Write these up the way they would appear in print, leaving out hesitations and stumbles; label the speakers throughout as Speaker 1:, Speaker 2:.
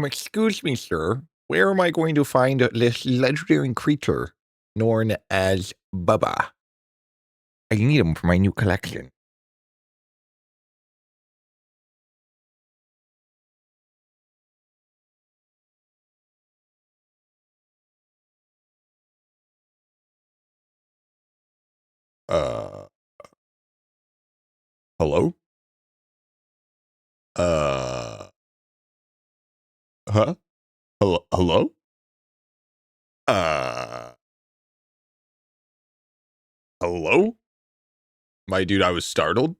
Speaker 1: Excuse me, sir. Where am I going to find this legendary creature known as Bubba? I need him for my new collection. Hello? Huh? Hello? Uh, hello? My dude, I was startled.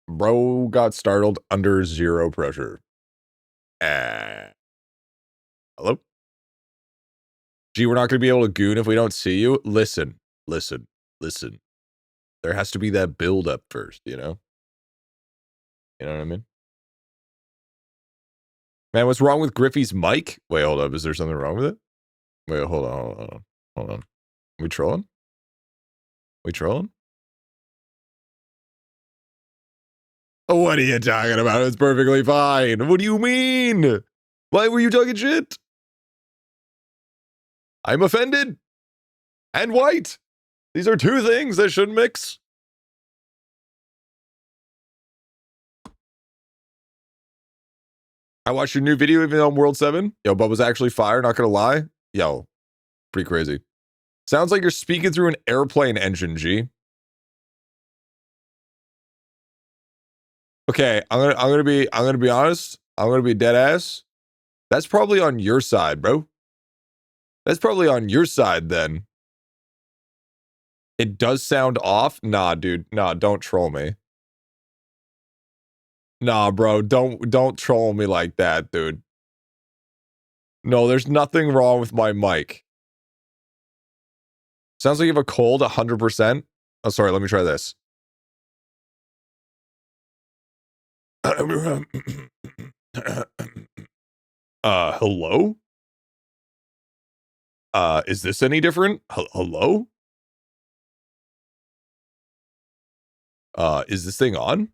Speaker 1: Bro got startled under zero pressure. Hello? Gee, we're not going to be able to goon if we don't see you? Listen. There has to be that build up first, you know? You know what I mean? Man, what's wrong with Griffy's mic? Wait, hold up. Is there something wrong with it? Wait, hold on. We trolling? Oh, what are you talking about? It's perfectly fine. What do you mean? Why were you talking shit? I'm offended. And white. These are two things that shouldn't mix. I watched your new video even on World 7. Yo, Bubba's actually fire, not gonna lie. Yo, pretty crazy. Sounds like you're speaking through an airplane engine, G. Okay, I'm gonna be honest. I'm gonna be dead ass. That's probably on your side, bro. That's probably on your side then. It does sound off. Nah, dude. Nah, don't troll me. Nah, bro. Don't troll me like that, dude. No, there's nothing wrong with my mic. Sounds like you have a cold 100%. Oh, sorry. Let me try this. Hello? Is this any different? Hello? Is this thing on?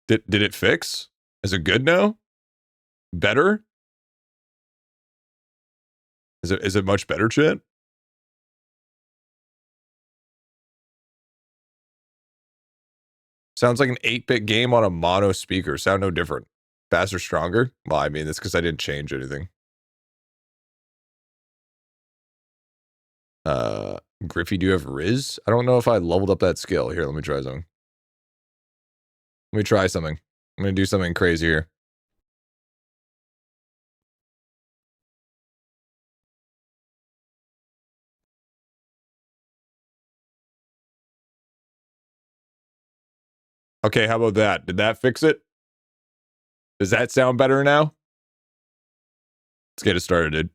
Speaker 1: Did it fix? Is it good now? Better? Is it much better, chat? Sounds like an 8-bit game on a mono speaker. Sound no different. Faster, stronger? Well, I mean, that's because I didn't change anything. Griffy, do you have Riz? I don't know if I leveled up that skill. Here, let me try something. Let me try something. I'm gonna do something crazy here. Okay, how about that? Did that fix it? Does that sound better now? Let's get it started, dude.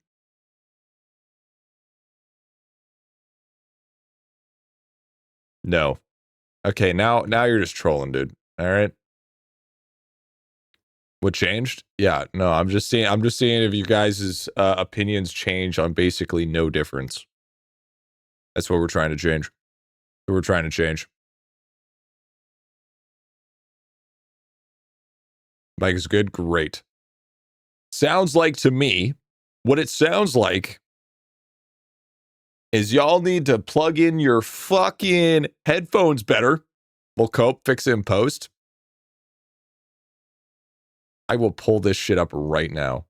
Speaker 1: No. Okay, now you're just trolling, dude. All right. What changed? Yeah, no, I'm just seeing if you guys' opinions change on basically no difference. That's what we're trying to change. Mike is good? Great. Sounds like to me, what it sounds like is y'all need to plug in your fucking headphones better. We'll cope, fix it in post. I will pull this shit up right now.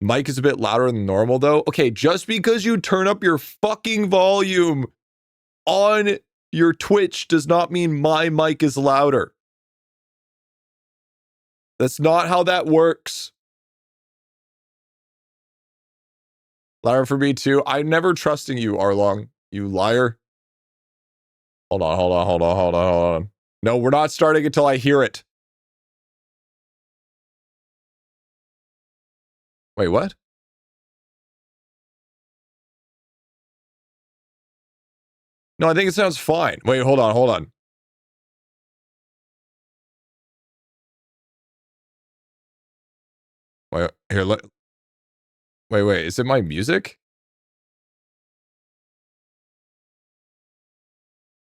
Speaker 1: Mic is a bit louder than normal, though. Okay, just because you turn up your fucking volume on your Twitch does not mean my mic is louder. That's not how that works. Louder for me, too. I'm never trusting you, Arlong. You liar. Hold on. No, we're not starting until I hear it. Wait, what? No, I think it sounds fine. Wait, hold on. Wait, here, wait, is it my music?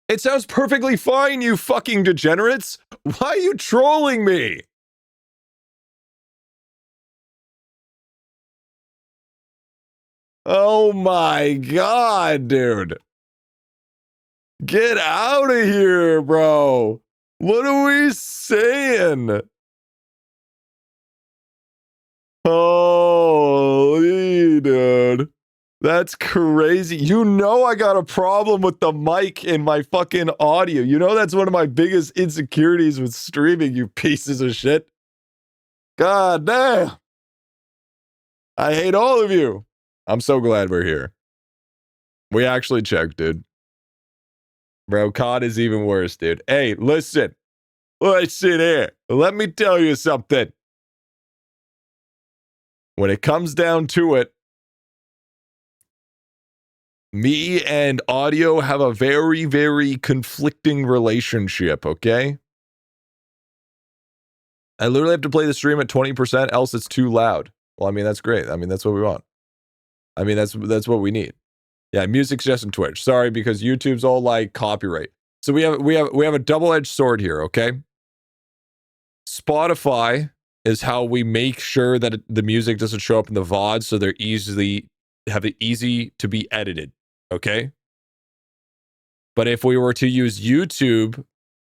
Speaker 1: It sounds perfectly fine, you fucking degenerates. Why are you trolling me? Oh my god, dude. Get out of here, bro. What are we saying? Holy, dude. That's crazy. You know I got a problem with the mic in my fucking audio. You know that's one of my biggest insecurities with streaming, you pieces of shit. God damn. I hate all of you. I'm so glad we're here. We actually checked, dude. Bro, COD is even worse, dude. Hey, listen. Listen here. Let me tell you something. When it comes down to it, me and audio have a very, very conflicting relationship, okay? I literally have to play the stream at 20%, else it's too loud. Well, I mean, that's great. I mean, that's what we want. I mean, that's what we need. Yeah, music's just on Twitch. Sorry, because YouTube's all like copyright. So we have a double-edged sword here, okay? Spotify is how we make sure that the music doesn't show up in the VODs, so they're easy to be edited, okay? But if we were to use YouTube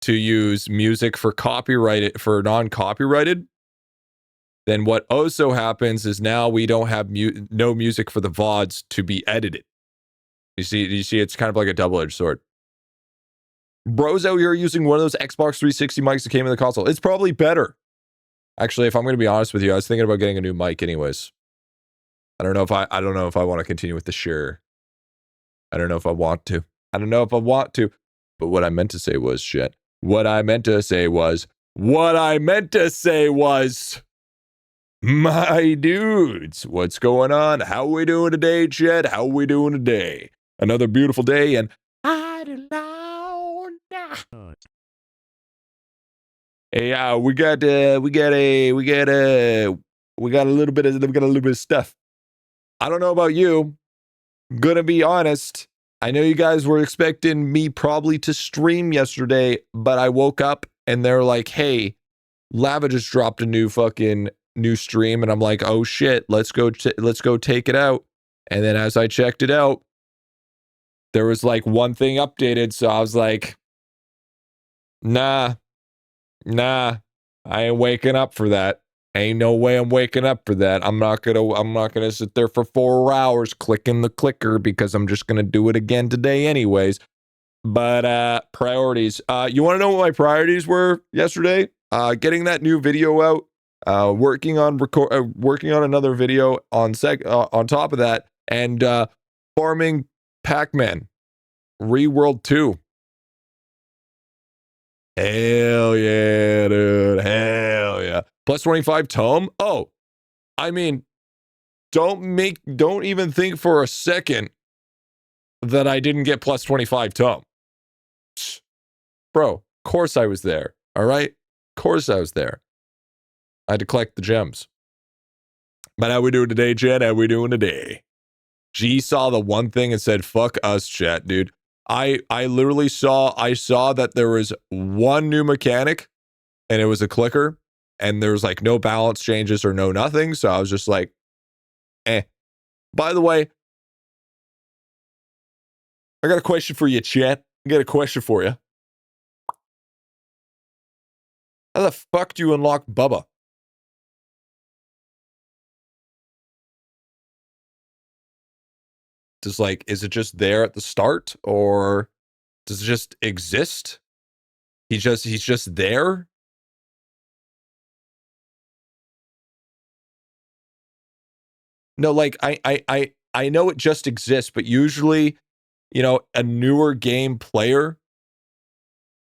Speaker 1: to use music for non-copyrighted, then what also happens is now we don't have no music for the VODs to be edited. You see, it's kind of like a double-edged sword. Bros out here using one of those Xbox 360 mics that came in the console. It's probably better. Actually, if I'm going to be honest with you, I was thinking about getting a new mic anyways. I don't know if I want to continue with the Shure. I don't know if I want to. But what I meant to say was shit. What I meant to say was my dudes, what's going on? How we doing today, Chet? How we doing today? Another beautiful day and IdleOn. Hey, we got a little bit of stuff. I don't know about you. Gonna be honest. I know you guys were expecting me probably to stream yesterday, but I woke up and they're like, "Hey, Lava just dropped a new stream," and I'm like, "Oh shit, let's go take it out." And then as I checked it out, there was like one thing updated, so I was like, Nah, I ain't waking up for that. Ain't no way I'm waking up for that. I'm not gonna sit there for 4 hours clicking the clicker because I'm just gonna do it again today anyways. But priorities. You want to know what my priorities were yesterday? Getting that new video out. Working on another video on top of that, and farming Pac-Man Reworld 2. Hell yeah, dude. Hell yeah. Plus 25 tome? Oh, I mean, don't even think for a second that I didn't get plus 25 tome. Bro, of course I was there. All right? Of course I was there. I had to collect the gems. But how we doing today, chat? How we doing today? G saw the one thing and said, fuck us, chat, dude. I literally saw that there was one new mechanic and it was a clicker and there was like no balance changes or no nothing. So I was just like, eh. By the way, I got a question for you, chat. I got a question for you. How the fuck do you unlock Bubba? Is it just there at the start, or does it just exist? He's just there? No, like I know it just exists, but usually, you know, a newer game player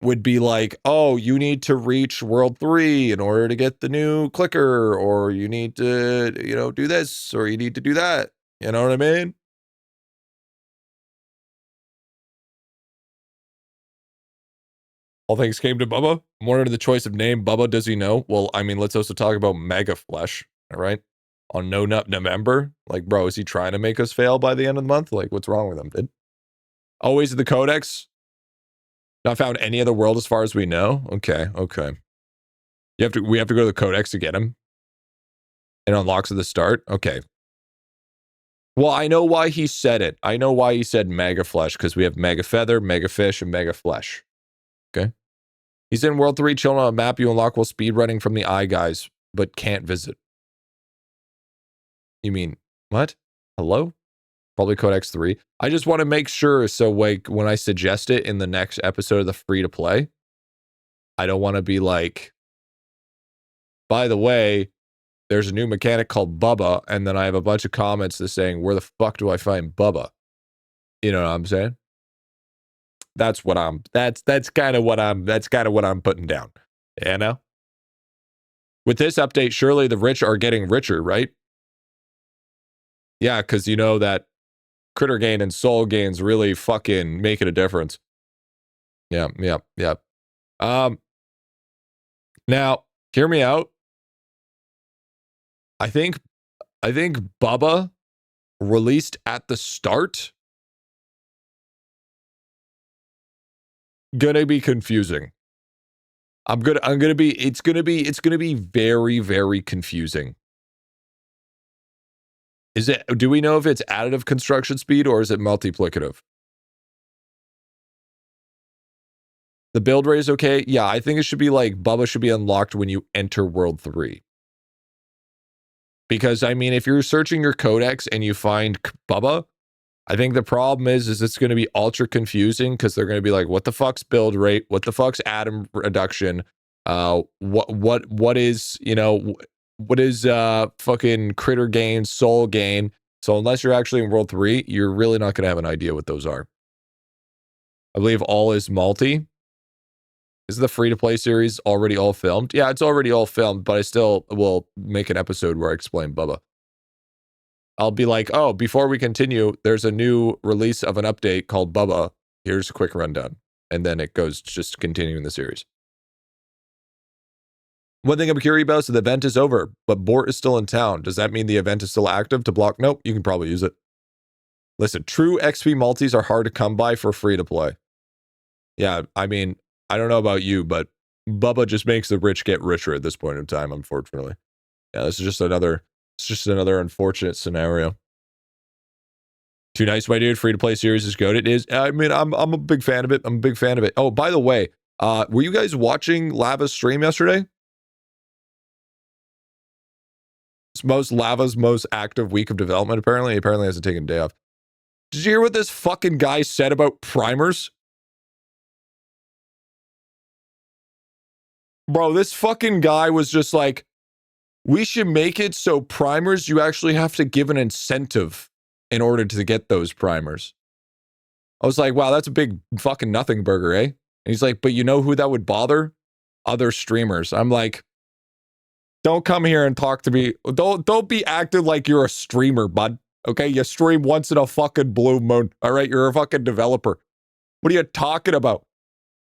Speaker 1: would be like, oh, you need to reach World 3 in order to get the new clicker, or you need to, you know, do this, or you need to do that. You know what I mean? All things came to Bubba. More into the choice of name. Bubba, does he know? Well, I mean, let's also talk about Mega Flesh, all right? On No Nut November. Like, bro, is he trying to make us fail by the end of the month? Like, what's wrong with him, dude? Always the Codex. Not found any other world as far as we know. Okay, okay. We have to go to the codex to get him. It unlocks at the start. Okay. Well, I know why he said it. I know why he said mega flesh, because we have mega feather, mega fish, and mega flesh. Okay. He's in World 3, chilling on a map you unlock while speedrunning from the eye guys, but can't visit. You mean, what? Hello? Probably Codex 3. I just want to make sure, so like, when I suggest it in the next episode of the free-to-play, I don't want to be like, by the way, there's a new mechanic called Bubba, and then I have a bunch of comments that saying, where the fuck do I find Bubba? You know what I'm saying? That's what I'm, that's kind of what I'm putting down. You know? With this update, surely the rich are getting richer, right? Yeah, because you know that critter gain and soul gains really fucking making a difference. Yeah. Now, hear me out. I think Bubba released at the start gonna be confusing. It's gonna be very, very confusing. Do we know if it's additive construction speed or is it multiplicative? The build rate is okay. Yeah, I think it should be like Bubba should be unlocked when you enter World 3. Because, I mean, if you're searching your codex and you find Bubba, I think the problem is it's going to be ultra confusing because they're going to be like, what the fuck's build rate? What the fuck's atom reduction? What is, you know, what is fucking critter gain, soul gain? So unless you're actually in World 3, you're really not going to have an idea what those are. I believe all is multi. Is the free-to-play series already all filmed? Yeah, it's already all filmed, but I still will make an episode where I explain Bubba. I'll be like, oh, before we continue, there's a new release of an update called Bubba. Here's a quick rundown. And then it goes just continuing the series. One thing I'm curious about is the event is over, but Bort is still in town. Does that mean the event is still active to block? Nope, you can probably use it. Listen, true XP multis are hard to come by for free to play. Yeah, I mean, I don't know about you, but Bubba just makes the rich get richer at this point in time, unfortunately. Yeah, this is just another unfortunate scenario. Too nice, my dude. Free to play series is good. It is. I mean, I'm a big fan of it. I'm a big fan of it. Oh, by the way, were you guys watching Lava's stream yesterday? It's Lava's most active week of development, apparently. He apparently hasn't taken a day off. Did you hear what this fucking guy said about primers? Bro, this fucking guy was just like, we should make it so primers, you actually have to give an incentive in order to get those primers. I was like, wow, that's a big fucking nothing burger, eh? And he's like, but you know who that would bother? Other streamers. I'm like, don't come here and talk to me. Don't be acting like you're a streamer, bud. Okay, you stream once in a fucking blue moon. All right, you're a fucking developer. What are you talking about?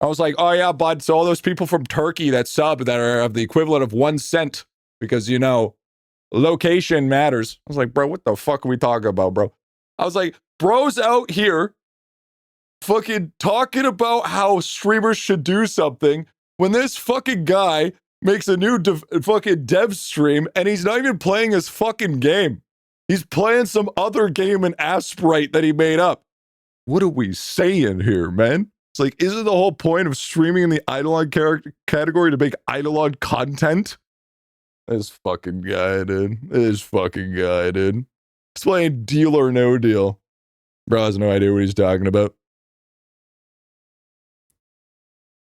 Speaker 1: I was like, oh yeah, bud. So all those people from Turkey that sub that are of the equivalent of 1 cent because, you know, location matters. I was like, bro, what the fuck are we talking about, bro? I was like, bro's out here fucking talking about how streamers should do something when this fucking guy makes a new fucking dev stream and he's not even playing his fucking game. He's playing some other game in Asprite that he made up. What are we saying here, man? It's like, isn't the whole point of streaming in the IdleOn category to make IdleOn content? This fucking guy, dude. This fucking guy, dude. He's playing Deal or No Deal. Bro has no idea what he's talking about.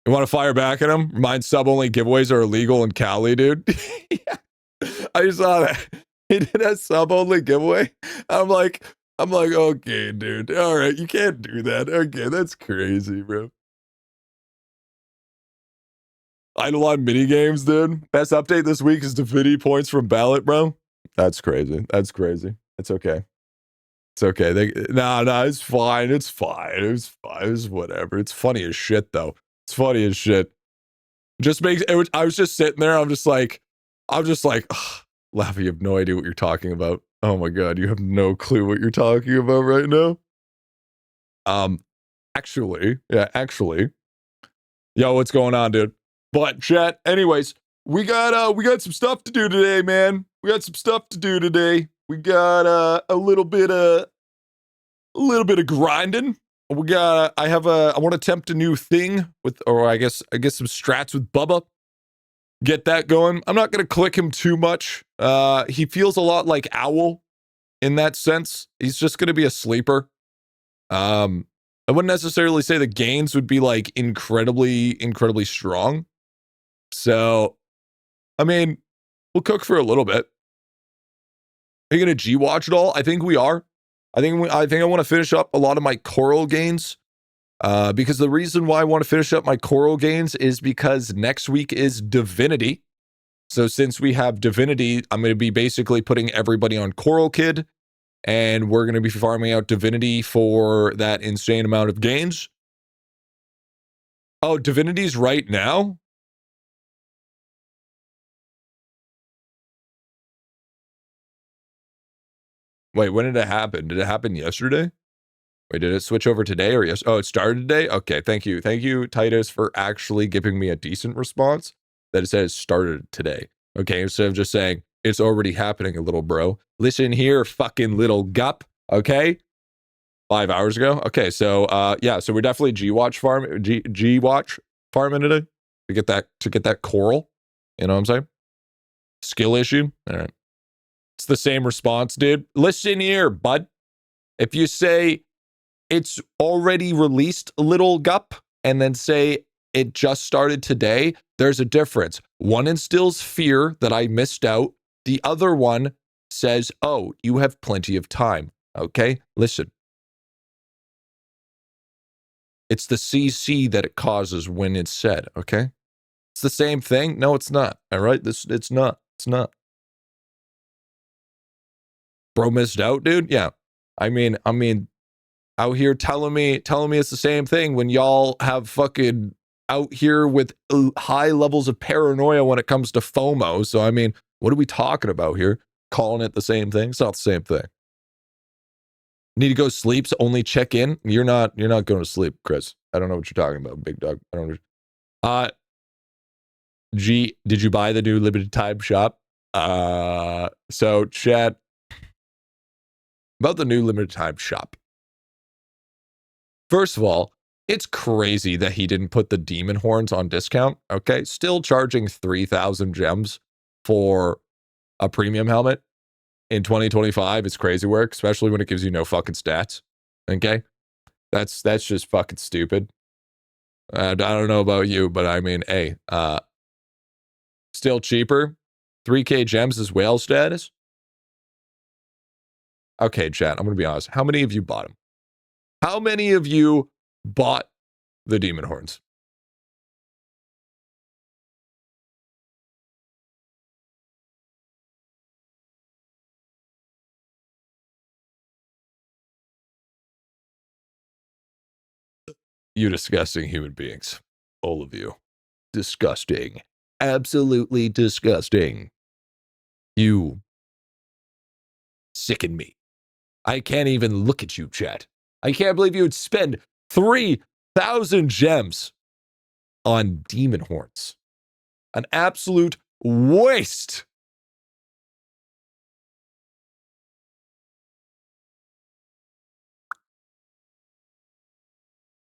Speaker 1: You want to fire back at him? Remind sub-only giveaways are illegal in Cali, dude. Yeah. I saw that. He did a sub-only giveaway. I'm like, okay, dude. All right, you can't do that. Okay, that's crazy, bro. IdleOn minigames, dude. Best update this week is Divinity points from ballot, bro. That's crazy. That's crazy. It's okay. It's okay. No, it's fine. It's fine. It's fine. It's whatever. It's funny as shit, though. It's funny as shit. Just makes it. I was just sitting there. I'm just like, Laffy, you have no idea what you're talking about. Oh my god, you have no clue what you're talking about right now. Actually, Yo, what's going on, dude? But chat, anyways, we got some stuff to do today, man. We got some stuff to do today. We got a little bit of grinding. I want to attempt a new thing with, or I guess some strats with Bubba. Get that going. I'm not gonna click him too much. He feels a lot like Owl in that sense. He's just gonna be a sleeper. I wouldn't necessarily say the gains would be like incredibly strong. So, I mean, we'll cook for a little bit. Are you gonna G-watch it all? I think we are. I think I want to finish up a lot of my coral gains. Because the reason why I want to finish up my coral gains is because next week is Divinity. So since we have Divinity, I'm going to be basically putting everybody on Coral Kid, and we're going to be farming out Divinity for that insane amount of gains. Oh, Divinity's right now? Wait, when did it happen? Did it happen yesterday? Wait, did it switch over today or yes? Oh, it started today? Okay, thank you. Thank you, Titus, for actually giving me a decent response that it says started today. Okay, instead of just saying, it's already happening, a little bro. Listen here, fucking little gup, okay? 5 hours ago? Okay, so, yeah, so we're definitely G-Watch farming today to get that coral. You know what I'm saying? Skill issue? All right. It's the same response, dude. Listen here, bud. If you say, it's already released, little gup, and then say it just started today, there's a difference. One instills fear that I missed out. The other one says, oh, you have plenty of time. Okay, listen. It's the CC that it causes when it's said, okay? It's the same thing. No, it's not. All right, it's not. It's not. Bro missed out, dude? Yeah. I mean, out here telling me it's the same thing when y'all have fucking out here with high levels of paranoia when it comes to FOMO. So, I mean, what are we talking about here? Calling it the same thing? It's not the same thing. Need to go sleep, so only check in? You're not going to sleep, Chris. I don't know what you're talking about, big dog. I don't know. G, did you buy the new limited time shop? So chat about the new limited time shop. First of all, it's crazy that he didn't put the demon horns on discount, okay? Still charging 3,000 gems for a premium helmet in 2025 is crazy work, especially when it gives you no fucking stats, okay? That's just fucking stupid. I don't know about you, but I mean, hey, still cheaper. 3K gems is whale status. Okay, chat, I'm going to be honest. How many of you bought them? How many of you bought the demon horns? You disgusting human beings. All of you. Disgusting. Absolutely disgusting. You sicken me. I can't even look at you, chat. I can't believe you would spend 3,000 gems on demon horns. An absolute waste.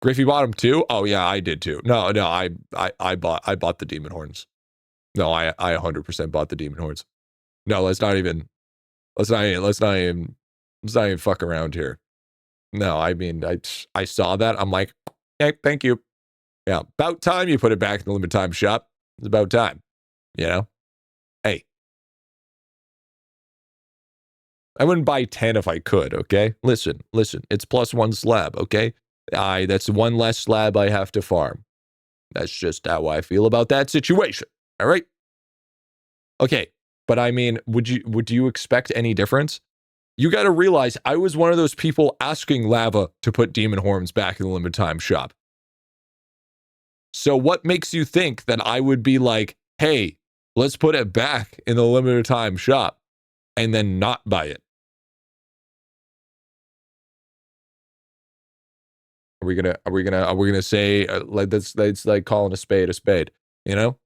Speaker 1: Griffy bought them too? Oh yeah, I did too. No, I bought the demon horns. No, I 100% bought the demon horns. No, let's not even fuck around here. No, I mean, I saw that. I'm like, hey, thank you. Yeah, about time you put it back in the limited time shop. It's about time, you know? Hey. I wouldn't buy 10 if I could, okay? Listen, it's +1 slab, okay? That's one less slab I have to farm. That's just how I feel about that situation, all right? Okay, but I mean, would you expect any difference? You got to realize I was one of those people asking Lava to put demon horns back in the limited time shop. So what makes you think that I would be like, hey, let's put it back in the limited time shop and then not buy it? Are we gonna say like that's like calling a spade, you know?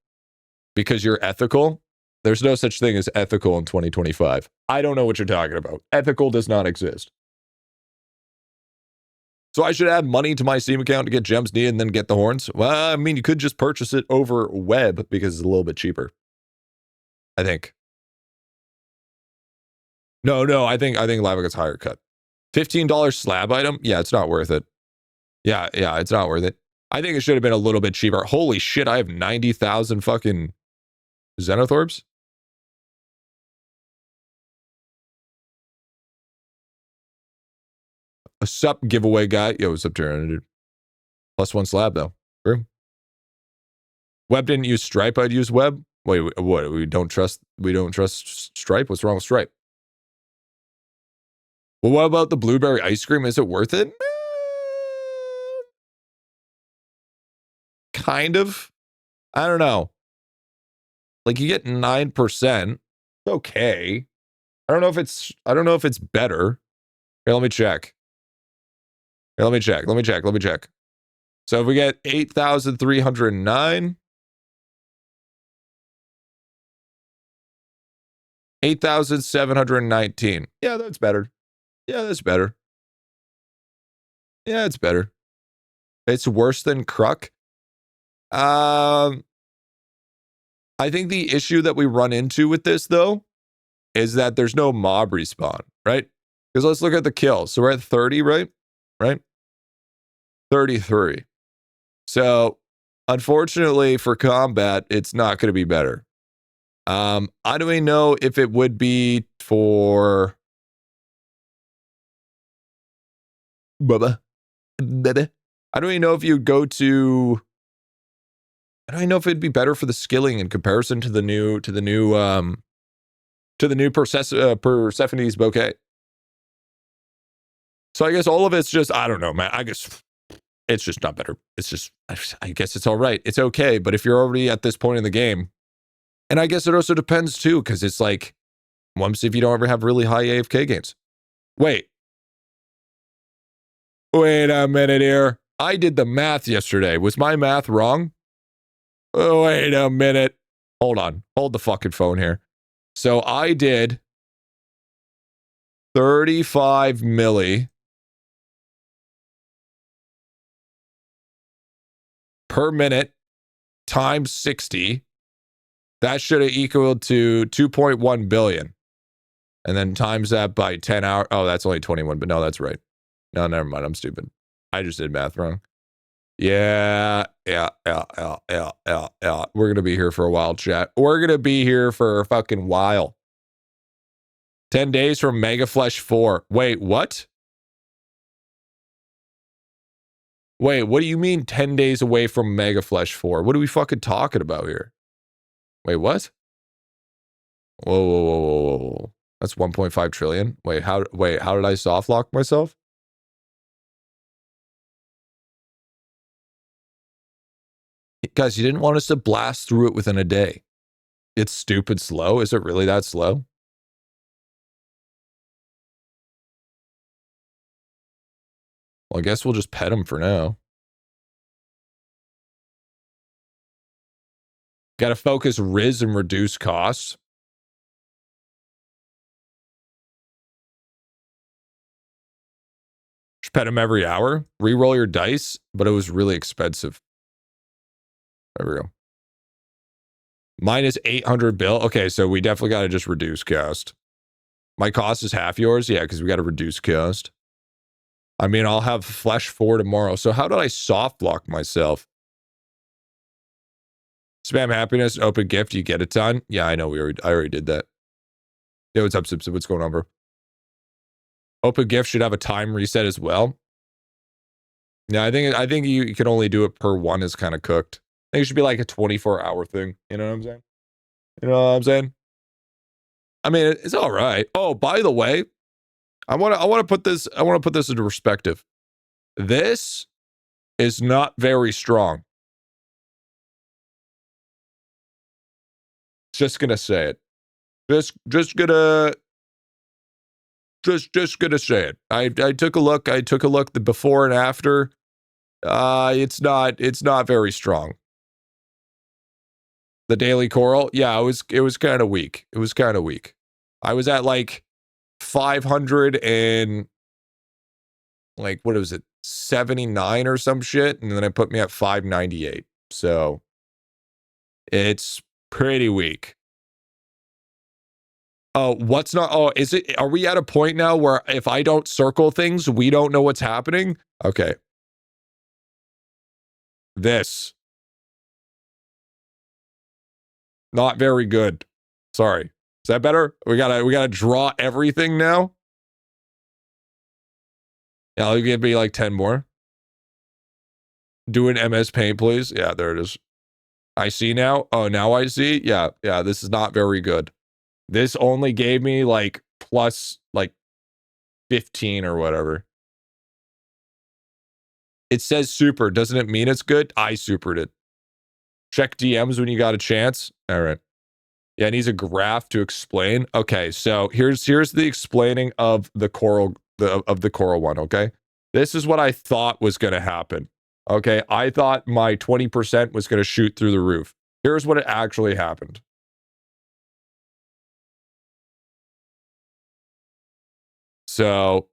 Speaker 1: Because you're ethical? There's no such thing as ethical in 2025. I don't know what you're talking about. Ethical does not exist. So I should add money to my Steam account to get gems needed and then get the horns? Well, I mean, you could just purchase it over web because it's a little bit cheaper. I think. No, I think Lava gets higher cut. $15 slab item? Yeah, it's not worth it. Yeah, it's not worth it. I think it should have been a little bit cheaper. Holy shit, I have 90,000 fucking Xenothorps? A sup giveaway guy. Yo, what's up, Tyranno, dude? +1 slab, though. True. Web didn't use Stripe, I'd use Web. Wait, what? We don't trust Stripe? What's wrong with Stripe? Well, what about the blueberry ice cream? Is it worth it? Kind of. I don't know. Like, you get 9%. Okay. I don't know if it's better. Here, let me check. Let me check. So if we get 8,309, 8,719. Yeah, that's better. Yeah, that's better. Yeah, it's better. It's worse than Kruk. I think the issue that we run into with this, though, is that there's no mob respawn, right? Because let's look at the kills. So we're at 30, right? Right? 33. So, unfortunately for combat, it's not going to be better. I don't even know if it would be for Bubba. I don't even know if you go to. I don't even know if it'd be better for the skilling in comparison to the new Persephone's bouquet. So I guess all of it's just, I don't know, man. I guess it's just not better. It's just, I guess it's all right. It's okay. But if you're already at this point in the game, and I guess it also depends too, because it's like, once if you don't ever have really high AFK gains. Wait a minute here. I did the math yesterday. Was my math wrong? Oh, wait a minute. Hold on. Hold the fucking phone here. So I did 35 milli per minute times 60. That should have equaled to 2.1 billion. And then times that by 10 hours. Oh, that's only 21, but no, that's right. No, never mind. I'm stupid. I just did math wrong. Yeah. We're going to be here for a while, chat. We're going to be here for a fucking while. 10 days from Mega Flesh 4. Wait, what? Wait, what do you mean 10 days away from Mega Flesh 4? What are we fucking talking about here? Wait, what? Whoa. That's 1.5 trillion. Wait, how did I soft lock myself? Guys, you didn't want us to blast through it within a day. It's stupid slow. Is it really that slow? Well, I guess we'll just pet him for now. Got to focus Riz and reduce costs. Just pet him every hour. Reroll your dice, but it was really expensive. There we go. Minus 800 bill. Okay, so we definitely got to just reduce cost. My cost is half yours? Yeah, because we got to reduce cost. I mean, I'll have Flesh 4 tomorrow. So how did I soft lock myself? Spam happiness, open gift, you get a ton. Yeah, I know. I already did that. Yo, what's up, Simpson? What's going on, bro? Open gift should have a time reset as well. Yeah, I think you can only do it per one is kind of cooked. I think it should be like a 24-hour thing. You know what I'm saying? You know what I'm saying? I mean, it's all right. Oh, by the way, I want to put this into perspective. This is not very strong. Just gonna say it. Just gonna say it. I took a look. The before and after. It's not very strong. The daily coral, yeah, it was kind of weak. It was kind of weak. I was at like 500 and like, what was it, 79 or some shit, and then it put me at 598. So it's pretty weak. Oh, what's not? Oh, is it? Are we at a point now where if I don't circle things, we don't know what's happening? Okay. This. Not very good. Sorry. Is that better? We gotta draw everything now. Yeah, I'll give me like 10 more. Do an MS Paint, please. Yeah, there it is. I see now. Oh, now I see. Yeah, this is not very good. This only gave me like plus like 15 or whatever. It says super. Doesn't it mean it's good? I supered it. Check DMs when you got a chance. All right. Yeah, it needs a graph to explain. Okay, so here's the explaining of the coral of the coral one, okay? This is what I thought was going to happen. Okay, I thought my 20% was going to shoot through the roof. Here's what it actually happened. So,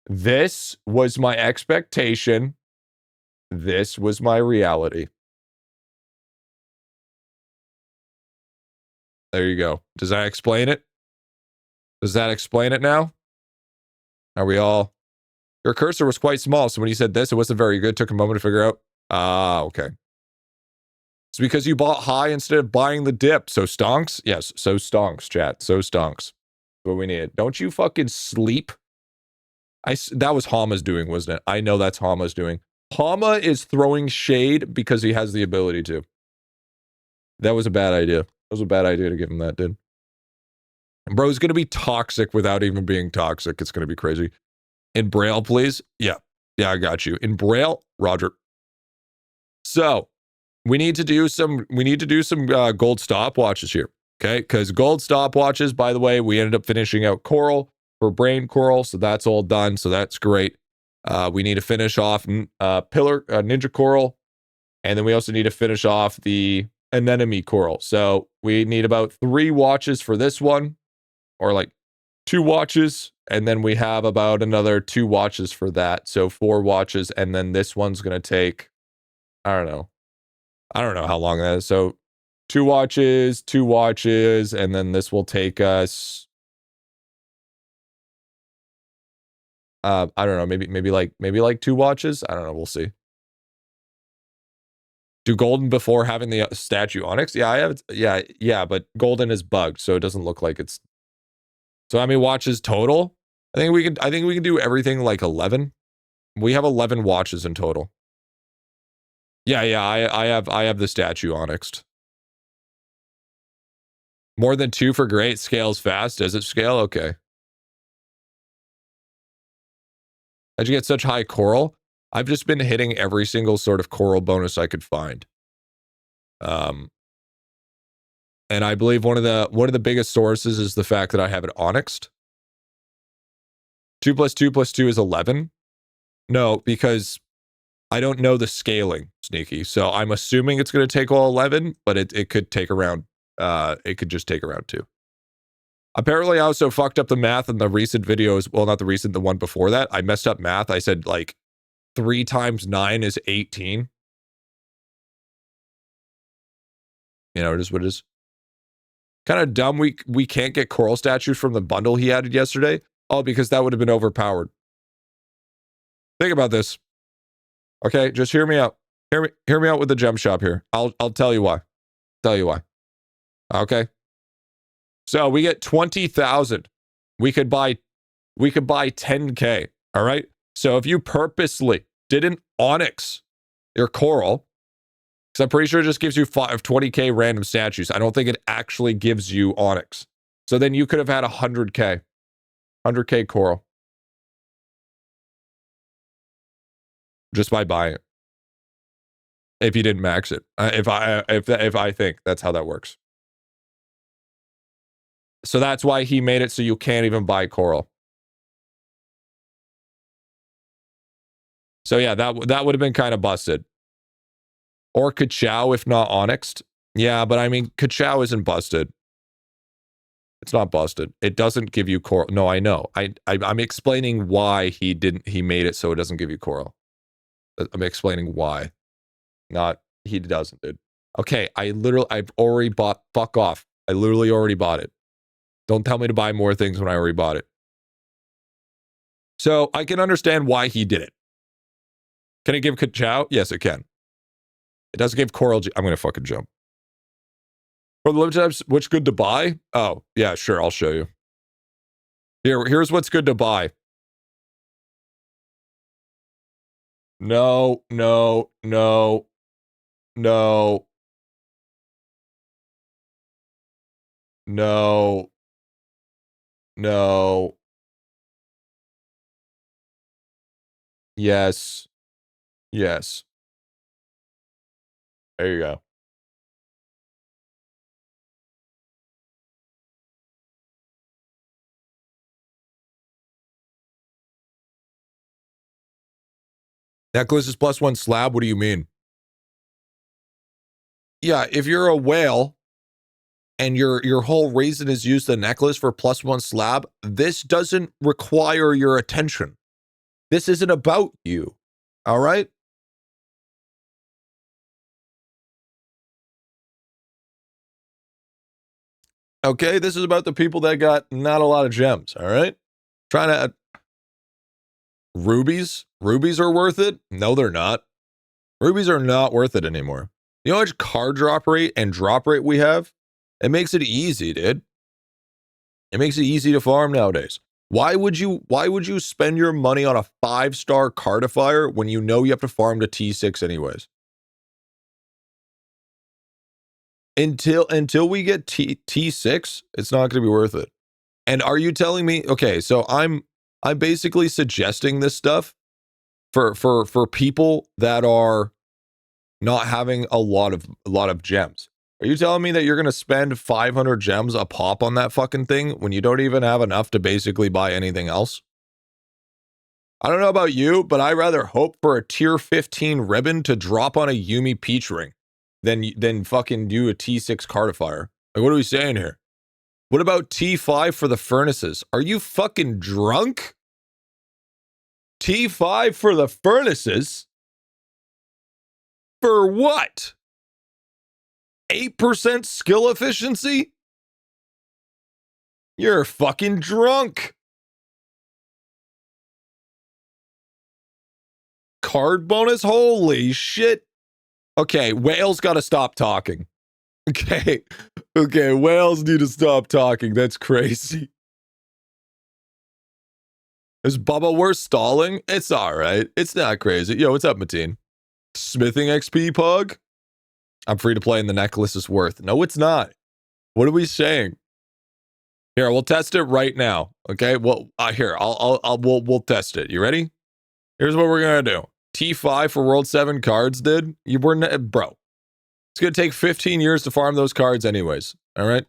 Speaker 1: this was my expectation. This was my reality. There you go. Does that explain it? Does that explain it now? Are we all... Your cursor was quite small, so when you said this, it wasn't very good. Took a moment to figure out. Ah, okay. It's because you bought high instead of buying the dip. So stonks? Yes, so stonks, chat. So stonks. What we need. Don't you fucking sleep. That was Hama's doing, wasn't it? I know that's Hama's doing. Hama is throwing shade because he has the ability to. That was a bad idea. That was a bad idea to give him that, dude. Bro's going to be toxic without even being toxic. It's going to be crazy. In Braille, please. Yeah, I got you. In Braille, Roger. So, we need to do some gold stopwatches here, okay? Because gold stopwatches, by the way, we ended up finishing out coral for brain coral, so that's all done. So that's great. We need to finish off ninja coral, and then we also need to finish off the anemone coral. So we need about 3 watches for this one, or like 2 watches, and then we have about another 2 watches for that. So 4 watches, and then this one's gonna take, I don't know how long that is. So 2 watches, and then this will take us I don't know, maybe like 2 watches. I don't know, we'll see. Do golden before having the statue onyx? Yeah, I have yeah, but golden is bugged, so it doesn't look like it's. So how many watches total? I think we can do everything like 11. We have 11 watches in total. Yeah, I have the statue onyxed. More than 2 for great. Scales fast. Does it scale? Okay. How'd you get such high coral? I've just been hitting every single sort of coral bonus I could find. And I believe one of the biggest sources is the fact that I have it onyxed. 2 + 2 + 2 is 11. No, because I don't know the scaling, Sneaky. So I'm assuming it's going to take all 11, but it could take around, it could just take around 2. Apparently, I also fucked up the math in the recent videos. Well, not the recent, the one before that. I messed up math. I said like 3 × 9 is 18. You know, it is what it is. Kind of dumb we can't get coral statues from the bundle he added yesterday. Oh, because that would have been overpowered. Think about this. Okay, just hear me out. Hear me out with the gem shop here. I'll tell you why. Okay. So we get 20,000. We could buy 10K. All right. So if you purposely didn't onyx your coral, because I'm pretty sure it just gives you 20K random statues. I don't think it actually gives you onyx. So then you could have had 100K. 100K coral. Just by buying it. If you didn't max it. If I think that's how that works. So that's why he made it so you can't even buy coral. So yeah, that would have been kind of busted. Or Ka-Chow if not onyxed. Yeah, but I mean, Ka-Chow isn't busted. It's not busted. It doesn't give you coral. No, I know. I'm explaining why he made it so it doesn't give you coral. I'm explaining why. Not, he doesn't, dude. Okay, I've already bought, fuck off. I literally already bought it. Don't tell me to buy more things when I already bought it. So I can understand why he did it. Can it give Ka-Chow? Yes, it can. It doesn't give coral. I'm going to fucking jump. For the limited types, which good to buy? Oh, yeah, sure. I'll show you. Here's what's good to buy. No, no, no, no, no, no. Yes. Yes. There you go. Necklace is +1 slab. What do you mean? Yeah, if you're a whale and your whole reason is use the necklace for +1 slab, this doesn't require your attention. This isn't about you. All right? Okay, this is about the people that got not a lot of gems, all right? Trying to rubies? Rubies are worth it? No, they're not. Rubies are not worth it anymore. You know how much card drop rate and drop rate we have? It makes it easy, dude. It makes it easy to farm nowadays. Why would you spend your money on a 5-star cardifier when you know you have to farm to T6 anyways? Until we get T6, it's not going to be worth it. And are you telling me, okay, so I'm basically suggesting this stuff for people that are not having a lot of gems. Are you telling me that you're going to spend 500 gems a pop on that fucking thing when you don't even have enough to basically buy anything else? I don't know about you, but I rather hope for a tier 15 ribbon to drop on a Yumi Peach ring than fucking do a T6 cardifier. Like, what are we saying here? What about T5 for the furnaces? Are you fucking drunk? T5 for the furnaces? For what? 8% skill efficiency? You're fucking drunk. Card bonus? Holy shit. Okay, whales gotta stop talking. Okay, whales need to stop talking. That's crazy. Is Bubba worth stalling? It's alright. It's not crazy. Yo, what's up, Mateen? Smithing XP, Pug? I'm free to play and the necklace is worth. No, it's not. What are we saying? Here, we'll test it right now. Okay. Well, here, we'll test it. You ready? Here's what we're gonna do. T5 for World 7 cards, dude. Bro. It's gonna take 15 years to farm those cards, anyways. All right.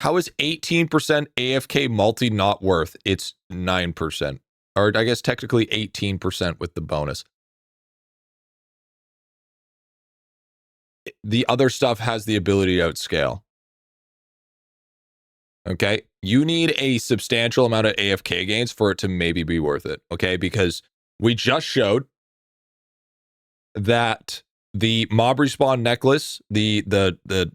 Speaker 1: How is 18% AFK multi not worth? It's 9%, or I guess technically 18% with the bonus. The other stuff has the ability to outscale. Okay, you need a substantial amount of AFK gains for it to maybe be worth it. Okay, because we just showed that the mob respawn necklace, the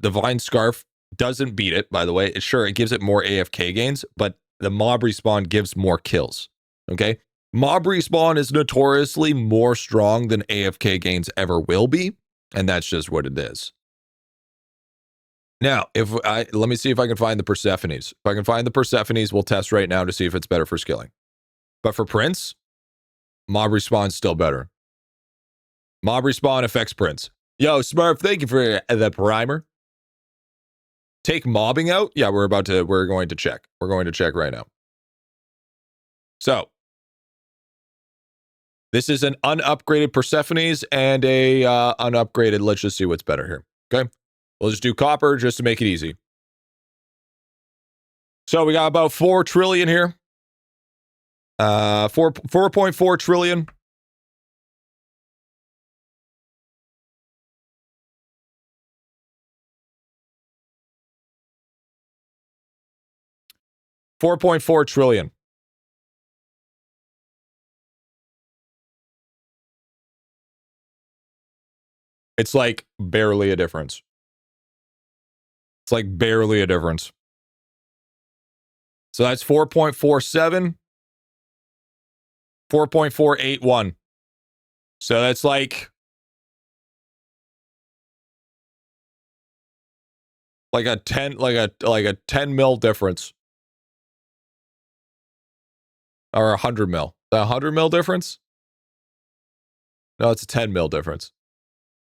Speaker 1: divine scarf doesn't beat it. By the way, it gives it more AFK gains, but the mob respawn gives more kills. Okay, mob respawn is notoriously more strong than AFK gains ever will be, and that's just what it is. Now, let me see if I can find the Persephones. If I can find the Persephones, we'll test right now to see if it's better for skilling. But for Prince, mob respawn's still better. Mob respawn affects Prince. Yo, Smurf, thank you for the primer. Take mobbing out? Yeah, we're going to check. We're going to check right now. So, this is an unupgraded Persephones and a unupgraded. Let's just see what's better here. Okay. We'll just do copper just to make it easy. So we got about 4 trillion here. 4.4 trillion. $4.4 trillion. It's like barely a difference. It's like barely a difference. So that's 4.47, 4.481. So that's like a 10 mil difference. Or 100 mil. The 100 mil difference? No, it's a 10 mil difference.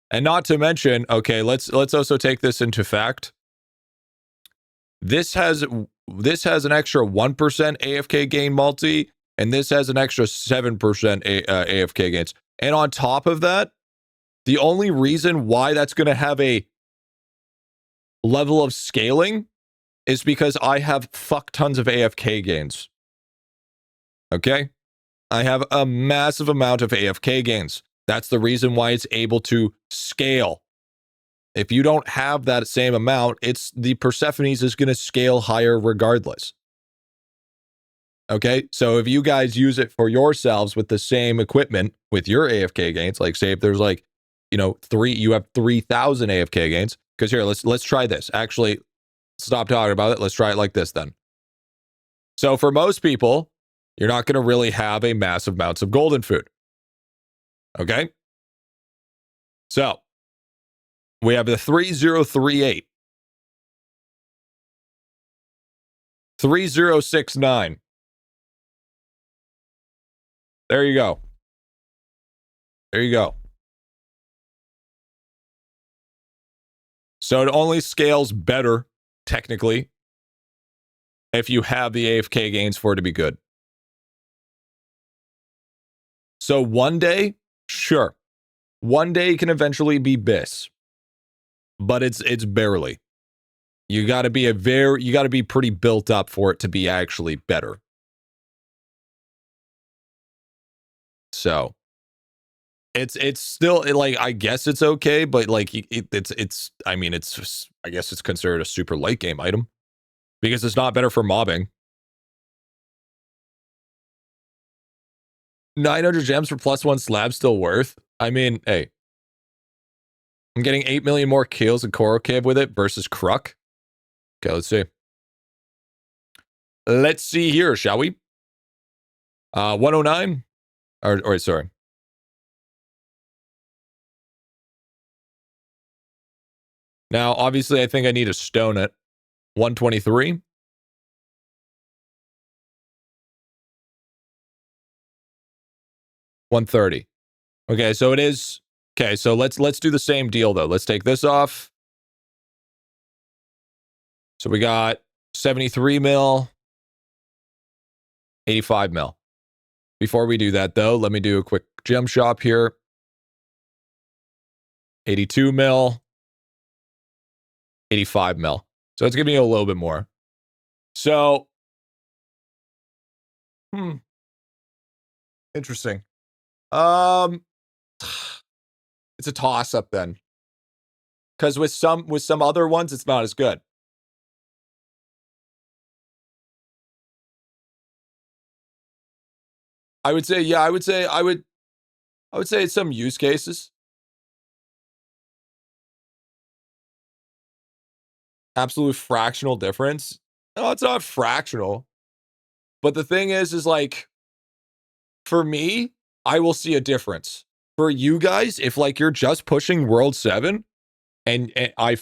Speaker 1: And not to mention, okay, let's also take this into fact. This has an extra 1% AFK gain multi, and this has an extra 7% AFK gains. And on top of that, the only reason why that's going to have a level of scaling is because I have fuck tons of AFK gains. Okay? I have a massive amount of AFK gains. That's the reason why it's able to scale. If you don't have that same amount, the Persephone's is going to scale higher regardless. Okay, so if you guys use it for yourselves with the same equipment with your AFK gains, like say if there's like, you have 3,000 AFK gains. Because here, let's try this. Actually, stop talking about it. Let's try it like this then. So for most people, you're not going to really have a massive amounts of golden food. Okay? So, we have the 3038. 3069. There you go. There you go. So it only scales better, technically, if you have the AFK gains for it to be good. So one day, sure. One day can eventually be BIS. But it's barely. You gotta be pretty built up for it to be actually better. So it's still like, I guess it's okay, but like it's I guess it's considered a super late game item because it's not better for mobbing. 900 gems for +1 slab still worth? I mean, hey. I'm getting 8 million more kills in Korokib with it versus Kruk. Okay, let's see. Let's see here, shall we? 109? Or sorry. Now, obviously, I think I need to stone it. 123. $130. Okay, so it is. Okay, so let's do the same deal though. Let's take this off. So we got 73 mil, 85 mil. Before we do that though, let me do a quick gem shop here. 82 mil, 85 mil. So it's giving me a little bit more. So, interesting. It's a toss up then. Because with some other ones, it's not as good. I would say, yeah, I would say it's some use cases. Absolute fractional difference. No, it's not fractional. But the thing is like, for me, I will see a difference. For you guys, if like you're just pushing World 7, and I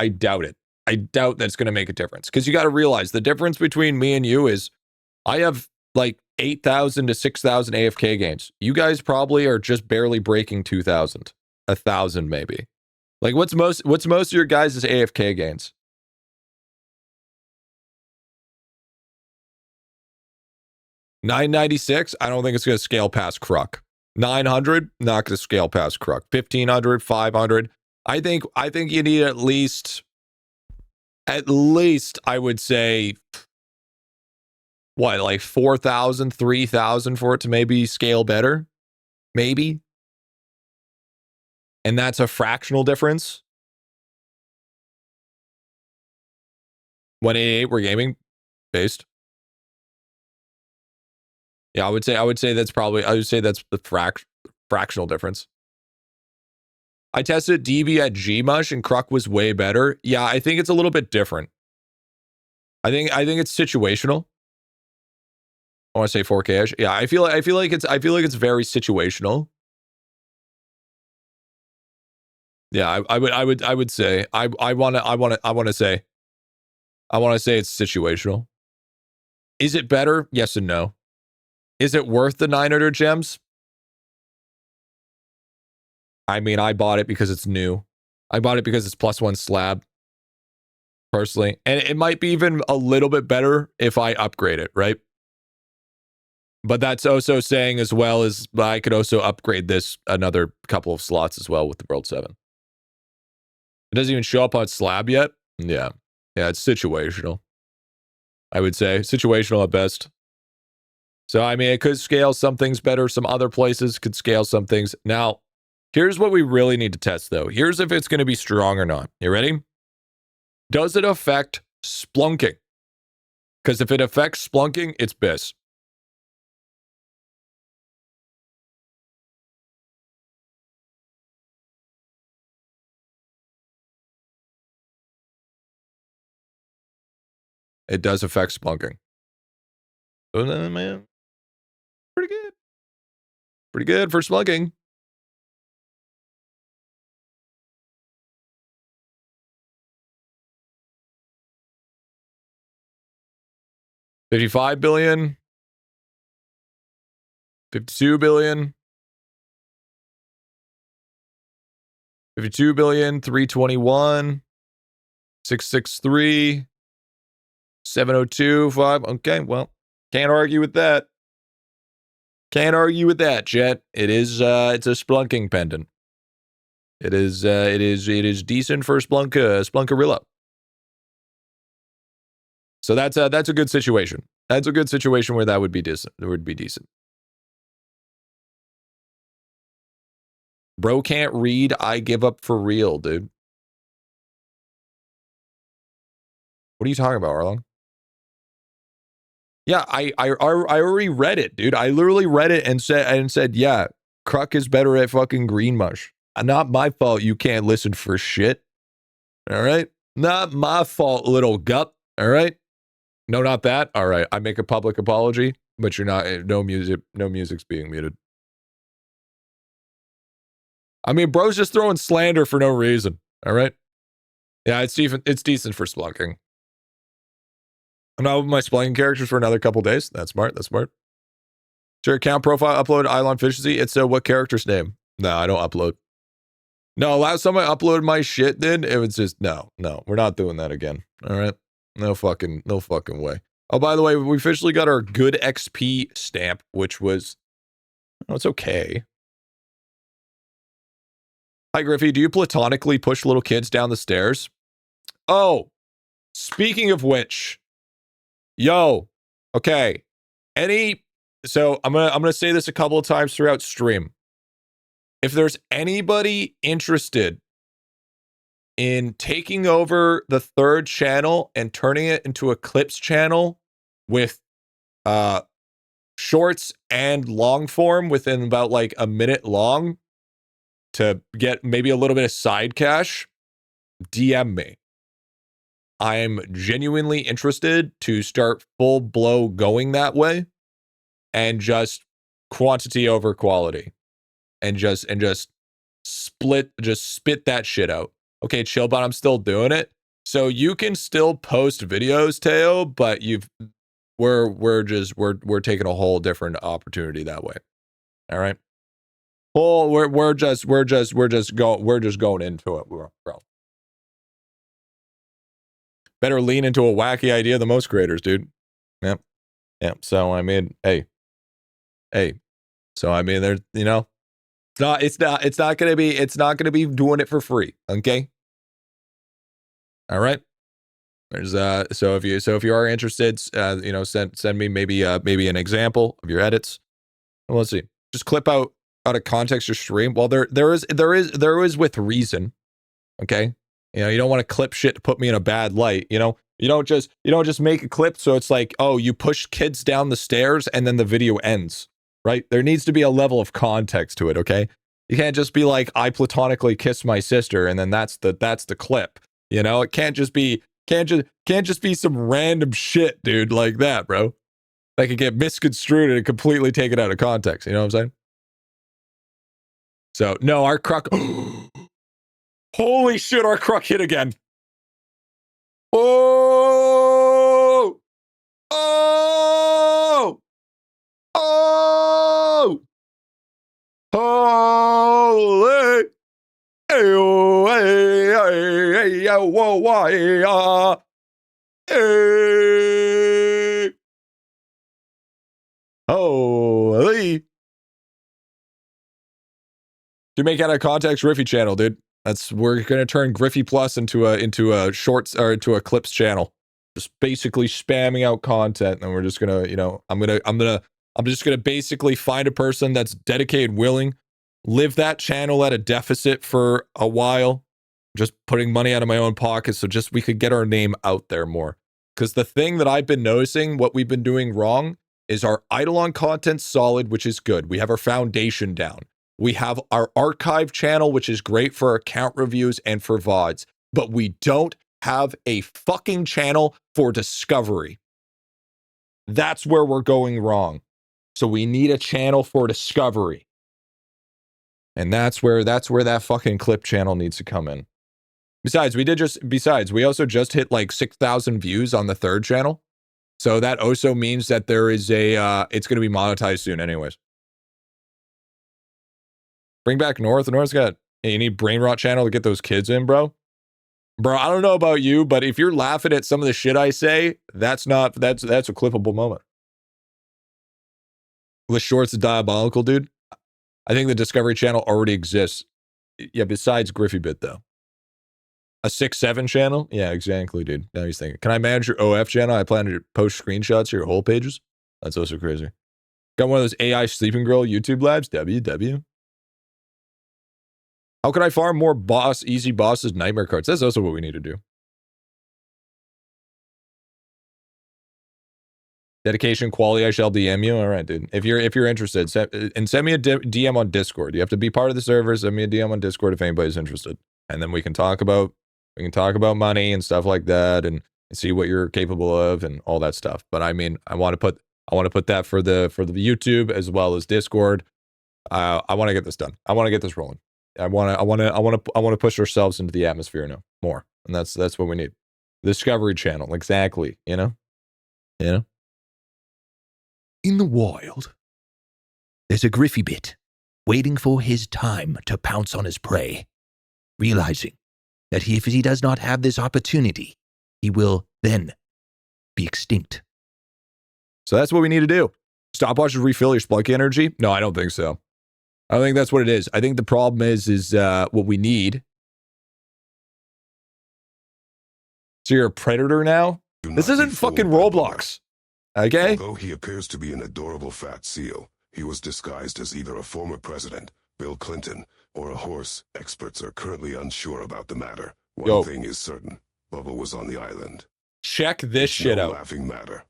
Speaker 1: doubt it. I doubt that's going to make a difference. Because you got to realize the difference between me and you is I have like 8,000 to 6,000 AFK gains. You guys probably are just barely breaking 2,000. 1,000 maybe. Like what's most of your guys' AFK gains? 996? I don't think it's going to scale past Kruk. 900? Not going to scale past Kruk. 1,500, 500. I think you need at least I would say what, like 4,000, 3,000 for it to maybe scale better? Maybe. And that's a fractional difference. 188 we're gaming based. Yeah, I would say that's the fractional difference. I tested DB at Gmush and Kruk was way better. Yeah, I think it's a little bit different. I think it's situational. I want to say 4K-ish. Yeah, I feel like it's very situational. Yeah, I would say I want to say it's situational. Is it better? Yes and no. Is it worth the 900 gems? I mean, I bought it because it's new. I bought it because it's +1 slab. Personally, and it might be even a little bit better if I upgrade it, right? But that's also saying as well as I could also upgrade this another couple of slots as well with the World 7. It doesn't even show up on slab yet. Yeah, it's situational. I would say situational at best. So I mean, it could scale some things better. Some other places could scale some things. Now, here's what we really need to test though. Here's if it's going to be strong or not. You ready? Does it affect splunking? Because if it affects splunking, it's BIS. It does affect splunking. So then, man, pretty good. Pretty good for splunking. $55 billion. 52 billion. 52 billion, 321, 663, 702, 5. Okay, well, can't argue with that. Can't argue with that, Jet. It is it's a splunking pendant. It is decent for Splunkarilla. So that's a good situation. That's a good situation where that would be decent. It would be decent. Bro can't read. I give up for real, dude. What are you talking about, Arlong? Yeah, I already read it, dude. I literally read it and said, yeah, Kruk is better at fucking green mush. Not my fault you can't listen for shit. All right? Not my fault, little gup. All right? No, not that. All right. I make a public apology, but you're not, no music's being muted. I mean, bro's just throwing slander for no reason. All right? Yeah, it's decent for splunking. I'm not with my splunking characters for another couple days. That's smart. That's smart. Sure, account profile upload idelon efficiency. It's what character's name? No, I don't upload. No, last time I uploaded my shit, then it was just no, we're not doing that again. All right, no fucking way. Oh, by the way, we officially got our good XP stamp, which was, oh, it's okay. Hi, Griffy. Do you platonically push little kids down the stairs? Oh, speaking of which, yo, okay. So I'm gonna say this a couple of times throughout stream. If there's anybody interested in taking over the third channel and turning it into a clips channel with shorts and long form within about like a minute long to get maybe a little bit of side cash, DM me. I'm genuinely interested to start full blow going that way and just quantity over quality and just spit that shit out. Okay, chill, but I'm still doing it. So you can still post videos, Teo, but we're taking a whole different opportunity that way. All right. Well, we're just going into it, bro. Better lean into a wacky idea than most creators, dude. Yep. So I mean, hey. So I mean, there's, you know, it's not gonna be doing it for free. Okay. All right. There's so if you are interested, you know, send me maybe an example of your edits. Well, let's see. Just clip out of context your stream. Well, there is with reason. Okay, you know, you don't want to clip shit to put me in a bad light. You know, you don't just make a clip so it's like, oh, you push kids down the stairs and then the video ends. Right? There needs to be a level of context to it. Okay, you can't just be like, I platonically kissed my sister and then that's the clip. You know, it can't just be some random shit, dude, like that, bro. That could get misconstrued and completely taken out of context. You know what I'm saying? So no, our Kruk. Holy shit, our Kruk hit again. Oh! Oh! Oh! Holy! Ayo, ay, ay, ay, ay, whoa, why, hey! Holy! To make out of context, Griffy channel, dude. We're gonna turn Griffy Plus into a shorts or into a clips channel. Just basically spamming out content, and we're just gonna, you know, I'm just gonna basically find a person that's dedicated, willing, live that channel at a deficit for a while, just putting money out of my own pocket, so just we could get our name out there more. Because the thing that I've been noticing, what we've been doing wrong, is our IdleOn content solid, which is good. We have our foundation down. We have our archive channel, which is great for account reviews and for VODs, but we don't have a fucking channel for discovery. That's where we're going wrong. So we need a channel for discovery. And that's where that fucking clip channel needs to come in. Besides, we also just hit like 6,000 views on the third channel. So that also means that there is it's going to be monetized soon anyways. Bring back North. North's got, hey, you need brain rot channel to get those kids in, bro. Bro, I don't know about you, but if you're laughing at some of the shit I say, that's a clippable moment. The shorts is diabolical, dude. I think the Discovery Channel already exists. Yeah, besides GriffyBit, though. A 6-7 channel? Yeah, exactly, dude. Now he's thinking, can I manage your OF channel? I plan to post screenshots of your whole pages. That's also crazy. Got one of those AI sleeping girl YouTube labs? WW. How can I farm more easy bosses, nightmare cards? That's also what we need to do. Dedication, quality, I shall DM you. All right, dude. If you're interested, send me a DM on Discord. You have to be part of the server. Send me a DM on Discord if anybody's interested, and then we can talk about money and stuff like that, and see what you're capable of and all that stuff. But I mean, I want to put that for the YouTube as well as Discord. I want to get this done. I want to get this rolling. I want to push ourselves into the atmosphere now more, and that's what we need. Discovery channel, exactly. You know. In the wild, there's a GriffyBit waiting for his time to pounce on his prey, realizing that if he does not have this opportunity, he will then be extinct. So that's what we need to do. Stopwatches refill your Splunk energy? No, I don't think so. I don't think that's what it is. I think the problem is what we need. So you're a predator now? This isn't fucking Roblox. Okay?
Speaker 2: Although he appears to be an adorable fat seal, he was disguised as either a former president, Bill Clinton, or a horse. Experts are currently unsure about the matter. One thing is certain. Bubba was on the island.
Speaker 1: Check this shit out.
Speaker 2: No laughing matter.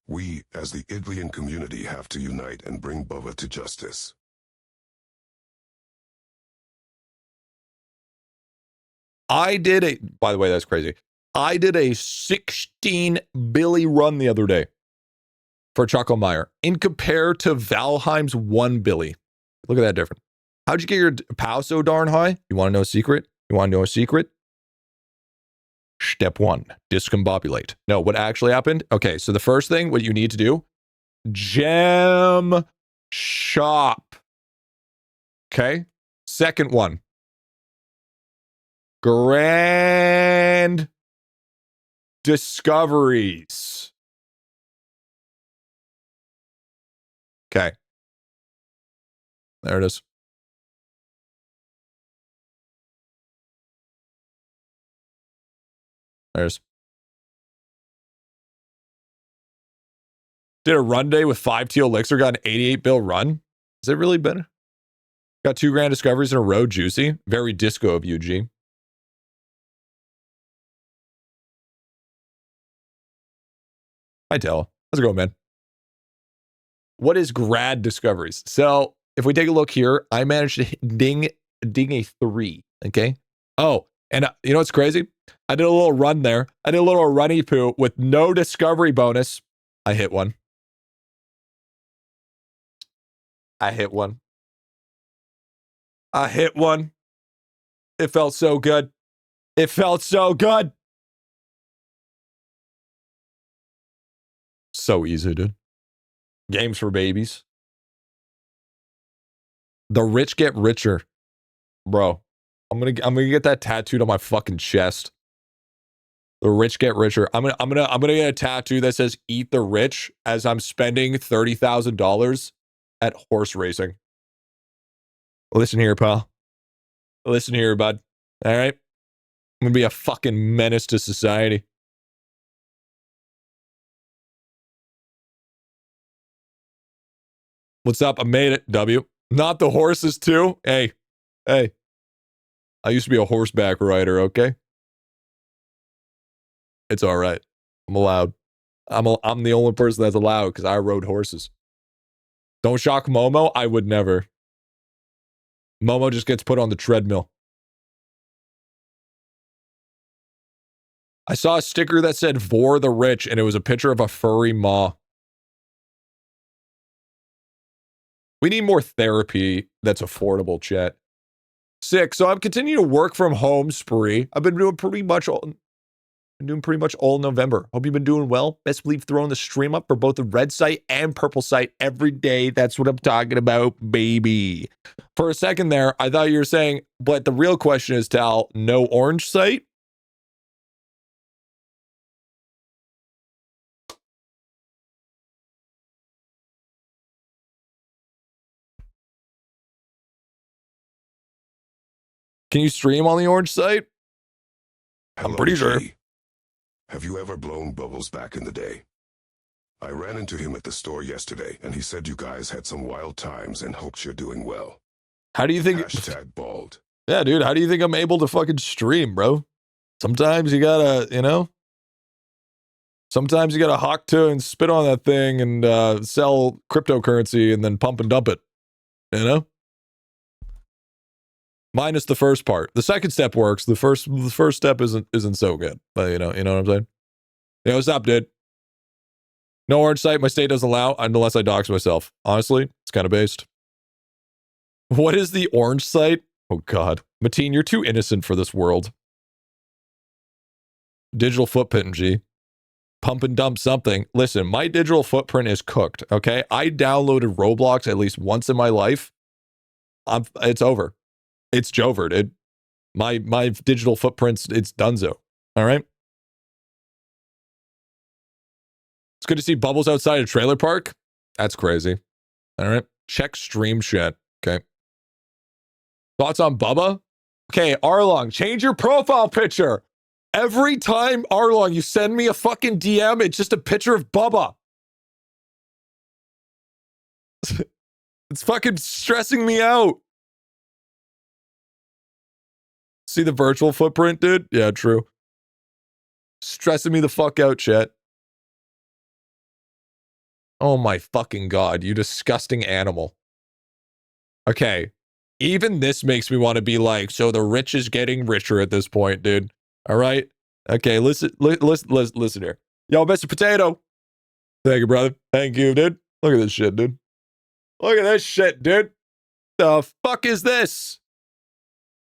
Speaker 2: We, as the IdleOn community, have to unite and bring Bubba to justice.
Speaker 1: By the way, that's crazy. I did a 16 Billy run the other day for Chucklemeyer in compare to Valheim's 1 Billy. Look at that difference. How'd you get your POW so darn high? You want to know a secret? Step 1, discombobulate. No, what actually happened? Okay, so the first thing, what you need to do, gem shop. Okay, second one, grand discoveries. Okay. There it is. There's Did a run day with 5 teal elixir, got an 88 bill run. Is it really better? Got 2 grand discoveries in a row, juicy. Very disco of UG. Hi, Tell. How's it going, man? What is grad discoveries? So if we take a look here, I managed to ding a 3. Okay. Oh, and you know what's crazy? I did a little run there. I did a little runny poo with no discovery bonus. I hit one. I hit one. I hit one. It felt so good. It felt so good. So easy, dude. Games for babies. The rich get richer. Bro, I'm gonna get that tattooed on my fucking chest. The rich get richer. I'm gonna get a tattoo that says "Eat the rich" as I'm spending $30,000 at horse racing. Listen here, pal. Listen here, bud. All right, I'm gonna be a fucking menace to society. What's up? I made it. W. Not the horses too. Hey. I used to be a horseback rider. Okay. It's all right. I'm allowed. I'm the only person that's allowed because I rode horses. Don't shock Momo. I would never. Momo just gets put on the treadmill. I saw a sticker that said "For the rich" and it was a picture of a furry maw. We need more therapy that's affordable, chat. 6. So I'm continuing to work from home spree. I've been doing pretty much all November. Hope you've been doing well. Best believe throwing the stream up for both the red site and purple site every day. That's what I'm talking about, baby. For a second there, I thought you were saying, but the real question is, Tal, no orange site? Can you stream on the orange site?
Speaker 2: Hello,
Speaker 1: I'm pretty sure.
Speaker 2: G. Have you ever blown bubbles back in the day? I ran into him at the store yesterday, and he said you guys had some wild times and hopes you're doing well.
Speaker 1: How do you think...
Speaker 2: Hashtag bald.
Speaker 1: Yeah, dude, how do you think I'm able to fucking stream, bro? Sometimes you gotta, you know? Sometimes you gotta hawk to and spit on that thing and sell cryptocurrency and then pump and dump it. You know? Minus the first part. The second step works. The first step isn't so good. But you know what I'm saying? Yeah, what's up, dude? No orange site. My state doesn't allow unless I dox myself. Honestly, it's kind of based. What is the orange site? Oh God, Mateen, you're too innocent for this world. Digital footprint, G. Pump and dump something. Listen, my digital footprint is cooked. Okay, I downloaded Roblox at least once in my life. It's over. It's Jover, dude. My digital footprints, it's donezo. All right. It's good to see bubbles outside a trailer park. That's crazy. All right. Check stream chat. Okay. Thoughts on Bubba? Okay, Arlong, change your profile picture. Every time, Arlong, you send me a fucking DM, it's just a picture of Bubba. It's fucking stressing me out. See the virtual footprint, dude? Yeah, true. Stressing me the fuck out, chat. Oh my fucking God, you disgusting animal. Okay, even this makes me want to be like, so the rich is getting richer at this point, dude. All right? Okay, listen here. Yo, Mr. Potato. Thank you, brother. Thank you, dude. Look at this shit, dude. Look at this shit, dude. The fuck is this?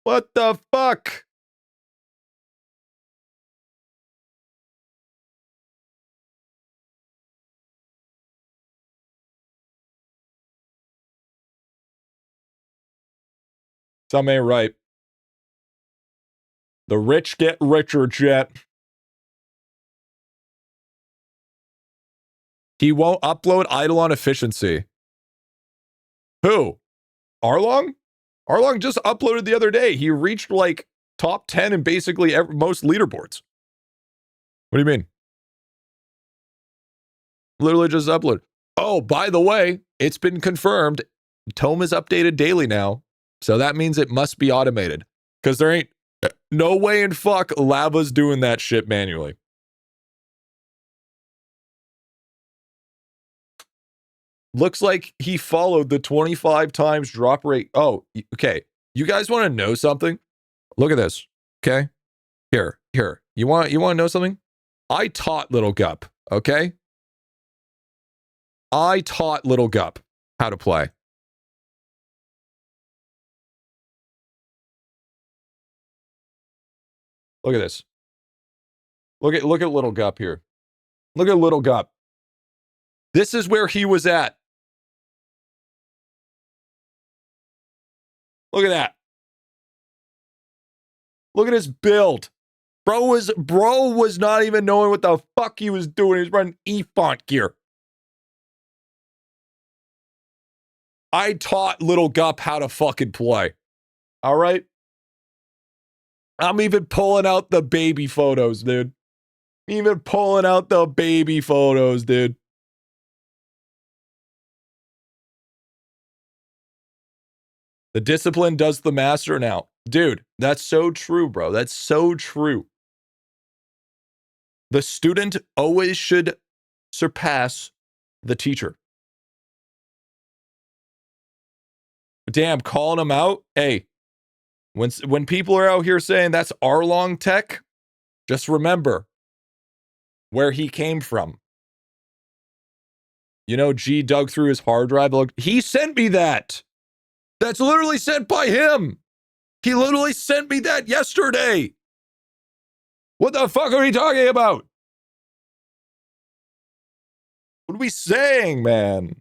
Speaker 1: What the fuck? Some ain't right. The rich get richer, chat. He won't upload IdleOn efficiency. Who? Arlong? Arlong just uploaded the other day. He reached like top 10 in basically most leaderboards. What do you mean? Literally just upload. Oh, by the way, it's been confirmed. Tome is updated daily now. So that means it must be automated. Because there ain't no way in fuck Lava's doing that shit manually. Looks like he followed the 25 times drop rate. Oh, okay. You guys want to know something? Look at this. Okay. Here. You want to know something? I taught little Gup. Okay. I taught little Gup how to play. Look at this. Look at little Gup here. Look at little Gup. This is where he was at. Look at that. Look at his build. Bro was not even knowing what the fuck he was doing. He was running E-font gear. I taught little Gup how to fucking play. All right? I'm even pulling out the baby photos, dude. Even pulling out the baby photos, dude. The discipline does the master now. Dude, that's so true, bro. That's so true. The student always should surpass the teacher. Damn, calling him out. Hey, when people are out here saying that's Arlong tech, just remember where he came from. You know, G dug through his hard drive. Look, he sent me that. That's literally sent by him. He literally sent me that yesterday. What the fuck are we talking about? What are we saying, man?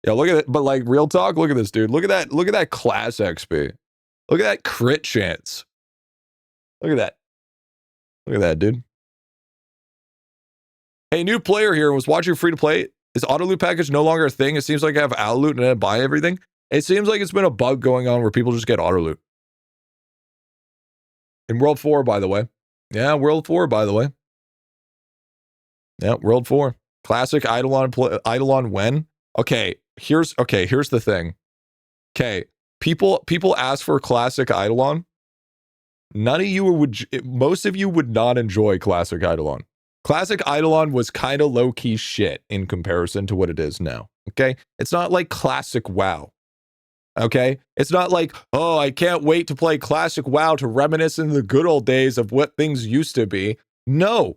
Speaker 1: Yeah, look at it. But like real talk, look at this, dude. Look at that. Look at that class XP. Look at that crit chance. Look at that. Look at that, dude. Hey, new player here was watching free to play. Is auto loot package no longer a thing? It seems like I have auto loot and I buy everything. It seems like it's been a bug going on where people just get auto loot. In World 4, by the way. Yeah, World 4, by the way. Yeah, World 4. Classic IdleOn when? Okay, here's the thing. Okay, people ask for classic IdleOn. Most of you would not enjoy classic IdleOn. Classic IdleOn was kind of low-key shit in comparison to what it is now. Okay? It's not like classic WoW. Okay? It's not like, oh, I can't wait to play classic WoW to reminisce in the good old days of what things used to be. No.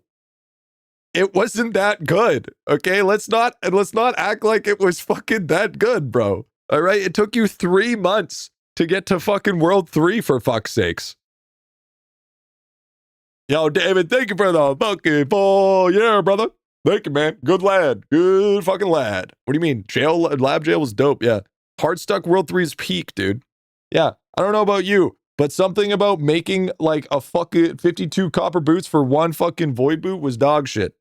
Speaker 1: It wasn't that good. Okay? Let's not act like it was fucking that good, bro. All right? It took you 3 months to get to fucking World 3 for fuck's sakes. Yo, David, thank you for the fucking ball. Yeah, brother. Thank you, man. Good lad. Good fucking lad. What do you mean? Lab jail was dope. Yeah. Hard stuck World 3's peak, dude. Yeah. I don't know about you, but something about making like a fucking 52 copper boots for one fucking void boot was dog shit.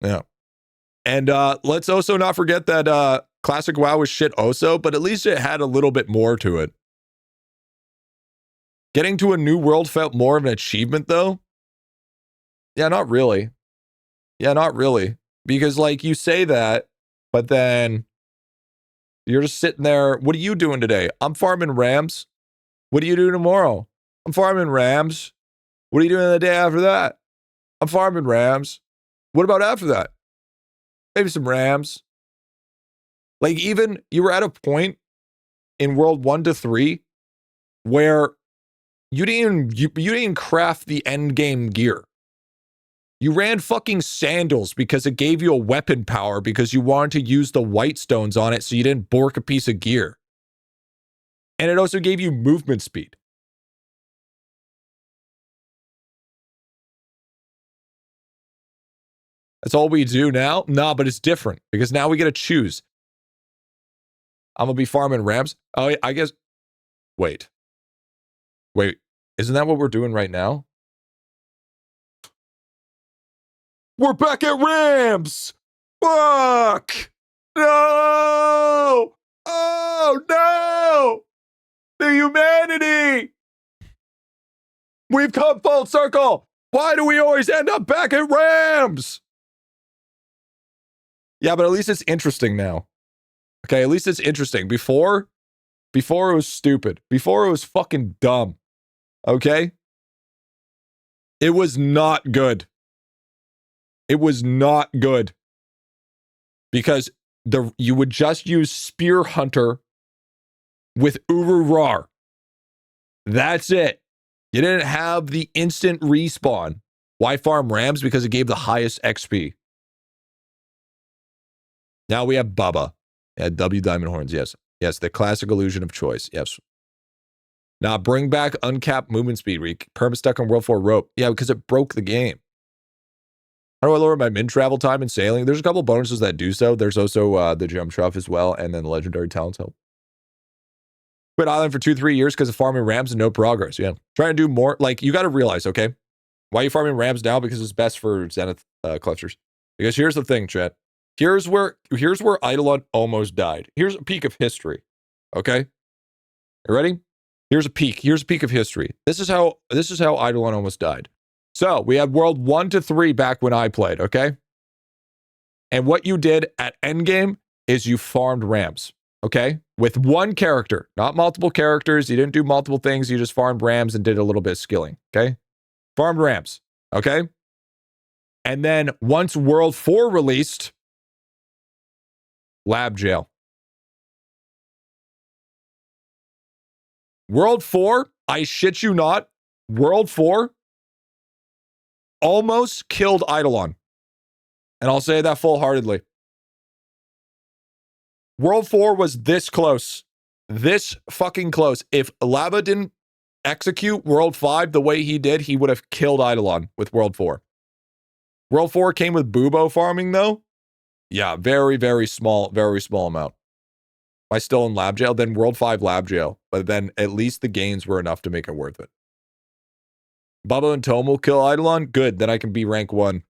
Speaker 1: Yeah. And let's also not forget that classic WoW was shit also, but at least it had a little bit more to it. Getting to a new world felt more of an achievement, though. Yeah, not really. Yeah, not really. Because, like, you say that, but then you're just sitting there. What are you doing today? I'm farming rams. What do you do tomorrow? I'm farming rams. What are you doing the day after that? I'm farming rams. What about after that? Maybe some rams. Like, even you were at a point in World 1 to 3 where you didn't even craft the end game gear. You ran fucking sandals because it gave you a weapon power because you wanted to use the white stones on it so you didn't bork a piece of gear. And it also gave you movement speed. That's all we do now? Nah, but it's different because now we get to choose. I'm going to be farming rams. Oh, I guess. Wait, isn't that what we're doing right now? We're back at Rams! Fuck! No! Oh, no! The humanity! We've come full circle! Why do we always end up back at Rams? Yeah, but at least it's interesting now. Okay, at least it's interesting. Before it was stupid. Before it was fucking dumb. Okay? It was not good. It was not good. Because you would just use Spear Hunter with Uru-Rar. That's it. You didn't have the instant respawn. Why farm Rams? Because it gave the highest XP. Now we have Bubba. Yeah, W Diamond Horns, yes. Yes, the classic illusion of choice, yes. Now bring back uncapped movement speed. Perma-stuck on World 4 rope. Yeah, because it broke the game. How do I lower my min-travel time in sailing? There's a couple bonuses that do so. There's also the jump shroff as well, and then the legendary talents help. Quit Island for 2-3 years because of farming Rams and no progress. Yeah. Trying to do more. Like, you got to realize, okay? Why are you farming Rams now? Because it's best for Zenith clusters. Because here's the thing, chat. Here's where IdleOn almost died. Here's a peak of history. Okay? You ready? Here's a peak. Here's a peak of history. This is how IdleOn almost died. So we had World 1 to 3 back when I played, okay? And what you did at endgame is you farmed Rams, okay? With one character, not multiple characters. You didn't do multiple things. You just farmed Rams and did a little bit of skilling, okay? Farmed Rams, okay? And then once World 4 released, lab jail. World 4, I shit you not, World 4 almost killed IdleOn. And I'll say that full-heartedly. World 4 was this close. This fucking close. If Lava didn't execute World 5 the way he did, he would have killed IdleOn with World 4. World 4 came with Bubba farming, though. Yeah, very, very small amount. Am I still in lab jail? Then World 5 lab jail. But then at least the gains were enough to make it worth it. Bubba and Tome will kill IdleOn? Good, then I can be rank 1.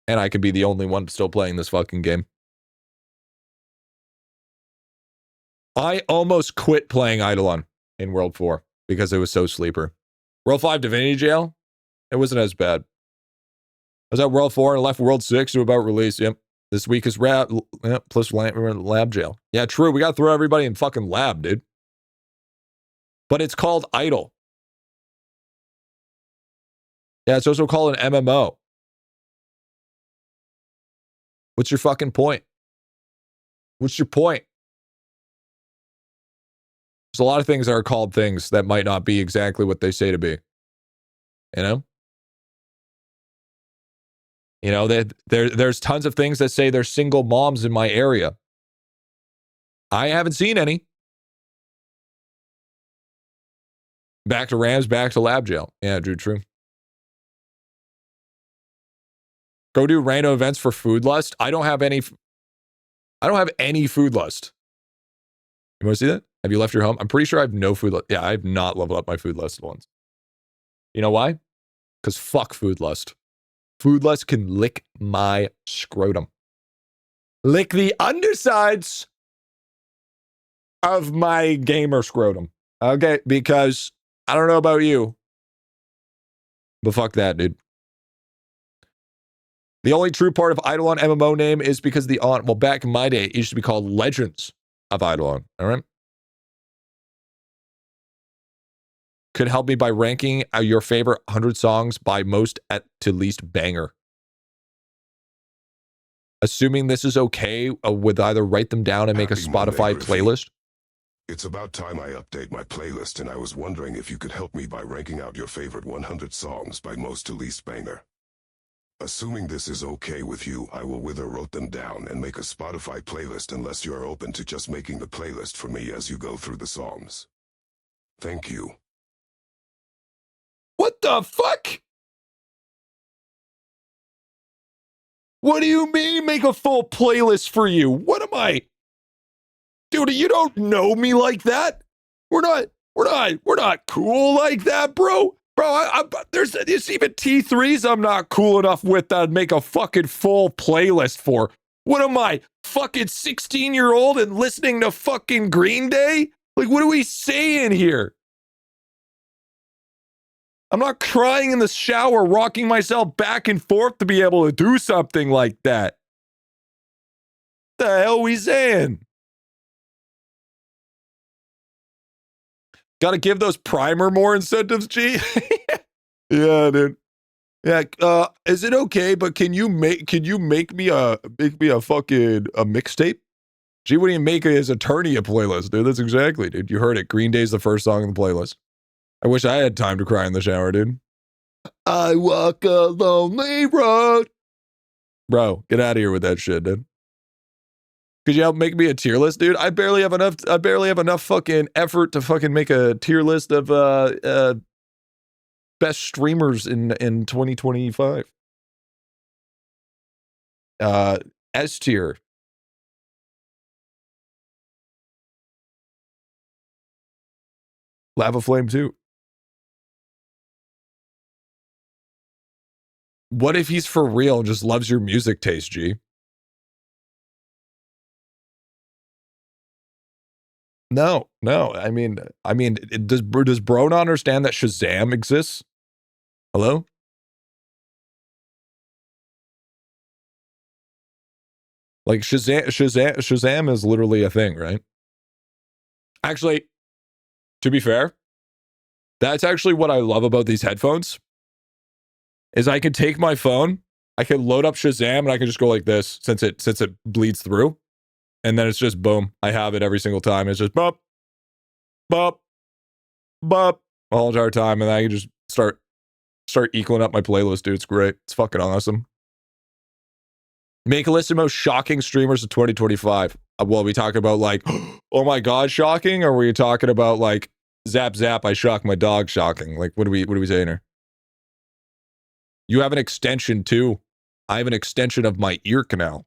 Speaker 1: And I can be the only one still playing this fucking game. I almost quit playing IdleOn in World 4 because it was so sleeper. World 5 Divinity Jail? It wasn't as bad. I was at World 4 and left World 6 to about release. Yep. This week is plus lab jail. Yeah, true. We got to throw everybody in fucking lab, dude. But it's called Idle. Yeah, it's also called an MMO. What's your fucking point? What's your point? There's a lot of things that are called things that might not be exactly what they say to be. You know? You know, there's tons of things that say there's single moms in my area. I haven't seen any. Back to Rams, back to lab jail. Yeah, true. Go do random events for food lust. I don't have any food lust. You want to see that? Have you left your home? I'm pretty sure I have no food lust. Yeah, I have not leveled up my food lust once. You know why? Because fuck food lust. Food lust can lick my scrotum. Lick the undersides of my gamer scrotum. Okay, because I don't know about you, but fuck that, dude. The only true part of IdleOn MMO name is because well, back in my day, it used to be called Legends of IdleOn, all right? Could help me by ranking your favorite 100 songs by most to least banger. Assuming this is okay, would either write them down and make a Spotify playlist?
Speaker 2: It's about time I update my playlist, and I was wondering if you could help me by ranking out your favorite 100 songs by most to least banger. Assuming this is okay with you, I will wrote them down and make a Spotify playlist unless you are open to just making the playlist for me as you go through the songs. Thank you.
Speaker 1: What the fuck? What do you mean make a full playlist for you? What am I? Dude, you don't know me like that. We're not cool like that, bro. Bro, there's even T3s I'm not cool enough with that I'd make a fucking full playlist for. What am I, fucking 16-year-old and listening to fucking Green Day? Like, what are we saying here? I'm not crying in the shower, rocking myself back and forth to be able to do something like that. The hell we saying? Gotta give those primer more incentives, G. Yeah, dude. Yeah, is it okay? But can you make me a fucking a mixtape? Gee, what do you make his attorney a playlist, dude? That's exactly, dude. You heard it. Green Day's the first song in the playlist. I wish I had time to cry in the shower, dude. I walk a lonely road. Bro, get out of here with that shit, dude. Could you help make me a tier list, dude? I barely have enough fucking effort to fucking make a tier list of best streamers in 2025. S tier. Lava Flame 2. What if he's for real and just loves your music taste, G? No. I mean, does Bro not understand that Shazam exists? Hello? Like Shazam is literally a thing, right? Actually, to be fair, that's actually what I love about these headphones. Is I can take my phone, I can load up Shazam, and I can just go like this since it bleeds through, and then it's just boom. I have it every single time. It's just bop, bop, bop the whole entire time, and then I can just start equaling up my playlist, dude. It's great. It's fucking awesome. Make a list of most shocking streamers of 2025. Well, we talk about like, oh my god, shocking, or were you talking about like zap zap? I shocked my dog, shocking. Like, what are we saying here? You have an extension too. I have an extension of my ear canal.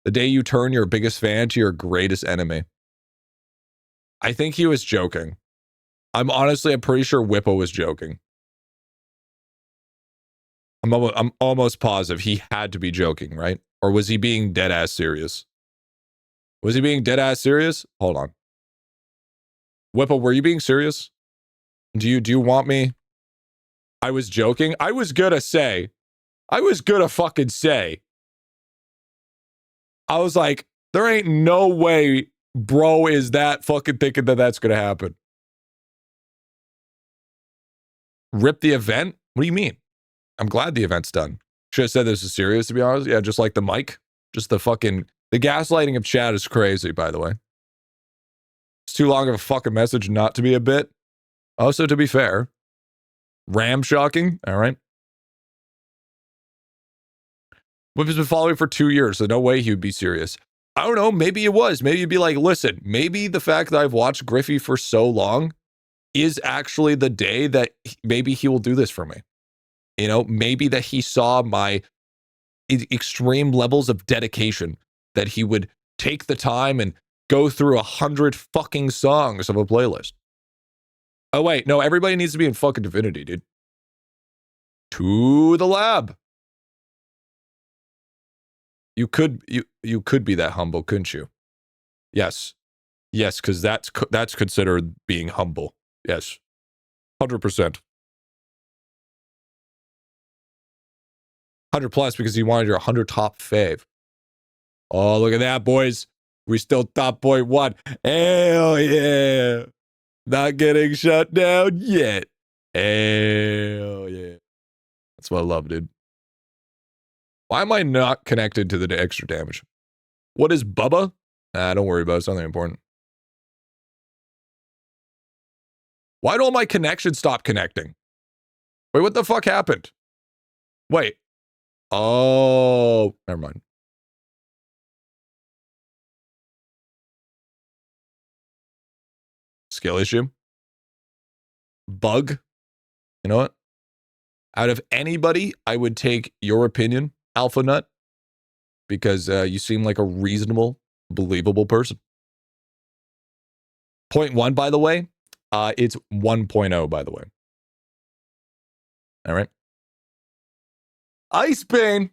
Speaker 1: The day you turn your biggest fan to your greatest enemy. I think he was joking. I'm pretty sure Whippo was joking. I'm almost positive he had to be joking, right? Or was he being dead ass serious? Was he being dead ass serious? Hold on. Whippo, were you being serious? Do you want me? I was joking. I was gonna fucking say. I was like, there ain't no way bro is that fucking thinking that that's gonna happen. Rip the event? What do you mean? I'm glad the event's done. Should have said this is serious, to be honest. Yeah, just like the mic. Just the gaslighting of chat is crazy, by the way. It's too long of a fucking message not to be a bit. Also, to be fair, Ram shocking. All right. Whip has been following for 2 years, so no way he would be serious. I don't know. Maybe it was. Maybe you'd be like, listen, maybe the fact that I've watched Griffy for so long is actually the day that maybe he will do this for me. You know, maybe that he saw my extreme levels of dedication, that he would take the time and go through 100 fucking songs of a playlist. Oh, wait. No, everybody needs to be in fucking Divinity, dude. To the lab. You could be that humble, couldn't you? Yes, because that's considered being humble. Yes, 100%. 100 plus because you wanted your 100 top fave. Oh, look at that, boys. We still top 0.1. Hell yeah. Not getting shut down yet. Hell yeah. That's what I love, dude. Why am I not connected to the extra damage? What is Bubba? Don't worry about it. It's nothing important. Why do all my connections stop connecting? Wait, what the fuck happened? Wait. Oh, never mind. Skill issue. Bug. You know what? Out of anybody, I would take your opinion, Alpha Nut, because you seem like a reasonable, believable person. 0.1, by the way. It's 1.0, by the way. All right. Ice Bane.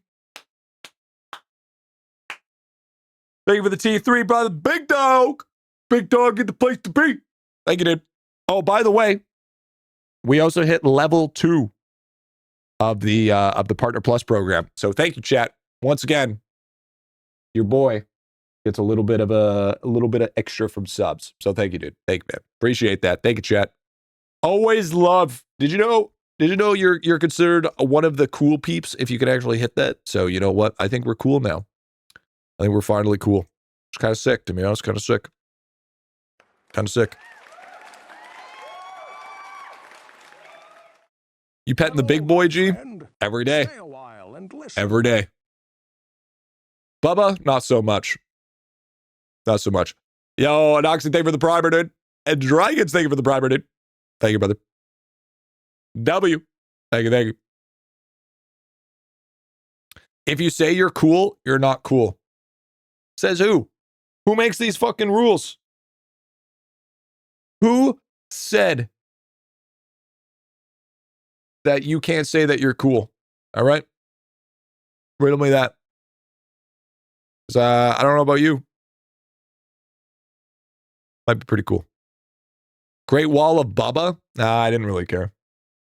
Speaker 1: Thank you for the T3, brother. Big dog. Big dog, get the place to be. Thank you, dude. Oh, by the way, we also hit level 2 of the Partner Plus program. So thank you, chat. Once again, your boy gets a little bit of extra from subs. So thank you, dude. Thank you, man. Appreciate that. Thank you, chat. Always love. Did you know you're considered one of the cool peeps if you can actually hit that? So you know what? I think we're cool now. I think we're finally cool. It's kind of sick, to be honest. Kind of sick. Kind of sick. You petting the big boy, G? Every day. Every day. Bubba, not so much. Not so much. Yo, Anoxy, thank you for the primer, dude. And Dragons, thank you for the primer, dude. Thank you, brother. W. Thank you, thank you. If you say you're cool, you're not cool. Says who? Who makes these fucking rules? Who said that you can't say that you're cool? All right? Riddle me that. I don't know about you. Might be pretty cool. Great Wall of Bubba? Nah, I didn't really care.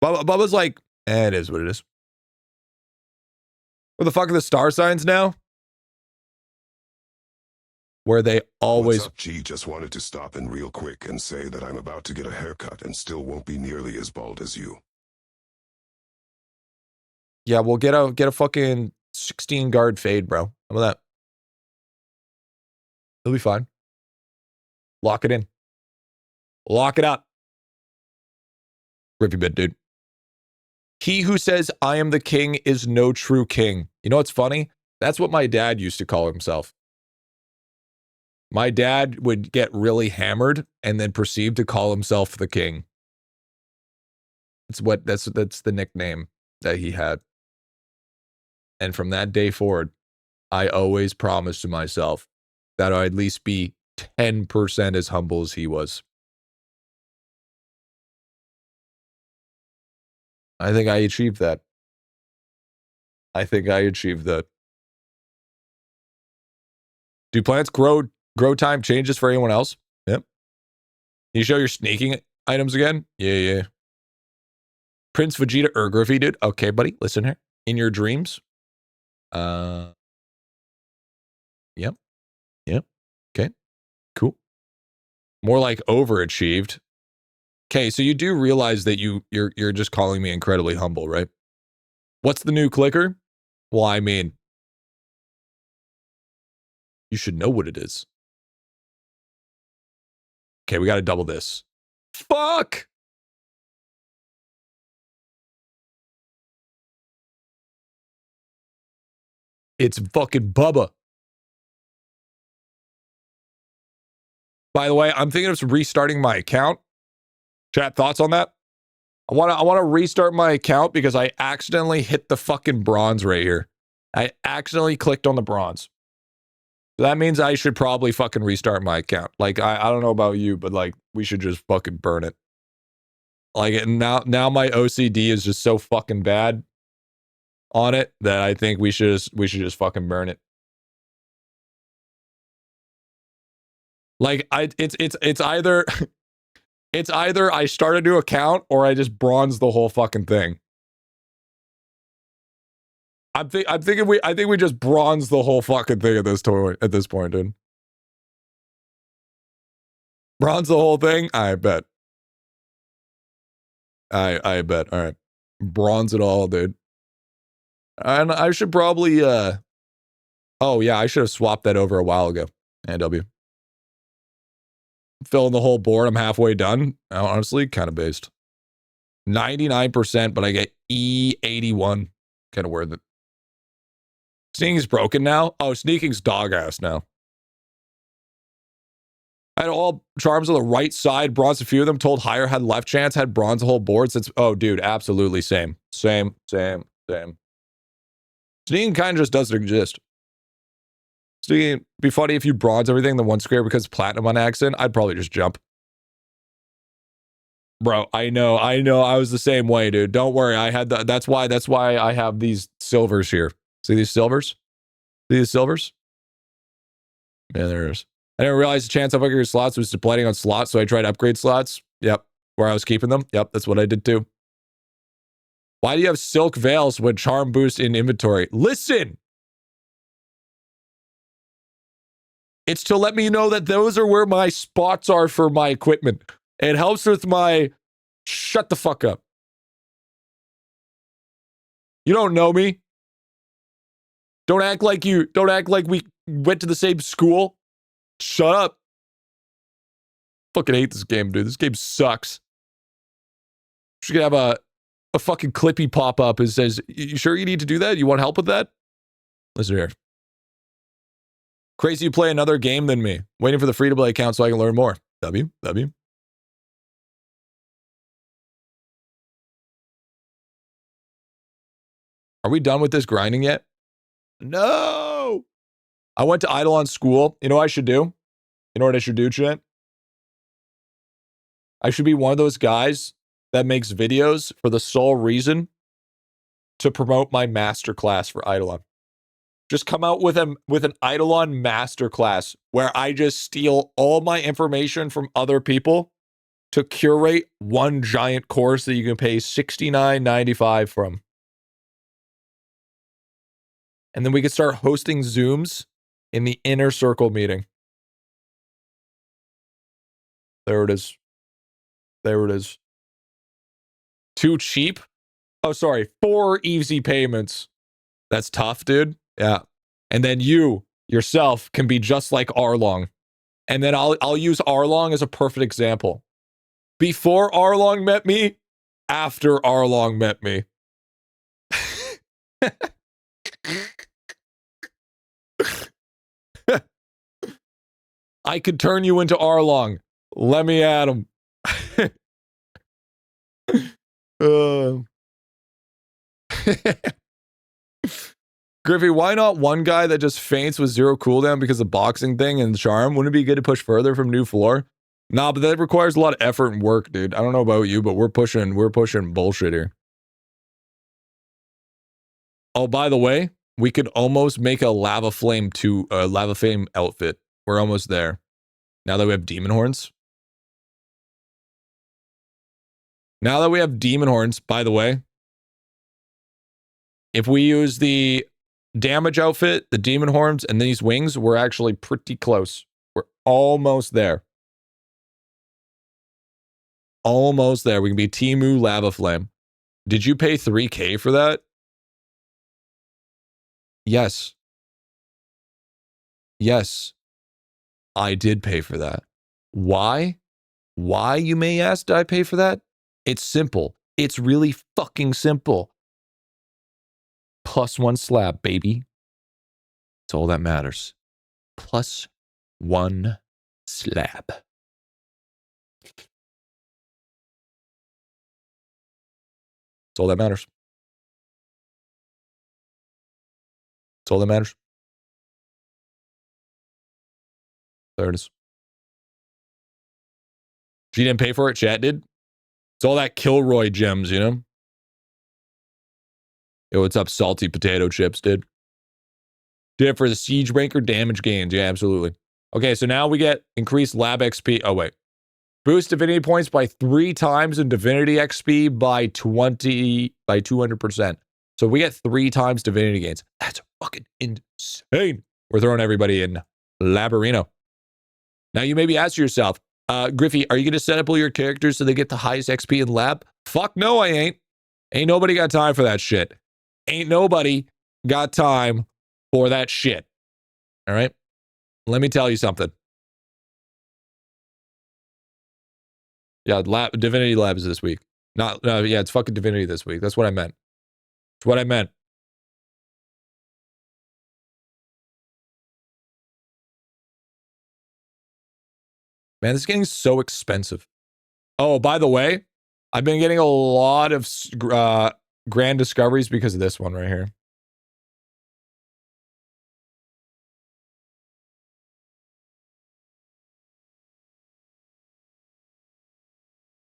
Speaker 1: Bubba's like, it is what it is. Where the fuck are the star signs now? Where they always...
Speaker 2: What's up, G? Just wanted to stop in real quick and say that I'm about to get a haircut and still won't be nearly as bald as you.
Speaker 1: Yeah, we'll get a fucking 16 guard fade, bro. How about that? It'll be fine. Lock it in. Lock it up. GriffyBit, dude. He who says, I am the king is no true king. You know what's funny? That's what my dad used to call himself. My dad would get really hammered and then proceed to call himself the king. That's the nickname that he had. And from that day forward, I always promised to myself that I'd at least be 10% as humble as he was. I think I achieved that. Do plants grow time changes for anyone else? Yep. Can you show your sneaking items again? Yeah. Prince Vegeta Griffy, dude. Okay, buddy. Listen here. In your dreams. Yep. Okay. Cool. More like overachieved. Okay, so you do realize that you're just calling me incredibly humble, right? What's the new clicker? Well, I mean, you should know what it is. Okay, we got to double this. Fuck! It's fucking Bubba. By the way, I'm thinking of restarting my account. Chat, thoughts on that? I want to restart my account because I accidentally hit the fucking bronze right here. I accidentally clicked on the bronze. So that means I should probably fucking restart my account. Like, I don't know about you, but like, we should just fucking burn it. Like, now my OCD is just so fucking bad on it that I think we should just fucking burn it. Like, it's either it's either I start a new account or I just bronze the whole fucking thing. I think we just bronze the whole fucking thing at this point, dude. Bronze the whole thing? I bet. I bet. All right. Bronze it all, dude. And I should probably oh yeah, I should have swapped that over a while ago. NW. Filling the whole board. I'm halfway done. Honestly, kind of based. 99%, but I get E81. Kind of worth it. Sneaking's broken now? Oh, sneaking's dog ass now. I had all charms on the right side, bronze a few of them, told higher had left chance, had bronze the whole board since, oh dude, absolutely same. Same. Sneaking kind of just doesn't exist. Sneaking, be funny if you bronze everything, the one square because platinum on accident, I'd probably just jump. Bro, I know, I was the same way, dude. Don't worry, I had that's why I have these silvers here. See these silvers? See these silvers? Yeah, there it is. I didn't realize the chance of upgrading slots was depleting on slots, so I tried upgrade slots. Yep. Where I was keeping them. Yep, that's what I did too. Why do you have silk veils when charm boost in inventory? Listen! It's to let me know that those are where my spots are for my equipment. It helps with my... Shut the fuck up. You don't know me. Don't act like we went to the same school. Shut up. Fucking hate this game, dude. This game sucks. Should have a fucking Clippy pop up and says, "You sure you need to do that? You want help with that?" Listen here. Crazy you play another game than me. Waiting for the free-to-play account so I can learn more. W. Are we done with this grinding yet? No! I went to IdleOn school. You know what I should do? You know what I should do, chat? I should be one of those guys that makes videos for the sole reason to promote my masterclass for IdleOn. Just come out with an IdleOn masterclass where I just steal all my information from other people to curate one giant course that you can pay $69.95 from. And then we could start hosting Zooms in the inner circle meeting. There it is. There it is. Too cheap? Oh, sorry. 4 easy payments. That's tough, dude. Yeah. And then you, yourself, can be just like Arlong. And then I'll use Arlong as a perfect example. Before Arlong met me, after Arlong met me. I could turn you into Arlong. Let me at him. Griffy, why not one guy that just faints with 0 cooldown because of boxing thing and charm? Wouldn't it be good to push further from new floor? Nah, but that requires a lot of effort and work, dude. I don't know about you, but we're pushing bullshit here. Oh, by the way, we could almost make a lava flame outfit. We're almost there. Now that we have demon horns. Now that we have demon horns, by the way, if we use the damage outfit, the demon horns, and these wings, we're actually pretty close. We're almost there. Almost there. We can be Timu Lava Flame. Did you pay 3K for that? Yes. Yes. I did pay for that. Why? Why, you may ask, did I pay for that? It's simple. It's really fucking simple. +1 slab, baby. That's all that matters. +1 slab. That's all that matters. That's all that matters. There it is. She didn't pay for it, chat did. It's all that Kilroy gems, you know? Yo, what's up, salty potato chips, dude? Did it for the siege breaker damage gains. Yeah, absolutely. Okay, so now we get increased lab XP. Oh, wait. Boost divinity points by 3 times and divinity XP by 200%. So we get 3 times divinity gains. That's fucking insane. We're throwing everybody in Labarino. Now you may be asking yourself, Griffy, are you going to set up all your characters so they get the highest XP in lab? Fuck no, I ain't. Ain't nobody got time for that shit. Ain't nobody got time for that shit. All right? Let me tell you something. Yeah, Divinity Labs this week. Yeah, it's fucking Divinity this week. That's what I meant. That's what I meant. Man, this is getting so expensive. Oh, by the way, I've been getting a lot of grand discoveries because of this one right here.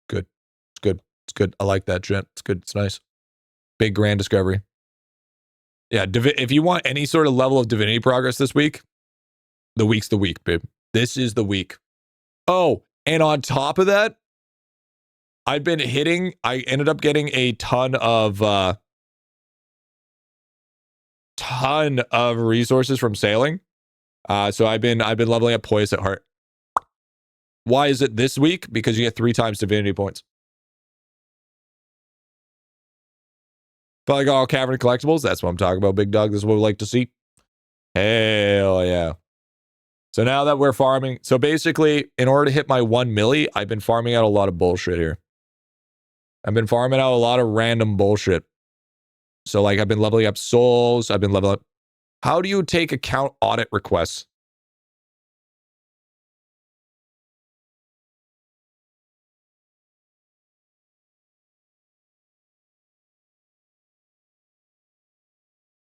Speaker 1: Good. It's good. It's good. I like that, Jet. It's good. It's nice. Big grand discovery. Yeah, if you want any sort of level of divinity progress this week, the week's the week, babe. This is the week. Oh, and on top of that, I've been hitting. I ended up getting a ton of resources from sailing. So I've been leveling up poise at heart. Why is it this week? Because you get 3 times divinity points. Probably got all cavern collectibles. That's what I'm talking about, big dog. This is what we like to see. Hell yeah. So now that we're farming, so basically, in order to hit my 1 milli, I've been farming out a lot of bullshit here. I've been farming out a lot of random bullshit. So like I've been leveling up souls. I've been leveling up. How do you take account audit requests?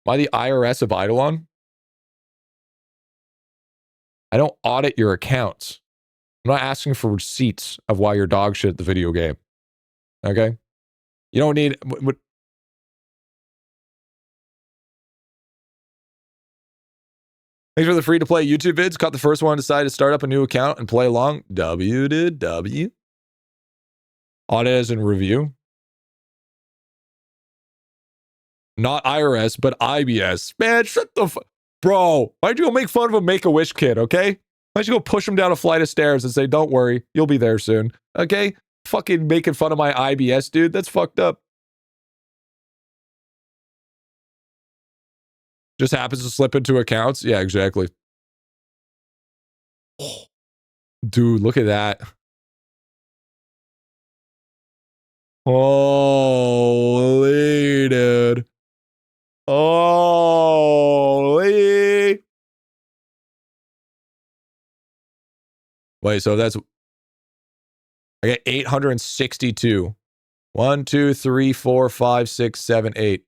Speaker 1: Am I the IRS of IdleOn? I don't audit your accounts. I'm not asking for receipts of why you're dog shit at the video game. Okay? You don't need... Thanks for the free-to-play YouTube vids. Caught the first one, decided to start up a new account and play along. W to W. Audit as in review. Not IRS, but IBS. Man, shut the Bro, why'd you go make fun of a Make-A-Wish kid, okay? Why'd you go push him down a flight of stairs and say, don't worry, you'll be there soon, okay? Fucking making fun of my IBS, dude. That's fucked up. Just happens to slip into accounts? Yeah, exactly. Oh, dude, look at that. Holy, dude. Holy. Wait, so that's... I got 862. 1, 2, 3, 4, 5, 6, 7, 8.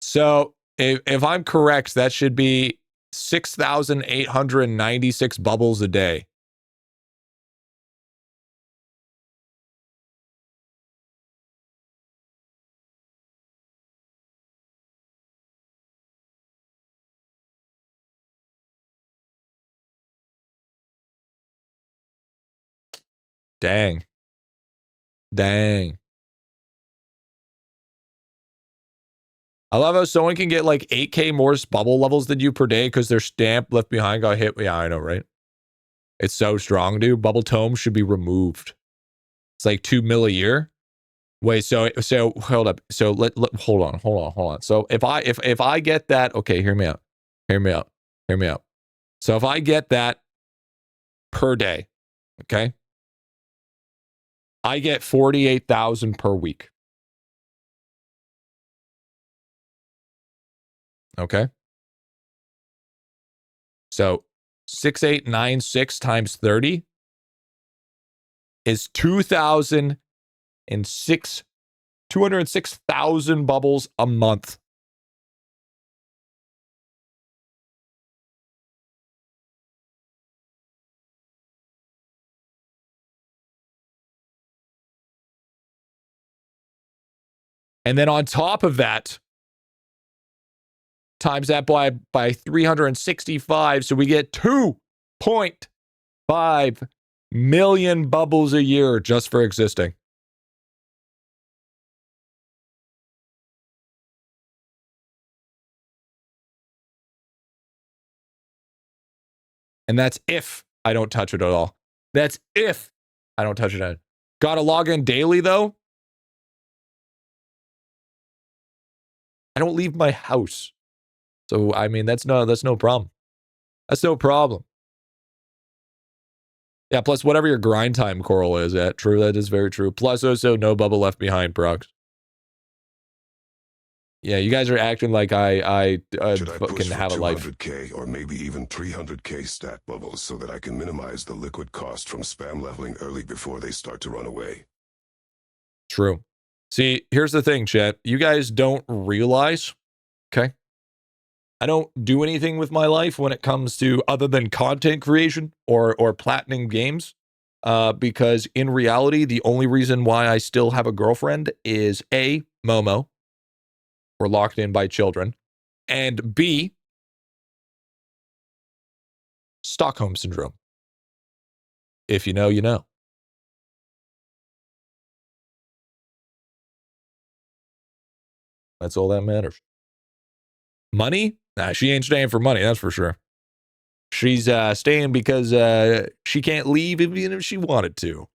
Speaker 1: So if I'm correct, that should be 6,896 bubbles a day. Dang. Dang. I love how someone can get like 8K more bubble levels than you per day because their stamp left behind got hit. Yeah, I know, right? It's so strong, dude. Bubble tome should be removed. It's like 2 mil a year. Wait, so hold up. So hold on. So if I get that, okay, hear me out. So if I get that per day, okay, I get 48,000 per week. Okay. So 6896 times 30 is 206,000 bubbles a month. And then on top of that, times that by 365, so we get 2.5 million bubbles a year just for existing. And that's if I don't touch it at all. That's if I don't touch it at all. Gotta log in daily, though. I don't leave my house. So, I mean, that's no problem. That's no problem. Yeah, plus whatever your grind time coral is at. True, that is very true. Plus also no bubble left behind procs. Yeah, you guys are acting like I fucking have a life.
Speaker 2: 200K or maybe even 300K stat bubbles so that I can minimize the liquid cost from spam leveling early before they start to run away.
Speaker 1: True. See, here's the thing, chat. You guys don't realize, okay? I don't do anything with my life when it comes to other than content creation or platinum games. Because in reality, the only reason why I still have a girlfriend is A, Momo. We're locked in by children. And B, Stockholm Syndrome. If you know, you know. That's all that matters. Money? Nah, she ain't staying for money, that's for sure. She's staying because she can't leave even if she wanted to.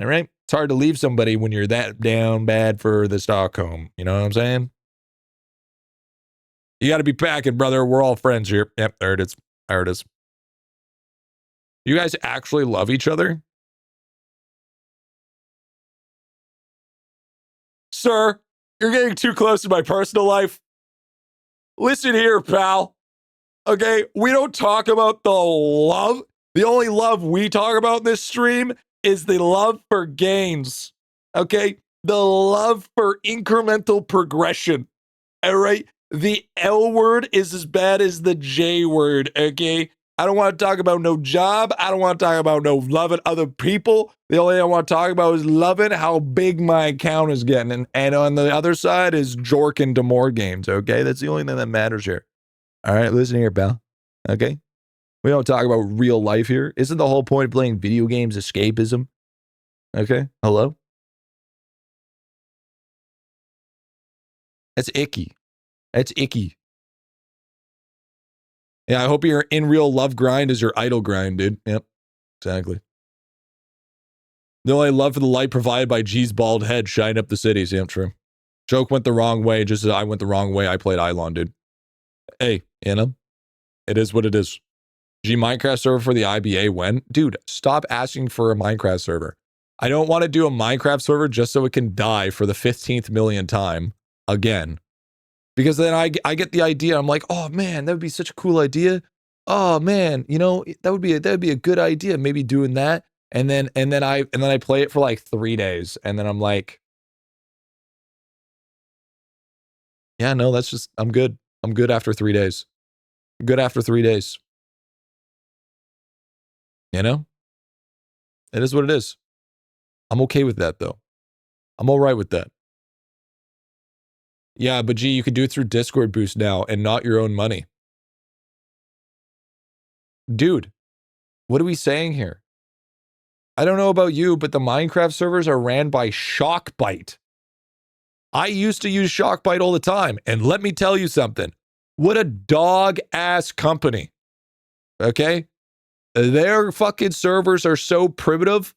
Speaker 1: All right? It's hard to leave somebody when you're that down bad for the Stockholm. You know what I'm saying? You got to be packing, brother. We're all friends here. Yep, there it is. There it is. You guys actually love each other? Sir, you're getting too close to my personal life. Listen here, pal. Okay, we don't talk about the love. The only love we talk about in this stream is the love for gains. Okay, the love for incremental progression. All right, the L word is as bad as the J word. Okay, I don't want to talk about no job. I don't want to talk about no loving other people. The only thing I want to talk about is loving how big my account is getting. And on the other side is jorking to more games. Okay, that's the only thing that matters here. All right, listen here, pal. Okay? We don't talk about real life here. Isn't the whole point of playing video games escapism? Okay? Hello? That's icky. That's icky. Yeah, I hope your in real love grind is your idle grind, dude. Yep, exactly. The only love for the light provided by G's bald head shined up the cities. Yep, true. Joke went the wrong way, just as I went the wrong way. I played IdleOn, dude. Hey, you know? It is what it is. G Minecraft server for the IBA when? Dude, stop asking for a Minecraft server. I don't want to do a Minecraft server just so it can die for the 15th million time again. Because then I get the idea. I'm like, oh man, that would be such a cool idea. Oh man, you know, that would be a good idea. Maybe doing that. And then I play it for like 3 days. And then I'm like, yeah, no, that's just, I'm good. I'm good after 3 days. Good after 3 days. You know? It is what it is. I'm okay with that, though. I'm all right with that. Yeah, but gee, you could do it through Discord Boost now and not your own money. Dude, what are we saying here? I don't know about you, but the Minecraft servers are ran by Shockbyte. I used to use Shockbyte all the time, and let me tell you something. What a dog-ass company. Okay? Their fucking servers are so primitive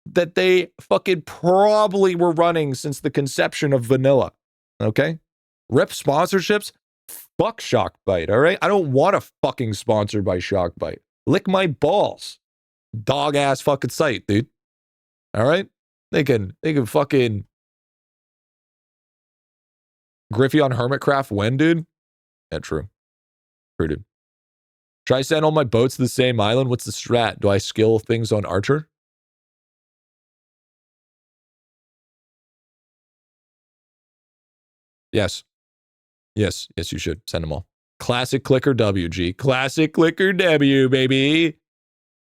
Speaker 1: that they fucking probably were running since the conception of vanilla. Okay? Rip sponsorships? Fuck Shockbyte, all right? I don't want a fucking sponsored by Shockbyte. Lick my balls. Dog ass fucking site, dude. All right? They can fucking Griffy on Hermitcraft when, dude? Yeah, true. True, dude. Should I send all my boats to the same island? What's the strat? Do I skill things on Archer? Yes. Yes, you should. Send them all. Classic Clicker WG. Classic Clicker W, baby.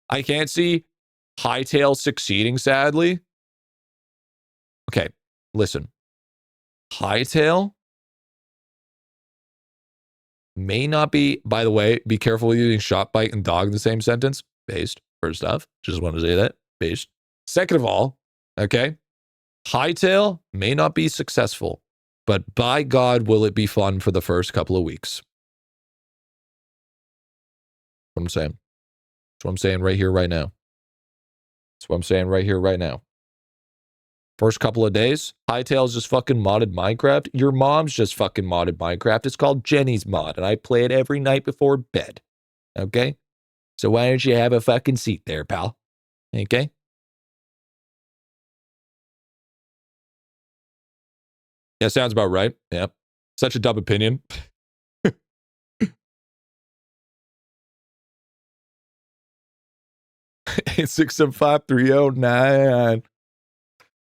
Speaker 1: I can't see Hightail succeeding, sadly. Okay, listen. Hightail may not be, by the way, be careful with using shot, bite, and dog in the same sentence. Based, first off. Just want to say that. Based. Second of all, okay, Hightail may not be successful, but by God, will it be fun for the first couple of weeks. That's what I'm saying. That's what I'm saying right here, right now. That's what I'm saying right here, right now. First couple of days, Hightail's just fucking modded Minecraft. Your mom's just fucking modded Minecraft. It's called Jenny's Mod, and I play it every night before bed. Okay? So why don't you have a fucking seat there, pal? Okay? Yeah, sounds about right. Yep. Such a dumb opinion. 8675309.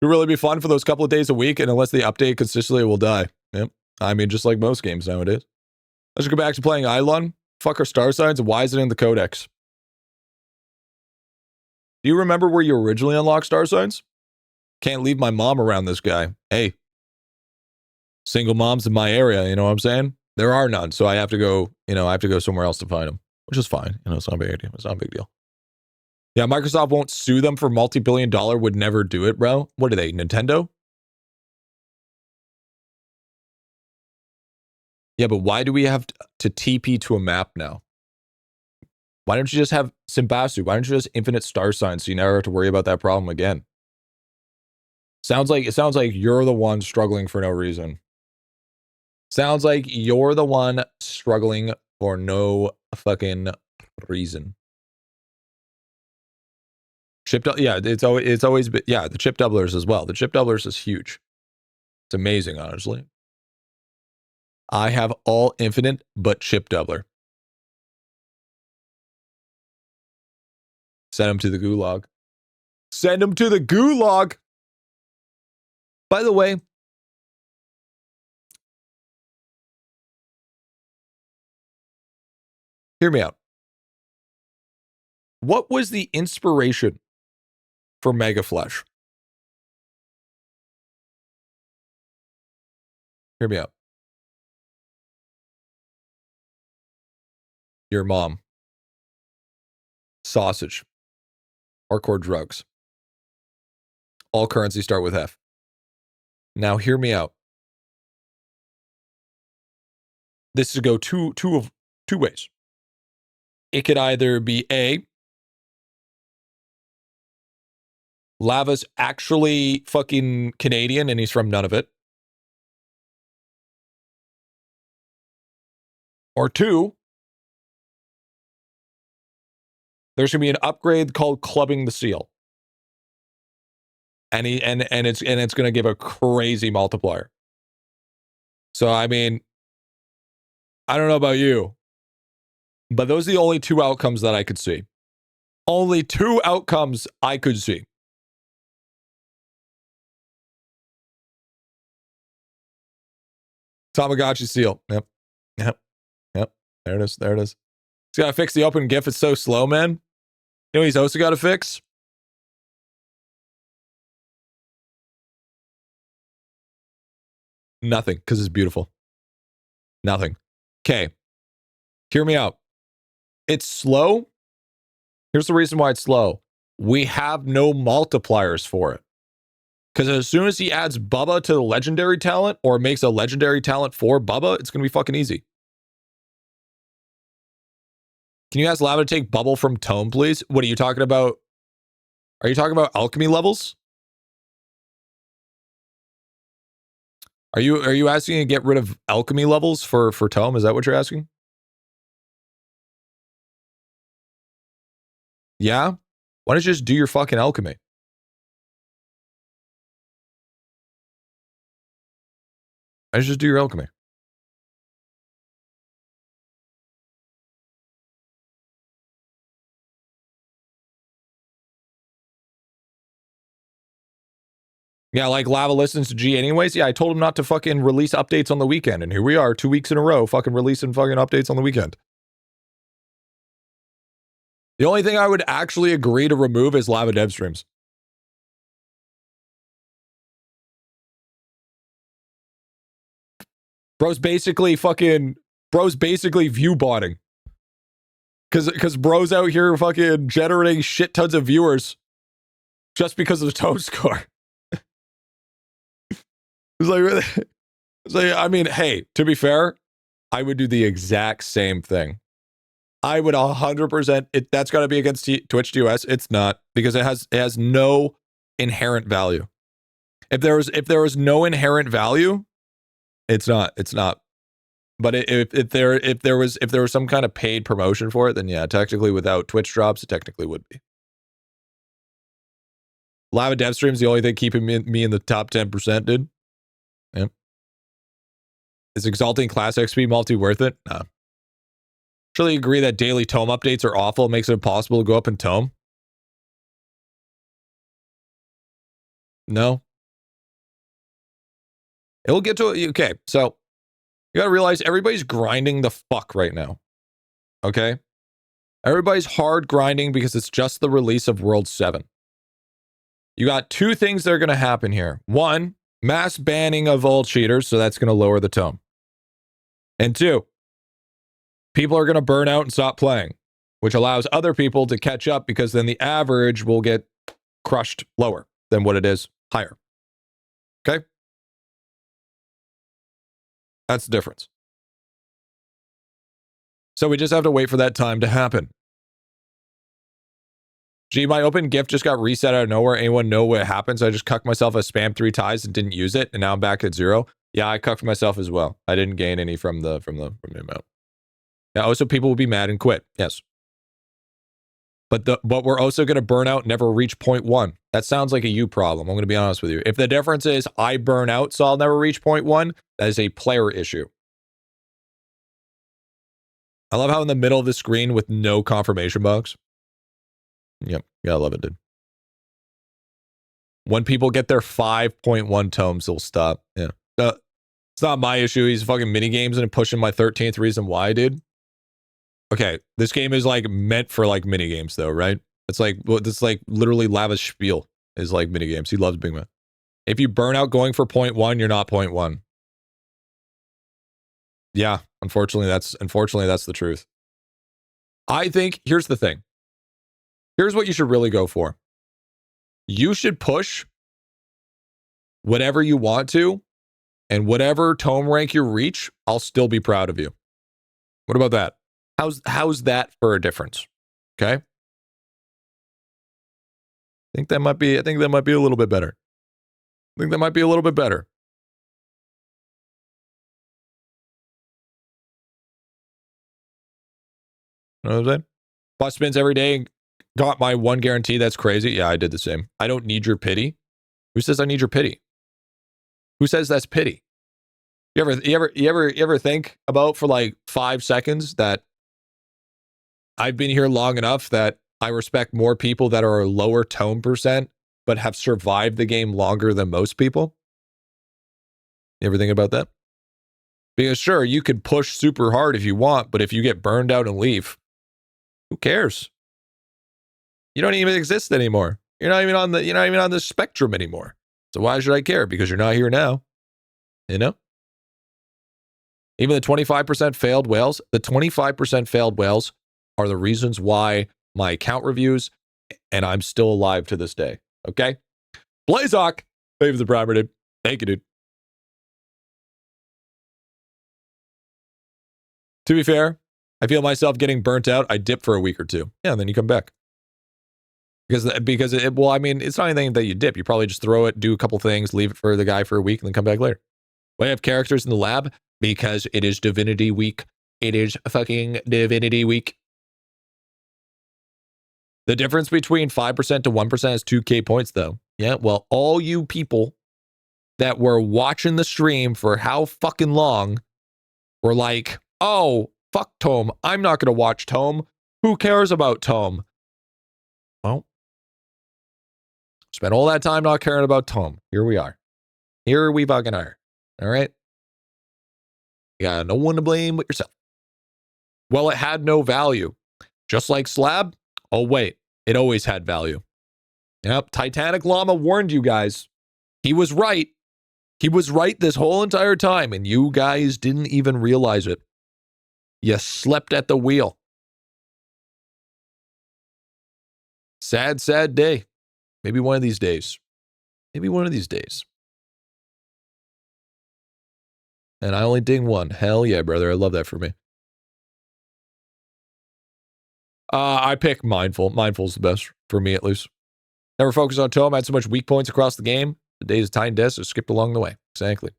Speaker 1: It'll really be fun for those couple of days a week, and unless they update consistently, it will die. Yep. I mean, just like most games nowadays. Let's go back to playing IdleOn. Fuck our star signs, and why is it in the codex? Do you remember where you originally unlocked star signs? Can't leave my mom around this guy. Hey. Single moms in my area, you know what I'm saying? There are none, so I have to go, I have to go somewhere else to find them, which is fine. It's not a big deal. It's not a big deal. Yeah, Microsoft won't sue them for multi-billion-dollar, would never do it, bro. What are they, Nintendo? Yeah, but why do we have to TP to a map now? Why don't you just have Simbasu? Why don't you just infinite star signs so you never have to worry about that problem again? It sounds like you're the one struggling for no reason. Sounds like you're the one struggling for no fucking reason. Yeah, it's always been, yeah, the chip doublers as well. The chip doublers is huge. It's amazing, honestly. I have all infinite but chip doubler. Send him to the gulag. Send him to the gulag. By the way, hear me out. What was the inspiration for Mega Flesh? Hear me out. Your mom. Sausage. Hardcore drugs. All currency start with F. Now hear me out. This could go two ways. It could either be A, Lava's actually fucking Canadian and he's from none of it. Or two, there's gonna be an upgrade called Clubbing the Seal. And it's gonna give a crazy multiplier. So I mean, I don't know about you, but those are the only two outcomes that I could see. Only two outcomes I could see. Tamagotchi seal. Yep. There it is. He's gotta fix the open GIF. It's so slow, man. You know he's also gotta fix? Nothing, because it's beautiful. Nothing. Okay. Hear me out. It's slow. Here's the reason why it's slow. We have no multipliers for it. Because as soon as he adds Bubba to the legendary talent or makes a legendary talent for Bubba, it's going to be fucking easy. Can you ask Lava to take Bubble from Tome, please? What are you talking about? Are you talking about alchemy levels? Are you asking to get rid of alchemy levels for Tome? Is that what you're asking? Yeah? Why don't you just do your fucking alchemy? Why don't you just do your alchemy? Yeah, like Lava listens to G anyways. Yeah, I told him not to fucking release updates on the weekend. And here we are 2 weeks in a row fucking releasing fucking updates on the weekend. The only thing I would actually agree to remove is Lava dev streams. Bro's basically view botting. Cause bro's out here fucking generating shit tons of viewers just because of the Toad score. It's like, I mean, hey, to be fair, I would do the exact same thing. I would 100%. That's got to be against Twitch TOS. It's not, because it has no inherent value. If there was no inherent value, it's not. But if there was some kind of paid promotion for it, then yeah, technically without Twitch drops, it technically would be. Lava dev streams the only thing keeping me in the top 10%, dude. Yeah. Is exalting class XP multi worth it? No. Surely agree that daily Tome updates are awful. It makes it impossible to go up in Tome. No. It'll get to, okay, so you gotta realize everybody's grinding the fuck right now. Okay? Everybody's hard grinding because it's just the release of World 7. You got two things that are gonna happen here. One, mass banning of all cheaters, so that's gonna lower the Tome. And 2, people are going to burn out and stop playing, which allows other people to catch up because then the average will get crushed lower than what it is higher. Okay? That's the difference. So we just have to wait for that time to happen. Gee, my open gift just got reset out of nowhere. Anyone know what happened? So I just cucked myself. I spammed 3 ties and didn't use it, and now I'm back at 0. Yeah, I cucked myself as well. I didn't gain any from the amount. Yeah, also people will be mad and quit. Yes. But we're also going to burn out, never reach 0.1. That sounds like a you problem. I'm going to be honest with you. If the difference is I burn out, so I'll never reach 0.1, that is a player issue. I love how in the middle of the screen with no confirmation box. Yep. Yeah, I love it, dude. When people get their 5.1 tomes, they'll stop. Yeah. It's not my issue. He's fucking mini games and pushing my 13th reason why, dude. Okay, this game is like meant for like mini games though, right? It's like literally Lava's spiel is like mini games. He loves Big Man. If you burn out going for 0.1, you're not 0.1. Yeah, unfortunately that's the truth. I think here's the thing. Here's what you should really go for. You should push whatever you want to, and whatever tome rank you reach, I'll still be proud of you. What about that? How's that for a difference? Okay. I think that might be a little bit better. You know what I'm saying? Bought spins every day, got my 1 guarantee. That's crazy. Yeah, I did the same. I don't need your pity. Who says I need your pity? Who says that's pity? You ever think about for like 5 seconds that I've been here long enough that I respect more people that are a lower tome percent but have survived the game longer than most people? You ever think about that? Because sure, you could push super hard if you want, but if you get burned out and leave, who cares? You don't even exist anymore. You're not even on the spectrum anymore. So why should I care? Because you're not here now. You know? Even the 25% failed whales, the 25% failed whales are the reasons why my account reviews and I'm still alive to this day. Okay? Blazehawk, thank you for the primer, dude. Thank you, dude. To be fair, I feel myself getting burnt out. I dip for a week or 2. Yeah, and then you come back. Because I mean, it's not anything that you dip. You probably just throw it, do a couple things, leave it for the guy for a week, and then come back later. Why have characters in the lab? Because it is Divinity Week. It is fucking Divinity Week. The difference between 5% to 1% is 2K points, though. Yeah, well, all you people that were watching the stream for how fucking long were like, oh, fuck Tome. I'm not going to watch Tome. Who cares about Tome? Well, spent all that time not caring about Tome. Here we are. Here we fucking are. All right? You got no one to blame but yourself. Well, it had no value. Just like Slab? Oh, wait. It always had value. Yep. Titanic Llama warned you guys. He was right. He was right this whole entire time, and you guys didn't even realize it. You slept at the wheel. Sad, sad day. Maybe one of these days. Maybe one of these days. And I only ding 1. Hell yeah, brother. I love that for me. I pick Mindful. Mindful's the best, for me at least. Never focused on Tome. I had so much weak points across the game. The days of Tiny Deaths are skipped along the way. Exactly.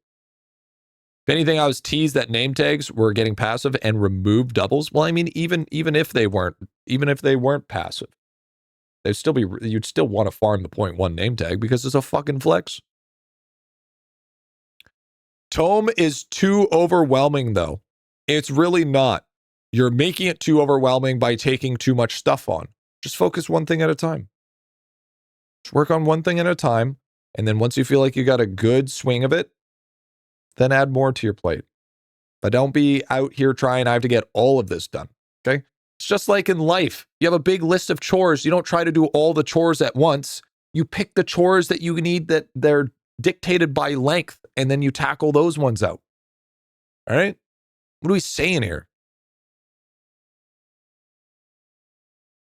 Speaker 1: If anything, I was teased that name tags were getting passive and removed doubles. Well, I mean, even if they weren't passive, you'd still want to farm the 0.1 name tag because it's a fucking flex. Tome is too overwhelming, though. It's really not. You're making it too overwhelming by taking too much stuff on. Just focus one thing at a time. Just work on one thing at a time, and then once you feel like you got a good swing of it, then add more to your plate. But don't be out here trying, I have to get all of this done, okay? It's just like in life. You have a big list of chores. You don't try to do all the chores at once. You pick the chores that you need that they're dictated by length, and then you tackle those ones out. All right? What are we saying here?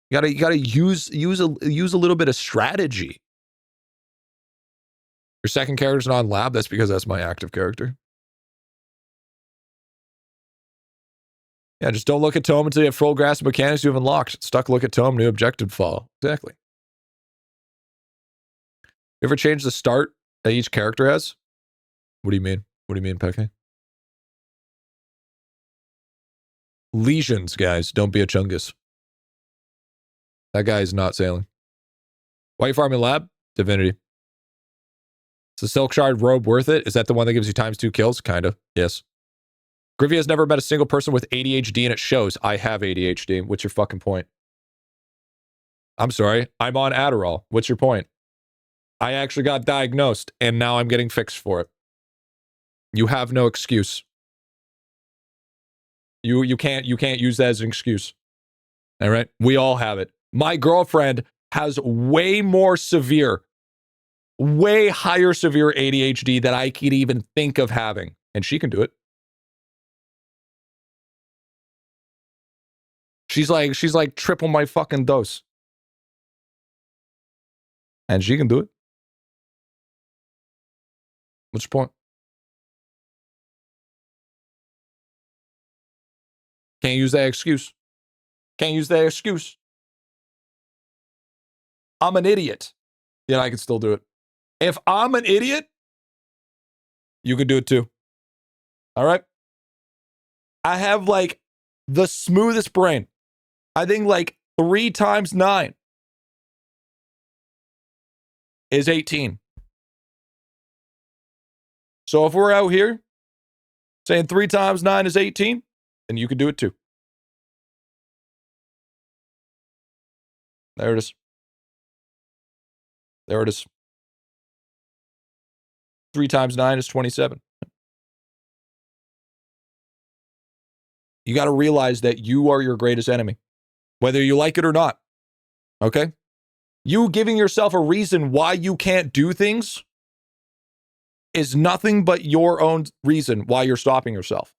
Speaker 1: You gotta use a little bit of strategy. Your second character's not in lab. That's because that's my active character. Yeah, just don't look at Tome until you have full grasp of mechanics you have unlocked. Stuck look at Tome, new objective fall. Exactly. You ever change the start that each character has? What do you mean? What do you mean, Peke? Lesions, guys. Don't be a chungus. That guy is not sailing. Why are you farming lab? Divinity. Is the Silk Shard robe worth it? Is that the one that gives you ×2 kills? Kind of. Yes. Griffy has never met a single person with ADHD and it shows. I have ADHD. What's your fucking point? I'm sorry. I'm on Adderall. What's your point? I actually got diagnosed and now I'm getting fixed for it. You have no excuse. You can't use that as an excuse. All right? We all have it. My girlfriend has way more severe, way higher severe ADHD that I could even think of having. And she can do it. She's like triple my fucking dose. And she can do it. What's your point? Can't use that excuse. Can't use that excuse. I'm an idiot. Yet I can still do it. If I'm an idiot, you can do it too. All right? I have like the smoothest brain. I think like 3 times 9 is 18. So if we're out here saying 3 times 9 is 18, then you can do it too. There it is. There it is. 3 times 9 is 27. You got to realize that you are your greatest enemy, whether you like it or not. Okay? You giving yourself a reason why you can't do things is nothing but your own reason why you're stopping yourself.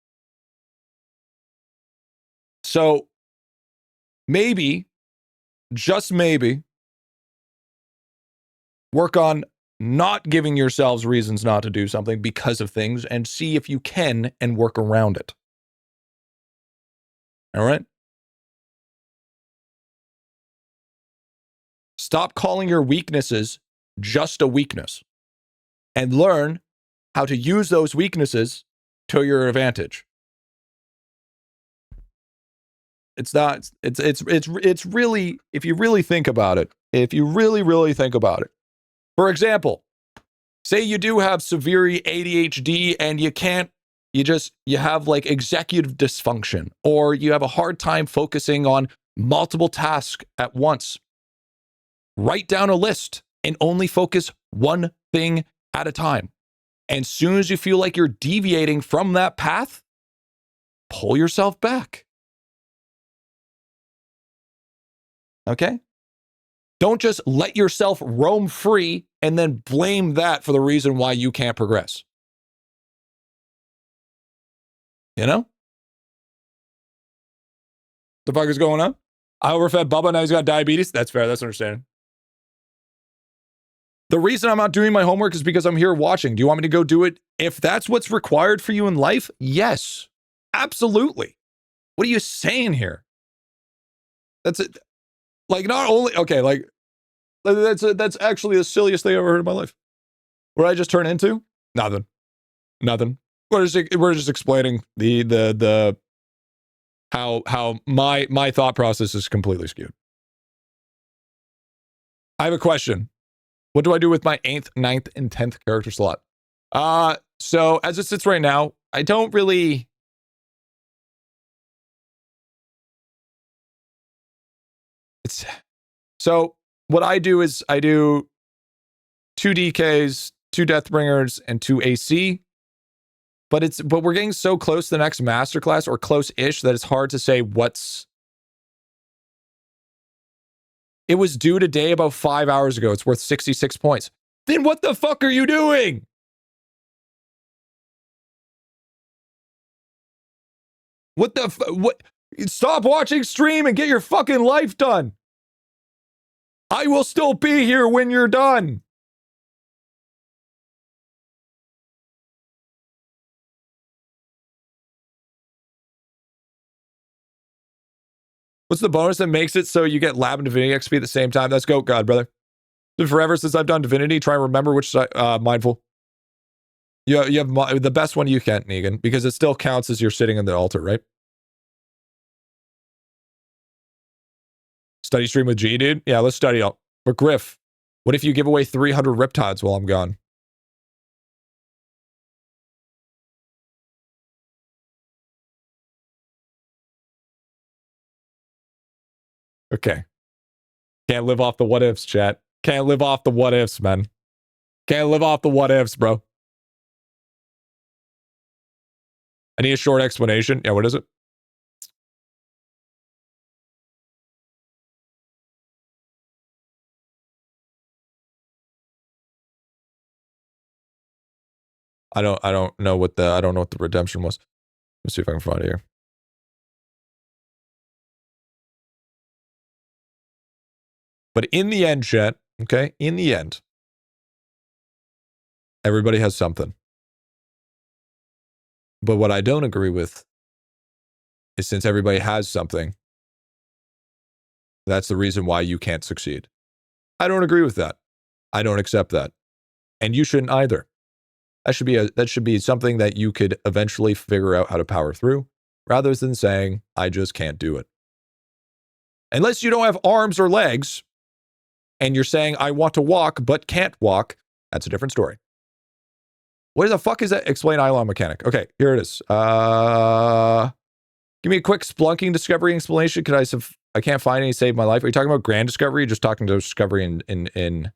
Speaker 1: So maybe, just maybe, work on not giving yourselves reasons not to do something because of things and see if you can and work around it. All right? Stop calling your weaknesses just a weakness and learn how to use those weaknesses to your advantage. It's not, it's really, if you really think about it, if you really think about it. For example, say you do have severe ADHD and you have like executive dysfunction, or you have a hard time focusing on multiple tasks at once. Write down a list and only focus one thing at a time. And as soon as you feel like you're deviating from that path, pull yourself back. Okay? Don't just let yourself roam free and then blame that for the reason why you can't progress. You know? The fuck is going on? I overfed Bubba, now he's got diabetes. That's fair, that's understanding. The reason I'm not doing my homework is because I'm here watching. Do you want me to go do it? If that's what's required for you in life, yes, absolutely. What are you saying here? That's it. Like, not only, okay, like, that's actually the silliest thing I've ever heard in my life. What did I just turn into? Nothing. We're just explaining the how my thought process is completely skewed. I have a question. What do I do with my 8th, 9th, and 10th character slot? So as it sits right now, I don't really. So what I do is I do 2 DKs, 2 Deathbringers, and 2 AC. But we're getting so close to the next masterclass, or close-ish, that it's hard to say what's. It was due today about 5 hours ago. It's worth 66 points. Then what the fuck are you doing? What the what? Stop watching stream and get your fucking life done. I will still be here when you're done. What's the bonus that makes it so you get lab and divinity XP at the same time? That's go God, brother. It's been forever since I've done divinity. Try and remember which side, mindful. You have the best one you can, Negan, because it still counts as you're sitting in the altar, right? Study stream with G, dude? Yeah, let's study out. But Griff, what if you give away 300 riptides while I'm gone? Okay. Can't live off the what ifs, chat. Can't live off the what ifs, man. Can't live off the what ifs, bro. I need a short explanation. Yeah, what is it? I don't know what the redemption was. Let's see if I can find it here. But in the end, chat, okay, in the end, everybody has something. But what I don't agree with is since everybody has something, that's the reason why you can't succeed. I don't agree with that. I don't accept that. And you shouldn't either. That should be something that you could eventually figure out how to power through, rather than saying, I just can't do it. Unless you don't have arms or legs, and you're saying, I want to walk, but can't walk, that's a different story. What the fuck is that? Explain idelon mechanic. Okay, here it is. Give me a quick splunking discovery explanation. I can't find any save my life. Are you talking about grand discovery? Or you're just talking to discovery in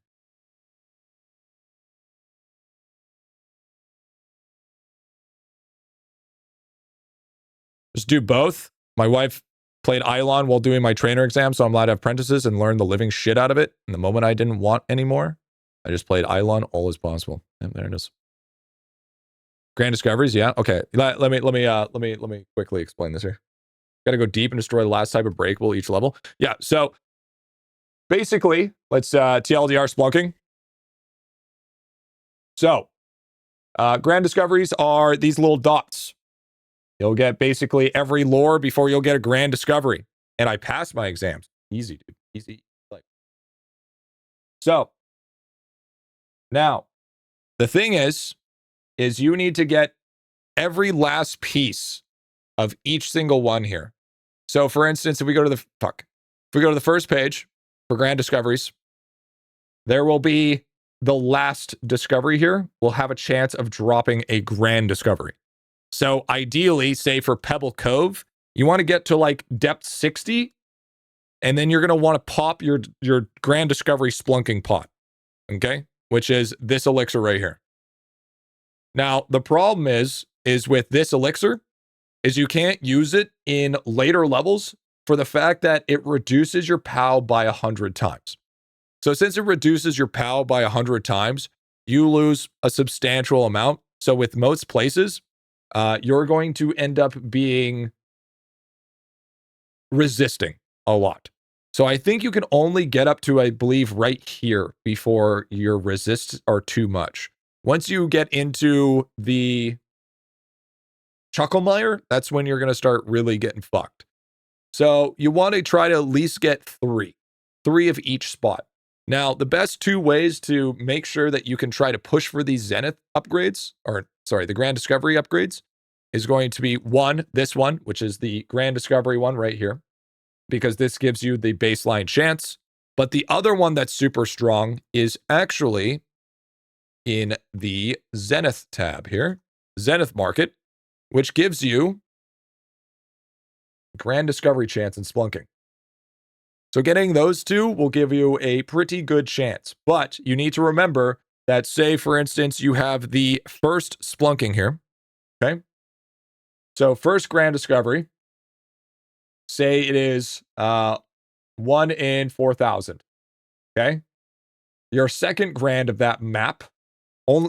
Speaker 1: Just do both. My wife played idelon while doing my trainer exam, so I'm allowed to have apprentices and learn the living shit out of it. And the moment I didn't want anymore, I just played idelon all as possible. And there it is. Grand discoveries, yeah. Okay. Let me quickly explain this here. Got to go deep and destroy the last type of breakable each level. Yeah. So basically, let's TLDR splunking. So grand discoveries are these little dots. You'll get basically every lore before you'll get a grand discovery. And I passed my exams. Easy, dude. Easy. So now the thing is you need to get every last piece of each single one here. So for instance, if we go to the first page for grand discoveries, there will be the last discovery here will have a chance of dropping a grand discovery. So ideally, say for Pebble Cove, you want to get to like depth 60, and then you're going to want to pop your grand discovery splunking pot, okay? Which is this elixir right here. Now, the problem is with this elixir, is you can't use it in later levels for the fact that it reduces your POW by 100 times. So since it reduces your POW by 100 times, you lose a substantial amount. So with most places, you're going to end up being resisting a lot. So I think you can only get up to, I believe, right here before your resists are too much. Once you get into the Chucklemire, that's when you're going to start really getting fucked. So you want to try to at least get three of each spot. Now, the best two ways to make sure that you can try to push for these Zenith upgrades, the Grand Discovery upgrades, is going to be this one, which is the Grand Discovery one right here, because this gives you the baseline chance. But the other one that's super strong is actually in the Zenith tab here, Zenith Market, which gives you Grand Discovery chance in splunking. So getting those two will give you a pretty good chance. But you need to remember that, say, for instance, you have the first splunking here, okay? So first Grand Discovery, say it is 1 in 4,000, okay? Your second Grand of that map,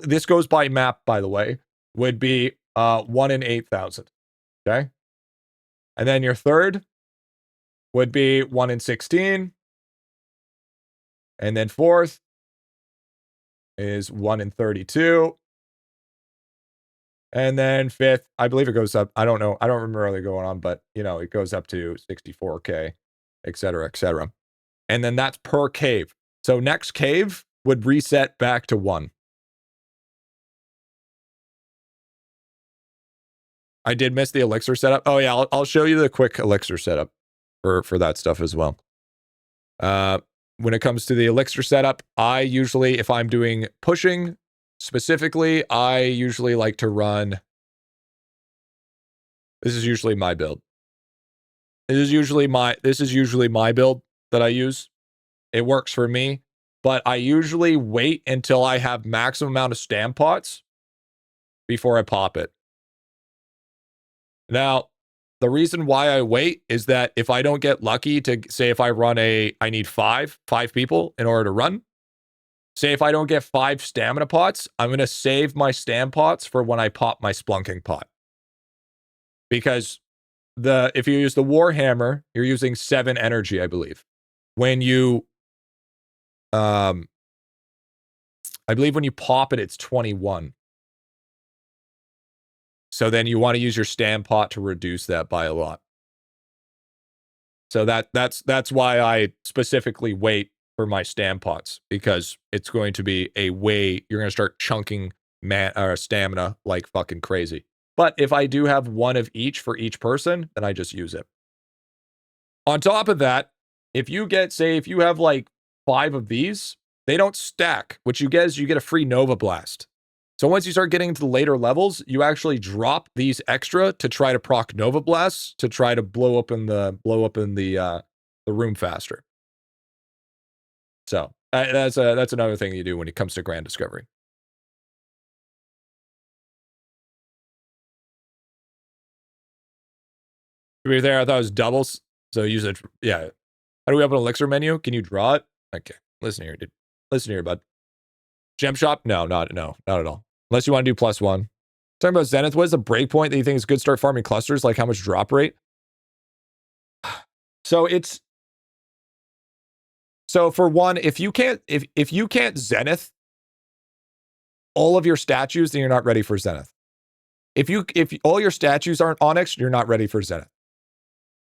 Speaker 1: this goes by map, by the way, would be 1 in 8,000, okay? And then your third would be 1 in 16. And then fourth is 1 in 32. And then fifth, I believe it goes up. I don't know. I don't remember really going on, but you know, it goes up to 64K, et cetera, et cetera. And then that's per cave. So next cave would reset back to 1. I did miss the elixir setup. Oh yeah, I'll show you the quick elixir setup for that stuff as well. When it comes to the elixir setup, I usually, if I'm doing pushing specifically, I usually like to run. This is usually my build. This is usually my build that I use. It works for me, but I usually wait until I have maximum amount of stam pots before I pop it. Now, the reason why I wait is that if I don't get lucky to say if I run I need five people in order to run. Say if I don't get 5 stamina pots, I'm going to save my stam pots for when I pop my splunking pot. Because if you use the Warhammer, you're using 7 energy, I believe. When you, I believe when you pop it, it's 21. So then you want to use your stam pot to reduce that by a lot. So that's why I specifically wait for my stam pots, because it's going to be you're going to start chunking stamina like fucking crazy. But if I do have 1 of each for each person, then I just use it. On top of that, if you have like 5 of these, they don't stack. What you get is you get a free Nova Blast. So once you start getting into the later levels, you actually drop these extra to try to proc Nova Blasts to try to blow up in the room faster. So that's another thing you do when it comes to Grand Discovery. To be there, I thought it was doubles. So use it. Yeah. How do we open an elixir menu? Can you draw it? Okay. Listen here, dude. Listen here, bud. Gem shop? No, not at all. Unless you want to do +1. Talking about Zenith, what is the breakpoint that you think is good to start farming clusters? Like how much drop rate? So for one, if you can't Zenith all of your statues, then you're not ready for Zenith. If all your statues aren't Onyx, you're not ready for Zenith.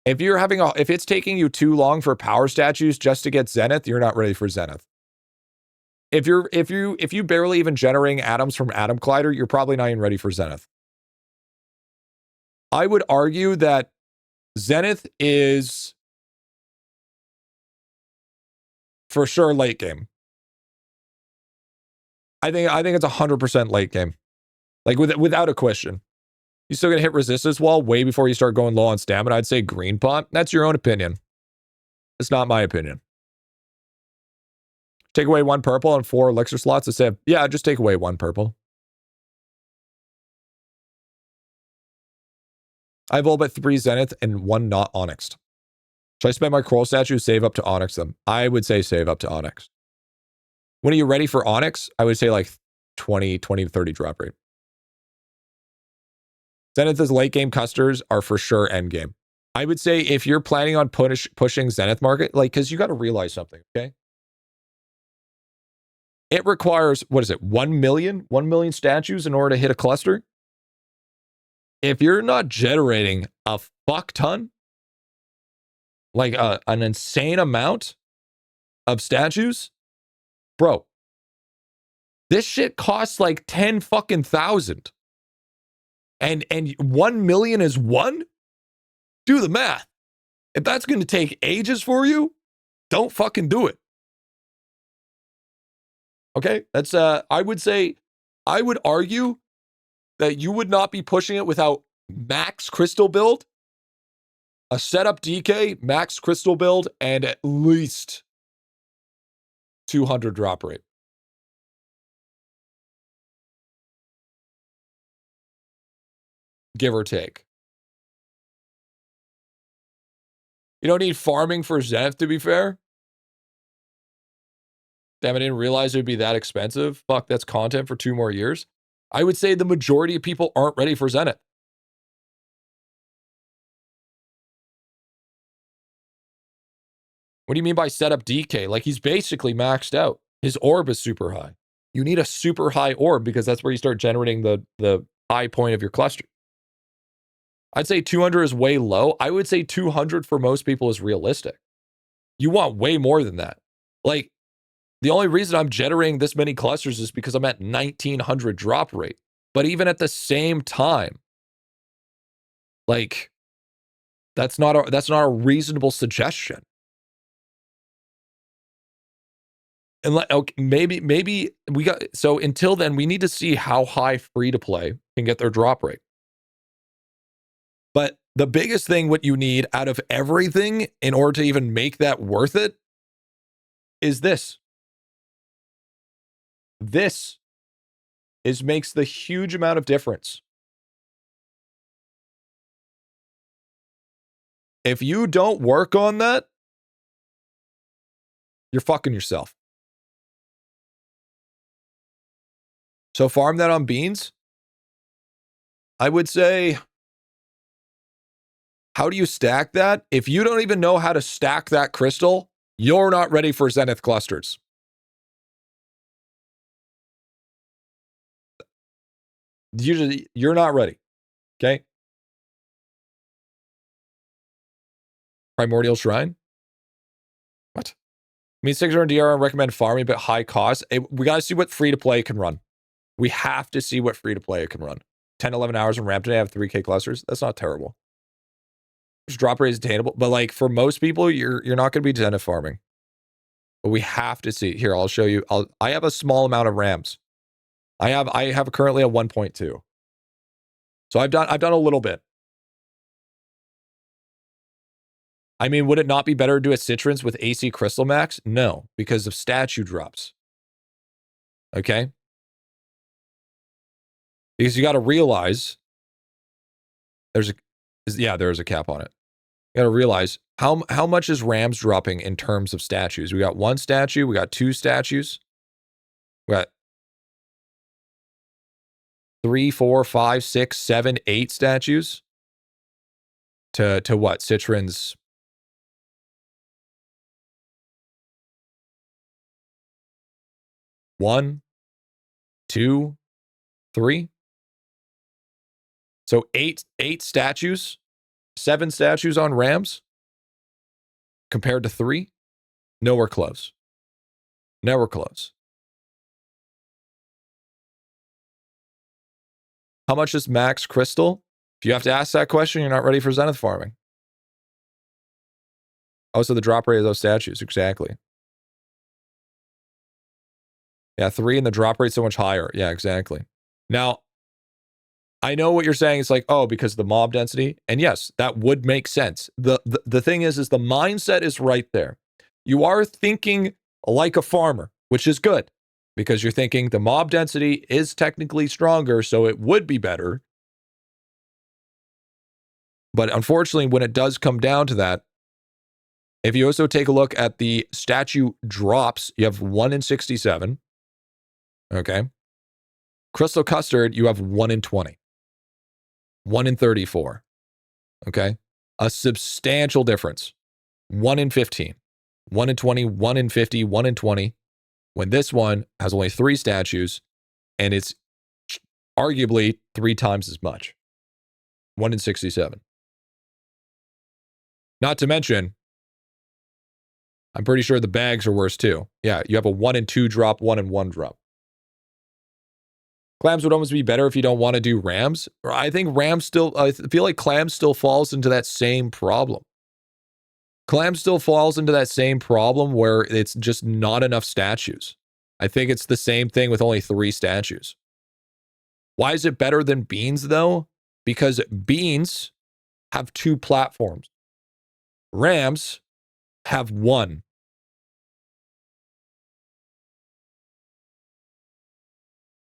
Speaker 1: If it's taking you too long for power statues just to get Zenith, you're not ready for Zenith. If you barely even generating atoms from Atom Collider, you're probably not even ready for Zenith. I would argue that Zenith is for sure late game. I think it's 100% late game. Like without a question. You still gonna hit resistance wall way before you start going low on stamina. I'd say green pot. That's your own opinion. It's not my opinion. Take away 1 purple and 4 elixir slots instead of, yeah, just take away 1 purple. I have all but 3 Zenith and 1 not Onyxed. Should I spend my Coral statue, save up to Onyx them? I would say save up to Onyx. When are you ready for Onyx? I would say like 20 to 30 drop rate. Zenith's late game custers are for sure end game. I would say if you're planning on pushing Zenith market, like, because you got to realize something, okay? It requires, 1 million statues in order to hit a cluster? If you're not generating a fuck ton, like an insane amount of statues, bro, this shit costs like 10 fucking thousand. And 1 million is 1? Do the math. If that's going to take ages for you, don't fucking do it. Okay? That's I would argue that you would not be pushing it without max crystal build, a setup DK, max crystal build, and at least 200 drop rate. Give or take. You don't need farming for Zenith, to be fair. Damn, I didn't realize it would be that expensive. Fuck, that's content for 2 more years. I would say the majority of people aren't ready for Zenith. What do you mean by setup DK? Like, he's basically maxed out. His orb is super high. You need a super high orb because that's where you start generating the high point of your cluster. I'd say 200 is way low. I would say 200 for most people is realistic. You want way more than that. Like, the only reason I'm generating this many clusters is because I'm at 1900 drop rate. But even at the same time, like, that's not a reasonable suggestion. And like, okay, maybe we got, so until then, we need to see how high free to play can get their drop rate. But the biggest thing, what you need out of everything in order to even make that worth it is this. This makes the huge amount of difference. If you don't work on that, you're fucking yourself. So farm that on beans. I would say, how do you stack that? If you don't even know how to stack that crystal, you're not ready for Zenith clusters. Usually, you're not ready. Okay? Primordial Shrine? What? I mean, 600 DR, I recommend farming, but high cost. We got to see what free-to-play can run. We have to see what free-to-play it can run. 10, 11 hours in ramp today, I have 3K clusters. That's not terrible. Drop rate is attainable, but like for most people, you're not going to be Zenith farming. But we have to see. Here, I'll show you. I have a small amount of rams. I have currently a 1.2. So I've done a little bit. I mean, would it not be better to do a Citrons with AC Crystal Max? No, because of statue drops. Okay? Because you got to realize there is a cap on it. You got to realize how much is Rams dropping in terms of statues. We got 1 statue, we got 2 statues. We got 3, 4, 5, 6, 7, 8 statues. To what? Citrons. One, 2, 3. So 8 statues, 7 statues on Rams compared to 3. Nowhere close. Nowhere close. How much is max crystal? If you have to ask that question, you're not ready for Zenith farming. Oh, so the drop rate of those statues, exactly. Yeah, 3 and the drop rate so much higher. Yeah, exactly. Now, I know what you're saying. It's like, oh, because of the mob density. And yes, that would make sense. The thing is the mindset is right there. You are thinking like a farmer, which is good because you're thinking the mob density is technically stronger, so it would be better. But unfortunately, when it does come down to that, if you also take a look at the statue drops, you have 1 in 67. Okay. Crystal Custard, you have 1 in 20. 1 in 34. Okay. A substantial difference. 1 in 15. 1 in 20, 1 in 50, 1 in 20. When this one has only 3 statues and it's arguably 3 times as much. 1 in 67. Not to mention, I'm pretty sure the bags are worse too. Yeah, you have a 1 in 2 drop, 1 in 1 drop. Clams would almost be better if you don't want to do Rams. I think Rams still, I feel like Clams still falls into that same problem. Clam still falls into that same problem where it's just not enough statues. I think it's the same thing with only 3 statues. Why is it better than Beans though? Because Beans have 2 platforms. Rams have 1.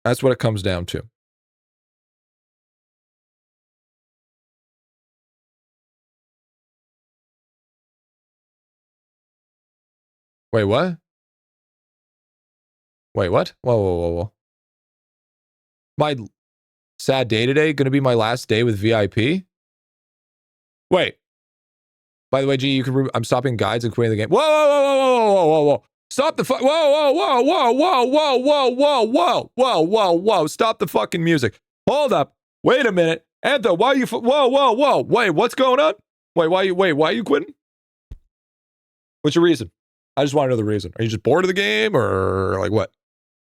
Speaker 1: That's what it comes down to. Wait, what? Wait, what? Whoa. My sad day today going to be my last day with VIP? Wait. By the way, G, you can. I'm stopping guides and quitting the game. Whoa, whoa, whoa, whoa, whoa, whoa, whoa! Stop the fuck! Whoa, whoa, whoa, whoa, whoa, whoa, whoa, whoa, whoa, whoa, whoa, whoa! Stop the fucking music! Hold up! Wait a minute, Antho. Why are you? Whoa, whoa, whoa! Wait, what's going on? Wait, why are you quitting? What's your reason? I just want to know the reason. Are you just bored of the game, or like what?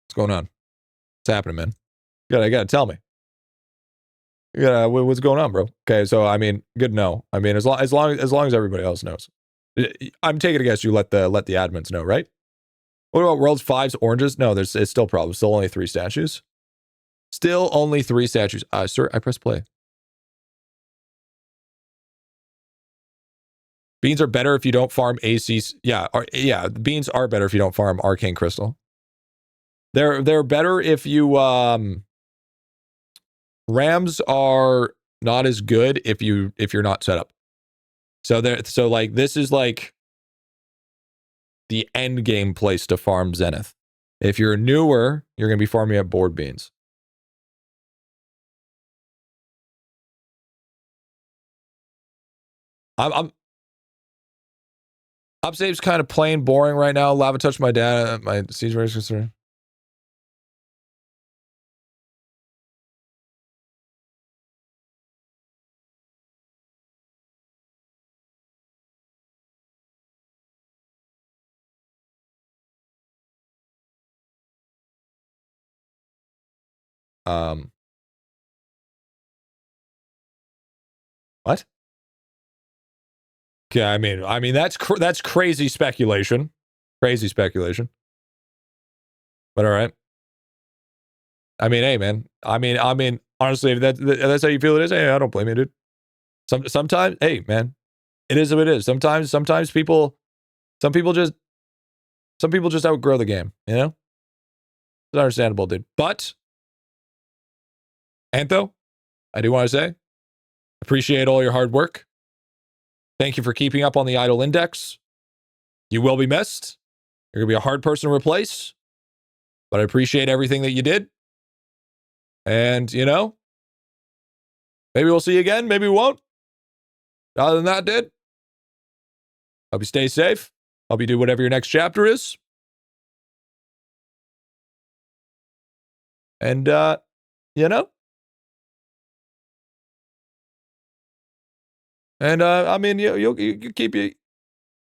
Speaker 1: What's going on? What's happening, man? You gotta tell me. You gotta, what's going on, bro? Okay, so I mean, good to know. I mean, as long as everybody else knows. I'm taking a guess you let the admins know, right? What about Worlds 5's oranges? No, it's still a problem. Still only 3 statues. Still only 3 statues. Sir, I press play. Beans are better if you don't farm ACs. Yeah, beans are better if you don't farm Arcane Crystal. They're better if you Rams are not as good if you're not set up. So like this is like the end game place to farm Zenith. If you're newer, you're gonna be farming at board beans. I'm Upsave's kind of plain boring right now. Lava touched my dad. My siege race concern. What? Okay, I mean that's crazy speculation. Crazy speculation. But all right. I mean, hey, man. I mean, honestly, if that's how you feel it is, hey, I don't blame you, dude. Sometimes, hey, man, it is what it is. Sometimes some people just outgrow the game, you know? It's understandable, dude. But, Antho, I do want to say, appreciate all your hard work. Thank you for keeping up on the idle index. You will be missed. You're going to be a hard person to replace. But I appreciate everything that you did. And, you know, maybe we'll see you again. Maybe we won't. Other than that, dude, hope you stay safe. Hope you do whatever your next chapter is. And, you know. And, I mean, you keep you.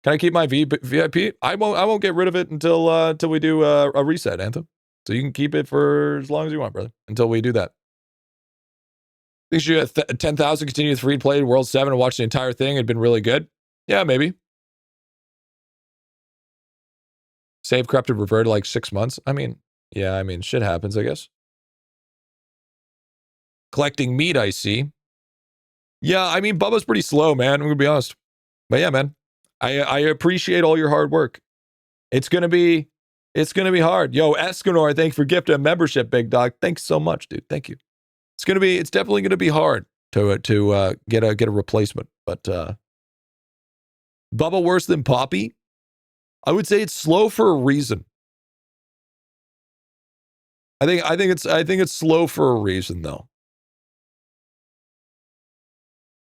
Speaker 1: Can I keep my VIP? I won't get rid of it until we do a reset, Anthem. So you can keep it for as long as you want, brother. Until we do that. Think you at 10,000 continue with free play World 7 and watch the entire thing. It'd been really good. Yeah, maybe. Save corrupted reverted like 6 months. I mean, yeah, I mean, shit happens, I guess. Collecting meat, I see. Yeah, I mean, Bubba's pretty slow, man. I'm gonna be honest. But yeah, man, I appreciate all your hard work. It's gonna be hard. Yo, Escanor, thanks for gifting a membership, big dog. Thanks so much, dude. Thank you. It's definitely gonna be hard to get a replacement. But Bubba worse than Poppy? I would say it's slow for a reason. I think it's slow for a reason though.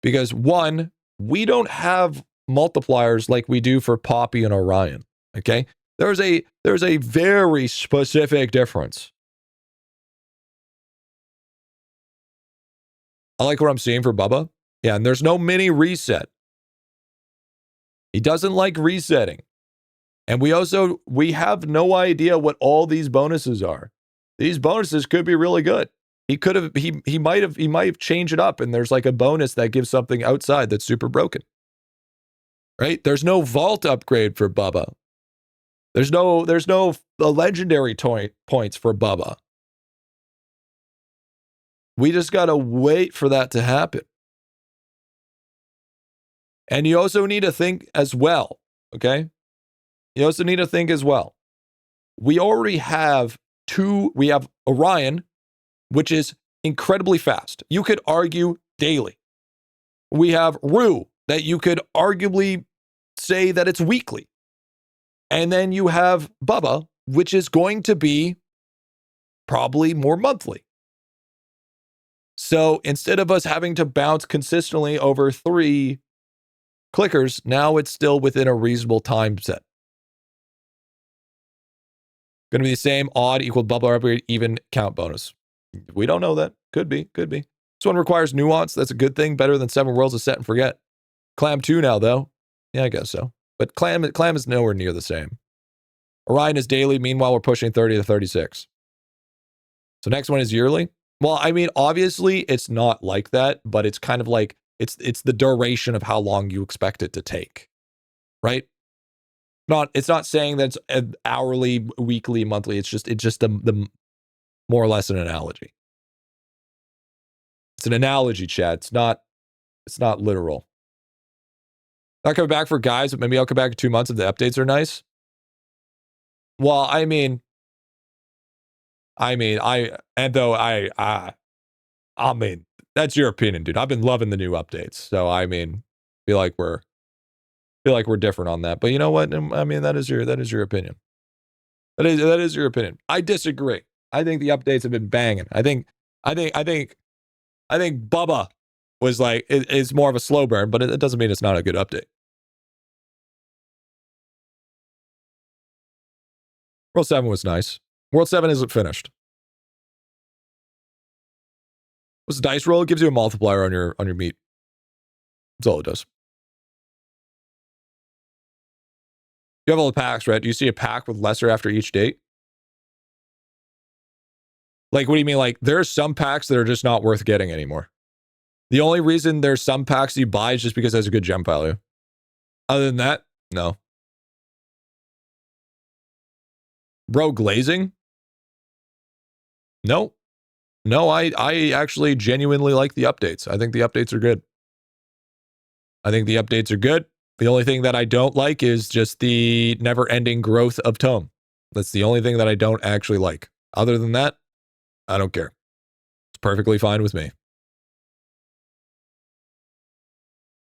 Speaker 1: Because one, we don't have multipliers like we do for Poppy and Orion. Okay? There's a very specific difference. I like what I'm seeing for Bubba. Yeah, and there's no mini reset. He doesn't like resetting. And we have no idea what all these bonuses are. These bonuses could be really good. He might have changed it up and there's like a bonus that gives something outside that's super broken. Right? There's no vault upgrade for Bubba. There's no legendary points for Bubba. We just got to wait for that to happen. And you also need to think as well, okay? You also need to think as well. We already have we have Orion, which is incredibly fast. You could argue daily. We have Rue, that you could arguably say that it's weekly. And then you have Bubba, which is going to be probably more monthly. So instead of us having to bounce consistently over 3 clickers, now it's still within a reasonable time set. Going to be the same odd equal bubble upgrade even count bonus. We don't know that. Could be. This one requires nuance. That's a good thing. Better than 7 worlds of set and forget. Clam 2 now, though. Yeah, I guess so. But Clam is nowhere near the same. Orion is daily. Meanwhile, we're pushing 30 to 36. So next one is yearly. Well, I mean, obviously, it's not like that, but it's kind of like, it's the duration of how long you expect it to take, right? It's not saying that it's hourly, weekly, monthly. It's just the more or less an analogy. It's an analogy, chat. It's not literal. Not coming back for guys, but maybe I'll come back in 2 months if the updates are nice. Well, I mean, that's your opinion, dude. I've been loving the new updates. So I mean, feel like we're different on that. But you know what? I mean, that is your opinion. That is your opinion. I disagree. I think the updates have been banging. I think Bubba was like, it's more of a slow burn, but it doesn't mean it's not a good update. World 7 was nice. World 7 isn't finished. What's the dice roll? It gives you a multiplier on your meat. That's all it does. You have all the packs, right? Do you see a pack with lesser after each date? Like, what do you mean? Like, there are some packs that are just not worth getting anymore. The only reason there's some packs you buy is just because it has a good gem value. Other than that, no. Bro, glazing? No. I actually genuinely like the updates. I think the updates are good. The only thing that I don't like is just the never-ending growth of tome. That's the only thing that I don't actually like. Other than that, I don't care. It's perfectly fine with me.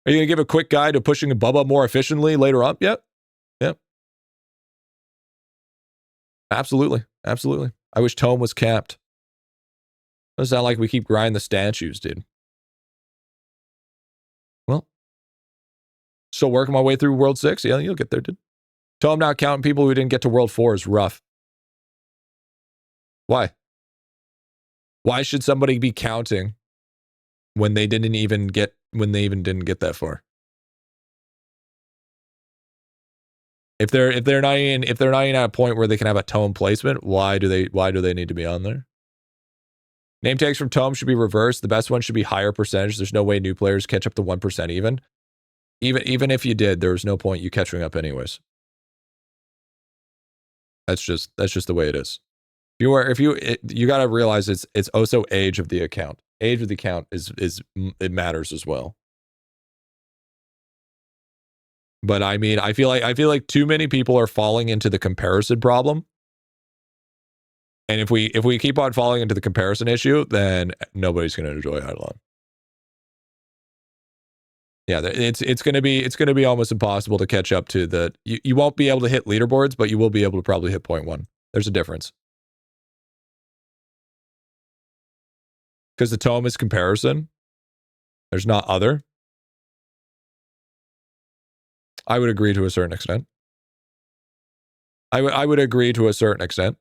Speaker 1: Are you going to give a quick guide to pushing a Bubba more efficiently later on? Yep. Absolutely. I wish tome was capped. It doesn't sound like we keep grinding the statues, dude. Well, still working my way through World 6. Yeah, you'll get there, dude. Tome not counting people who didn't get to World 4 is rough. Why? Why should somebody be counting when they even didn't get that far? If they're not even at a point where they can have a tome placement, why do they need to be on there? Name tags from tome should be reversed. The best one should be higher percentage. There's no way new players catch up to 1% even. Even if you did, there was no point you catching up anyways. That's just the way it is. You got to realize it's also age of the account. Age of the account it matters as well. But I mean, I feel like too many people are falling into the comparison problem. And if we keep on falling into the comparison issue, then nobody's going to enjoy IdleOn. Yeah, it's going to be almost impossible to catch up to the. You won't be able to hit leaderboards, but you will be able to probably hit 0.1. There's a difference. Because the tome is comparison. There's not other. I would agree to a certain extent. I would agree to a certain extent.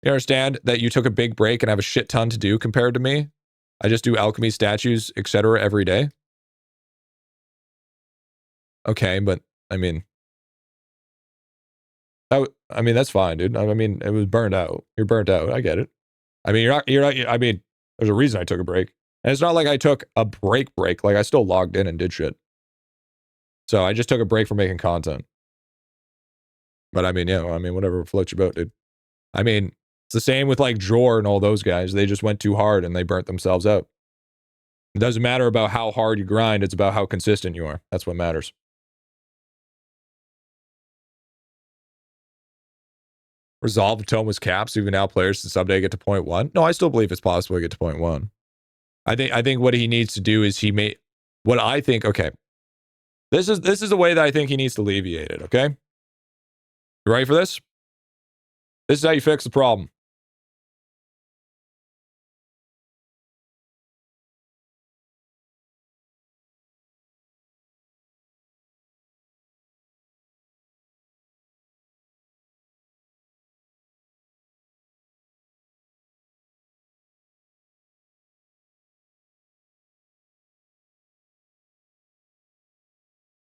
Speaker 1: You understand that you took a big break and have a shit ton to do compared to me? I just do alchemy, statues, etc. every day. Okay, but I mean, that's fine, dude. I mean, it was burned out. You're burnt out. I get it. I mean, you're not. I mean, there's a reason I took a break, and it's not like I took a break. Like I still logged in and did shit. So I just took a break from making content. But I mean, yeah, whatever floats your boat, dude. I mean, it's the same with like Jor and all those guys. They just went too hard and they burnt themselves out. It doesn't matter about how hard you grind. It's about how consistent you are. That's what matters. Resolve the tome was capped, so even now players can someday get to 0.1. No, I still believe it's possible to get to 0.1. I think what he needs to do is okay. This is the way that I think he needs to alleviate it, okay? You ready for this? This is how you fix the problem.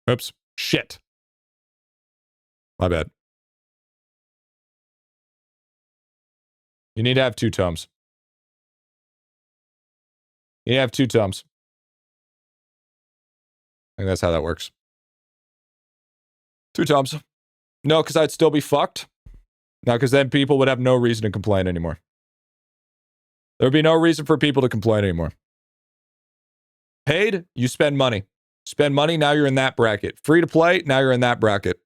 Speaker 1: Oops. Shit. My bad. You need to have 2 tomes. You have 2 tomes. I think that's how that works. 2 tomes. No, because I'd still be fucked. No, because then people would have no reason to complain anymore. There would be no reason for people to complain anymore. Paid, you spend money. Spend money, now you're in that bracket. Free to play, now you're in that bracket.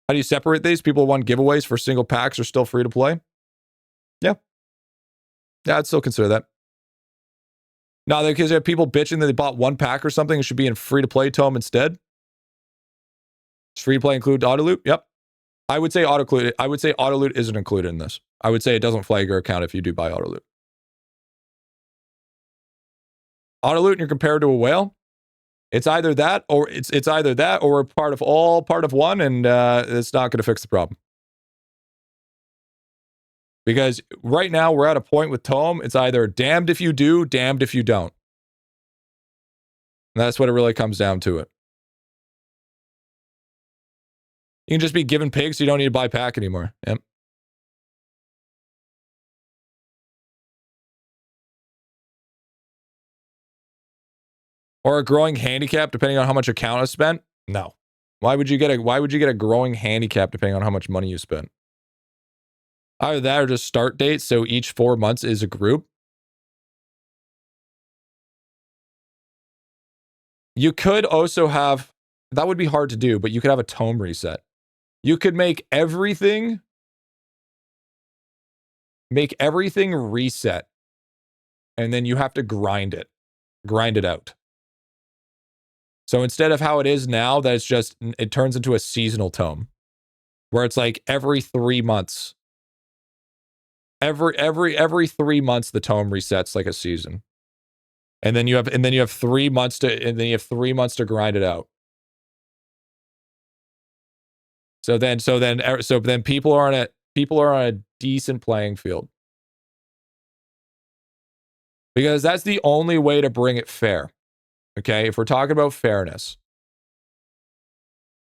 Speaker 1: How do you separate these? People who want giveaways for single packs are still free to play? Yeah. Yeah, I'd still consider that. No, because you have people bitching that they bought 1 pack or something, it should be in free to play tome instead. Does free to play include auto loot? Yep. I would say auto loot isn't included in this. I would say it doesn't flag your account if you do buy auto loot. Auto loot and you're compared to a whale. It's either that or it's either that or a part of one, and it's not going to fix the problem. Because right now we're at a point with Tome, it's either damned if you do, damned if you don't. And that's what it really comes down to it. You can just be given pigs, so you don't need to buy pack anymore. Yep. Or a growing handicap depending on how much account is spent? No. Why would you get a growing handicap depending on how much money you spent? Either that or just start date, so each 4 months is a group. You could also have, that would be hard to do, but you could have a tome reset. You could make everything reset, and then you have to grind it out. So instead of how it is now, that it's just, it turns into a seasonal tome, where it's like every 3 months. Every 3 months the tome resets like a season. And then you have 3 months to grind it out. So then people are on a decent playing field. Because that's the only way to bring it fair. Okay? If we're talking about fairness.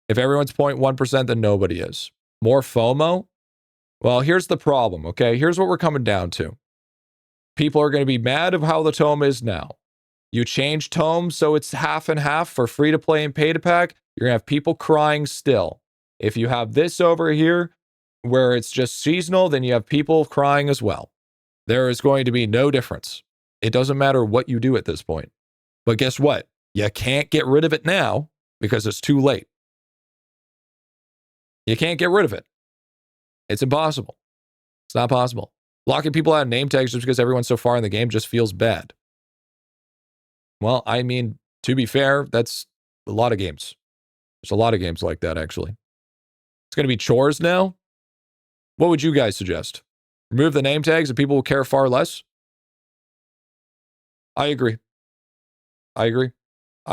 Speaker 1: If everyone's 0.1%, then nobody is. More FOMO? Well, here's the problem, okay? Here's what we're coming down to. People are going to be mad of how the tome is now. You change tome so it's half and half for free to play and pay to pack, you're going to have people crying still. If you have this over here where it's just seasonal, then you have people crying as well. There is going to be no difference. It doesn't matter what you do at this point. But guess what? You can't get rid of it now because it's too late. You can't get rid of it. It's impossible. It's not possible. Locking people out of name tags just because everyone's so far in the game just feels bad. Well, I mean, to be fair, that's a lot of games. There's a lot of games like that, actually. It's going to be chores now? What would you guys suggest? Remove the name tags and people will care far less? I agree. I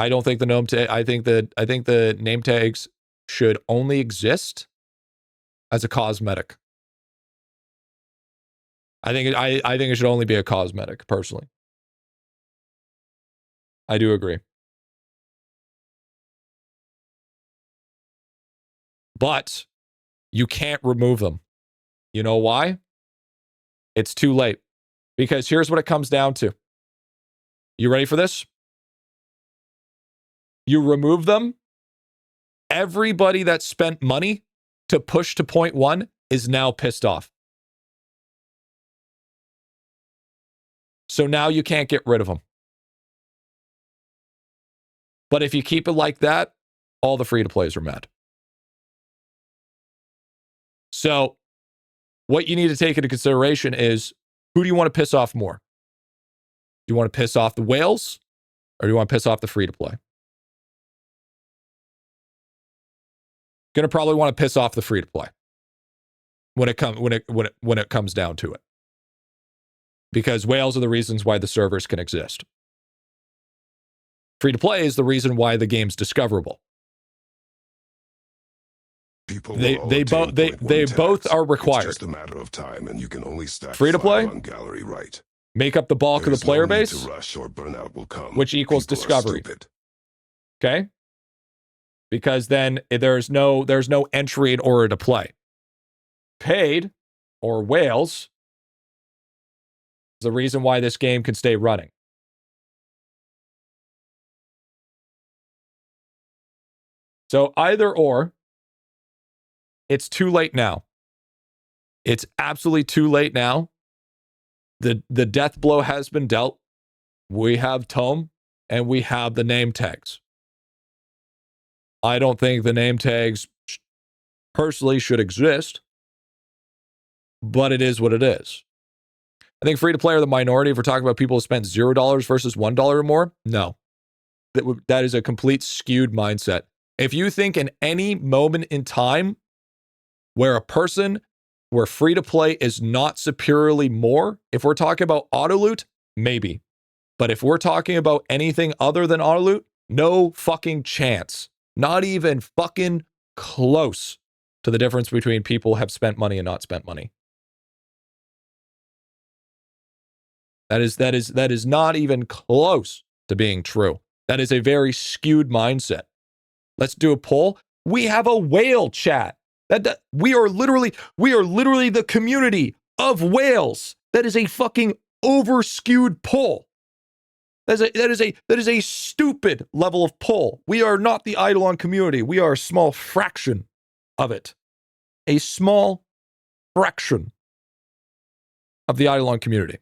Speaker 1: don't think I think the name tags should only exist as a cosmetic. I think it should only be a cosmetic, personally. I do agree. But you can't remove them. You know why? It's too late. Because here's what it comes down to. You ready for this? You remove them. Everybody that spent money to push to 0.1 is now pissed off. So now you can't get rid of them. But if you keep it like that, all the free-to-plays are mad. So what you need to take into consideration is, who do you want to piss off more? Do you want to piss off the whales, or do you want to piss off the free-to-play? Going to probably want to piss off the free-to-play when it comes down to it. Because whales are the reasons why the servers can exist. Free-to-play is the reason why the game's discoverable. They both are required.
Speaker 2: It's just a matter of time, and you can only stack
Speaker 1: free-to-play
Speaker 2: on gallery right.
Speaker 1: Make up the bulk of the player base,
Speaker 2: to rush or burnout will come.
Speaker 1: which equals
Speaker 2: People are
Speaker 1: discovery.
Speaker 2: stupid.
Speaker 1: Okay? Because then there's no entry in order to play. Paid, or whales, is the reason why this game can stay running. So either or, it's too late now. It's absolutely too late now. The death blow has been dealt. We have Tome, and we have the name tags. I don't think the name tags personally should exist, but it is what it is. I think free-to-play are the minority if we're talking about people who spent $0 versus $1 or more. No. That is a complete skewed mindset. If you think in any moment in time where free-to-play is not superiorly more, if we're talking about auto loot, maybe. But if we're talking about anything other than auto loot, no fucking chance. Not even fucking close to the difference between people who have spent money and not spent money. That is not even close to being true. That is a very skewed mindset. Let's do a poll. We have a whale chat. We are literally the community of whales. That is a fucking over-skewed poll. That is a stupid level of poll. We are not the IdleOn community. We are a small fraction of it. A small fraction of the IdleOn community.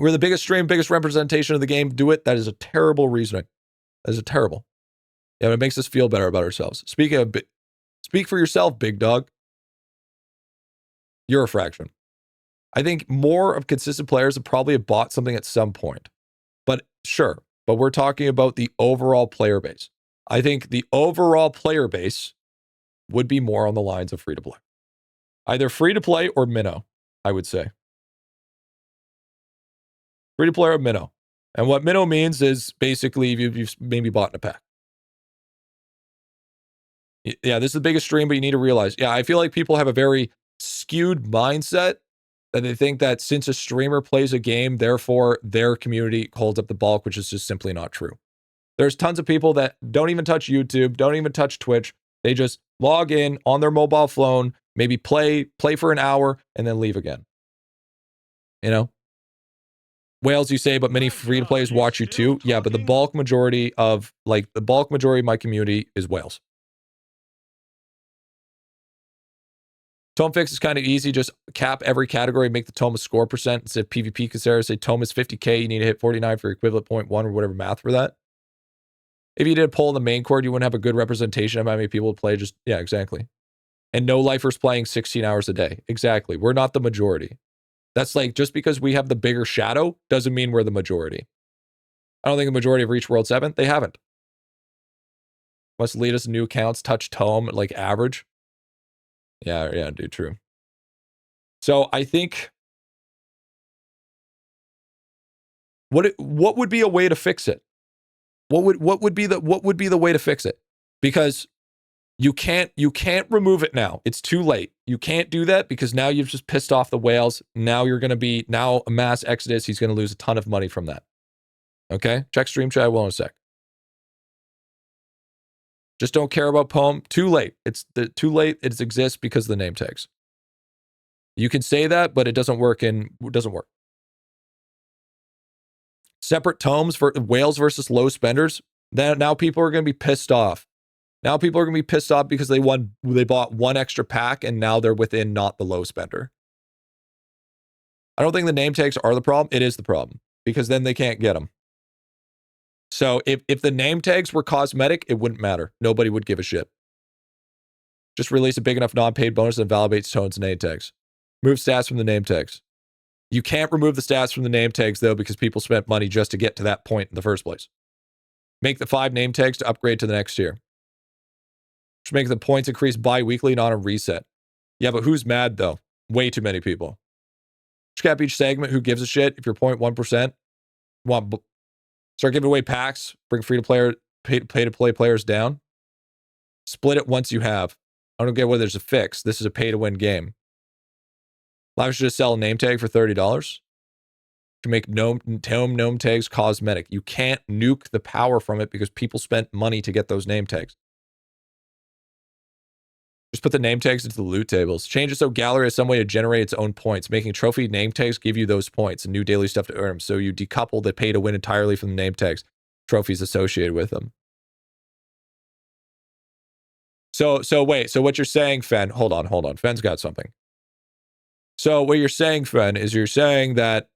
Speaker 1: We're the biggest stream, biggest representation of the game. Do it. That is a terrible reasoning. That is a terrible. Yeah, but it makes us feel better about ourselves. Speak for yourself, big dog. You're a fraction. I think more of consistent players have probably bought something at some point. But sure, but we're talking about the overall player base. I think the overall player base would be more on the lines of free-to-play. Either free-to-play or minnow, I would say. Free-to-play or minnow. And what minnow means is basically you've maybe bought in a pack. Yeah, this is the biggest stream, but you need to realize, yeah, I feel like people have a very skewed mindset that they think that since a streamer plays a game, therefore their community holds up the bulk, which is just simply not true. There's tons of people that don't even touch YouTube, don't even touch Twitch. They just log in on their mobile phone, maybe play for an hour, and then leave again. You know? Whales, you say, but many free-to-players watch you too. Yeah, but the bulk majority of my community is whales. Tome fix is kind of easy. Just cap every category, make the tome a score percent. Instead of PvP consider, say tome is 50k, you need to hit 49 for your equivalent 0.1 or whatever math for that. If you did a poll in the main cord, you wouldn't have a good representation of how many people would play. Just, yeah, exactly. And no lifers playing 16 hours a day. Exactly. We're not the majority. That's like, just because we have the bigger shadow doesn't mean we're the majority. I don't think the majority have reached World 7. They haven't. Must lead us new accounts, touch tome, like average. Yeah, dude, true. So I think what would be a way to fix it? What would be the way to fix it? Because you can't remove it now. It's too late. You can't do that because now you've just pissed off the whales. Now a mass exodus. He's going to lose a ton of money from that. Okay? Check stream chat. I will in a sec. Just don't care about poem. Too late. Too late. It exists because of the name tags. You can say that, but it doesn't work. Separate tomes for whales versus low spenders. Now people are going to be pissed off. Now people are going to be pissed off because they bought one extra pack and now they're within not the low spender. I don't think the name tags are the problem. It is the problem because then they can't get them. So if the name tags were cosmetic, it wouldn't matter. Nobody would give a shit. Just release a big enough non-paid bonus that validates tones and name tags. Move stats from the name tags. You can't remove the stats from the name tags, though, because people spent money just to get to that point in the first place. Make the 5 name tags to upgrade to the next tier. Just make the points increase bi-weekly, not a reset. Yeah, but who's mad, though? Way too many people. Just cap each segment. Who gives a shit? If you're 0.1%, start giving away packs. Bring pay-to-play players down. Split it once you have. I don't get whether there's a fix. This is a pay-to-win game. Allows you to sell a name tag for $30 to make gnome tags cosmetic. You can't nuke the power from it because people spent money to get those name tags. Just put the name tags into the loot tables. Change it so gallery has some way to generate its own points. Making trophy name tags give you those points and new daily stuff to earn them. So you decouple the pay to win entirely from the name tags, trophies associated with them. So wait, so what you're saying, Fen, hold on. Fen's got something. So what you're saying, Fen, is you're saying that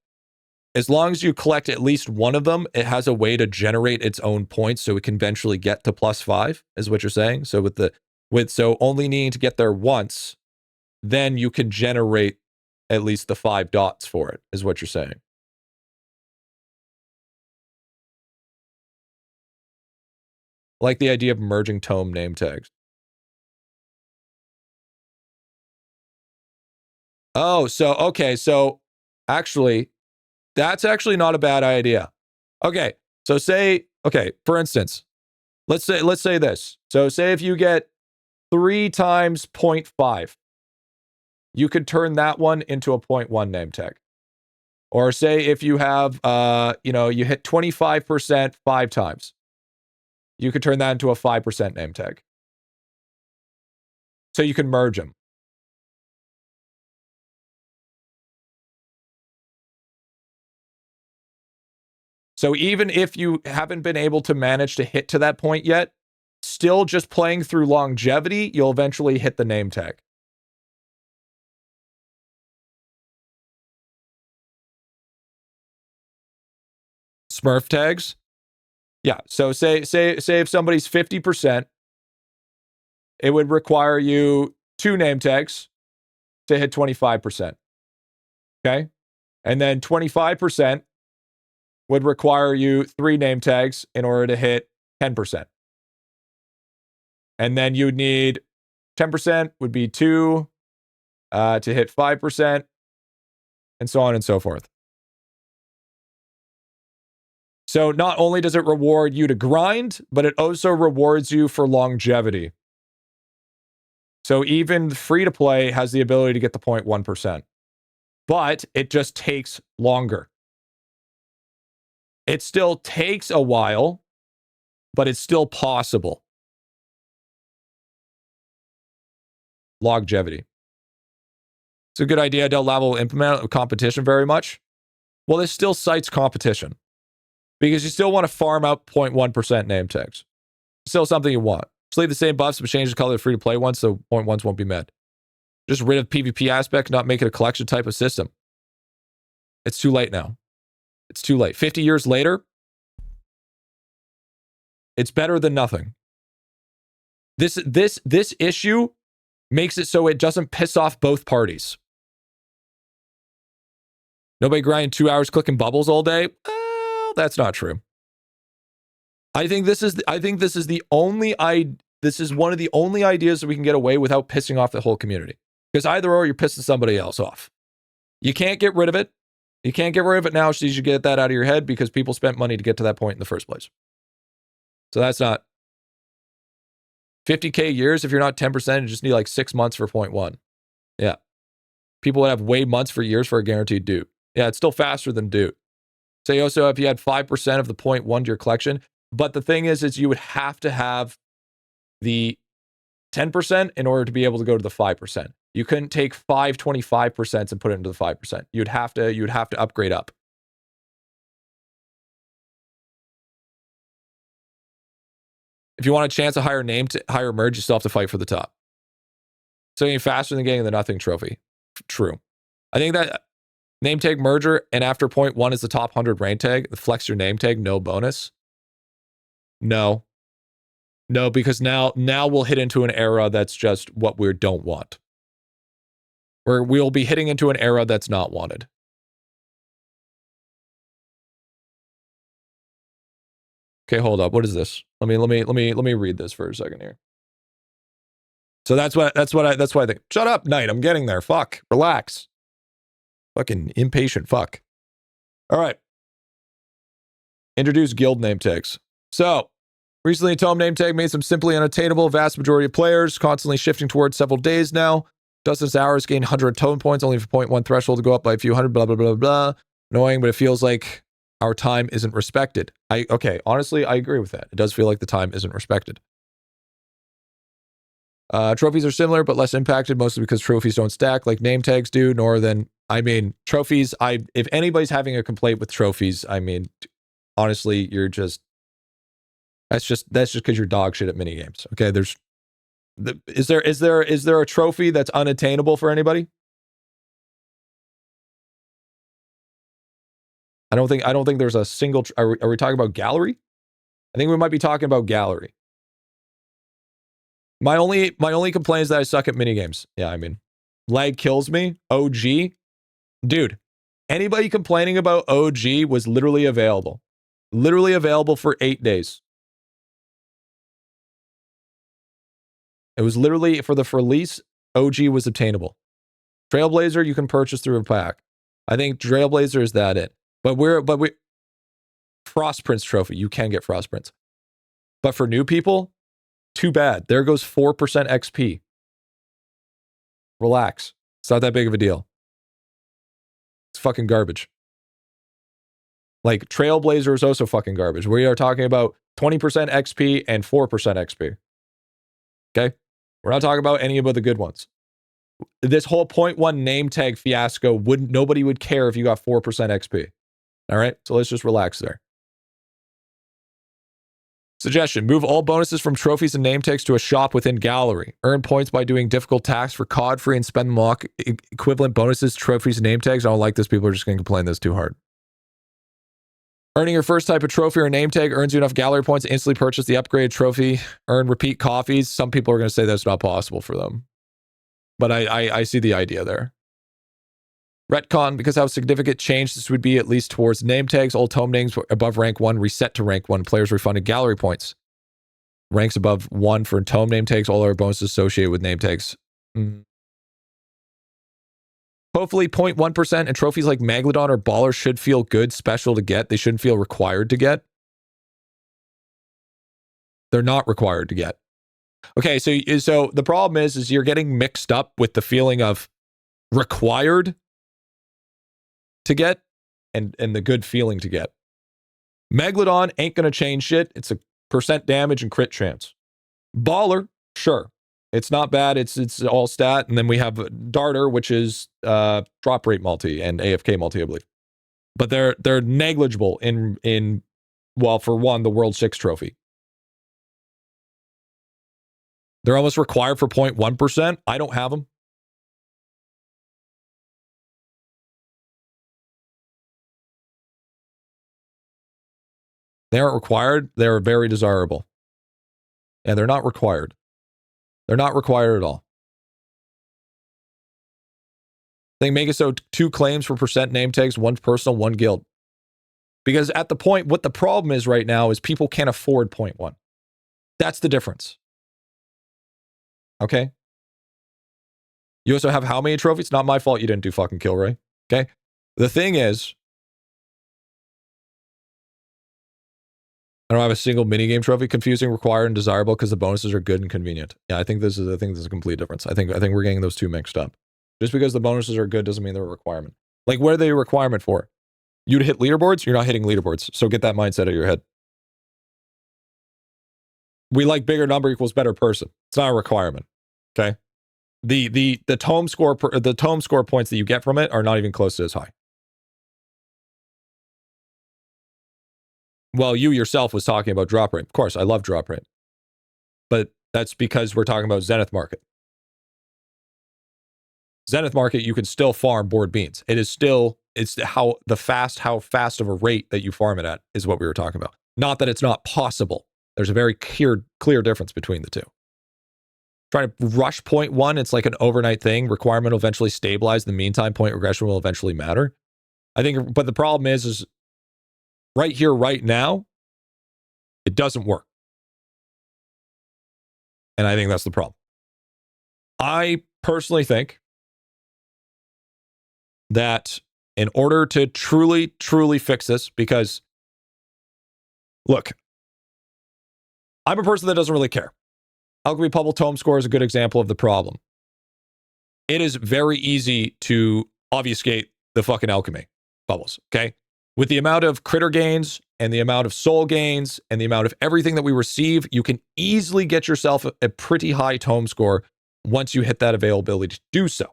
Speaker 1: as long as you collect at least one of them, it has a way to generate its own points so it can eventually get to +5, is what you're saying? So so only needing to get there once, then you can generate at least the 5 dots for it, is what you're saying. I like the idea of merging tome name tags. Oh, so, okay, so actually, that's actually not a bad idea. Okay, so for instance, let's say this. So say if you get 3 times 0.5, you could turn that one into a 0.1 name tag. Or say if you have, you hit 25% 5 times, you could turn that into a 5% name tag. So you can merge them. So even if you haven't been able to manage to hit to that point yet, still just playing through longevity, you'll eventually hit the name tag. Smurf tags? Yeah, so say if somebody's 50%, it would require you 2 name tags to hit 25%. Okay? And then 25% would require you 3 name tags in order to hit 10%. And then you'd need 10% would be 2 to hit 5%, and so on and so forth. So not only does it reward you to grind, but it also rewards you for longevity. So even free to play has the ability to get the 0.1%, but it just takes longer. It still takes a while, but it's still possible. Longevity. It's a good idea. I don't level implement competition very much. Well, this still cites competition because you still want to farm out 0.1% name tags. Still something you want. Just leave the same buffs, but change the color of free to play ones so 0.1s won't be met. Just rid of PvP aspect, not make it a collection type of system. It's too late now. It's too late. 50 years later, it's better than nothing. This issue makes it so it doesn't piss off both parties. Nobody grinding 2 hours clicking bubbles all day? Well, that's not true. I think this is one of the only ideas that we can get away without pissing off the whole community. Because either or, you're pissing somebody else off. You can't get rid of it. You can't get rid of it now, so you should get that out of your head because people spent money to get to that point in the first place. So that's not 50K years. If you're not 10%, you just need like 6 months for 0.1. Yeah. People would have way months for years for a guaranteed dupe. Yeah, it's still faster than dupe. Say also if you had 5% of the 0.1 to your collection, but the thing is you would have to have the 10% in order to be able to go to the 5%. You couldn't take 5 25% and put it into the 5%. You'd have to upgrade up. If you want a chance to higher merge, you still have to fight for the top. So you're faster than getting the nothing trophy. True. I think that name tag merger and after 0.1 is the top 100 rank tag. The flex your name tag, no bonus. No, because now we'll hit into an era that's just what we don't want. We'll be hitting into an era that's not wanted. Okay, hold up. What is this? Let me read this for a second here. So that's why I think. Shut up, Knight. I'm getting there. Fuck. Relax. Fucking impatient fuck. All right. Introduce guild name tags. So, recently a tome name tag made some simply unattainable. Vast majority of players constantly shifting towards several days now. Dustin Sowers gained 100 tone points, only for 0.1 threshold to go up by a few hundred, blah, blah, blah, blah. Annoying, but it feels like our time isn't respected. Okay, honestly, I agree with that. It does feel like the time isn't respected. Trophies are similar, but less impacted, mostly because trophies don't stack like name tags do, trophies, if anybody's having a complaint with trophies, honestly, that's just because you're dog shit at minigames. Okay, is there a trophy that's unattainable for anybody? I don't think there's a single. Are we talking about gallery? I think we might be talking about gallery. My only complaint is that I suck at minigames. Yeah, lag kills me. OG, dude. Anybody complaining about OG was literally available for 8 days. It was literally for the release. OG was obtainable. Trailblazer you can purchase through a pack. I think Trailblazer is that it. But we Frostprince trophy, you can get Frostprince. But for new people, too bad. There goes 4% XP. Relax. It's not that big of a deal. It's fucking garbage. Like Trailblazer is also fucking garbage. We are talking about 20% XP and 4% XP. Okay? We're not talking about any of the good ones. This whole 0.1 name tag fiasco, nobody would care if you got 4% XP. All right? So let's just relax there. Suggestion, move all bonuses from trophies and name tags to a shop within gallery. Earn points by doing difficult tasks for COD free and spend them equivalent bonuses, trophies, and name tags. I don't like this. People are just going to complain this too hard. Earning your first type of trophy or name tag earns you enough gallery points to instantly purchase the upgraded trophy. Earn repeat coffees. Some people are going to say that's not possible for them. But I see the idea there. Retcon, because how significant change this would be, at least towards name tags. All tome names above rank 1 reset to rank 1. Players refunded gallery points. Ranks above 1 for tome name tags. All other bonuses associated with name tags. Hopefully 0.1% and trophies like Megalodon or Baller should feel good, special to get. They shouldn't feel required to get. They're not required to get. Okay, so the problem is you're getting mixed up with the feeling of required to get and the good feeling to get. Megalodon ain't going to change shit. It's a % damage and crit chance. Baller, sure. It's not bad. It's all stat. And then we have Darter, which is drop rate multi and AFK multi, I believe. But they're negligible in well, for one, the World 6 trophy. They're almost required for 0.1%. I don't have them. They aren't required. They're very desirable. And they're not required. They're not required at all. They make it so 2 claims for % name tags, 1 personal, 1 guild. Because at the point, what the problem is right now is people can't afford 0.1. That's the difference. Okay? You also have how many trophies? Not my fault you didn't do fucking Kilroy. Okay? The thing is, I don't have a single minigame trophy. Confusing, required, and desirable because the bonuses are good and convenient. Yeah, I think this is a complete difference. I think we're getting those two mixed up. Just because the bonuses are good doesn't mean they're a requirement. Like, what are they a requirement for? You to hit leaderboards? You're not hitting leaderboards. So get that mindset out of your head. We like bigger number equals better person. It's not a requirement. Okay? The tome score points that you get from it are not even close to as high. Well, you yourself was talking about drop rate. Of course, I love drop rate. But that's because we're talking about Zenith Market. Zenith Market, you can still farm board beans. It's how fast of a rate that you farm it at is what we were talking about. Not that it's not possible. There's a very clear difference between the two. Trying to rush 0.1, it's like an overnight thing. Requirement will eventually stabilize. In the meantime, point regression will eventually matter. I think, but the problem is right here, right now, it doesn't work. And I think that's the problem. I personally think that in order to truly fix this, because, look, I'm a person that doesn't really care. Alchemy Pubble Tome Score is a good example of the problem. it is very easy to obfuscate the fucking alchemy bubbles, okay? With the amount of critter gains and the amount of soul gains and the amount of everything that we receive, you can easily get yourself a pretty high tome score once you hit that availability to do so.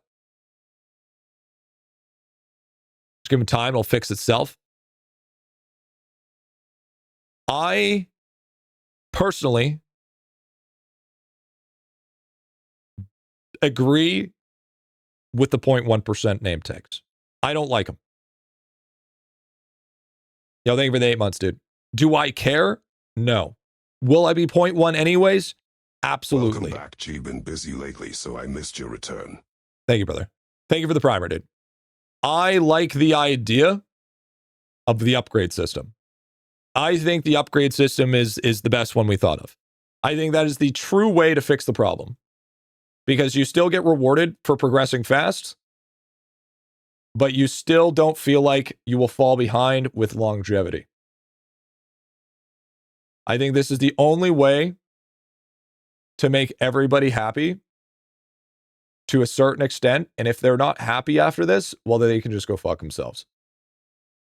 Speaker 1: Just give it time, it'll fix itself. I personally agree with the 0.1% name tags. I don't like them. Yo, thank you for the 8 months, dude. Do I care? No. Will I be 0.1 anyways? Absolutely.
Speaker 2: Welcome back, G. Been busy lately, so I missed your return.
Speaker 1: Thank you, brother. Thank you for the primer, dude. I like the idea of the upgrade system. I think the upgrade system is the best one we thought of. I think that is the true way to fix the problem. Because you still get rewarded for progressing fast, but you still don't feel like you will fall behind with longevity. I think this is the only way to make everybody happy to a certain extent. And if they're not happy after this, well, then they can just go fuck themselves.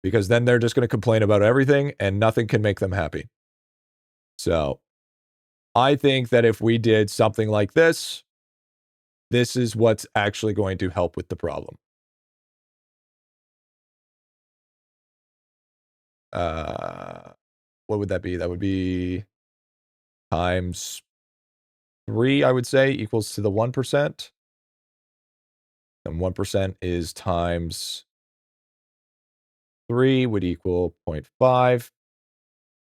Speaker 1: Because then they're just going to complain about everything and nothing can make them happy. So I think that if we did something like this, this is what's actually going to help with the problem. What would that be? That would be times 3, I would say, equals to the 1%. And 1% is times 3 would equal 0.5.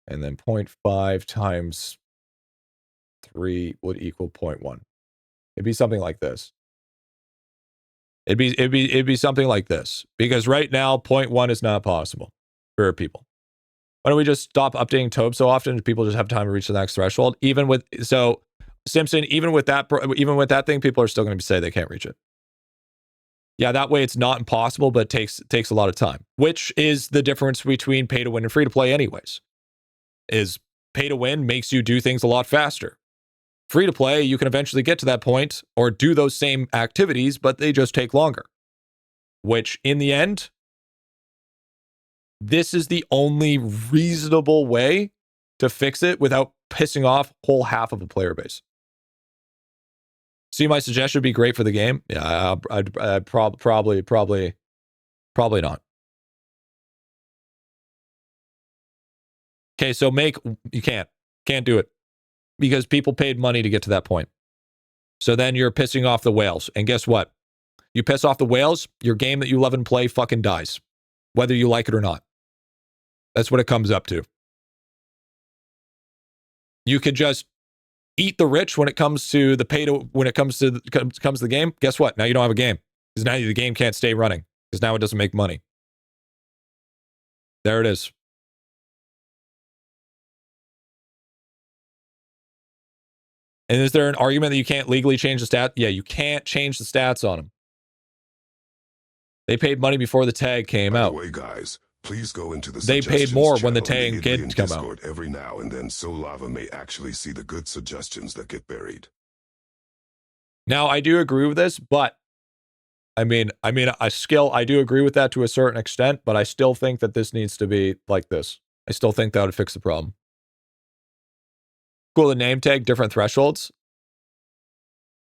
Speaker 1: And then 0.5 times 3 would equal 0.1. It'd be something like this. It'd be something like this. Because right now, 0.1 is not possible for people. Why don't we just stop updating Tobe so often? People just have time to reach the next threshold. Even with Simpson, even with that thing, people are still going to say they can't reach it. Yeah, that way it's not impossible, but takes a lot of time. Which is the difference between pay to win and free to play, anyways. Is pay to win makes you do things a lot faster. Free to play, you can eventually get to that point or do those same activities, but they just take longer. Which, in the end, this is the only reasonable way to fix it without pissing off whole half of a player base. See, my suggestion would be great for the game. Yeah, I'd probably not. Okay, so you can't do it because people paid money to get to that point. So then you're pissing off the whales, and guess what? You piss off the whales, your game that you love and play fucking dies, whether you like it or not. That's what it comes up to. You could just eat the rich when it comes to the the game. Guess what? Now you don't have a game because now the game can't stay running because now it doesn't make money. There it is. And is there an argument that you can't legally change the stat? Yeah, you can't change the stats on them. They paid money before the tag came out.
Speaker 2: By the way, guys, please go into the
Speaker 1: They paid more when the tag
Speaker 2: did
Speaker 1: did come out.
Speaker 2: Every now and then, so Lava may actually see the good suggestions that get buried.
Speaker 1: Now, I do agree with this, but I mean, I do agree with that to a certain extent, but I still think that this needs to be like this. I still think that would fix the problem. Cool, the name tag, different thresholds.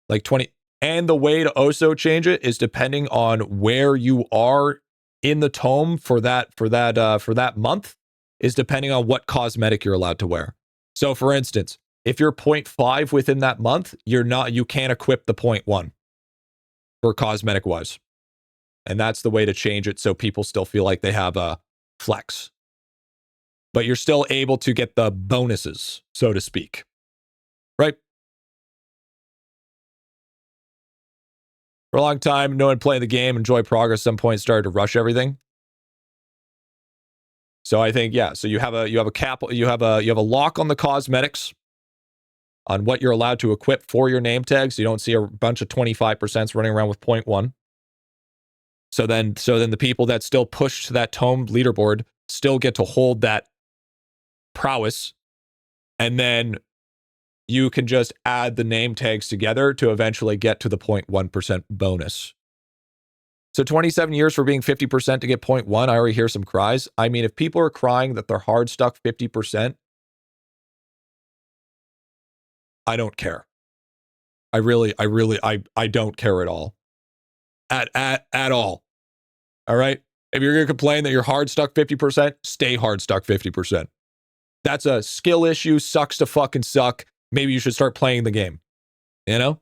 Speaker 1: Like 20. And the way to also change it is depending on where you are in the tome for that month, is depending on what cosmetic you're allowed to wear. So for instance, if you're 0.5 within that month, you can't equip the 0.1 for cosmetic wise. And that's the way to change it so people still feel like they have a flex. But you're still able to get the bonuses, so to speak. Right? For a long time, no one playing the game, enjoy progress, at some point started to rush everything. So I think, yeah, so you have a lock on the cosmetics on what you're allowed to equip for your name tags. You don't see a bunch of 25% running around with 0.1. So then the people that still push to that tome leaderboard still get to hold that prowess. And then you can just add the name tags together to eventually get to the 0.1% bonus. So 27 years for being 50% to get 0.1. I already hear some cries. I mean, if people are crying that they're hard stuck 50%, I don't care. I don't care at all. At all. All right? If you're going to complain that you're hard stuck 50%, stay hard stuck 50%. That's a skill issue, sucks to fucking suck. Maybe you should start playing the game. You know?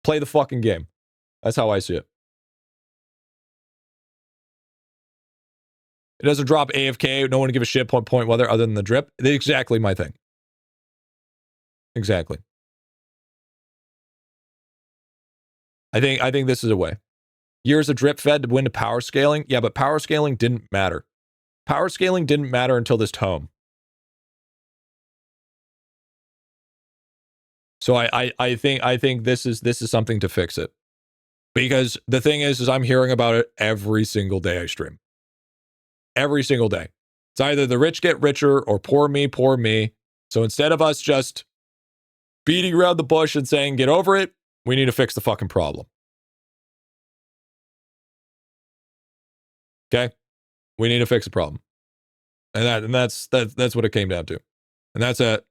Speaker 1: Play the fucking game. That's how I see it. It doesn't drop AFK. No one give a shit point whether other than the drip. Exactly my thing. Exactly. I think this is a way. Years of drip fed to win to power scaling. Yeah, but power scaling didn't matter. Power scaling didn't matter until this tome. So I think this is something to fix it. Because the thing is I'm hearing about it every single day I stream. Every single day. It's either the rich get richer or poor me, poor me. So instead of us just beating around the bush and saying, get over it, we need to fix the fucking problem. Okay? We need to fix the problem. And that's what it came down to. And that's it.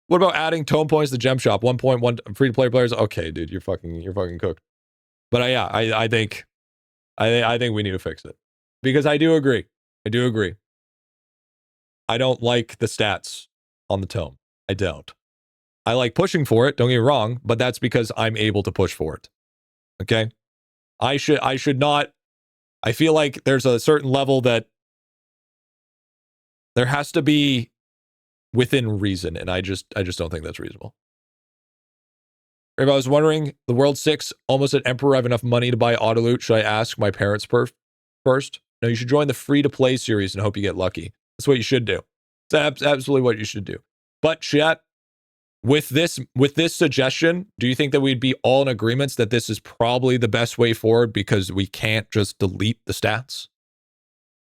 Speaker 1: What about adding tone points to Gem Shop? 1.1 free-to-play players? Okay, dude, you're fucking cooked. But I think we need to fix it. Because I do agree. I don't like the stats on the tome. I don't. I like pushing for it, don't get me wrong, but that's because I'm able to push for it. Okay? I should not. I feel like there's a certain level that there has to be within reason, and I just don't think that's reasonable. If I was wondering, the World 6, almost an Emperor, I have enough money to buy auto loot. Should I ask my parents first? No, you should join the free-to-play series and hope you get lucky. That's what you should do. It's absolutely what you should do. But chat, with this suggestion, do you think that we'd be all in agreement that this is probably the best way forward because we can't just delete the stats?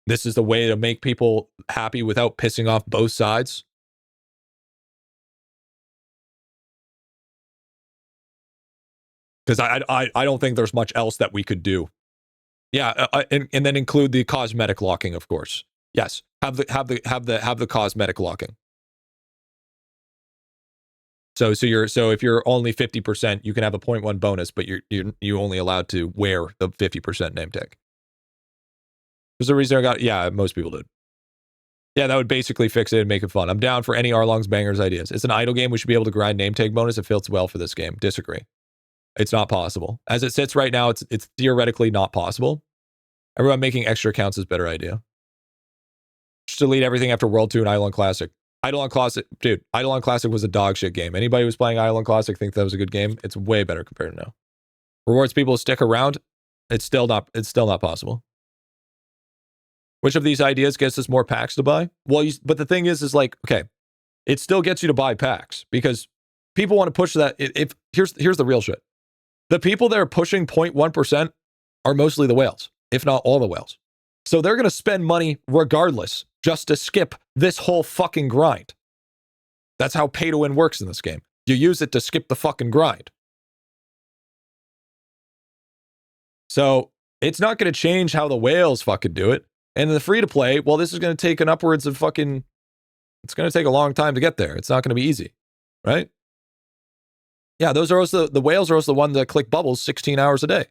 Speaker 1: This is the way to make people happy without pissing off both sides? Because I don't think there's much else that we could do. Yeah, and then include the cosmetic locking, of course. Yes, have the cosmetic locking. So if you're only 50%, you can have a 0.1 bonus, but you're only allowed to wear the 50% name tag. There's a reason I got. Yeah, most people did. Yeah, that would basically fix it and make it fun. I'm down for any Arlong's bangers ideas. It's an idle game. We should be able to grind name tag bonus. It fits well for this game. Disagree. It's not possible. As it sits right now, it's theoretically not possible. Everyone making extra accounts is a better idea. Just delete everything after World 2 and IdleOn Classic. IdleOn Classic, dude, IdleOn Classic was a dog shit game. Anybody who was playing IdleOn Classic think that was a good game? It's way better compared to now. Rewards people to stick around. It's still not possible. Which of these ideas gets us more packs to buy? Well, but the thing is like, okay, it still gets you to buy packs because people want to push that. Here's the real shit. The people that are pushing 0.1% are mostly the whales, if not all the whales. So they're going to spend money regardless just to skip this whole fucking grind. That's how pay to win works in this game. You use it to skip the fucking grind. So it's not going to change how the whales fucking do it. And the free to play, well, this is going to take an upwards of fucking, it's going to take a long time to get there. It's not going to be easy, right? Yeah, those are also, the whales are also the one that click bubbles 16 hours a day.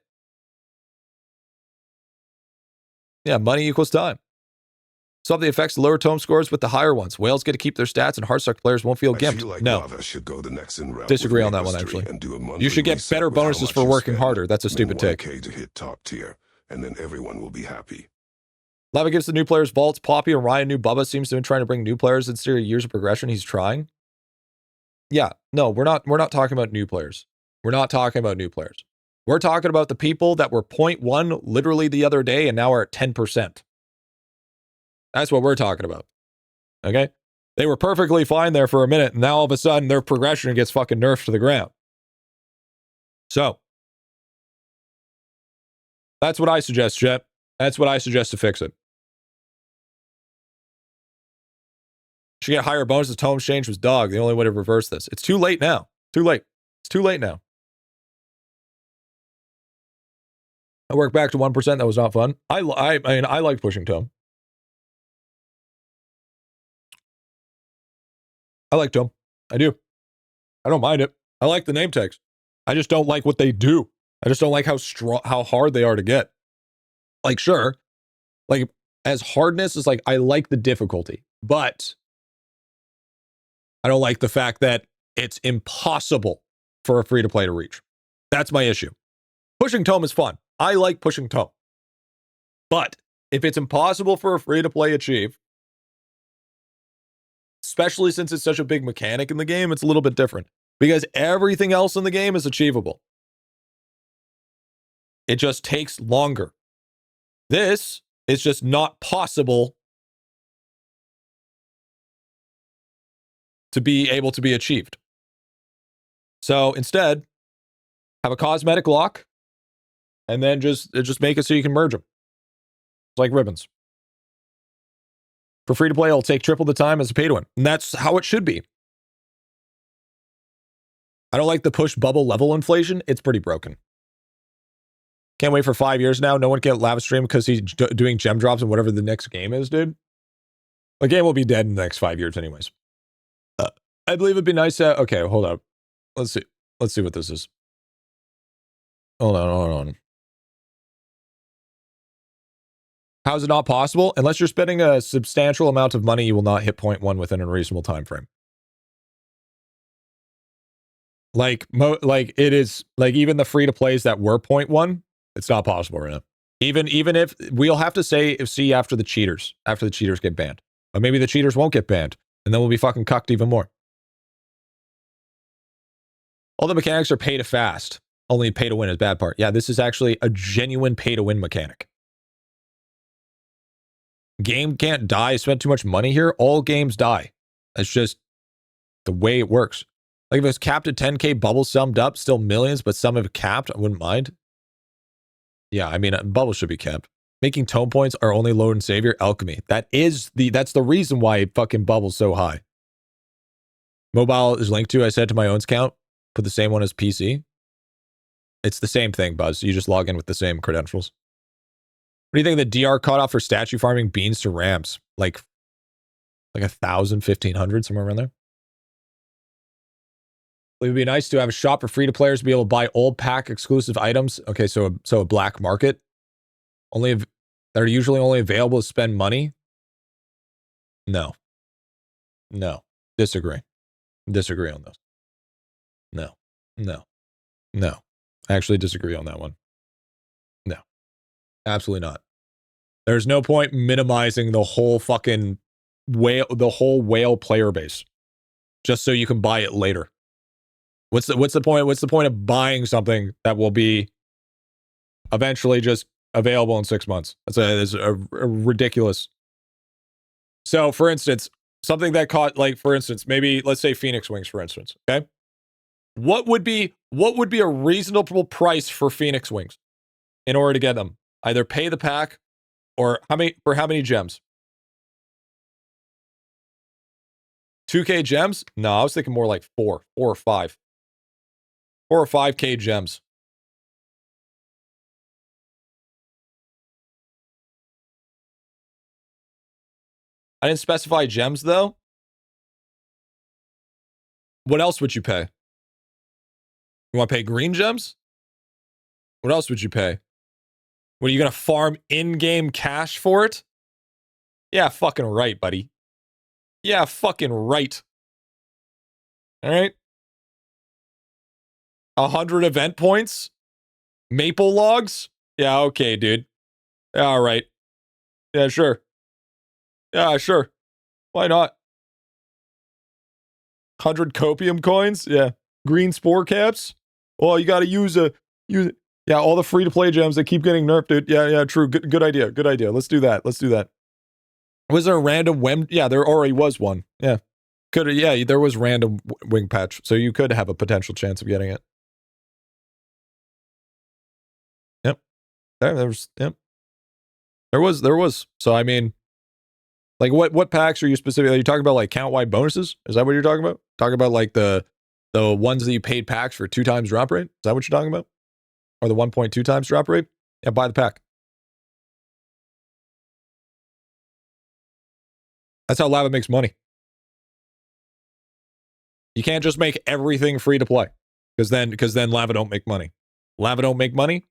Speaker 1: Yeah, money equals time. Some of the effects lower tome scores with the higher ones. Whales get to keep their stats and Heartstruck players won't feel gimped.
Speaker 2: Like
Speaker 1: no.
Speaker 2: Should go the next in route
Speaker 1: disagree on that one, actually. You should get better bonuses for working harder. That's a stupid take.
Speaker 2: To hit top tier, and then everyone will be happy.
Speaker 1: Lava gives the new players vaults. Poppy and Ryan, new Bubba seems to be trying to bring new players instead of years of progression. He's trying. Yeah, no, we're not talking about new players. We're not talking about new players. We're talking about the people that were 0.1 literally the other day and now are at 10%. That's what we're talking about. Okay? They were perfectly fine there for a minute, and now all of a sudden their progression gets fucking nerfed to the ground. So, that's what I suggest, Jet. That's what I suggest to fix it. Should get higher bonuses. Tome exchange was dog. The only way to reverse this. It's too late now. Too late. It's too late now. I worked back to 1%. That was not fun. I mean, I like pushing Tome. I like Tome. I do. I don't mind it. I like the name tags. I just don't like what they do. I just don't like how hard they are to get. Like, sure, like as hardness is like, I like the difficulty, but I don't like the fact that it's impossible for a free-to-play to reach. That's my issue. Pushing Tome is fun. I like pushing Tome. But if it's impossible for a free-to-play achieve, especially since it's such a big mechanic in the game, it's a little bit different. Because everything else in the game is achievable. It just takes longer. This is just not possible to be able to be achieved. So instead, have a cosmetic lock, and then just make it so you can merge them. It's like ribbons. For free to play, it'll take triple the time as a pay to win. And that's how it should be. I don't like the push bubble level inflation. It's pretty broken. Can't wait for 5 years now. No one can live stream because he's doing gem drops and whatever the next game is, dude. The game will be dead in the next 5 years anyways. I believe it'd be nice to... Okay, hold up. Let's see. Let's see what this is. Hold on. How is it not possible? Unless you're spending a substantial amount of money, you will not hit 0.1 within a reasonable time frame. Like it is, like even the free-to-plays that were 0.1, it's not possible right now. Even if, we'll have to see after the cheaters get banned. But maybe the cheaters won't get banned, and then we'll be fucking cucked even more. All the mechanics are pay to fast. Only pay to win is bad part. Yeah, this is actually a genuine pay to win mechanic. Game can't die. I spent too much money here. All games die. That's just the way it works. Like if it was capped at 10K, bubbles summed up, still millions, but some have capped. I wouldn't mind. Yeah, I mean, bubbles should be capped. Making tone points our only Lord and Savior, alchemy. That's the reason why fucking bubbles so high. Mobile is linked to, I said to my own account, put the same one as PC. It's the same thing, Buzz. You just log in with the same credentials. What do you think of the DR cutoff for statue farming beans to ramps? Like 1,000, 1,500, somewhere around there? It would be nice to have a shop for free-to-players to be able to buy old pack exclusive items. Okay, so a black market. That are usually only available to spend money? No. Disagree on those. No. I actually disagree on that one. No. Absolutely not. There's no point minimizing the whole fucking whale player base just so you can buy it later. What's the point? What's the point of buying something that will be eventually just available in 6 months? That's a ridiculous. So, for instance, something that caught, like, for instance, maybe let's say Phoenix Wings, for instance. Okay, what would be a reasonable price for Phoenix Wings in order to get them? Either pay the pack or how many gems? 2K gems? No, I was thinking more like 4 or 5. 4 or 5K gems. I didn't specify gems, though. What else would you pay? You want to pay green gems? What else would you pay? What, are you going to farm in-game cash for it? Yeah, fucking right, buddy. Yeah, fucking right. All right. 100 event points? Maple logs? Yeah, okay, dude. Yeah, all right. Yeah, sure. Yeah, sure. Why not? 100 copium coins? Yeah. Green spore caps? Well, you got to use it. Yeah, all the free-to-play gems that keep getting nerfed, dude. Yeah, true. Good idea. Let's do that. Was there a random wing? Yeah, there already was one. Yeah. There was random wing patch, so you could have a potential chance of getting it. Yep. There was. So I mean, Like what packs are you specifically? Are you talking about like count-wide bonuses? Is that what you're talking about? Talking about like the ones that you paid packs for 2 times drop rate? Is that what you're talking about? Or the 1.2 times drop rate? Yeah, buy the pack. That's how Lava makes money. You can't just make everything free to play, because then Lava don't make money. Lava don't make money.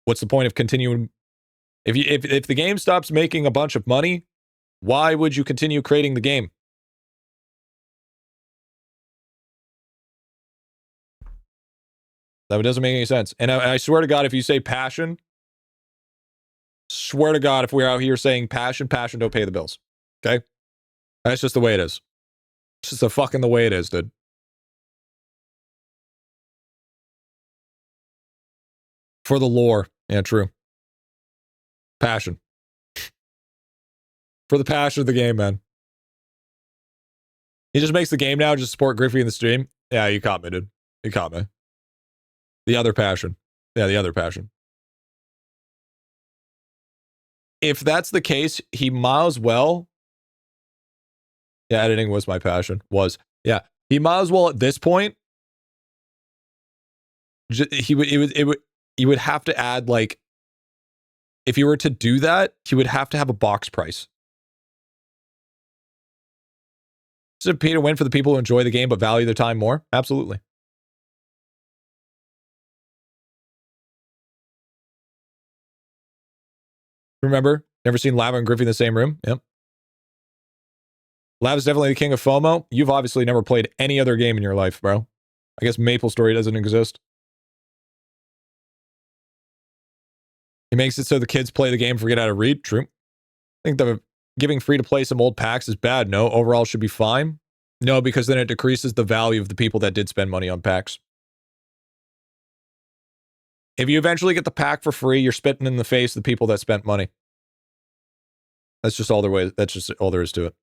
Speaker 1: What's the point of continuing? If the game stops making a bunch of money, why would you continue creating the game? That doesn't make any sense. And I swear to God, if you say passion, swear to God, if we're out here saying passion don't pay the bills. Okay? That's just the way it is. It's just the fucking the way it is, dude. For the lore. Yeah, true. Passion. For the passion of the game, man. He just makes the game now just support Griffy in the stream. Yeah, you caught me, dude. You caught me. The other passion. Yeah, the other passion. If that's the case, he might as well. Yeah, editing was my passion. Yeah. He might as well at this point. He would have to add, like, if he were to do that, he would have to have a box price. Is it pay to win for the people who enjoy the game but value their time more? Absolutely. Remember? Never seen Lava and Griffy in the same room? Yep. Lava's definitely the king of FOMO. You've obviously never played any other game in your life, bro. I guess Maple Story doesn't exist. He makes it so the kids play the game and forget how to read. True. I think the giving free to play some old packs is bad. No, overall should be fine. No, because then it decreases the value of the people that did spend money on packs. If you eventually get the pack for free, you're spitting in the face of the people that spent money. That's just all there is to it.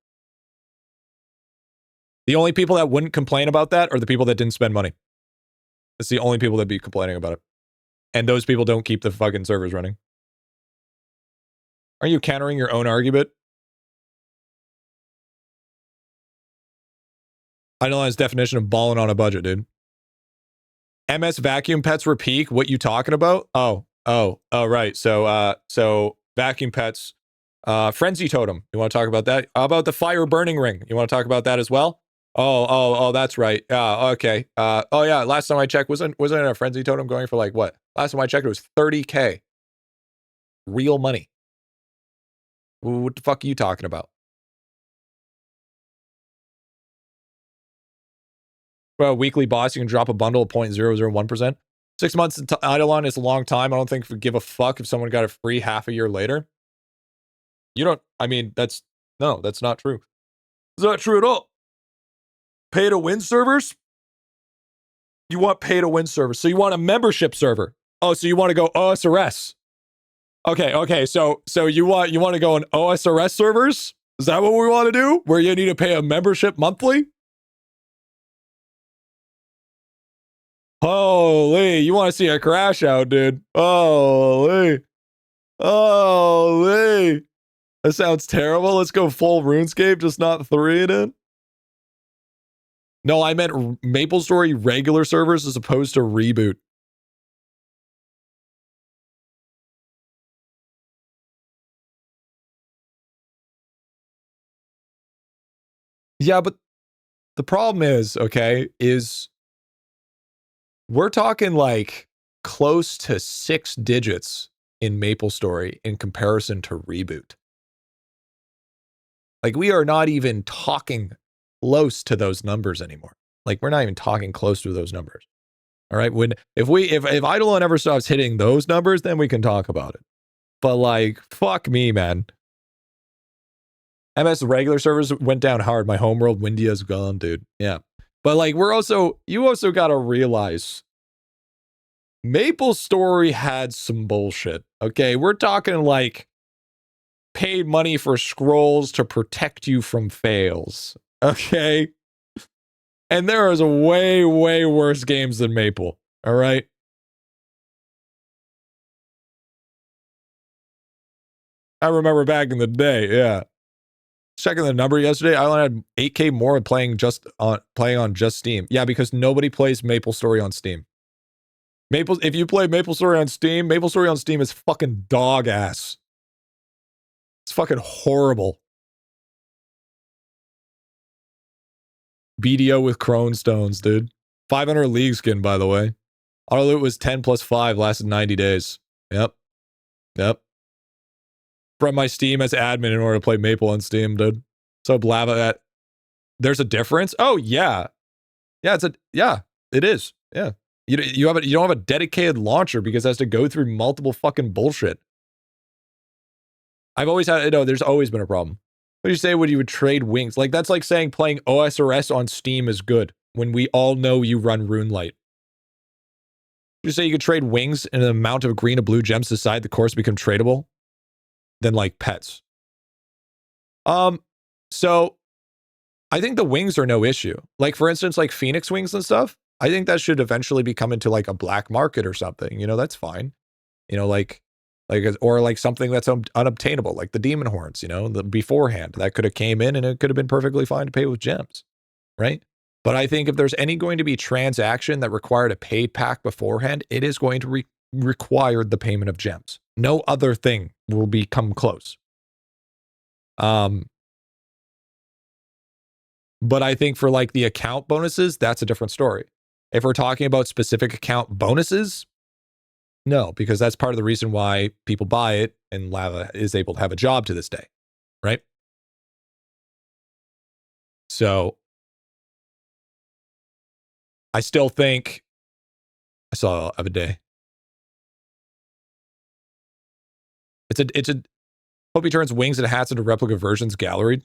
Speaker 1: The only people that wouldn't complain about that are the people that didn't spend money. That's the only people that'd be complaining about it. And those people don't keep the fucking servers running. Are you countering your own argument? IdleOn's definition of balling on a budget, dude. MS vacuum pets were peak. What you talking about? Oh, right. So vacuum pets, frenzy totem. You want to talk about that? How about the fire burning ring? You want to talk about that as well? Oh, that's right. Okay. Oh yeah. Last time I checked, wasn't a frenzy totem going for like what? Last time I checked, it was 30K. Real money. What the fuck are you talking about? Well, weekly boss, you can drop a bundle of 0.001%. 6 months into IdleOn is a long time. I don't think we give a fuck if someone got it free half a year later. I mean, that's not true. It's not true at all. Pay to win servers? You want pay to win servers. So you want a membership server. Oh, so you want to go OSRS. Okay. So you want to go on OSRS servers? Is that what we want to do? Where you need to pay a membership monthly? Holy, you want to see a crash out, dude. Holy. That sounds terrible. Let's go full RuneScape, just not 3, dude. No, I meant Maple Story regular servers as opposed to Reboot. Yeah, but the problem is, we're talking like close to 6 digits in Maple Story in comparison to Reboot. Like, we are not even talking close to those numbers anymore. Like, we're not even talking close to those numbers. All right. If IdleOn ever stops hitting those numbers, then we can talk about it. But like, fuck me, man. MS regular servers went down hard. My homeworld Windia's gone, dude. Yeah. But like, you also gotta realize Maple Story had some bullshit. Okay. We're talking like paid money for scrolls to protect you from fails. Okay. And there is way, way worse games than Maple. All right. I remember back in the day. Yeah. checking the number yesterday. I only had 8K more playing on just Steam. Yeah, because nobody plays MapleStory on Steam. If you play MapleStory on Steam is fucking dog ass. It's fucking horrible. BDO with Crone Stones, dude. 500 League skin, by the way. Auto loot was 10 plus 5, lasted 90 days. Yep. From my Steam as admin in order to play Maple on Steam, dude. So Blava at there's a difference? Oh yeah. Yeah, it is. Yeah. You don't have a dedicated launcher because it has to go through multiple fucking bullshit. I've always had there's always been a problem. What do you say when you would trade wings? Like that's like saying playing OSRS on Steam is good when we all know you run Runelight. You say you could trade wings and an amount of green or blue gems to decide the course become tradable than like pets. So I think the wings are no issue. Like for instance, like Phoenix wings and stuff. I think that should eventually become into like a black market or something. You know, that's fine. You know, or like something that's unobtainable, like the demon horns. You know, the beforehand that could have came in and it could have been perfectly fine to pay with gems, right? But I think if there's going to be transaction that required a paid pack beforehand, it is going to require the payment of gems. No other thing will become close. But I think for like the account bonuses, that's a different story. If we're talking about specific account bonuses, no, because that's part of the reason why people buy it and Lava is able to have a job to this day, right? So I still think I saw of a day. It's a hope he turns wings and hats into replica versions galleried.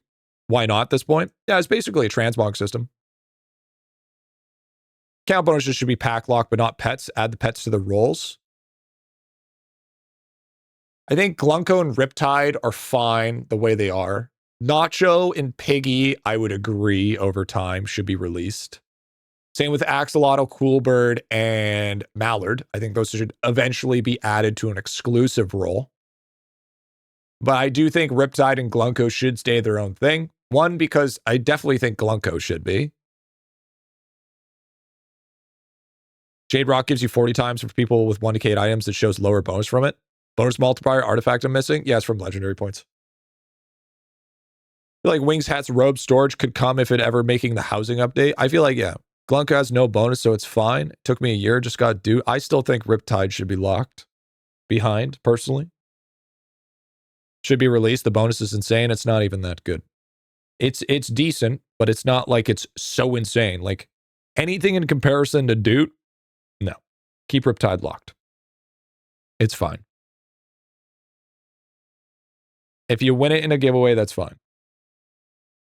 Speaker 1: Why not at this point? Yeah, it's basically a transmog system. Count bonuses should be pack lock, but not pets. Add the pets to the rolls. I think Glunko and Riptide are fine the way they are. Nacho and Piggy, I would agree over time should be released. Same with Axolotl, Coolbird, and Mallard. I think those should eventually be added to an exclusive role. But I do think Riptide and Glunko should stay their own thing. One, because I definitely think Glunko should be. Jade Rock gives you 40 times for people with 1 decayed items that shows lower bonus from it. Bonus multiplier artifact I'm missing? Yeah, it's from legendary points. I feel like Wings, Hats, Robes, Storage could come if it ever making the housing update. I feel like, yeah. Glunko has no bonus, so it's fine. It took me a year, just got due. I still think Riptide should be locked behind, personally. Should be released. The bonus is insane. It's not even that good. It's decent, but it's not like it's so insane. Like anything in comparison to Doot, no. Keep Riptide locked. It's fine. If you win it in a giveaway, that's fine.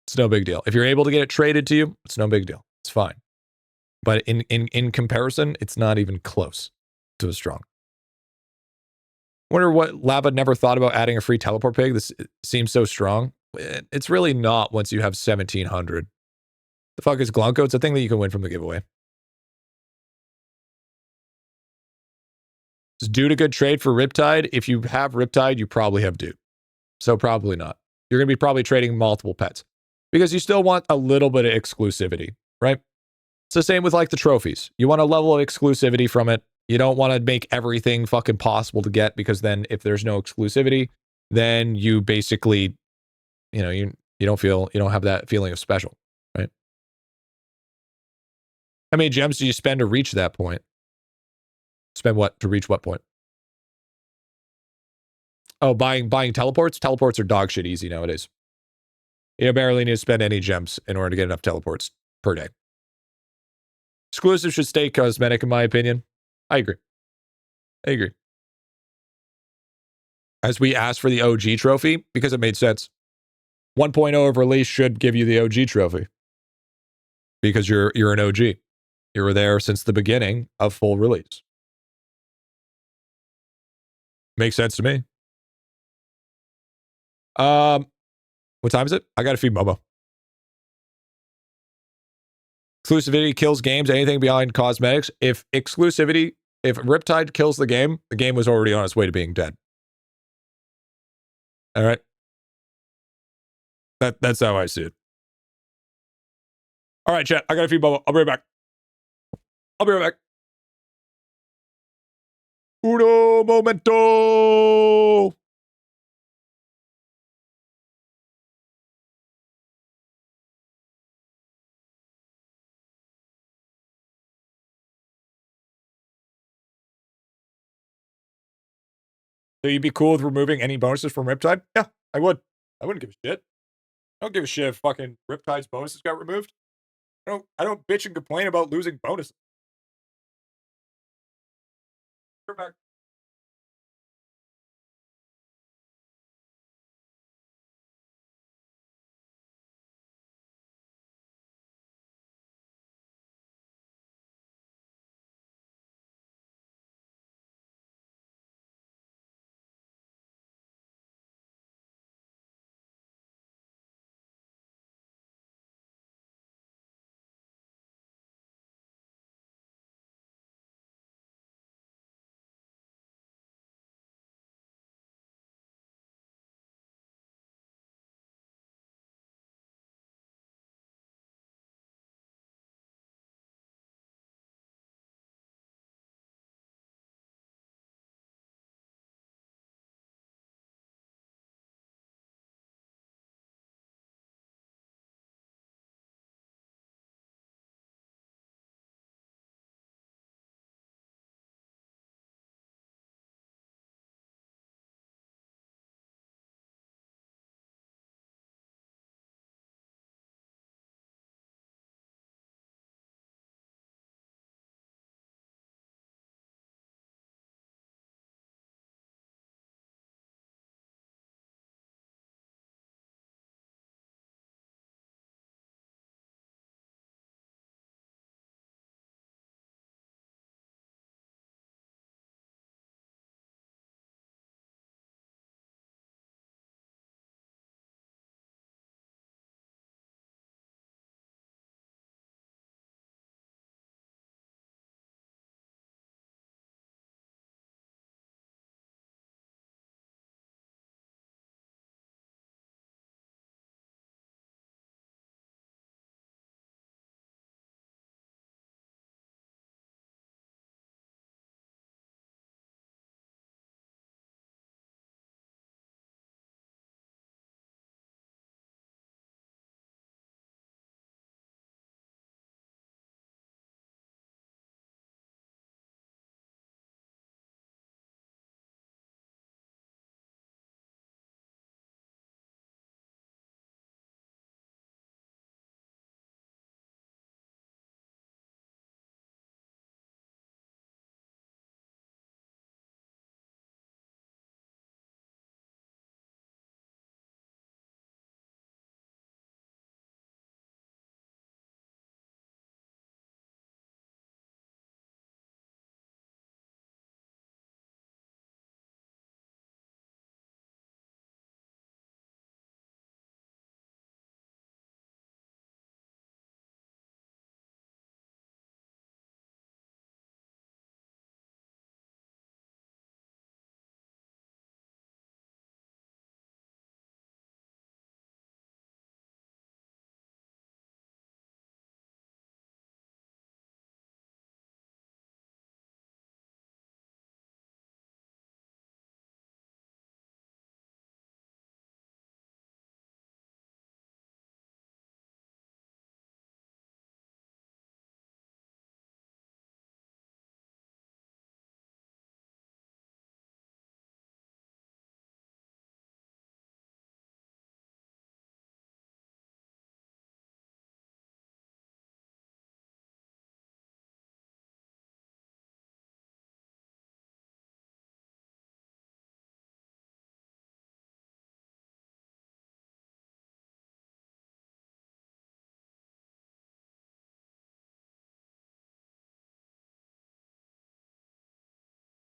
Speaker 1: It's no big deal. If you're able to get it traded to you, it's no big deal. It's fine. But in comparison, it's not even close to as strong. Wonder what Lava never thought about adding a free teleport pig. This seems so strong. It's really not once you have 1,700. The fuck is Glunko? It's a thing that you can win from the giveaway. Is Dude a good trade for Riptide? If you have Riptide, you probably have Dude. So probably not. You're going to be probably trading multiple pets because you still want a little bit of exclusivity, right? It's the same with like the trophies. You want a level of exclusivity from it. You don't want to make everything fucking possible to get because then if there's no exclusivity, then you basically, you know, you don't have that feeling of special, right? How many gems do you spend to reach that point? Spend what to reach what point? Oh, buying teleports? Teleports are dog shit easy nowadays. You barely need to spend any gems in order to get enough teleports per day. Exclusive should stay cosmetic, in my opinion. I agree. As we asked for the OG trophy, because it made sense. 1.0 of release should give you the OG trophy. Because you're an OG. You were there since the beginning of full release. Makes sense to me. What time is it? I gotta feed Bubba. Exclusivity kills games. Anything behind cosmetics. If Riptide kills the game was already on its way to being dead. All right. That's how I see it. All right, chat. I got to feed Bubba. I'll be right back. I'll be right back. Uno momento. So you'd be cool with removing any bonuses from Riptide? Yeah, I would. I wouldn't give a shit. I don't give a shit if fucking Riptide's bonuses got removed. I don't bitch and complain about losing bonuses. We're back.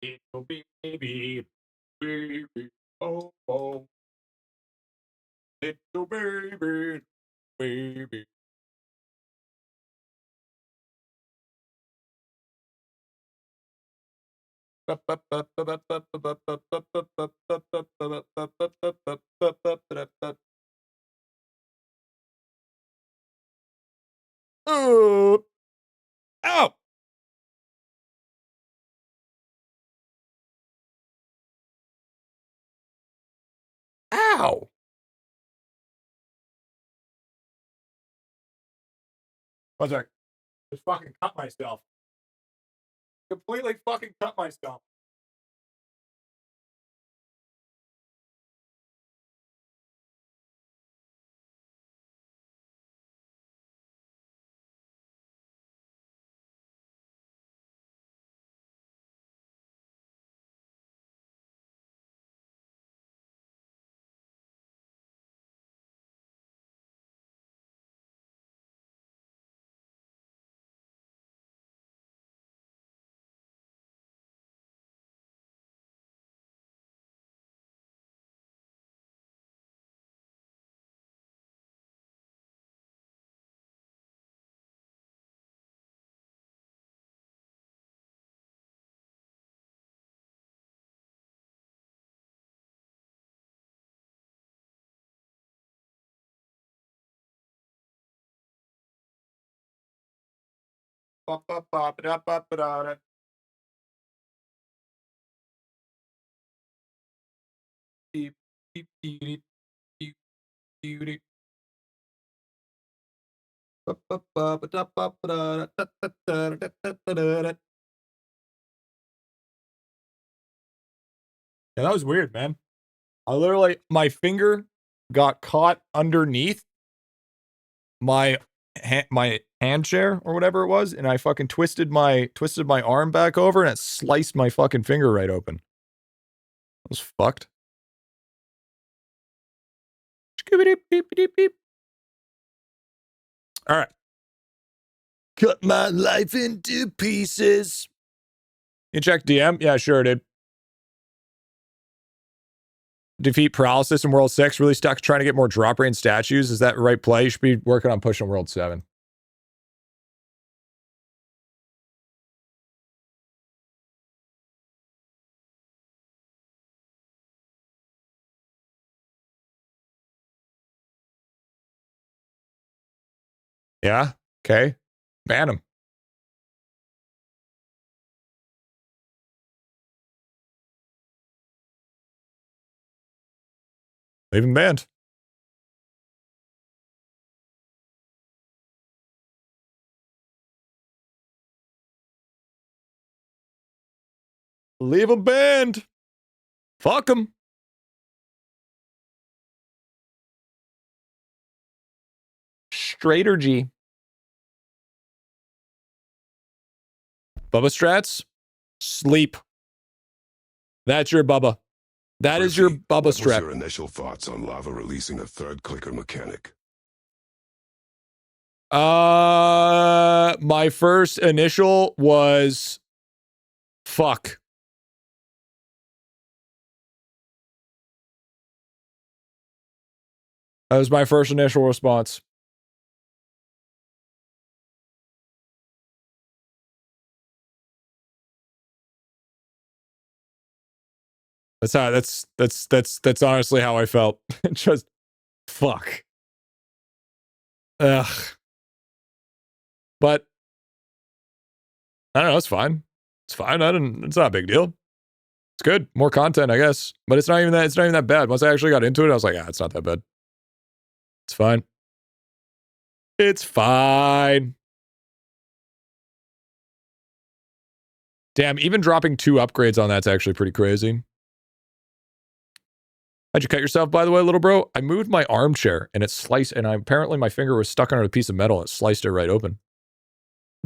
Speaker 1: Little baby, baby, oh, oh, little baby, baby. Ow! Ow! One sec. Just fucking cut myself. Completely fucking cut myself. Beep, beep, beep, beep, beep. Yeah, that was weird, man. I literally, my finger got caught underneath my my hand chair or whatever it was, and I fucking twisted my arm back over, and it sliced my fucking finger right open. I was fucked. All right. Cut my life into pieces. You check DM? Yeah, sure, dude. Defeat paralysis in World 6. Really stuck trying to get more drop range statues. Is that the right play? You should be working on pushing World 7. Yeah? Okay. Ban him. Leave him banned. Leave him banned. Fuck him. Straighter G. Bubba strats? Sleep. That's your Bubba. That is your Bubba
Speaker 2: what
Speaker 1: strat.
Speaker 2: What was your initial thoughts on lava releasing a third clicker mechanic?
Speaker 1: My first initial was fuck. That was my first initial response. That's honestly how I felt. Just fuck. Ugh. But I don't know, it's fine. It's fine. It's not a big deal. It's good. More content, I guess. But it's not even that bad. Once I actually got into it, I was like, it's not that bad. It's fine. It's fine. Damn, even dropping 2 upgrades on that's actually pretty crazy. How'd you cut yourself, by the way, little bro? I moved my armchair and it sliced, and apparently my finger was stuck under a piece of metal and it sliced it right open.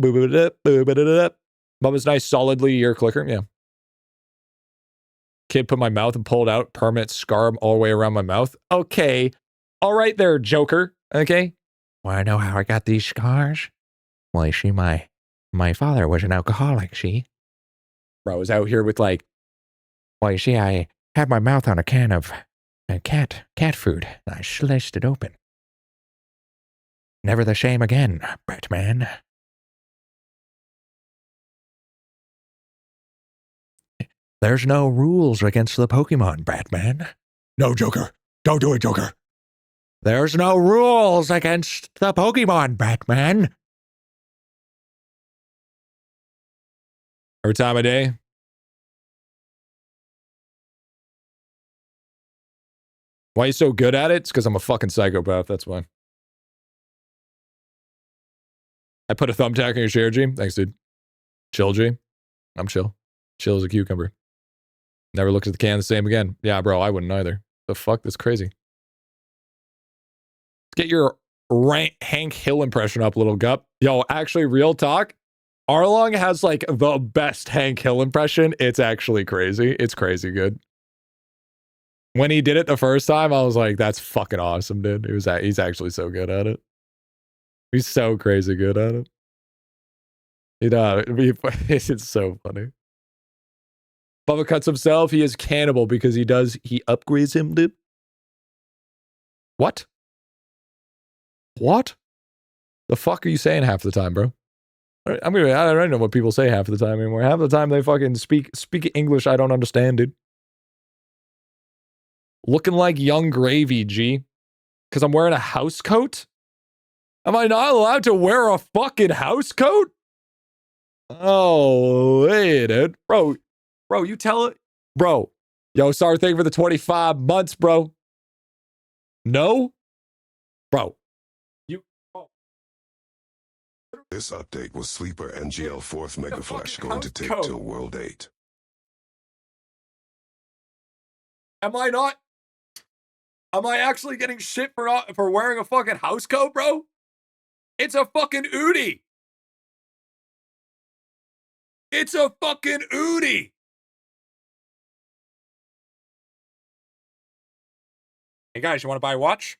Speaker 1: Bubba's nice, solidly ear clicker. Yeah. Kid put my mouth and pulled out permanent scar all the way around my mouth. Okay. All right there, Joker. Okay. Want to know how I got these scars? Well, you see, my father was an alcoholic, see? Bro, I was out here with like, well, you see, I had my mouth on a can of cat food. And I sliced it open. Never the same again, Batman. There's no rules against the Pokemon, Batman. No, Joker. Don't do it, Joker. There's no rules against the Pokemon, Batman. Every time of day. Why are you so good at it? It's because I'm a fucking psychopath. That's why. I put a thumbtack in your chair, G. Thanks, dude. Chill, G. I'm chill. Chill as a cucumber. Never looked at the can the same again. Yeah, bro, I wouldn't either. The fuck? That's crazy. Get your Hank Hill impression up, little gup. Yo, actually, real talk. Arlong has like the best Hank Hill impression. It's actually crazy. It's crazy good. When he did it the first time, I was like, that's fucking awesome, dude. He's actually so good at it. He's so crazy good at it. It's so funny. Bubba cuts himself. He is cannibal because he upgrades him, dude. What? What? The fuck are you saying half the time, bro? I don't know what people say half the time anymore. Half the time they fucking speak English I don't understand, dude. Looking like young gravy, G. Because I'm wearing a house coat? Am I not allowed to wear a fucking house coat? Oh, hey, dude. Bro, you tell it. Bro, yo, sorry, thank you for the 25 months, bro. No? Bro.
Speaker 2: This update was Sleeper NGL 4th Mega Flash going to take till World 8.
Speaker 1: Am I actually getting shit for wearing a fucking house coat, bro? It's a fucking Udi. It's a fucking Udi. Hey guys, you want to buy a watch?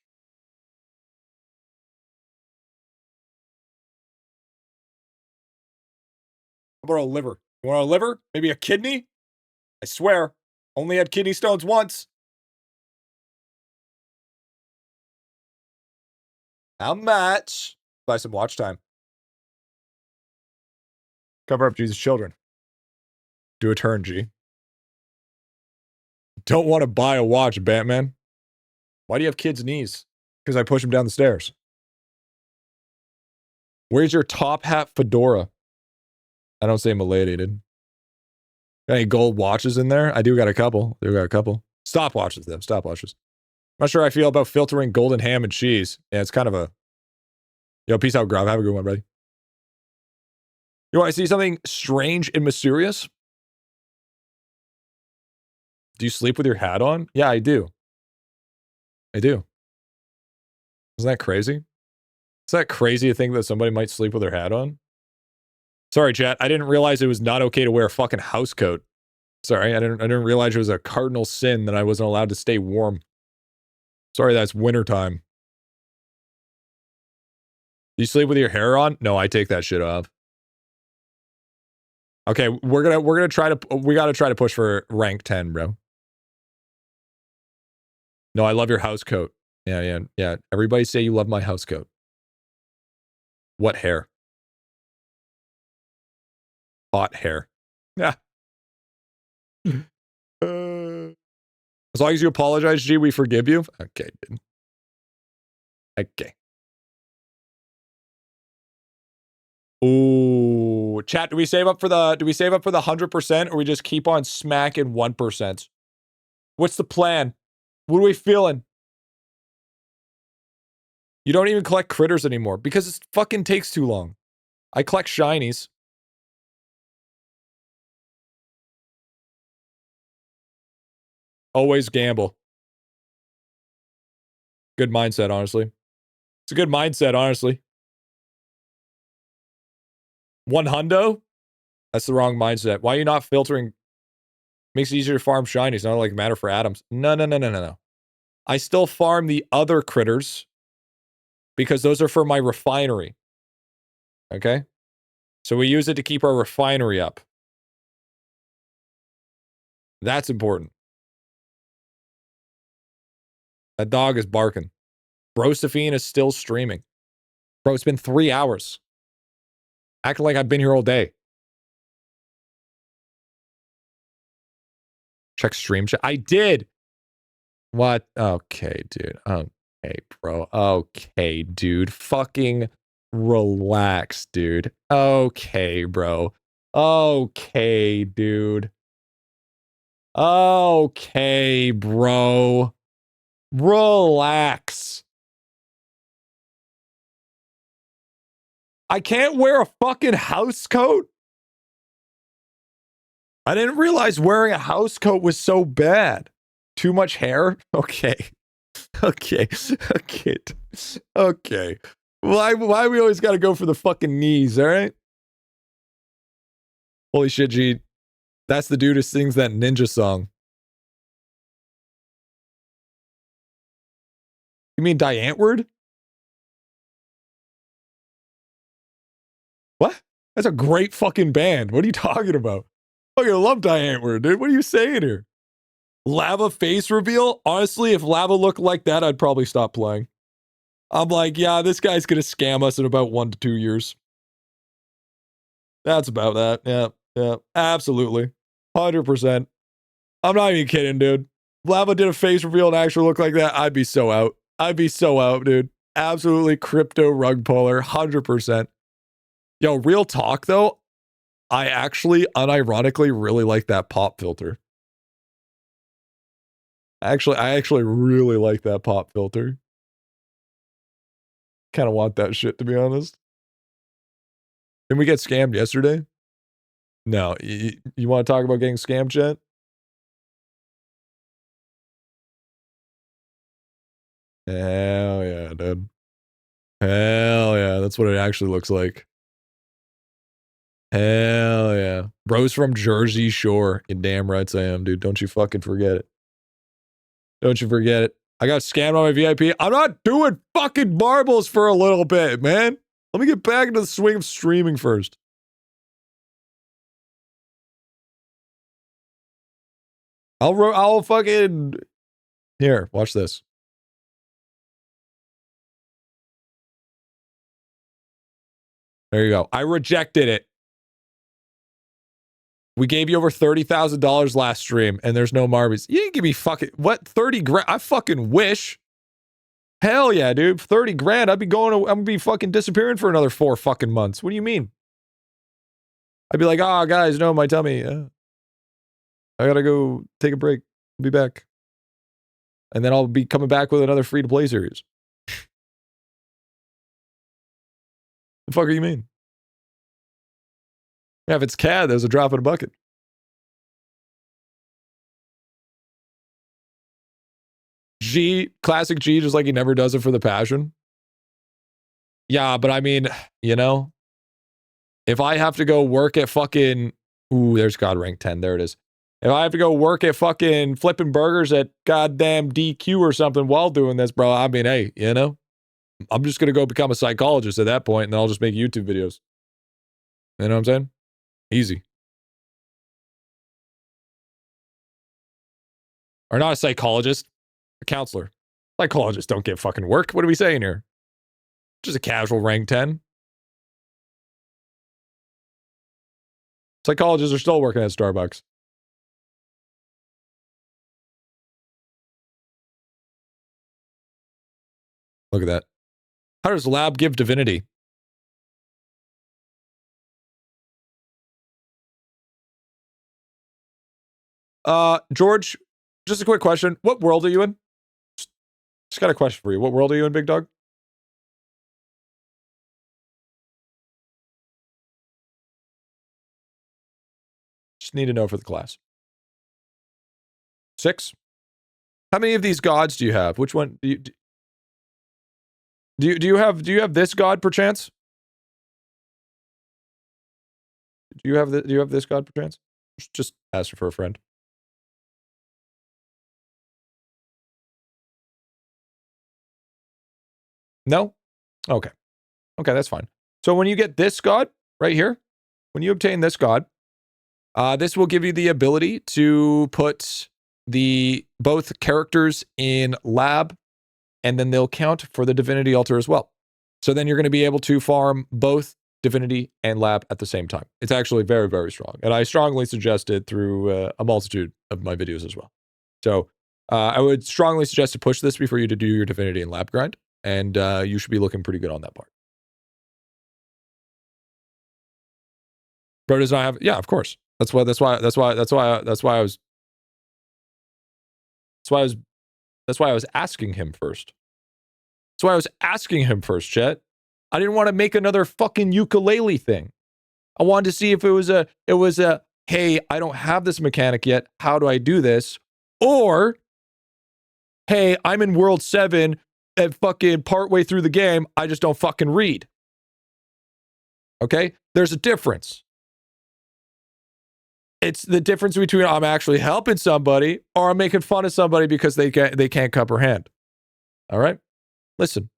Speaker 1: How about a liver? You want a liver? Maybe a kidney? I swear, only had kidney stones once. How much? Buy some watch time. Cover up Jesus' children. Do a turn, G. Don't want to buy a watch, Batman. Why do you have kids' knees? Because I push them down the stairs. Where's your top hat fedora? I don't say milady, dude. Got any gold watches in there? I do got a couple. Stopwatches, though. Stopwatches. I'm not sure how I feel about filtering golden ham and cheese. Yeah, it's kind of a... Yo, peace out, Grub. Have a good one, buddy. You want to see something strange and mysterious? Do you sleep with your hat on? Yeah, I do. I do. Isn't that crazy? Is that crazy to think that somebody might sleep with their hat on? Sorry, chat. I didn't realize it was not okay to wear a fucking house coat. Sorry, I didn't realize it was a cardinal sin that I wasn't allowed to stay warm. Sorry, that's wintertime. You sleep with your hair on? No, I take that shit off. Okay, we gotta try to push for rank 10, bro. No, I love your house coat. Yeah. Everybody say you love my house coat. What hair? Hot hair. Yeah. As long as you apologize, G, we forgive you. Okay, dude. Okay. Ooh, chat. Do we save up for the 100% or we just keep on smacking 1%? What's the plan? What are we feeling? You don't even collect critters anymore because it fucking takes too long. I collect shinies. Always gamble. Good mindset, honestly. It's a good mindset, honestly. 100? That's the wrong mindset. Why are you not filtering? Makes it easier to farm shinies, not like matter for atoms. No. I still farm the other critters because those are for my refinery. Okay? So we use it to keep our refinery up. That's important. That dog is barking. Brostephine is still streaming. Bro, it's been 3 hours. Acting like I've been here all day. Check stream chat. I did. What? Okay, dude. Okay, bro. Okay, dude. Fucking relax, dude. Okay, bro. Okay, dude. Okay, bro. Relax. I can't wear a fucking house coat? I didn't realize wearing a house coat was so bad. Too much hair? Okay. Okay. Okay. Okay. Why we always gotta go for the fucking knees, alright? Holy shit, G. That's the dude who sings that ninja song. You mean Diantward? What? That's a great fucking band. What are you talking about? I fucking love Diantward, dude. What are you saying here? Lava face reveal? Honestly, if Lava looked like that, I'd probably stop playing. I'm like, yeah, this guy's gonna scam us in about 1 to 2 years. That's about that. Yeah, yeah, absolutely. 100%. I'm not even kidding, dude. If Lava did a face reveal and actually looked like that, I'd be so out. I'd be so out, dude. Absolutely crypto rug puller, 100%. Yo, real talk though, I actually unironically really like that pop filter. I actually really like that pop filter. Kind of want that shit, to be honest. Didn't we get scammed yesterday? No. You want to talk about getting scammed, chat? Hell yeah, dude. Hell yeah. That's what it actually looks like. Hell yeah. Bro's from Jersey Shore. You damn rights I am, dude. Don't you fucking forget it. Don't you forget it. I got scammed on my VIP. I'm not doing fucking marbles for a little bit, man. Let me get back into the swing of streaming first. I'll fucking... Here, watch this. There you go. I rejected it. We gave you over $30,000 last stream, and there's no Marbies. You didn't give me fucking... What? 30 grand? I fucking wish. Hell yeah, dude. 30 grand. I'm gonna be fucking disappearing for another 4 fucking months. What do you mean? I'd be like, ah, guys, no, my tummy. I gotta go take a break. I'll be back. And then I'll be coming back with another free-to-play series. The fuck do you mean? Yeah, if it's CAD, there's a drop in a bucket. G, classic G, just like he never does it for the passion. Yeah, but I mean, you know, if I have to go work at fucking... Ooh, there's God rank 10. There it is. If I have to go work at fucking flipping burgers at goddamn DQ or something while doing this, bro, I mean, hey, you know, I'm just going to go become a psychologist at that point, and then I'll just make YouTube videos. You know what I'm saying? Easy. Or not a psychologist, a counselor. Psychologists don't get fucking work. What are we saying here? Just a casual rank 10. Psychologists are still working at Starbucks. Look at that. How does lab give divinity? George, just a quick question. What world are you in? Just got a question for you. What world are you in, big dog? Just need to know for the class. 6? How many of these gods do you have? Which one do you have this god perchance? Do you have this god perchance? Just ask for a friend. No? Okay. Okay, that's fine. So when you get this god right here, when you obtain this god, this will give you the ability to put both characters in lab, and then they'll count for the divinity altar as well. So then you're going to be able to farm both divinity and lab at the same time. It's actually very, very strong. And I strongly suggest it through a multitude of my videos as well. So I would strongly suggest to push this before you to do your divinity and lab grind. And you should be looking pretty good on that part. Bro does not have. Yeah, of course. That's why I was asking him first. That's why I was asking him first, Chet. I didn't want to make another fucking ukulele thing. I wanted to see if it was a, hey, I don't have this mechanic yet. How do I do this? Or, hey, I'm in World 7 and fucking partway through the game, I just don't fucking read. Okay? There's a difference. It's the difference between I'm actually helping somebody or I'm making fun of somebody because they can't comprehend. All right? Listen.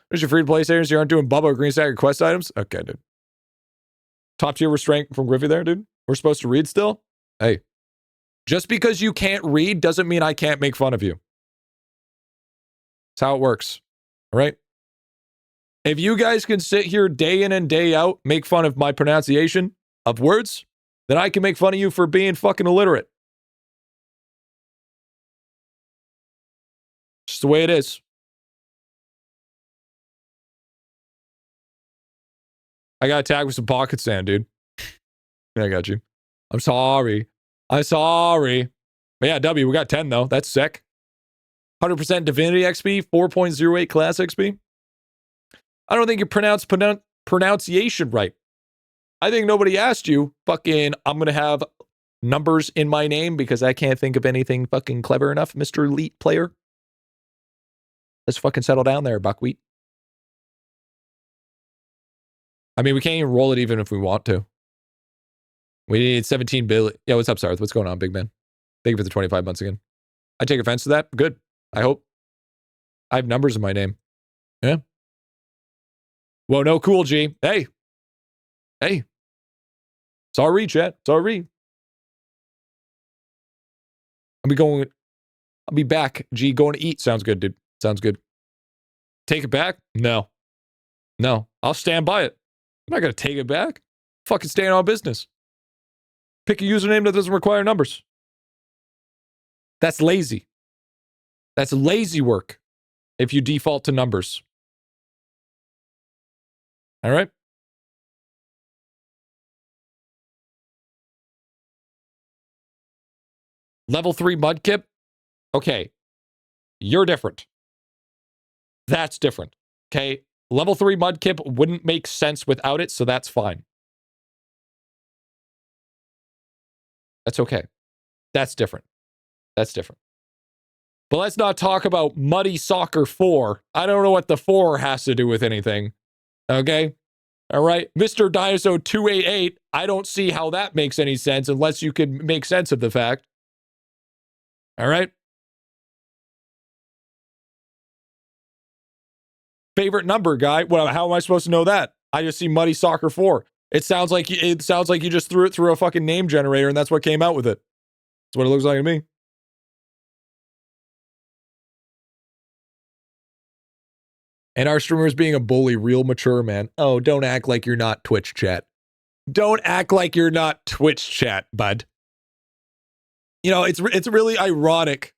Speaker 1: There's your free-to-play stations. You aren't doing Bubba or Green Stagger quest items? Okay, dude. Top tier restraint from Griffy there, dude. We're supposed to read still? Hey. Just because you can't read doesn't mean I can't make fun of you. That's how it works. All right? If you guys can sit here day in and day out, make fun of my pronunciation of words, then I can make fun of you for being fucking illiterate. Just the way it is. I got attacked with some pocket sand, dude. Yeah, I got you. I'm sorry. But yeah, W, we got 10 though. That's sick. 100% Divinity XP, 4.08 class XP. I don't think you pronounced pronunciation right. I think nobody asked you, fucking, I'm going to have numbers in my name because I can't think of anything fucking clever enough, Mr. Elite Player. Let's fucking settle down there, Buckwheat. I mean, we can't even roll it even if we want to. We need 17 billion. Yeah, what's up, Sarth? What's going on, big man? Thank you for the 25 months again. I take offense to that. Good. I hope. I have numbers in my name. Yeah. Whoa, no, cool, G. Hey. Sorry, chat. Sorry. I'll be back. G, going to eat. Sounds good, dude. Sounds good. Take it back? No. I'll stand by it. I'm not going to take it back. Fucking stay on business. Pick a username that doesn't require numbers. That's lazy. That's lazy work if you default to numbers. All right? Level 3 Mudkip? Okay. You're different. That's different. Okay? Level 3 Mudkip wouldn't make sense without it, so that's fine. That's okay. That's different. But let's not talk about Muddy Soccer 4. I don't know what the 4 has to do with anything. Okay? All right? Mr. Dinosaur 288, I don't see how that makes any sense unless you can make sense of the fact. All right? Favorite number, guy? Well, how am I supposed to know that? I just see Muddy Soccer 4. It sounds like you just threw it through a fucking name generator and that's what came out with it. That's what it looks like to me. And our streamer's being a bully, real mature, man. Oh, don't act like you're not Twitch chat. Don't act like you're not Twitch chat, bud. You know, it's really ironic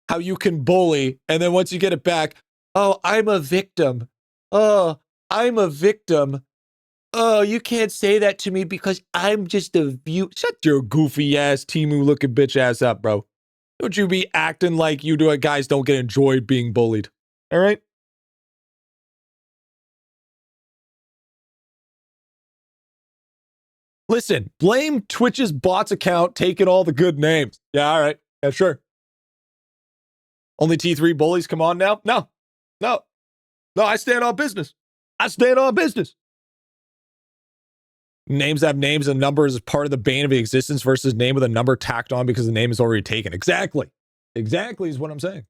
Speaker 1: how you can bully, and then once you get it back, oh, I'm a victim. Oh, I'm a victim. Oh, you can't say that to me because I'm just a view. Shut your goofy ass Timu looking bitch ass up, bro. Don't you be acting like you do guys don't get enjoyed being bullied. All right? Listen, blame Twitch's bots account taking all the good names. Yeah, all right. Yeah, sure. Only T3 bullies come on now? No, I stand on business. Names have names and numbers as part of the bane of existence versus name with a number tacked on because the name is already taken. Exactly is what I'm saying.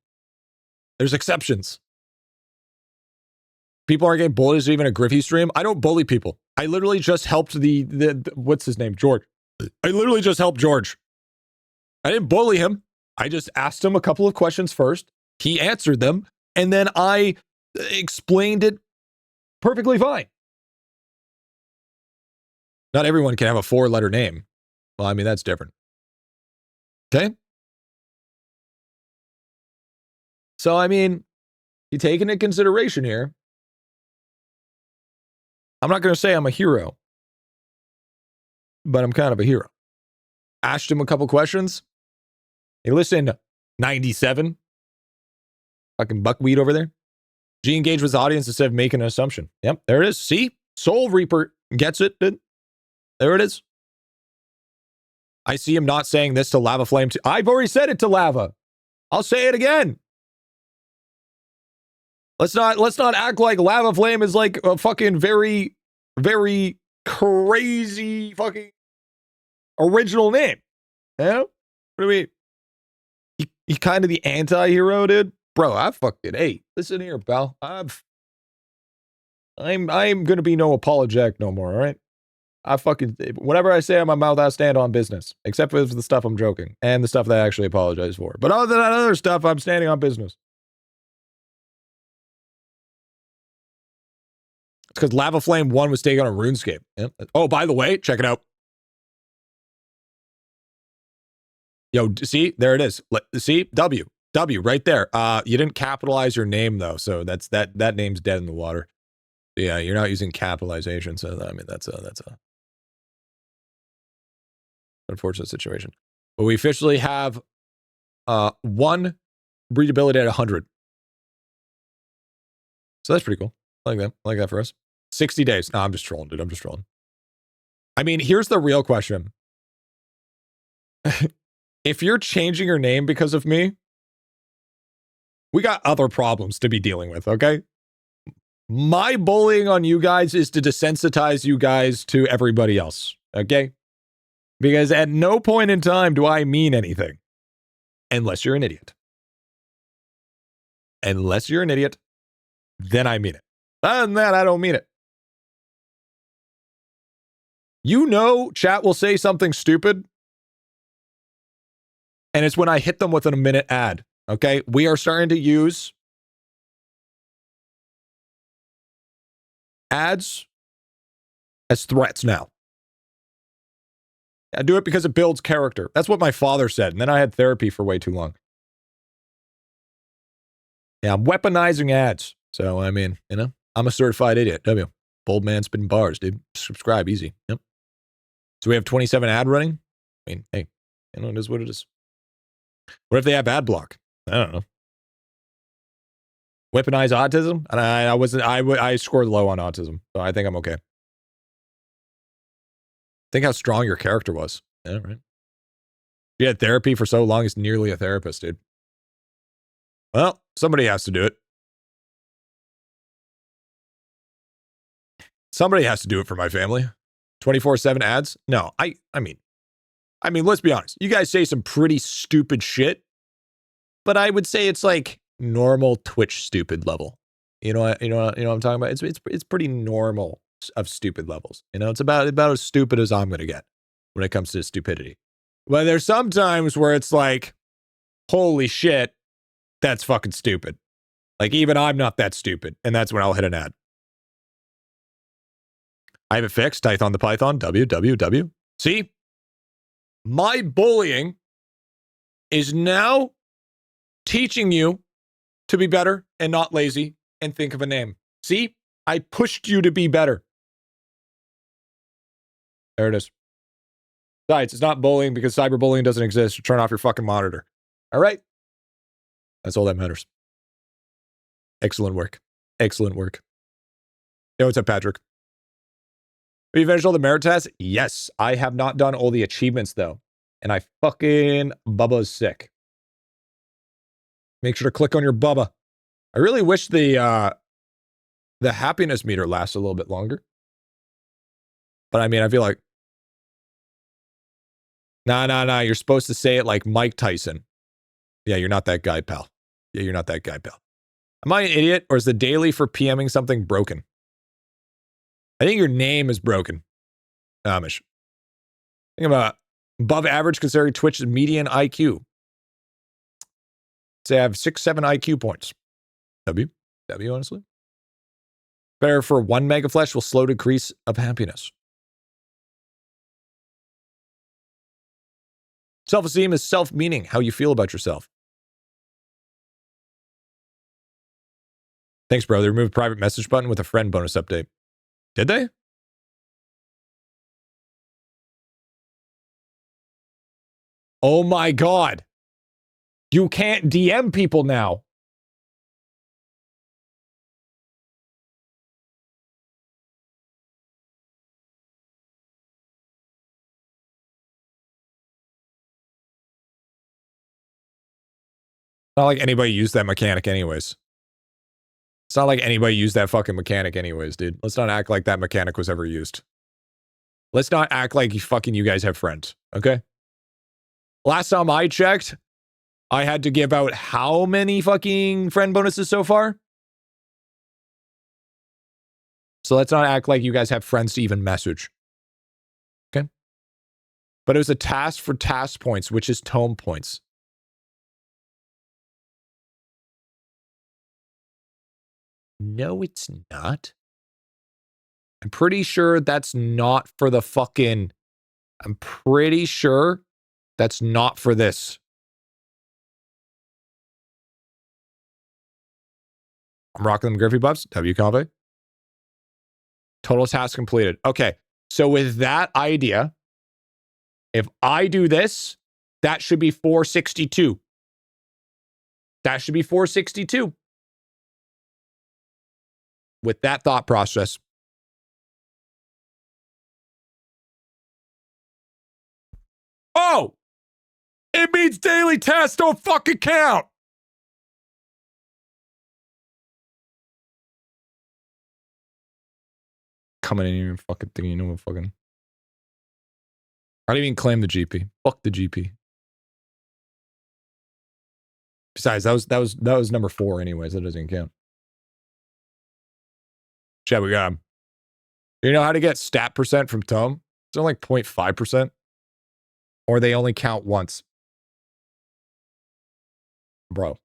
Speaker 1: There's exceptions. People aren't getting bullied. Is even a Griffy stream? I don't bully people. I literally just helped the what's his name? George. I literally just helped George. I didn't bully him. I just asked him a couple of questions first. He answered them, and then I explained it perfectly fine. Not everyone can have a 4-letter name. Well, I mean, that's different. Okay? So, I mean, you take into consideration here, I'm not going to say I'm a hero. but I'm kind of a hero. Asked him a couple questions. Hey, listen, 97. Fucking buckwheat over there. G engage with the audience instead of making an assumption. Yep, there it is. See? Soul Reaper gets it. There it is. I see him not saying this to Lava Flame. I've already said it to Lava. I'll say it again. Let's not act like Lava Flame is like a fucking very, very crazy fucking original name. Yeah? What do we mean? He kind of the anti-hero, dude. Bro, I fucking, hey, listen here, pal. I'm gonna be no apologetic no more, all right? I fucking, whatever I say on my mouth, I stand on business. Except for the stuff I'm joking. And the stuff that I actually apologize for. But other than that other stuff, I'm standing on business. It's because Lava Flame 1 was taken on RuneScape. Yep. Oh, by the way, check it out. Yo, see? There it is. See? W right there. You didn't capitalize your name though, so that name's dead in the water. Yeah, you're not using capitalization, so I mean that's a unfortunate situation. But we officially have 1 breedability at 100. So that's pretty cool. I like that. I like that for us. 60 days. No, I'm just trolling, dude. I'm just trolling. I mean, here's the real question. If you're changing your name because of me, we got other problems to be dealing with, okay? My bullying on you guys is to desensitize you guys to everybody else, okay? Because at no point in time do I mean anything. Unless you're an idiot. Unless you're an idiot, then I mean it. Other than that, I don't mean it. You know, chat will say something stupid. And it's when I hit them with a minute ad. Okay? We are starting to use ads as threats now. I do it because it builds character. That's what my father said. And then I had therapy for way too long. Yeah, I'm weaponizing ads. So, I mean, you know, I'm a certified idiot. W. Bold man spitting bars, dude. Subscribe, easy. Yep. So we have 27 ad running. I mean, hey, you know, it is what it is. What if they have ad block? I don't know. Weaponize autism? And I scored low on autism, so I think I'm okay. Think how strong your character was. Yeah, right. You had therapy for so long, it's nearly a therapist, dude. Well, somebody has to do it. Somebody has to do it for my family. 24/7 ads? No, I mean, let's be honest. You guys say some pretty stupid shit, but I would say it's like normal Twitch stupid level. You know what I'm talking about? It's pretty normal of stupid levels. You know, it's about as stupid as I'm gonna get when it comes to stupidity. But there's some times where it's like, holy shit, that's fucking stupid. Like even I'm not that stupid, and that's when I'll hit an ad. I have it fixed. Python the Python. www. See? My bullying is now teaching you to be better and not lazy and think of a name. See? I pushed you to be better. There it is. Besides, it's not bullying because cyberbullying doesn't exist. Turn off your fucking monitor. All right? That's all that matters. Excellent work. Excellent work. Yo, what's up, Patrick? Have you finished all the merit tests? Yes. I have not done all the achievements, though. And I fucking Bubba's sick. Make sure to click on your Bubba. I really wish the happiness meter lasts a little bit longer. But I mean, I feel like... Nah. You're supposed to say it like Mike Tyson. Yeah, you're not that guy, pal. Yeah, you're not that guy, pal. Am I an idiot, or is the daily for PMing something broken? I think your name is broken, Amish. Think about above average considering Twitch's median IQ. Say I have 6-7 IQ points. W, honestly. Better for 1 megaflesh will slow decrease of happiness. Self-esteem is self-meaning, how you feel about yourself. Thanks, bro. They removed private message button with a friend bonus update. Did they? Oh my God. You can't DM people now. Not like anybody used that mechanic anyways. It's not like anybody used that fucking mechanic anyways, dude. Let's not act like that mechanic was ever used. Let's not act like you guys have friends, okay? Last time I checked, I had to give out how many fucking friend bonuses so far? So let's not act like you guys have friends to even message. Okay? But it was a task for task points, which is tome points. No, it's not. I'm pretty sure that's not for the fucking... I'm pretty sure that's not for this. I'm rocking them Griffy buffs. W Conve. Total task completed. Okay. So with that idea, if I do this, that should be 462. That should be 462. With that thought process. Oh! It means daily tasks don't fucking count! Coming in here and fucking thinking you know what fucking... I didn't even claim the GP. Fuck the GP. Besides, that was number 4 anyways. That doesn't count. Chat, we got him. You know how to get stat percent from Tome? It's only like 0.5%. Or they only count once. Bro.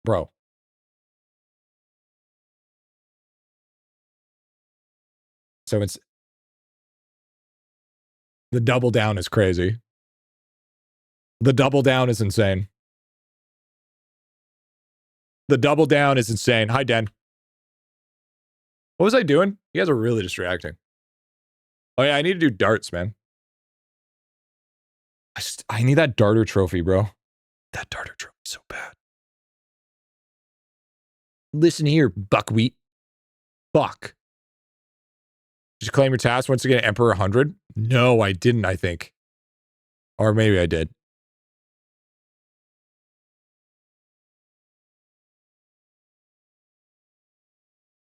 Speaker 1: Bro. So it's... The double down is crazy. The double down is insane. The double down is insane. Hi, Dan. What was I doing? You guys are really distracting. Oh, yeah, I need to do darts, man. I need that darter trophy, bro. That darter trophy is so bad. Listen here, buckwheat. Fuck. Did you claim your task once again, Emperor 100? No, I didn't, I think. Or maybe I did.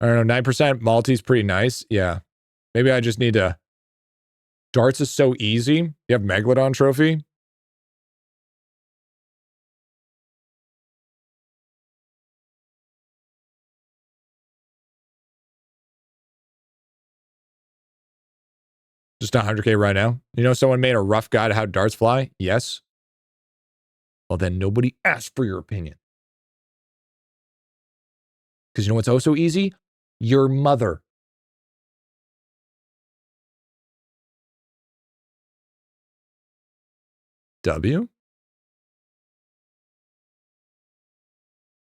Speaker 1: I don't know, 9% Maltese pretty nice. Yeah. Maybe I just need to... Darts is so easy. You have Megalodon trophy. Just not 100K right now. You know, someone made a rough guide of how darts fly? Yes. Well, then nobody asked for your opinion. Because you know what's also easy? Your mother. W?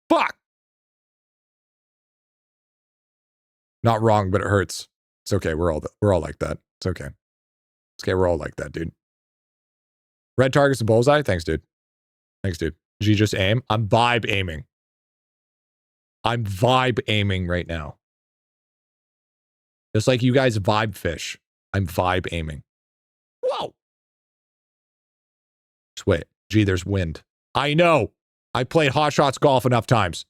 Speaker 1: Fuck! Not wrong, but it hurts. It's okay. We're all like that. It's okay. It's okay. We're all like that, dude. Red targets a bullseye? Thanks, dude. Thanks, dude. Did you just aim? I'm vibe aiming. I'm vibe aiming right now. Just like you guys vibe fish. I'm vibe aiming. Whoa! Just wait. Gee, there's wind. I know. I played Hot Shots Golf enough times.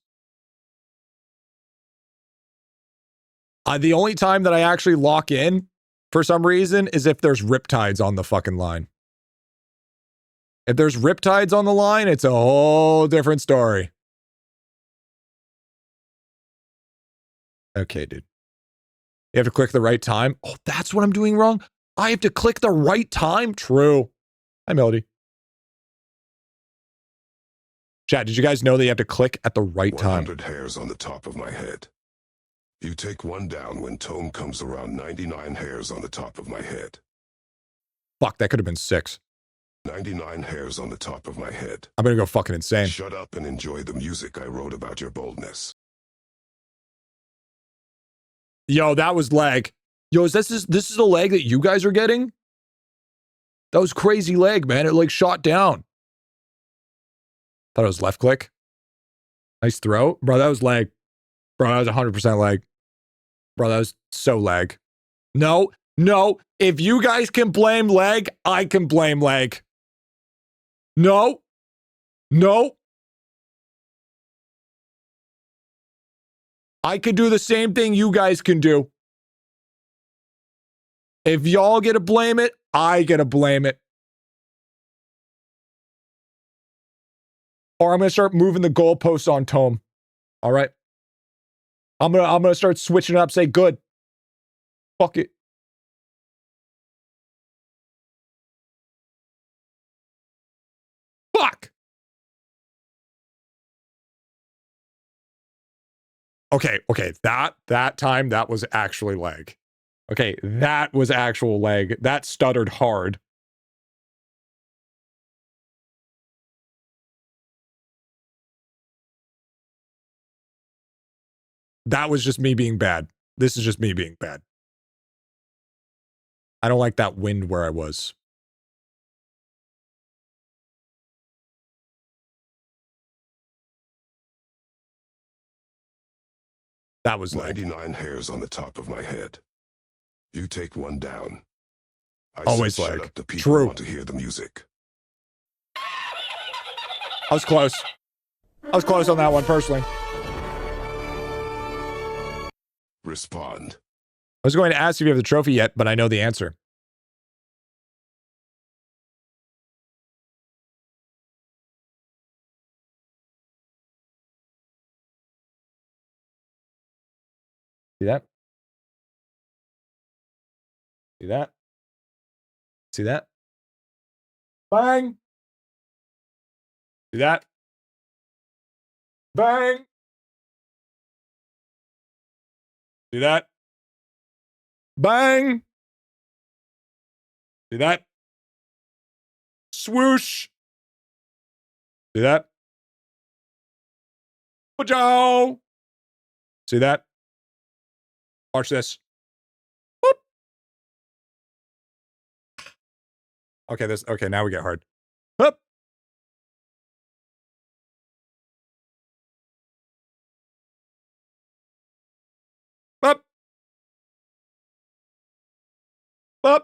Speaker 1: The only time that I actually lock in, for some reason, is if there's riptides on the fucking line. If there's riptides on the line, it's a whole different story. Okay, dude. You have to click the right time. Oh, that's what I'm doing wrong? I have to click the right time? True. Hi, Melody. Chat, did you guys know that you have to click at the right time?
Speaker 2: 100 hairs on the top of my head. You take one down when Tome comes around 99 hairs on the top of my head.
Speaker 1: Fuck, that could have been 6.
Speaker 2: 99 hairs on the top of my head.
Speaker 1: I'm gonna go fucking insane.
Speaker 2: Shut up and enjoy the music I wrote about your boldness.
Speaker 1: Yo, that was lag. Yo, this is the lag that you guys are getting? That was crazy leg, man. It like shot down. Thought it was left click. Nice throw. Bro, that was lag. Bro, that was 100% lag. Bro, that was so lag. No, no. If you guys can blame lag, I can blame lag. No. No. I can do the same thing you guys can do. If y'all get to blame it, I get to blame it. Or I'm going to start moving the goalposts on Tome. All right? I'm gonna start switching it up, say good. Fuck it. Fuck! Okay, that time, that was actually lag. Okay, that was actual lag. That stuttered hard. That was just me being bad. This is just me being bad. I don't like that wind where I was. That was lag.
Speaker 2: 99 hairs on the top of my head. You take one down. I
Speaker 1: Always
Speaker 2: said,
Speaker 1: lag.
Speaker 2: Shut up, the people
Speaker 1: True.
Speaker 2: want to hear the music.
Speaker 1: I was close. I was close on that one, personally.
Speaker 2: Respond.
Speaker 1: I was going to ask if you have the trophy yet, but I know the answer. See that? See that? See that? Bang! See that? Bang! See that? Bang! See that? Swoosh! See that? Joe! See that? Watch this. Boop. Okay, now we get hard. Boop. Boop. Boop.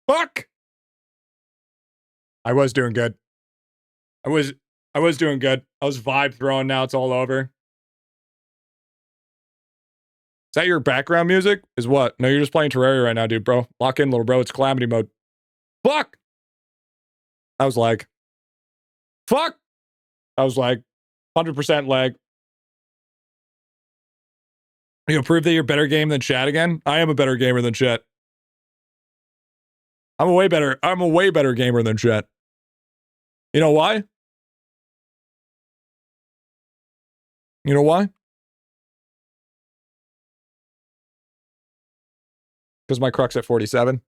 Speaker 1: Fuck! I was doing good. I was doing good. I was vibe throwing, now it's all over. Is that your background music? Is what? No, you're just playing Terraria right now, dude, bro. Lock in, little bro. It's calamity mode. Fuck! That was lag. Fuck! That was lag. 100% lag. You prove that you're a better game than chat again? I am a better gamer than chat. I'm a way better gamer than chat. You know why? You know why? Because my crux at 47.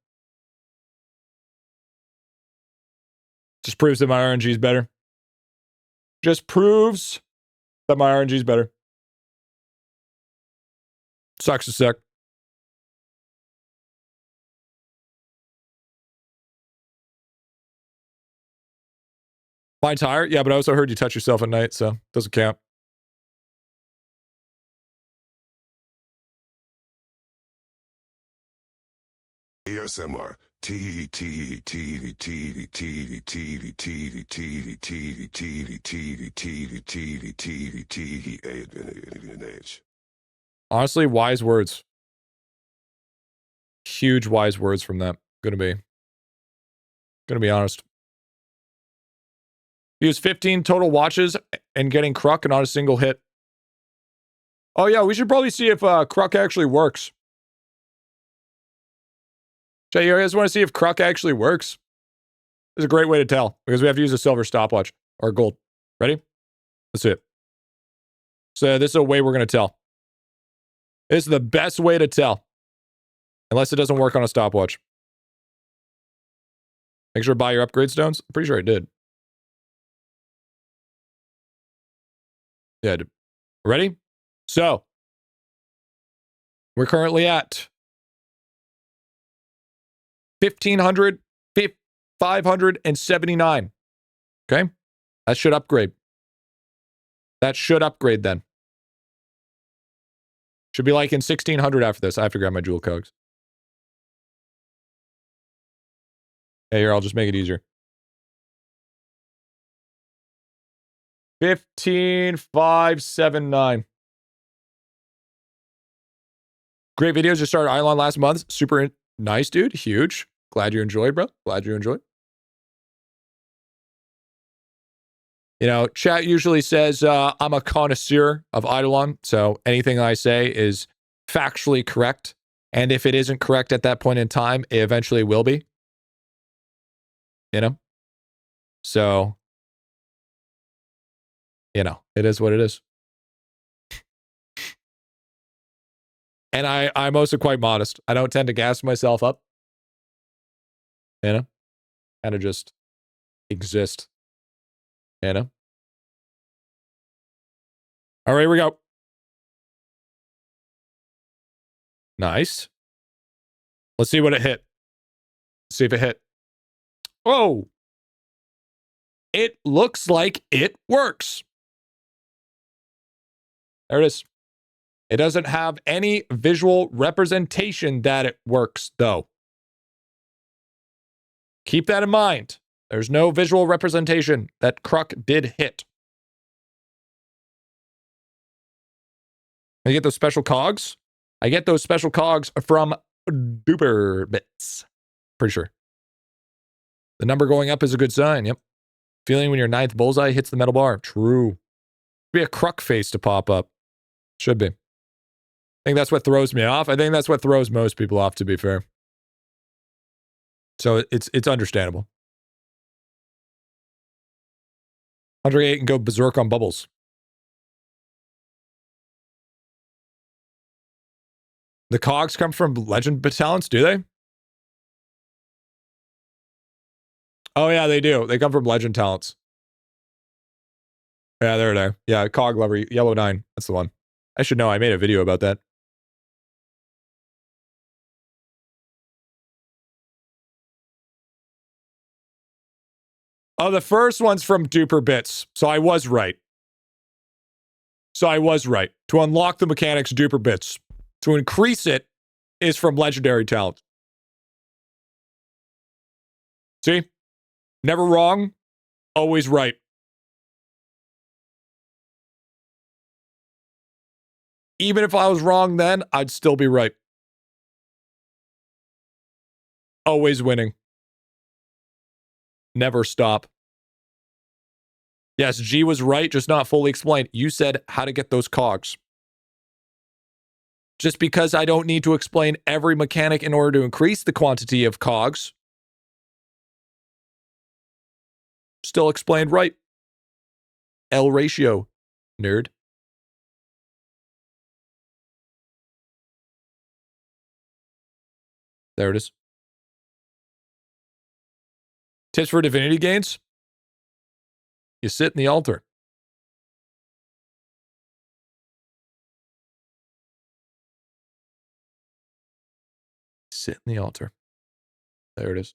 Speaker 1: Just proves that my RNG is better. Just proves that my RNG is better. Sucks to suck. Mine's higher? Yeah, but I also heard you touch yourself at night, so doesn't count.
Speaker 2: ASMR.
Speaker 1: Honestly, wise words. Huge wise words from that. Gonna be honest. He was 15 total watches and getting Kruk and not a single hit. Oh yeah, we should probably see if Kruk actually works. Jay, you guys want to see if Kruk actually works? It's a great way to tell, because we have to use a silver stopwatch, or gold. Ready? Let's see it. So this is a way we're going to tell. This is the best way to tell. Unless it doesn't work on a stopwatch. Make sure to buy your upgrade stones. I'm pretty sure I did. Yeah, I did. Ready? So. We're currently at 1,500, 579. Okay? That should upgrade. That should upgrade then. Should be like in 1,600 after this. I have to grab my jewel cogs. Hey, here, I'll just make it easier. 15,579. Great videos. Just started IdleOn last month. Super nice, dude. Huge. Glad you enjoyed, bro. Glad you enjoyed. You know, chat usually says I'm a connoisseur of IdleOn, so anything I say is factually correct. And if it isn't correct at that point in time, it eventually will be. You know? So, you know, it is what it is. And I'm also quite modest. I don't tend to gas myself up. You know? Kind of just exist. You know? All right, here we go. Nice. Let's see what it hit. Let's see if it hit. Oh! It looks like it works. There it is. It doesn't have any visual representation that it works, though. Keep that in mind. There's no visual representation that Kruk did hit. I get those special cogs? I get those special cogs from GriffyBit. Pretty sure. The number going up is a good sign. Yep. Feeling when your 9th bullseye hits the metal bar. True. Be a Kruk face to pop up. Should be. I think that's what throws me off. I think that's what throws most people off, to be fair. So it's understandable. 108 and go berserk on bubbles. The cogs come from legend battalions, do they? Oh, yeah, they do. They come from legend talents. Yeah, there they are. Yeah, cog lever, yellow 9. That's the one. I should know. I made a video about that. Oh, the first one's from Duper Bits. So I was right. To unlock the mechanics, Duper Bits. To increase it is from legendary talent. See? Never wrong, always right. Even if I was wrong then, I'd still be right. Always winning. Never stop. Yes, G was right, just not fully explained. You said how to get those cogs. Just because I don't need to explain every mechanic in order to increase the quantity of cogs, still explained right. L ratio, nerd. There it is. Tips for divinity gains? You sit in the altar. Sit in the altar. There it is.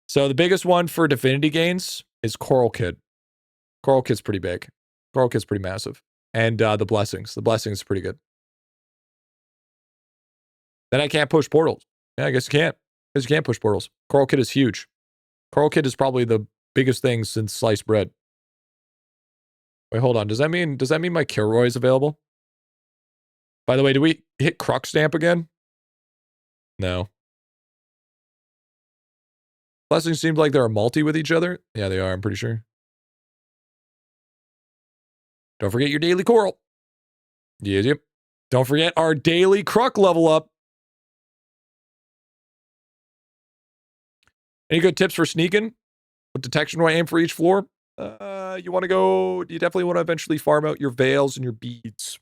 Speaker 1: So the biggest one for divinity gains is Coral Kid. Coral Kid's pretty big. Coral Kid's pretty massive. And the blessings. The blessings is pretty good. Then I can't push portals. Yeah, I guess you can't. Because you can't push portals. Coral Kid is huge. Coral Kid is probably the biggest thing since sliced bread. Wait, hold on. Does that mean my Kilroy is available? By the way, do we hit Kruk Stamp again? No. Blessings seems like they're a multi with each other. Yeah, they are, I'm pretty sure. Don't forget your daily coral. Yep. Don't forget our daily Kruk level up. Any good tips for sneaking? What detection do I aim for each floor? You definitely want to eventually farm out your veils and your beads.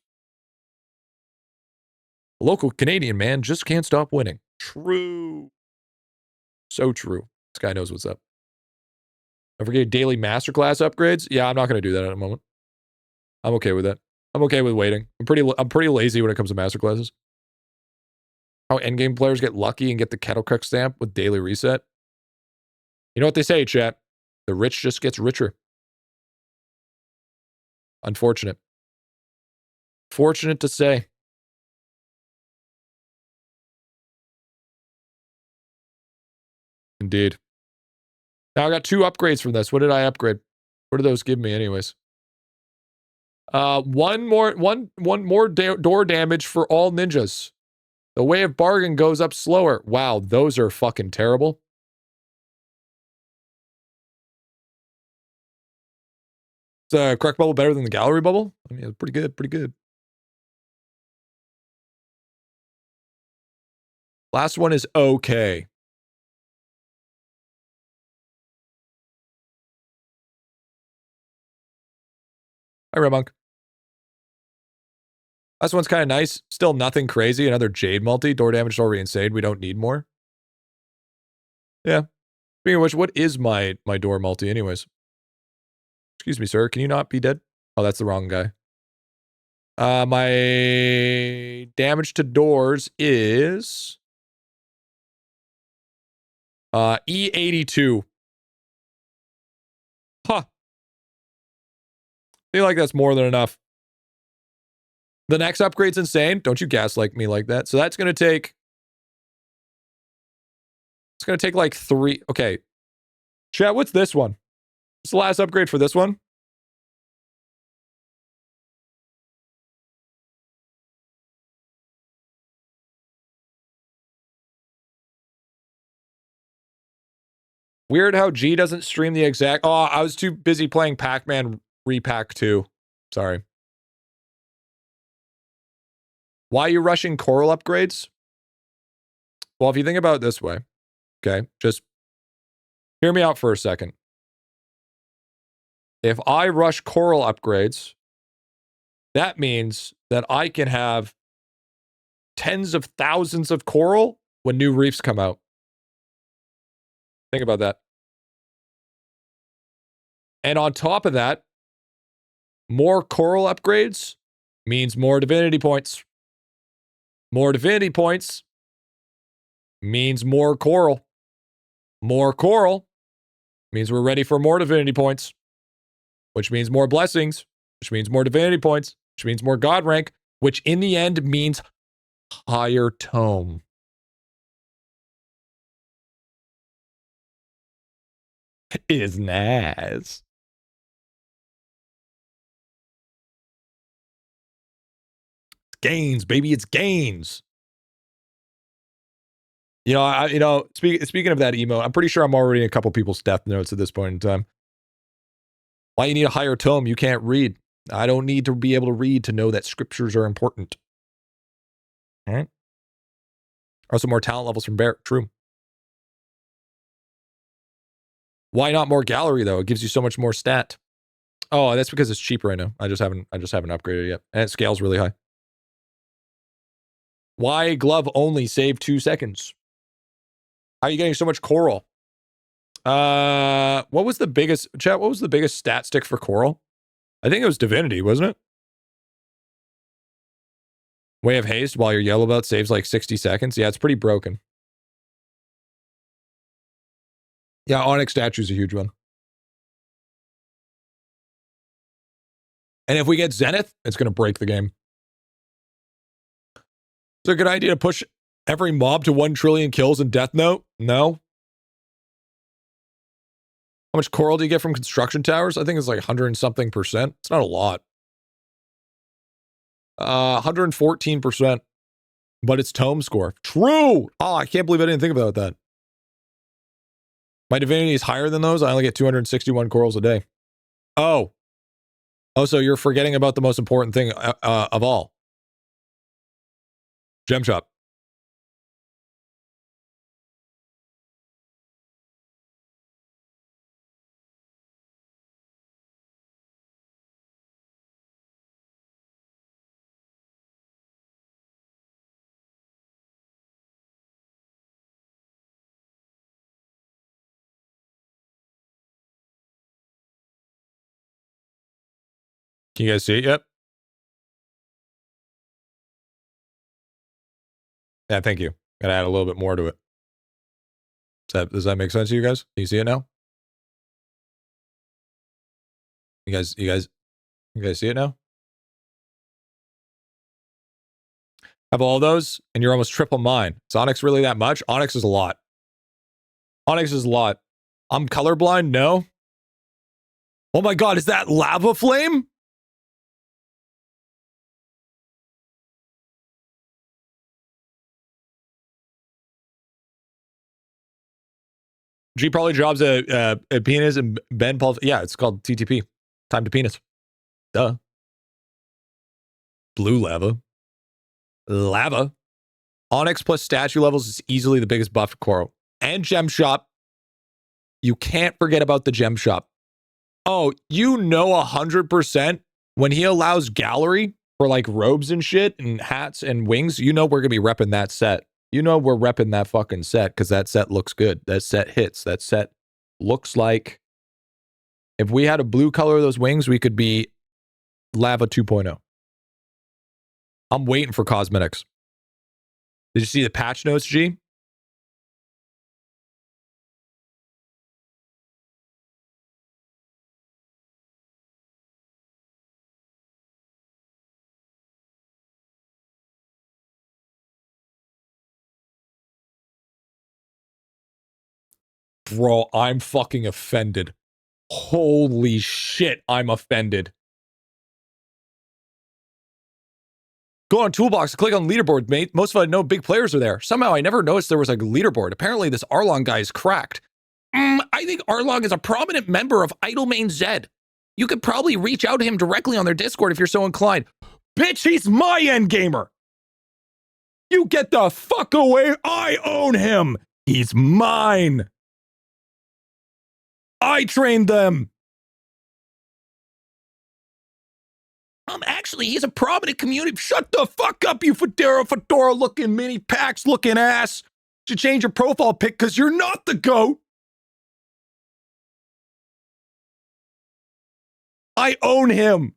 Speaker 1: A local Canadian man just can't stop winning. True. So true. This guy knows what's up. Don't forget daily masterclass upgrades. Yeah, I'm not going to do that at the moment. I'm okay with that. I'm okay with waiting. I'm pretty lazy when it comes to masterclasses. How endgame players get lucky and get the kettle cook stamp with daily reset. You know what they say, chat? The rich just gets richer. Unfortunate. Fortunate to say. Indeed. Now I got 2 upgrades from this. What did I upgrade? What did those give me anyways? One more door damage for all ninjas. The way of bargain goes up slower. Wow, those are fucking terrible. Is the correct bubble better than the gallery bubble? I mean, it's pretty good, pretty good. Last one is okay. Hi, Red Monk. Last one's kind of nice. Still nothing crazy. Another Jade multi. Door damage is already insane. We don't need more. Yeah. Speaking of which, what is my door multi anyways? Excuse me, sir. Can you not be dead? Oh, that's the wrong guy. My damage to doors is E82. Huh. I feel like that's more than enough. The next upgrade's insane. Don't you gaslight me like that. So that's going to take... It's going to take like 3... Okay. Chat, what's this one? What's the last upgrade for this one? Weird how G doesn't stream the exact... Oh, I was too busy playing Pac-Man Repack 2. Sorry. Why are you rushing coral upgrades? Well, if you think about it this way, okay, just hear me out for a second. If I rush coral upgrades, that means that I can have tens of thousands of coral when new reefs come out. Think about that. And on top of that, more coral upgrades means more divinity points. More divinity points means more coral. More coral means we're ready for more divinity points, which means more blessings, which means more divinity points, which means more god rank, which in the end means higher tome. Is nice. Gains, baby, it's gains. You know, speaking of that emo, I'm pretty sure I'm already in a couple people's death notes at this point in time. Why you need a higher tome? You can't read. I don't need to be able to read to know that scriptures are important. All right. Also, more talent levels from Bear. True. Why not more gallery though? It gives you so much more stat. Oh, that's because it's cheaper right now. I just haven't upgraded it yet, and it scales really high. Why glove only save 2 seconds? How are you getting so much coral? What was the biggest chat? What was the biggest stat stick for coral? I think it was divinity, wasn't it? Way of haste while your yellow belt saves like 60 seconds. Yeah, it's pretty broken. Yeah, Onyx statue's a huge one. And if we get Zenith, it's going to break the game. Is it a good idea to push every mob to 1 trillion kills in Death Note? No. How much coral do you get from construction towers? I think it's like 100 and something percent. It's not a lot. 114%. But it's tome score. True! Oh, I can't believe I didn't think about that. My divinity is higher than those. I only get 261 corals a day. Oh. Oh, so you're forgetting about the most important thing of all. Gem shop. Can you guys see it yet? Yeah, thank you. Gotta add a little bit more to it. Does that make sense to you guys? Can you see it now? You guys see it now? Have all those, and you're almost triple mine. Is Onyx really that much? Onyx is a lot. Onyx is a lot. I'm colorblind? No. Oh my god, is that lava flame? G probably drops a penis and Ben Paul. Yeah, it's called TTP. Time to penis. Duh. Blue lava. Lava. Onyx plus statue levels is easily the biggest buff to Coral. And Gem Shop. You can't forget about the Gem Shop. Oh, you know 100% when he allows gallery for like robes and shit and hats and wings, you know we're going to be repping that set. You know we're repping that fucking set because that set looks good. That set hits. That set looks like if we had a blue color of those wings, we could be Lava 2.0. I'm waiting for cosmetics. Did you see the patch notes, G? Bro, I'm fucking offended. Holy shit, I'm offended. Go on Toolbox, click on leaderboard, mate. Most of I know big players are there. Somehow I never noticed there was like a leaderboard. Apparently this Arlong guy is cracked. I think Arlong is a prominent member of Idlemain Zed. You could probably reach out to him directly on their Discord if you're so inclined. Bitch, he's my endgamer. You get the fuck away. I own him. He's mine. I trained them. Actually, he's a prominent community. Shut the fuck up, you fedora looking mini packs looking ass. Should change your profile pic because you're not the GOAT. I own him.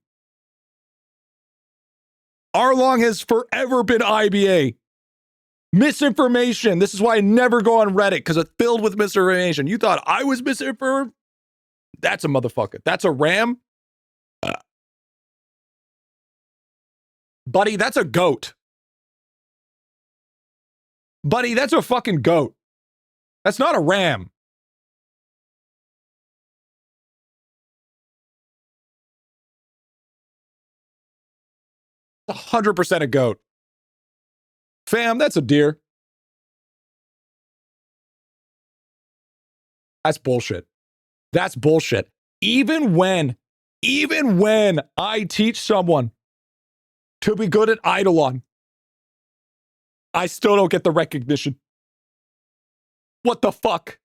Speaker 1: Arlong has forever been IBA. Misinformation. This is why I never go on Reddit because it's filled with misinformation. You thought I was misinformed? That's a motherfucker. That's a ram. Buddy, that's a goat. Buddy, that's a fucking goat. That's not a ram. It's 100% a goat. Fam, that's a deer. That's bullshit. That's bullshit. Even when I teach someone to be good at IdleOn, I still don't get the recognition. What the fuck?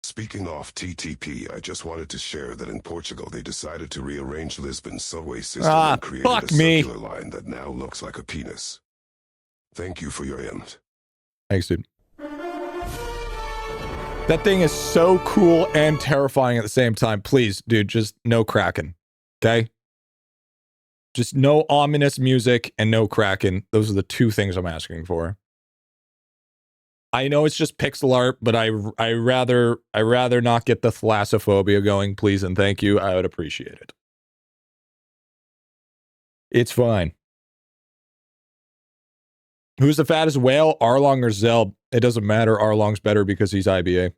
Speaker 2: Speaking of TTP, I just wanted to share that in Portugal they decided to rearrange Lisbon's subway system and created a circular line that now looks like a penis. Thank you for your input.
Speaker 1: Thanks, dude. That thing is so cool and terrifying at the same time. Please, dude, just no Kraken. Okay? Just no ominous music and no Kraken. Those are the two things I'm asking for. I know it's just pixel art, but I rather not get the thalassophobia going, please and thank you. I would appreciate it. It's fine. Who's the fattest whale, Arlong or Zelb? It doesn't matter. Arlong's better because he's IBA.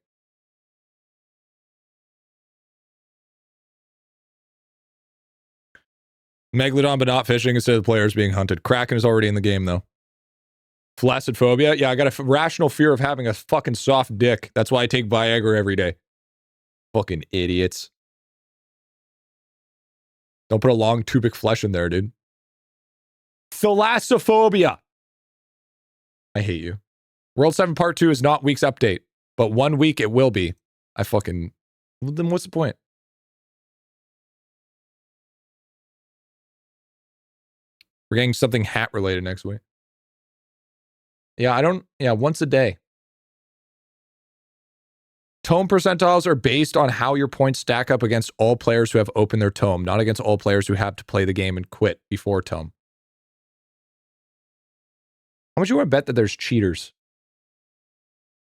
Speaker 1: Megalodon, but not fishing instead of the players being hunted. Kraken is already in the game, though. Flaccid-phobia? Yeah, I got a rational fear of having a fucking soft dick. That's why I take Viagra every day. Fucking idiots. Don't put a long tubic flesh in there, dude. Thalassophobia. I hate you. World 7 Part 2 is not week's update, but 1 week it will be. I fucking... Then what's the point? We're getting something hat related next week. Yeah, once a day. Tome percentiles are based on how your points stack up against all players who have opened their tome, not against all players who have to play the game and quit before tome. How much you want to bet that there's cheaters?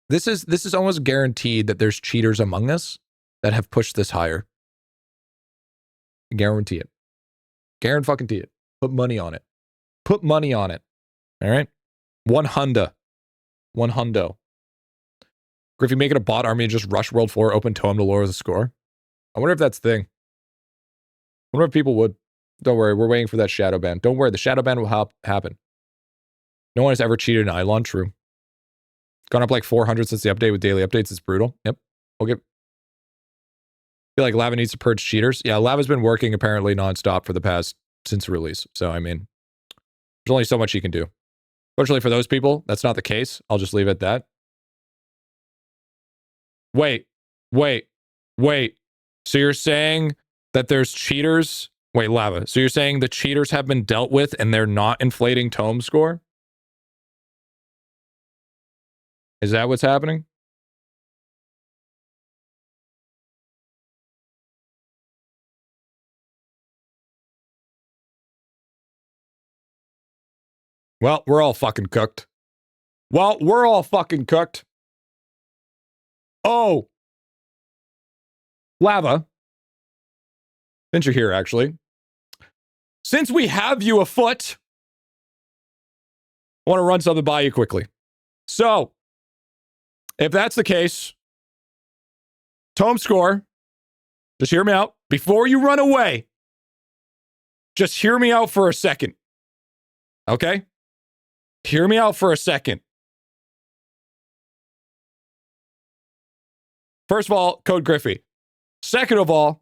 Speaker 1: This is almost guaranteed that there's cheaters among us that have pushed this higher. Guarantee it. Guarantee it. Put money on it. Put money on it. All right? 100. 100. Griffy making a bot army and just rush World 4, open Tome to lower the score. I wonder if that's the thing. I wonder if people would. Don't worry, we're waiting for that shadow ban. Don't worry, the shadow ban will happen. No one has ever cheated in IdleOn, true. Gone up like 400 since the update with daily updates. It's brutal. Yep. I feel like Lava needs to purge cheaters. Yeah, Lava's been working apparently nonstop for the past, since release. So, I mean, there's only so much he can do. Fortunately for those people, that's not the case. I'll just leave it at that. Wait. So you're saying that there's cheaters? Wait, Lava. So you're saying the cheaters have been dealt with and they're not inflating Tome score? Is that what's happening? Well, we're all fucking cooked. Oh. Lava. Since you're here, actually. Since we have you afoot, I want to run something by you quickly. So, if that's the case, Tome score, just hear me out. Before you run away, just hear me out for a second. Okay? Hear me out for a second. First of all, code Griffy. Second of all,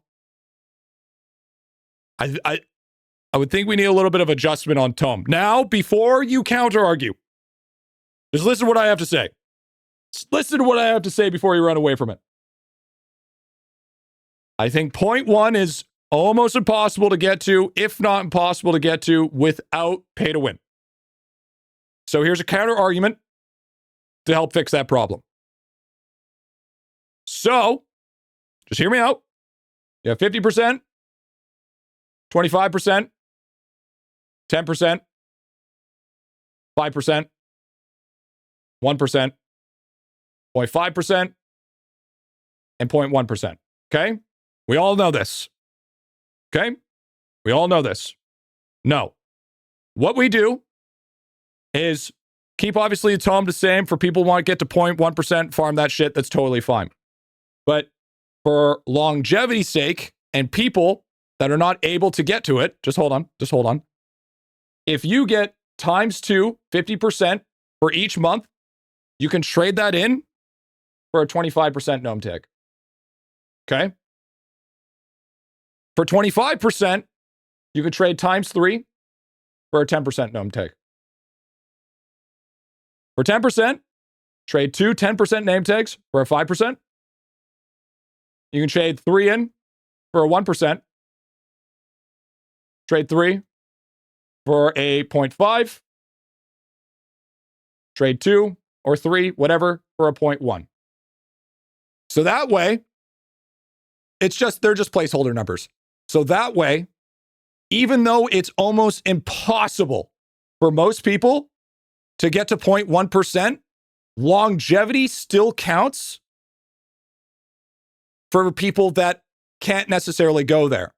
Speaker 1: I would think we need a little bit of adjustment on Tome. Now, before you counter-argue, just listen to what I have to say. Just listen to what I have to say before you run away from it. I think point 1 is almost impossible to get to, if not impossible to get to, without pay to win. So here's a counter-argument to help fix that problem. So, just hear me out. You have 50%, 25%, 10%, 5%, 1%, 0.5%, and 0.1%. Okay? We all know this. Okay? We all know this. No. What we do is keep obviously the Tome the same. For people who want to get to 0.1%, farm that shit. That's totally fine. But for longevity's sake and people that are not able to get to it, just hold on. If you get times 2, 50% for each month, you can trade that in for a 25% gnome tag. Okay? For 25%, you could trade times 3 for a 10% gnome tag. For 10%, trade 2 10% name tags for a 5%. You can trade 3 in for a 1%. Trade 3 for a 0.5. Trade 2 or 3, whatever, for a 0.1. So that way, they're just placeholder numbers. So that way, even though it's almost impossible for most people to get to 0.1%, longevity still counts for people that can't necessarily go there.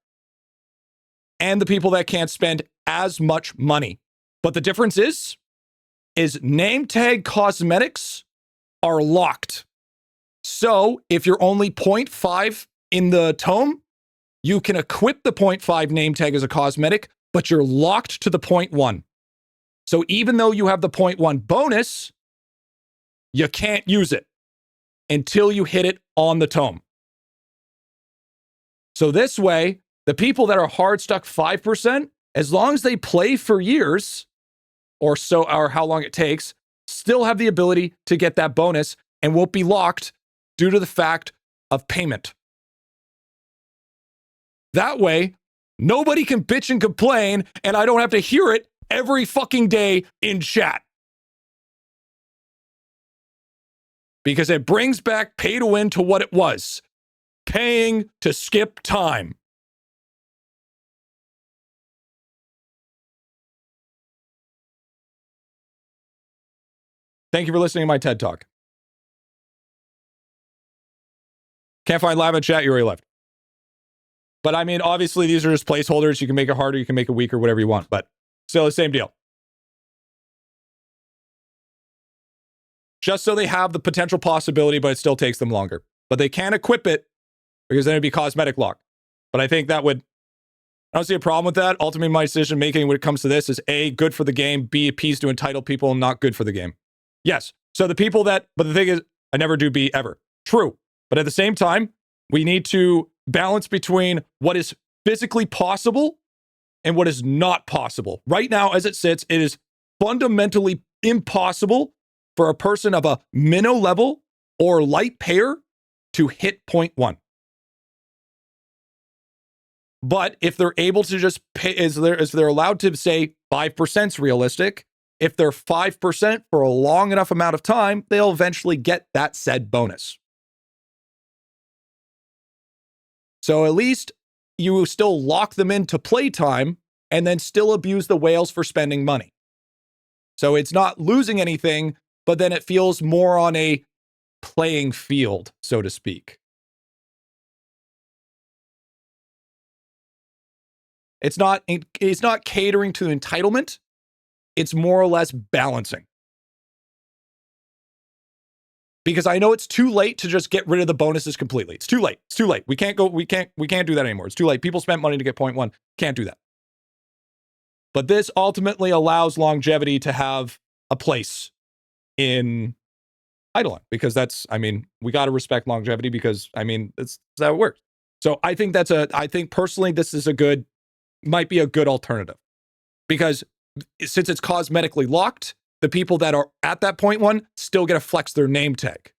Speaker 1: And the people that can't spend as much money. But the difference is name tag cosmetics are locked. So if you're only 0.5 in the Tome, you can equip the 0.5 name tag as a cosmetic, but you're locked to the 0.1. So even though you have the 0.1 bonus, you can't use it until you hit it on the Tome. So this way, the people that are hard stuck 5%, as long as they play for years, or how long it takes, still have the ability to get that bonus and won't be locked due to the fact of payment. That way, nobody can bitch and complain, and I don't have to hear it every fucking day in chat. Because it brings back pay to win to what it was. Paying to skip time. Thank you for listening to my TED Talk. Can't find live in chat, you already left. But I mean, obviously, these are just placeholders. You can make it harder, you can make it weaker, whatever you want. But still the same deal. Just so they have the potential possibility, but it still takes them longer. But they can't equip it because then it'd be cosmetic lock. But I think that would, I don't see a problem with that. Ultimately, my decision making when it comes to this is A, good for the game, B, a piece to entitle people, and not good for the game. Yes. So the people that, but the thing is, I never do B ever. True. But at the same time, we need to balance between what is physically possible and what is not possible. Right now, as it sits, it is fundamentally impossible for a person of a minnow level or light pair to hit 0.1. But if they're able to just pay, is they're allowed to say 5% is realistic, if they're 5% for a long enough amount of time, they'll eventually get that said bonus. So at least you still lock them into playtime and then still abuse the whales for spending money. So it's not losing anything, but then it feels more on a playing field, so to speak. It's not catering to entitlement. It's more or less balancing. Because I know it's too late to just get rid of the bonuses completely. It's too late. It's too late. We can't do that anymore. It's too late. People spent money to get 0.1. Can't do that. But this ultimately allows longevity to have a place in IdleOn, because that's, I mean, we got to respect longevity because, I mean, that's how it works. So I think I think personally, this is might be a good alternative, because since it's cosmetically locked, the people that are at that 0.1 still get to flex their name tag.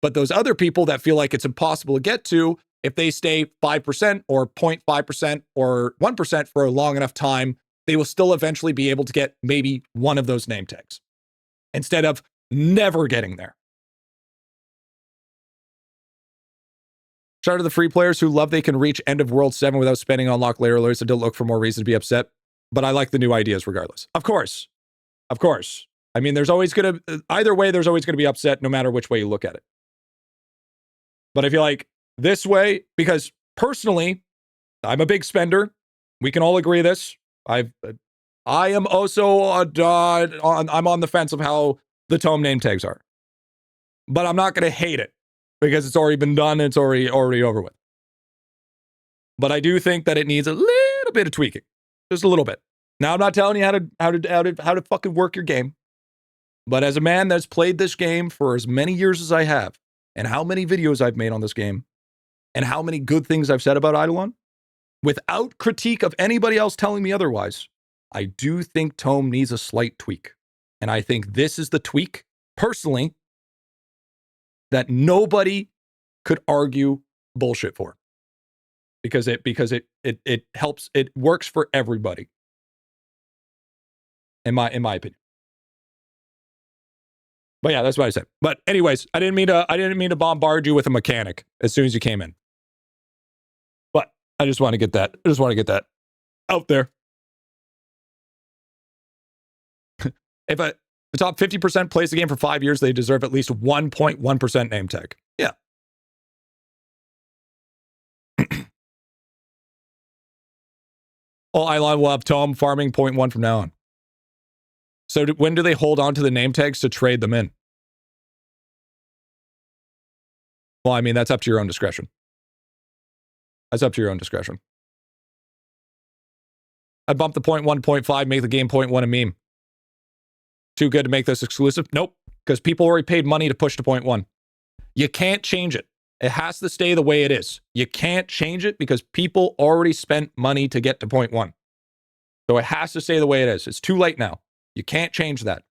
Speaker 1: But those other people that feel like it's impossible to get to, if they stay 5% or 0.5% or 1% for a long enough time, they will still eventually be able to get maybe one of those name tags instead of never getting there. Shout out to the free players who love they can reach end of world 7 without spending on lock layer alerts and don't look for more reason to be upset. But I like the new ideas regardless. Of course. Of course. I mean, there's always going to, either way, there's always going to be upset no matter which way you look at it. But I feel like this way, because personally, I'm a big spender. We can all agree this. I am also, I'm on the fence of how the tome name tags are. But I'm not going to hate it because it's already been done and it's already over with. But I do think that it needs a little bit of tweaking. Just a little bit. Now, I'm not telling you how to fucking work your game. But as a man that's played this game for as many years as I have, and how many videos I've made on this game, and how many good things I've said about IdleOn, without critique of anybody else telling me otherwise, I do think Tome needs a slight tweak. And I think this is the tweak, personally, that nobody could argue bullshit for. Because it helps, it works for everybody. In my opinion. But yeah, that's what I said. But anyways, I didn't mean to bombard you with a mechanic as soon as you came in. But I just want to get that. Out there. If the top 50% plays the game for 5 years, they deserve at least 1.1% name tag. Yeah. All IdleOn will have Tome farming 0.1 from now on. So when do they hold on to the name tags to trade them in? Well, I mean, that's up to your own discretion. That's up to your own discretion. I bumped the 0.1, 0.5, make the game 0.1 a meme. Too good to make this exclusive? Nope, because people already paid money to push to 0.1. You can't change it. It has to stay the way it is. You can't change it because people already spent money to get to 0.1. So it has to stay the way it is. It's too late now. You can't change that.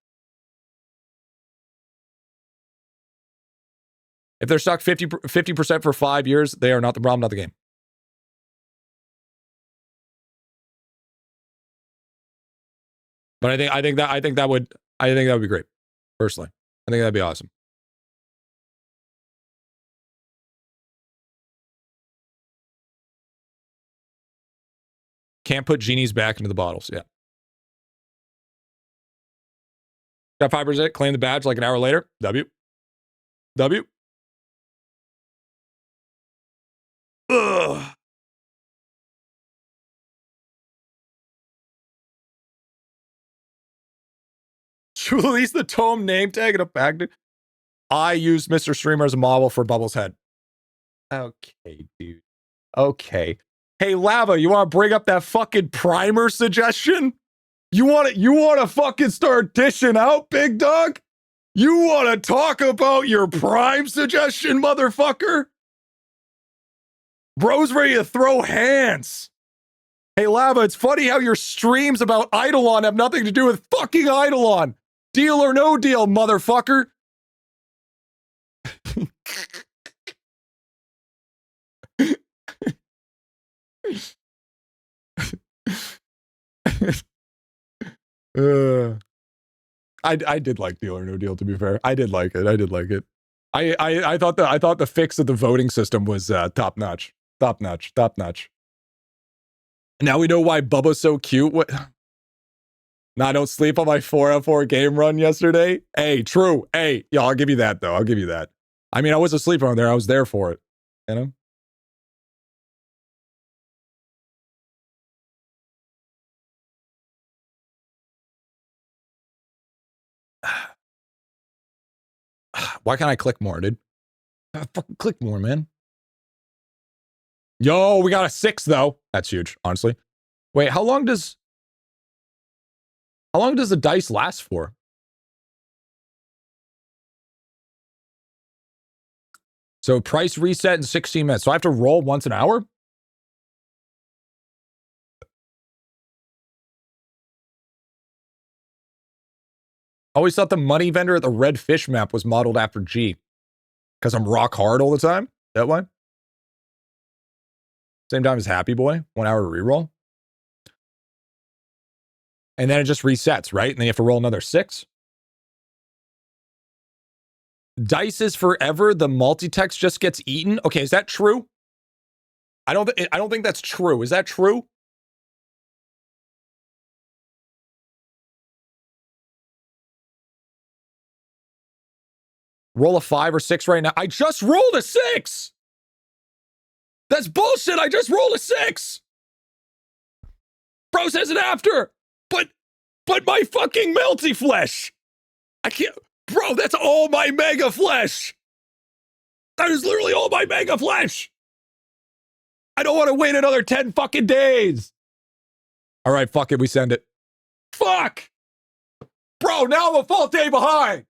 Speaker 1: If they're stuck 50% for 5 years, they are not the problem, not the game. But I think that would be great. Personally, I think that'd be awesome. Can't put genies back into the bottles. Yeah. Got 5%, claim the badge like an hour later. W. W. Ugh. Should we release the tome name tag in a pack? I used Mr. Streamer as a model for Bubble's head. Okay, dude. Okay. Hey, Lava, you want to bring up that fucking primer suggestion? You want to fucking start dishing out, big dog? You want to talk about your prime suggestion, motherfucker? Bro's ready to throw hands. Hey, Lava, it's funny how your streams about IdleOn have nothing to do with fucking IdleOn. Deal or no deal, motherfucker. I did like Deal or No Deal, to be fair. I did like it. I did like it. I thought the fix of the voting system was top notch. Top notch. Top notch. Now we know why Bubba's so cute. What? Nah, I don't sleep on my 4-on-4 game run yesterday. Hey, true. Hey, yeah, I'll give you that though. I'll give you that. I mean, I was asleep on there. I was there for it. You know? Why can't I click more, dude? Fucking click more, man. Yo, we got a 6 though. That's huge, honestly. Wait, how long does the dice last for? So price reset in 16 minutes. So I have to roll once an hour? Always thought the money vendor at the red fish map was modeled after G. Because I'm rock hard all the time? That one? Same time as Happy Boy, 1 hour reroll. And then it just resets, right? And then you have to roll another 6. Dice is forever. The multi-text just gets eaten. Okay, is that true? I don't think that's true. Is that true? Roll a 5 or 6 right now. I just rolled a 6. That's bullshit. I just rolled a 6. Bro says it after. But my fucking melty flesh. I can't. Bro, that's all my mega flesh. That is literally all my mega flesh. I don't want to wait another 10 fucking days. All right, fuck it. We send it. Fuck. Bro, now I'm a full day behind.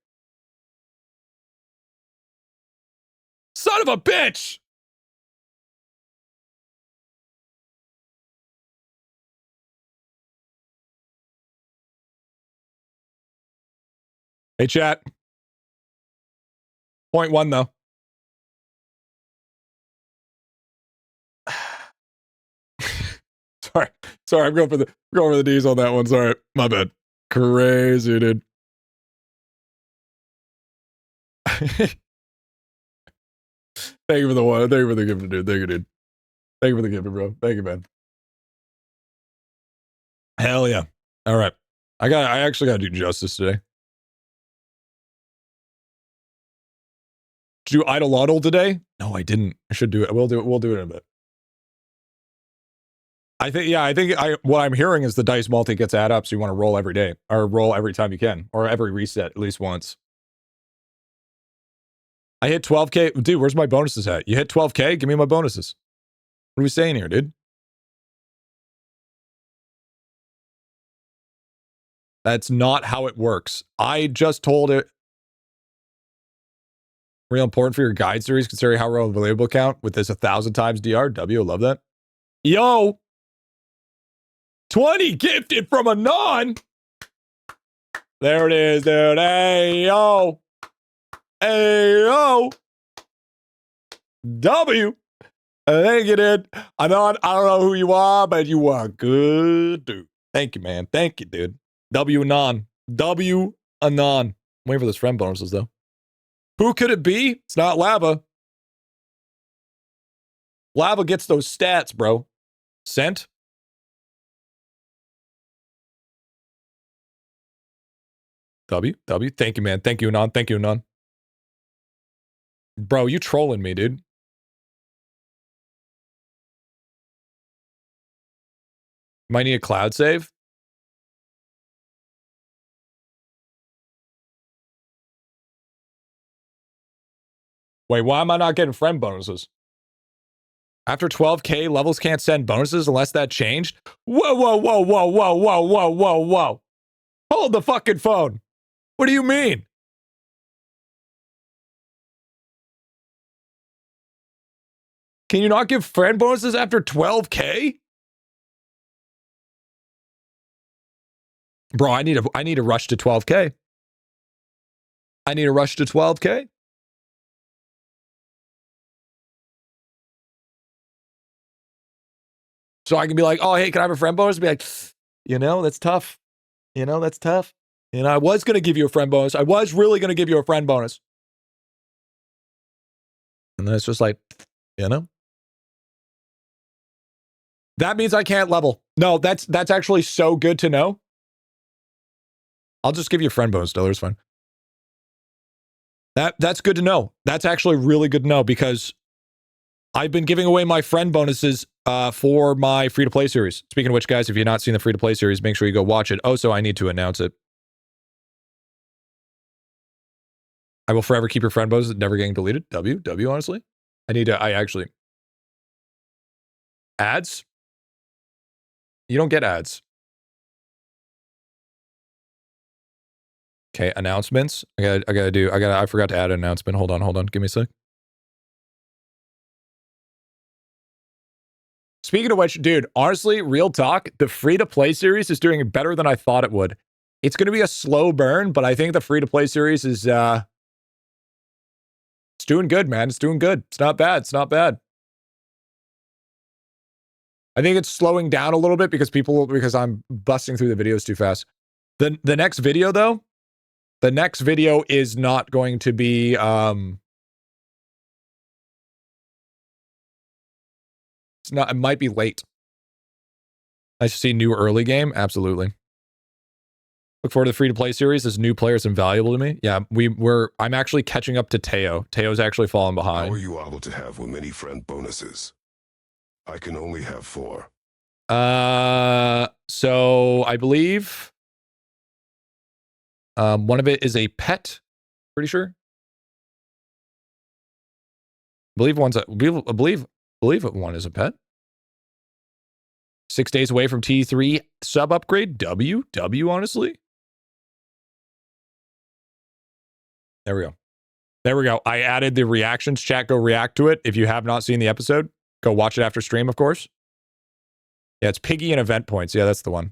Speaker 1: Son of a bitch. Hey, chat. 0.1 though. Sorry, I'm going for the D's on that one. Sorry, my bad. Crazy, dude. Thank you for the one. Thank you for the gift, dude. Thank you, dude. Thank you for the gift, bro. Thank you, man. Hell yeah. All right. I actually gotta do justice today. Did you do IdleOn today? No, I didn't. I should do it. We'll do it in a bit. I think what I'm hearing is the dice multi gets add up, so you want to roll every day. Or roll every time you can. Or every reset, at least once. I hit 12K. Dude, where's my bonuses at? You hit 12K? Give me my bonuses. What are we saying here, dude? That's not how it works. I just told it. Real important for your guide series, considering how reliable count with this 1,000 times DRW. Love that. Yo! 20 gifted from a non. There it is, dude. Hey, yo. Hey, yo. W. Thank you, dude. I don't know who you are, but you are good, dude. Thank you, man. Thank you, dude. W anon. W anon. I'm waiting for those friend bonuses, though. Who could it be? It's not Lava. Lava gets those stats, bro. Sent? W. Thank you, man. Thank you, Anon. Thank you, Anon. Bro, you trolling me, dude. Might need a cloud save. Wait, why am I not getting friend bonuses? After 12K, levels can't send bonuses unless that changed? Whoa, whoa, whoa, whoa, whoa, whoa, whoa, whoa, whoa. Hold the fucking phone. What do you mean? Can you not give friend bonuses after 12K? Bro, I need a rush to 12K. I need a rush to 12K. So I can be like, oh, hey, can I have a friend bonus? Be like, that's tough. That's tough. I was going to give you a friend bonus. I was really going to give you a friend bonus. And then it's just like, That means I can't level. No, that's actually so good to know. I'll just give you a friend bonus, Diller. It's fine. That's good to know. That's actually really good to know because I've been giving away my friend bonuses for my free-to-play series. Speaking of which, guys, if you've not seen the free-to-play series, make sure you go watch it. Oh, so I need to announce it. I will forever keep your friend bonuses never getting deleted. W, honestly. I actually. Ads? You don't get ads. Okay, announcements. I forgot to add an announcement. Hold on. Give me a sec. Speaking of which, dude, honestly, real talk, the free-to-play series is doing better than I thought it would. It's going to be a slow burn, but I think the free-to-play series is, it's doing good, man. It's doing good. It's not bad. I think it's slowing down a little bit because I'm busting through the videos too fast. The next video, though, is not going to be, it might be late. I should see new early game. Absolutely. Look forward to the free-to-play series. This new player is invaluable to me. Yeah, I'm actually catching up to Teo. Teo's actually falling behind.
Speaker 2: How are you able to have many friend bonuses? I can only have 4.
Speaker 1: So I believe one of it is a pet. Pretty sure. I believe one is a pet. 6 days away from T3 sub upgrade. W, honestly. There we go. I added the reactions chat. Go react to it. If you have not seen the episode, go watch it after stream, of course. Yeah, it's Piggy and event points. Yeah, that's the one.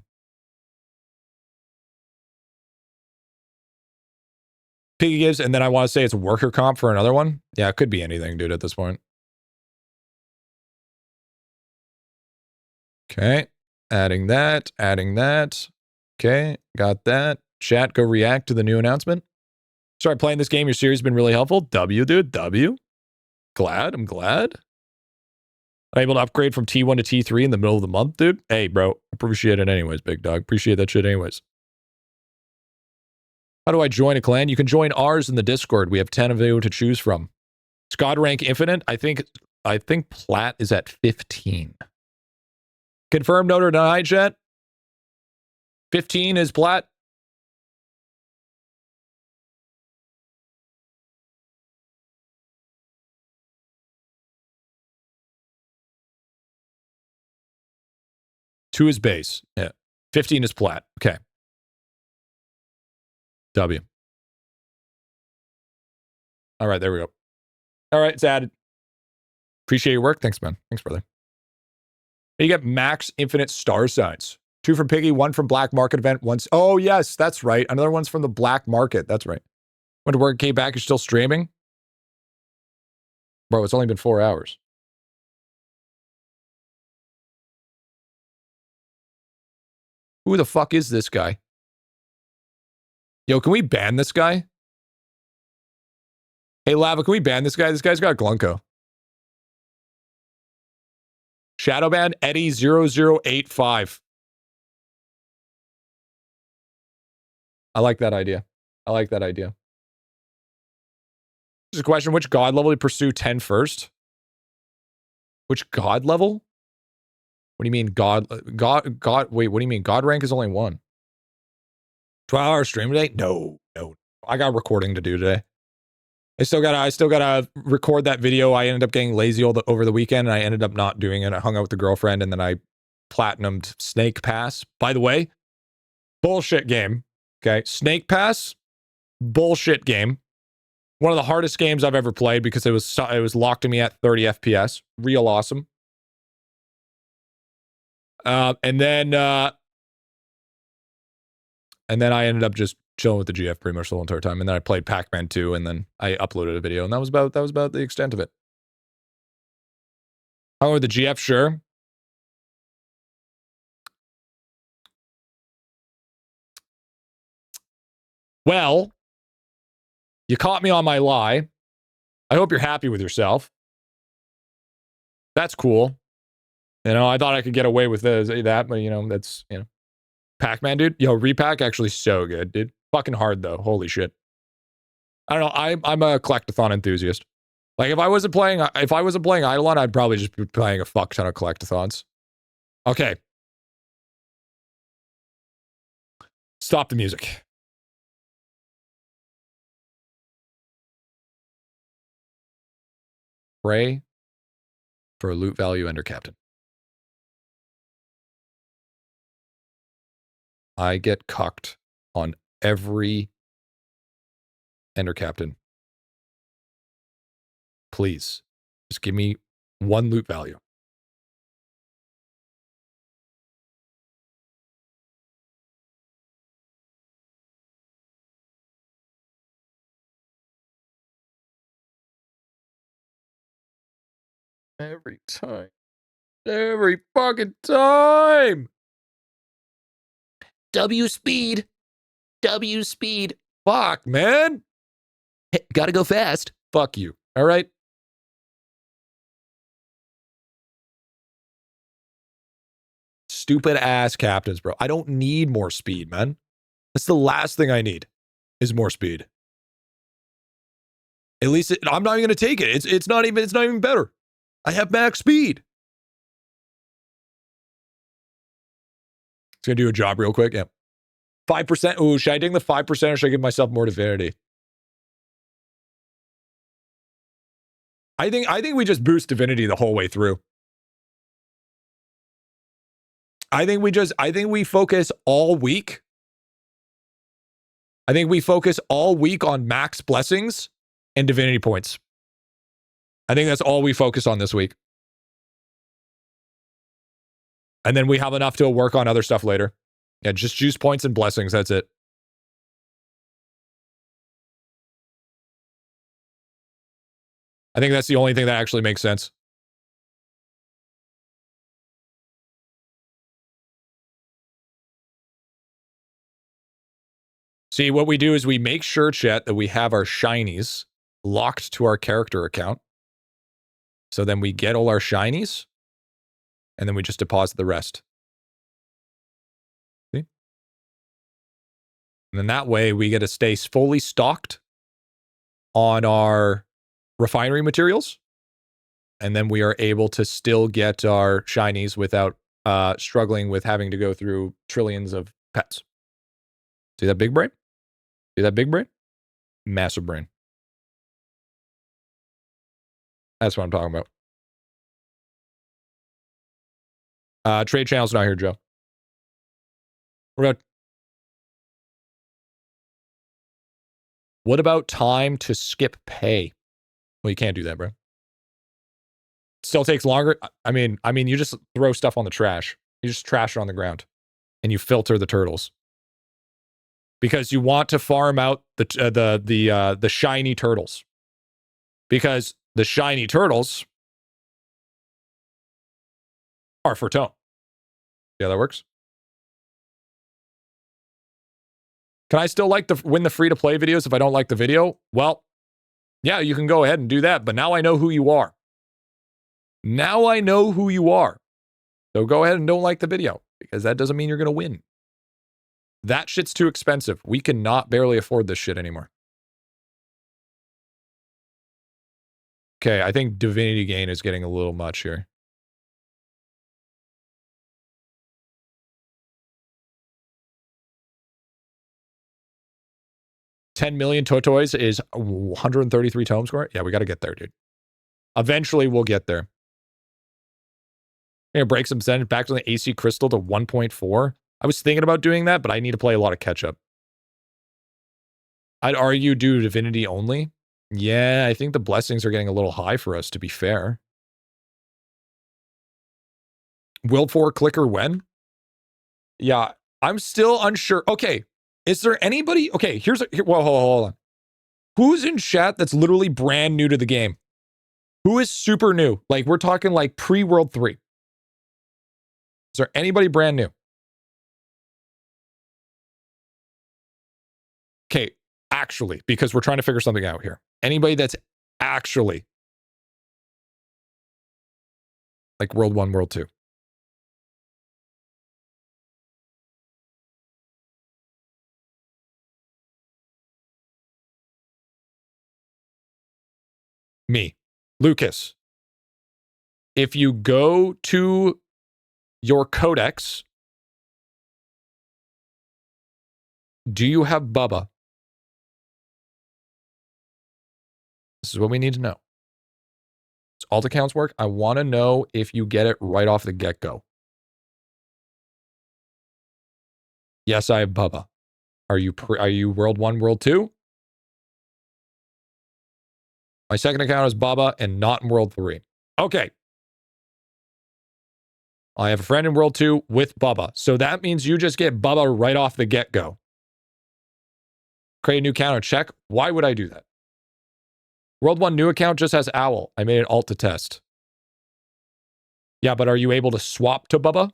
Speaker 1: Piggy gives, and then I want to say it's worker comp for another one. Yeah, it could be anything, dude, at this point. Okay, adding that. Okay, got that. Chat, go react to the new announcement. Start playing this game. Your series has been really helpful. W, dude, W. I'm glad. I'm able to upgrade from T1 to T3 in the middle of the month, dude. Hey, bro, appreciate it anyways, big dog. Appreciate that shit anyways. How do I join a clan? You can join ours in the Discord. We have 10 of you to choose from. Scott rank infinite. I think Plat is at 15. Confirmed, note or denied, chat? 15 is Plat. Two is base. Yeah. 15 is Plat. Okay. W. All right, there we go. All right, it's added. Appreciate your work. Thanks, man. Thanks, brother. You get max infinite star signs. 2 from Piggy, 1 from Black Market event. Oh, yes, that's right. Another one's from the Black Market. That's right. Went to work, came back. You're still streaming? Bro, it's only been 4 hours. Who the fuck is this guy? Yo, can we ban this guy? Hey, Lava, can we ban this guy? This guy's got Glunko. Shadowban Eddie0085. I like that idea. I like that idea. Just a question, which god level do you pursue 10 first? Which god level? What do you mean god, wait, what do you mean? God rank is only 1. 12-hour stream today? No. I got recording to do today. I still gotta record that video. I ended up getting lazy over the weekend, and I ended up not doing it. I hung out with the girlfriend, and then I platinumed Snake Pass. By the way, bullshit game. Okay, Snake Pass, bullshit game. One of the hardest games I've ever played because it was locked to me at 30 FPS. Real awesome. And then I ended up just chilling with the GF pretty much the whole entire time. And then I played Pac-Man 2, and then I uploaded a video, and that was about the extent of it. However, the GF, sure. Well, you caught me on my lie. I hope you're happy with yourself. That's cool. You know, I thought I could get away with that, but you know, that's, you know. Pac-Man, dude. Yo, Repack actually so good, dude. Fucking hard though. Holy shit. I don't know. I'm a collectathon enthusiast. Like if I wasn't playing IdleOn, I'd probably just be playing a fuck ton of collectathons. Okay. Stop the music. Pray for a loot value ender captain. I get cucked on every ender captain. Please, just give me 1 loot value. Every time. Every fucking time. W speed. Fuck, man. Hey, gotta go fast. Fuck you. All right. Stupid ass captains, bro. I don't need more speed, man. That's the last thing I need is more speed. At least I'm not even gonna take it. It's not even better. I have max speed. It's gonna do a job real quick. Yeah. 5%. Ooh, should I ding the 5% or should I give myself more divinity? I think we just boost divinity the whole way through. I think we focus all week. I think we focus all week on max blessings and divinity points. I think that's all we focus on this week. And then we have enough to work on other stuff later. Yeah, just juice points and blessings. That's it. I think that's the only thing that actually makes sense. See, what we do is we make sure, chat, that we have our shinies locked to our character account. So then we get all our shinies, and then we just deposit the rest. See? And then that way we get to stay fully stocked on our refinery materials. And then we are able to still get our shinies without struggling with having to go through trillions of pets. See that big brain? See that big brain? Massive brain. That's what I'm talking about. Trade channel's not here, Joe. What about time to skip pay? Well, you can't do that, bro. Still takes longer. I mean, you just throw stuff on the trash. You just trash it on the ground, and you filter the turtles because you want to farm out the shiny turtles, because the shiny turtles are for tone. Yeah, that works. Can I still win the free to play videos if I don't like the video? Well, yeah, you can go ahead and do that. But now I know who you are. Now I know who you are. So go ahead and don't like the video, because that doesn't mean you're going to win. That shit's too expensive. We cannot barely afford this shit anymore. Okay, I think Divinity Gain is getting a little much here. $10 million Totoys is 133 tome score. Yeah, we got to get there, dude. Eventually, we'll get there. I'm gonna break some percentage back to the AC Crystal to 1.4. I was thinking about doing that, but I need to play a lot of catch up. I'd argue do Divinity only. Yeah, I think the blessings are getting a little high for us, to be fair. Will 4 clicker when? Yeah, I'm still unsure. Okay, is there anybody? Okay, whoa, hold on. Who's in chat that's literally brand new to the game? Who is super new? Like, we're talking like pre-World 3. Is there anybody brand new? Okay, actually, because we're trying to figure something out here. Anybody that's actually like World 1, World 2. Me, Lucas. If you go to your codex, do you have Bubba? This is what we need to know. Does alt accounts work? I want to know if you get it right off the get-go. Yes, I have Bubba. Are you World 1, World 2? My second account is Bubba and not in World 3. Okay. I have a friend in World 2 with Bubba. So that means you just get Bubba right off the get-go. Create a new account and check. Why would I do that? World 1 new account just has Owl. I made an alt to test. Yeah, but are you able to swap to Bubba?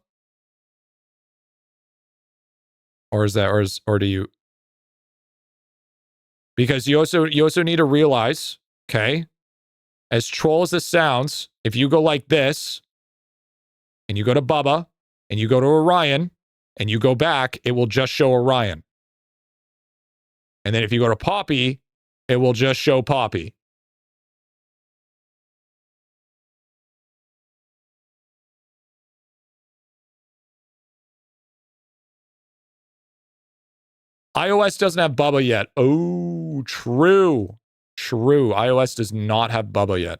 Speaker 1: Or do you? Because you also need to realize, okay, as troll as this sounds, if you go like this, and you go to Bubba, and you go to Orion, and you go back, it will just show Orion. And then if you go to Poppy, it will just show Poppy. iOS doesn't have Bubba yet. Oh, true. True. iOS does not have Bubba yet.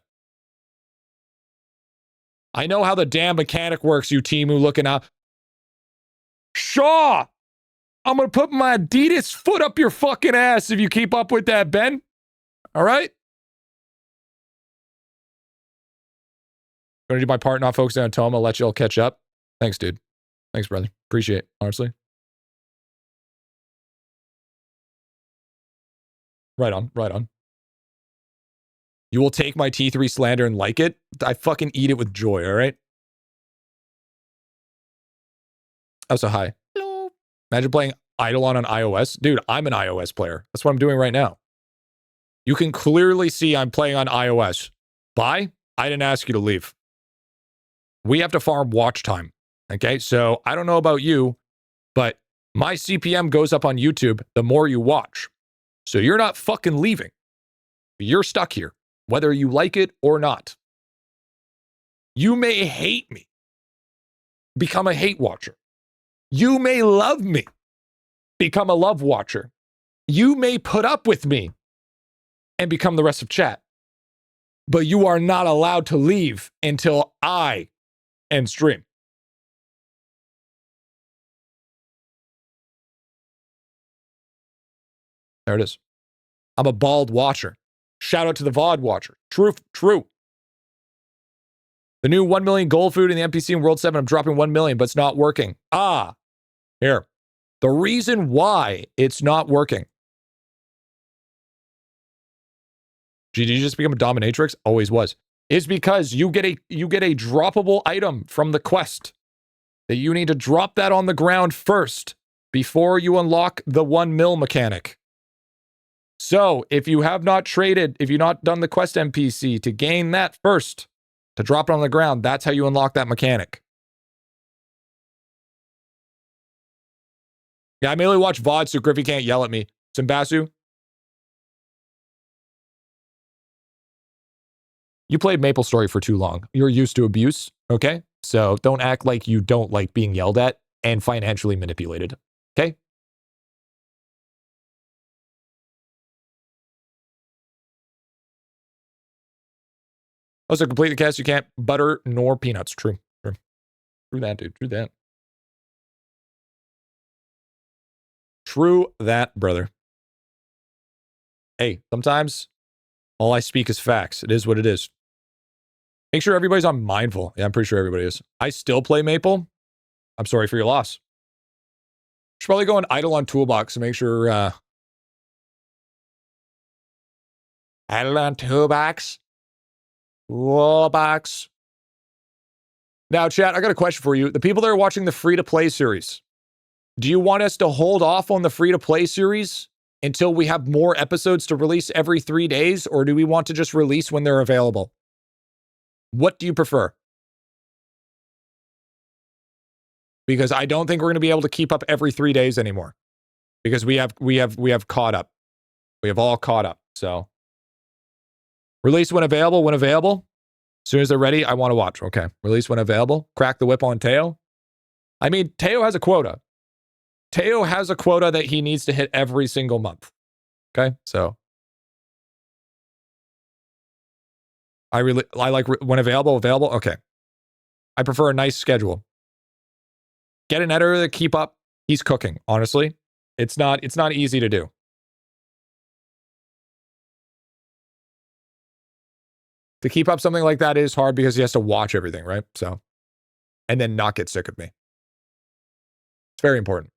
Speaker 1: I know how the damn mechanic works, you Timu looking up. Shaw! I'm going to put my Adidas foot up your fucking ass if you keep up with that, Ben. All right? Going to do my part, not focusing on Toma. Let you all catch up. Thanks, dude. Thanks, brother. Appreciate it, honestly. Right on, right on. You will take my T3 slander and like it? I fucking eat it with joy, all right? Oh, so hi. Hello. Imagine playing IdleOn on iOS. Dude, I'm an iOS player. That's what I'm doing right now. You can clearly see I'm playing on iOS. Bye? I didn't ask you to leave. We have to farm watch time. Okay, so I don't know about you, but my CPM goes up on YouTube the more you watch. So you're not fucking leaving. You're stuck here, whether you like it or not. You may hate me. Become a hate watcher. You may love me. Become a love watcher. You may put up with me and become the rest of chat. But you are not allowed to leave until I end stream. There it is. I'm a bald watcher. Shout out to the VOD watcher. True. The new 1 million gold food in the NPC in World 7. I'm dropping 1 million, but it's not working. Here. The reason why it's not working. Did you just become a dominatrix? Always was. Is because you get a droppable item from the quest. That you need to drop that on the ground first before you unlock the 1 mil mechanic. So, if you have not traded, if you've not done the quest NPC to gain that first, to drop it on the ground, that's how you unlock that mechanic. Yeah, I mainly watch Vods so Griffy can't yell at me. Simbasu. You played MapleStory for too long. You're used to abuse, okay? So don't act like you don't like being yelled at and financially manipulated, okay? Also, complete the cast, you can't butter nor peanuts. True. True. True that, dude. True that. True that, brother. Hey, sometimes all I speak is facts. It is what it is. Make sure everybody's on Mindful. Yeah, I'm pretty sure everybody is. I still play Maple. I'm sorry for your loss. Should probably go on IdleOn Toolbox to make sure. IdleOn Toolbox. Toolbox. Now, chat, I got a question for you. The people that are watching the free-to-play series, do you want us to hold off on the free-to-play series until we have more episodes to release every 3 days, or do we want to just release when they're available? What do you prefer? Because I don't think we're going to be able to keep up every 3 days anymore. Because we have caught up. We have all caught up. So release when available. When available. As soon as they're ready, I want to watch. Okay. Release when available. Crack the whip on Teo. I mean, Teo has a quota. Teo has a quota that he needs to hit every single month. Okay. So I like when available. Okay. I prefer a nice schedule. Get an editor to keep up. He's cooking. Honestly, it's not easy to do. To keep up something like that is hard because he has to watch everything, right? So, and then not get sick of me. It's very important.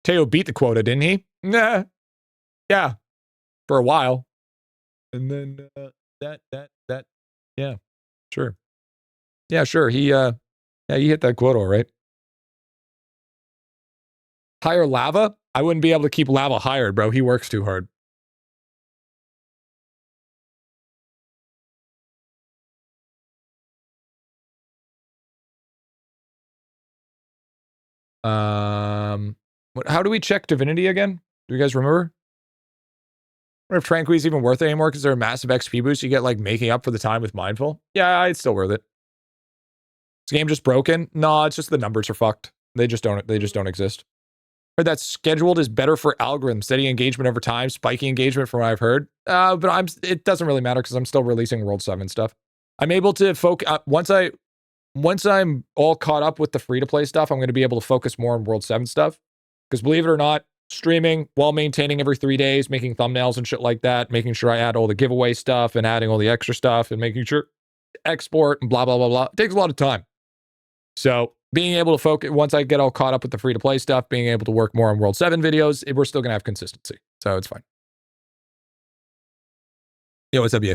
Speaker 1: Teo beat the quota, didn't he? Nah. Yeah. For a while. And then that. Yeah. Sure. Yeah, sure. He hit that quota, right? Hire Lava? I wouldn't be able to keep Lava hired, bro. He works too hard. How do we check Divinity again? Do you guys remember? I wonder if Tranquil is even worth it anymore because they're a massive XP boost. You get like making up for the time with Mindful. Yeah, it's still worth it. Is the game just broken? No, it's just the numbers are fucked. They just don't exist. Heard that scheduled is better for algorithms, steady engagement over time, spiky engagement from what I've heard. But it doesn't really matter because I'm still releasing World 7 stuff. I'm able to focus once I'm all caught up with the free-to-play stuff, I'm going to be able to focus more on World 7 stuff. Because believe it or not, streaming while maintaining every 3 days, making thumbnails and shit like that, making sure I add all the giveaway stuff and adding all the extra stuff and making sure export and blah, blah, blah, blah. It takes a lot of time. So being able to focus, once I get all caught up with the free-to-play stuff, being able to work more on World 7 videos, we're still going to have consistency. So it's fine. Yo, what's up, you?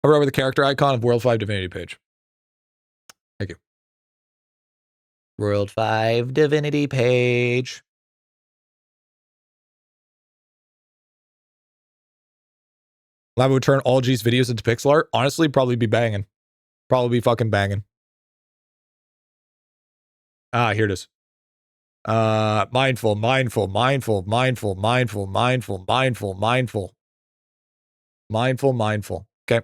Speaker 1: Hover over the character icon of World 5 Divinity page. Thank you. World 5 Divinity page. Lava would turn all G's videos into pixel art. Honestly, probably be banging. Probably be fucking banging. Here it is. Mindful. Okay.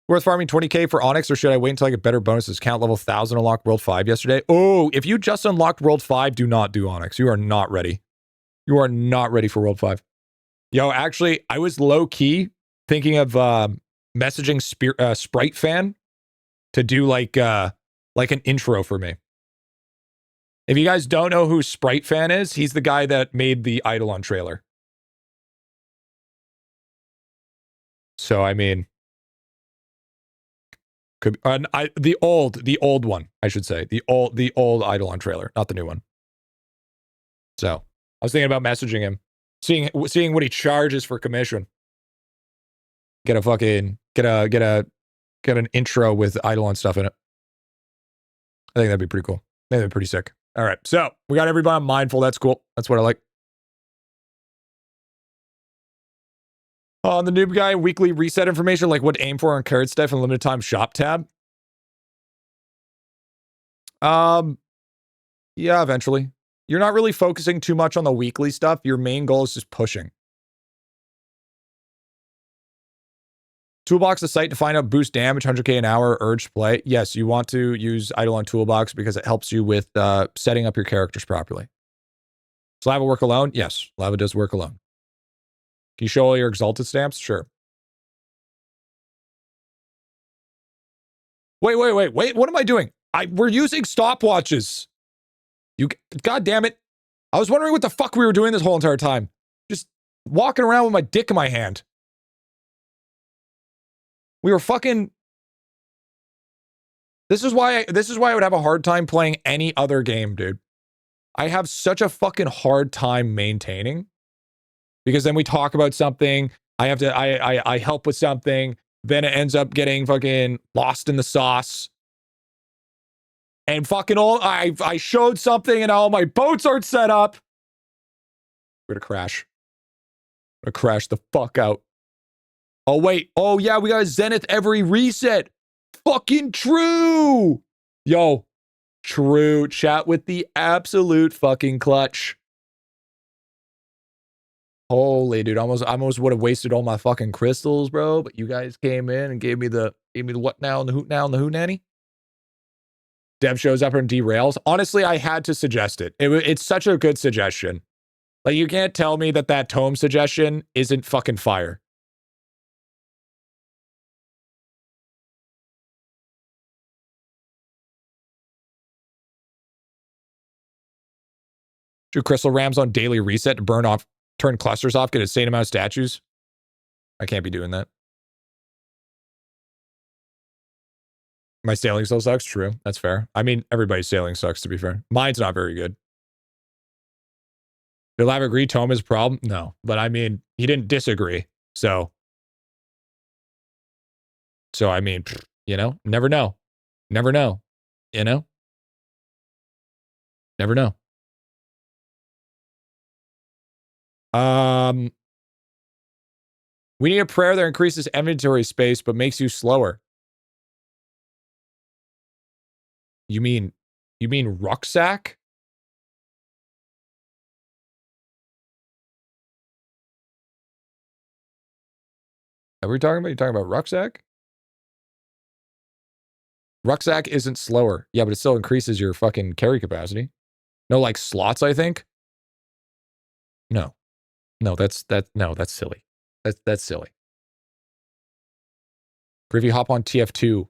Speaker 1: Worth farming 20k for Onyx, or should I wait until I get better bonuses? Count level 1000 unlocked World 5 yesterday. Oh, if you just unlocked World 5, do not do Onyx. You are not ready. You are not ready for World 5. Yo, actually, I was low-key thinking of messaging Sprite Fan to do like an intro for me. If you guys don't know who Sprite Fan is, he's the guy that made the IdleOn trailer. So, I mean, could the old one, I should say. The old IdleOn trailer, not the new one. So, I was thinking about messaging him. Seeing what he charges for commission. Get an intro with IdleOn stuff in it. I think that'd be pretty cool. I think that'd be pretty sick. All right, so we got everybody mindful. That's cool. That's what I like. On the noob guy, weekly reset information, like what to aim for on card stuff and limited time shop tab. Yeah, eventually. You're not really focusing too much on the weekly stuff. Your main goal is just pushing. Toolbox the site to find out boost damage, 100k an hour, urge play. Yes, you want to use IdleOn Toolbox because it helps you with setting up your characters properly. Does Lava work alone? Yes, Lava does work alone. Can you show all your exalted stamps? Sure. Wait. What am I doing? We're using stopwatches. God damn it. I was wondering what the fuck we were doing this whole entire time. Just walking around with my dick in my hand. We were fucking... This is why I would have a hard time playing any other game, dude. I have such a fucking hard time maintaining. Because then we talk about something, I help with something, then it ends up getting fucking lost in the sauce. And fucking I showed something and all my boats aren't set up. We're gonna crash. I'm gonna crash the fuck out. Oh, wait. Oh, yeah, we got a Zenith every reset. Fucking true. Yo, true. Chat with the absolute fucking clutch. Holy dude, I almost would have wasted all my fucking crystals, bro. But you guys came in and gave me the what now and the hoot now and the hoot nanny. Dev shows up and derails. Honestly, I had to suggest it. It's such a good suggestion. Like, you can't tell me that tome suggestion isn't fucking fire. Do crystal rams on daily reset to turn clusters off, get a insane amount of statues. I can't be doing that. My sailing still sucks. True. That's fair. I mean, everybody's sailing sucks, to be fair. Mine's not very good. Did Lav agree tome is a problem? No. But I mean, he didn't disagree. So I mean, you know, never know. Never know. You know? Never know. We need a prayer that increases inventory space but makes you slower. You mean rucksack? Are we talking about? You talking about rucksack? Rucksack isn't slower. Yeah, but it still increases your fucking carry capacity. No, like slots, I think. No, that's silly. That's silly. Griffy, hop on TF2.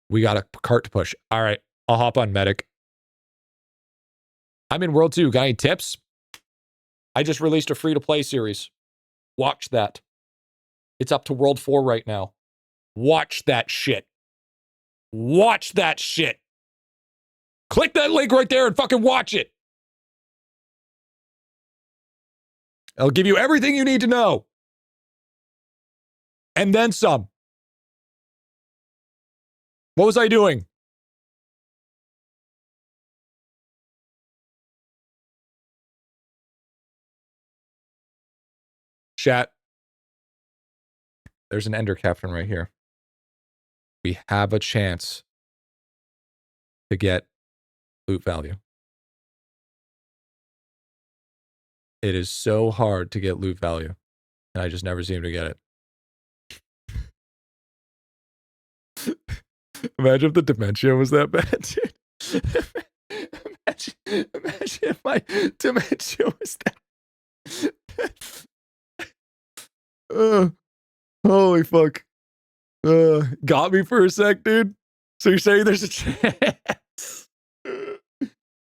Speaker 1: We got a cart to push. All right, I'll hop on medic. I'm in World 2. Got any tips? I just released a free-to-play series. Watch that. It's up to World 4 right now. Watch that shit. Watch that shit. Click that link right there and fucking watch it. I'll give you everything you need to know. And then some. What was I doing? Chat. There's an Ender Captain right here. We have a chance to get loot value. It is so hard to get loot value. And I just never seem to get it. Imagine if the dementia was that bad, dude. Imagine if my dementia was that. Holy fuck. Got me for a sec, dude. So you're saying there's a chance?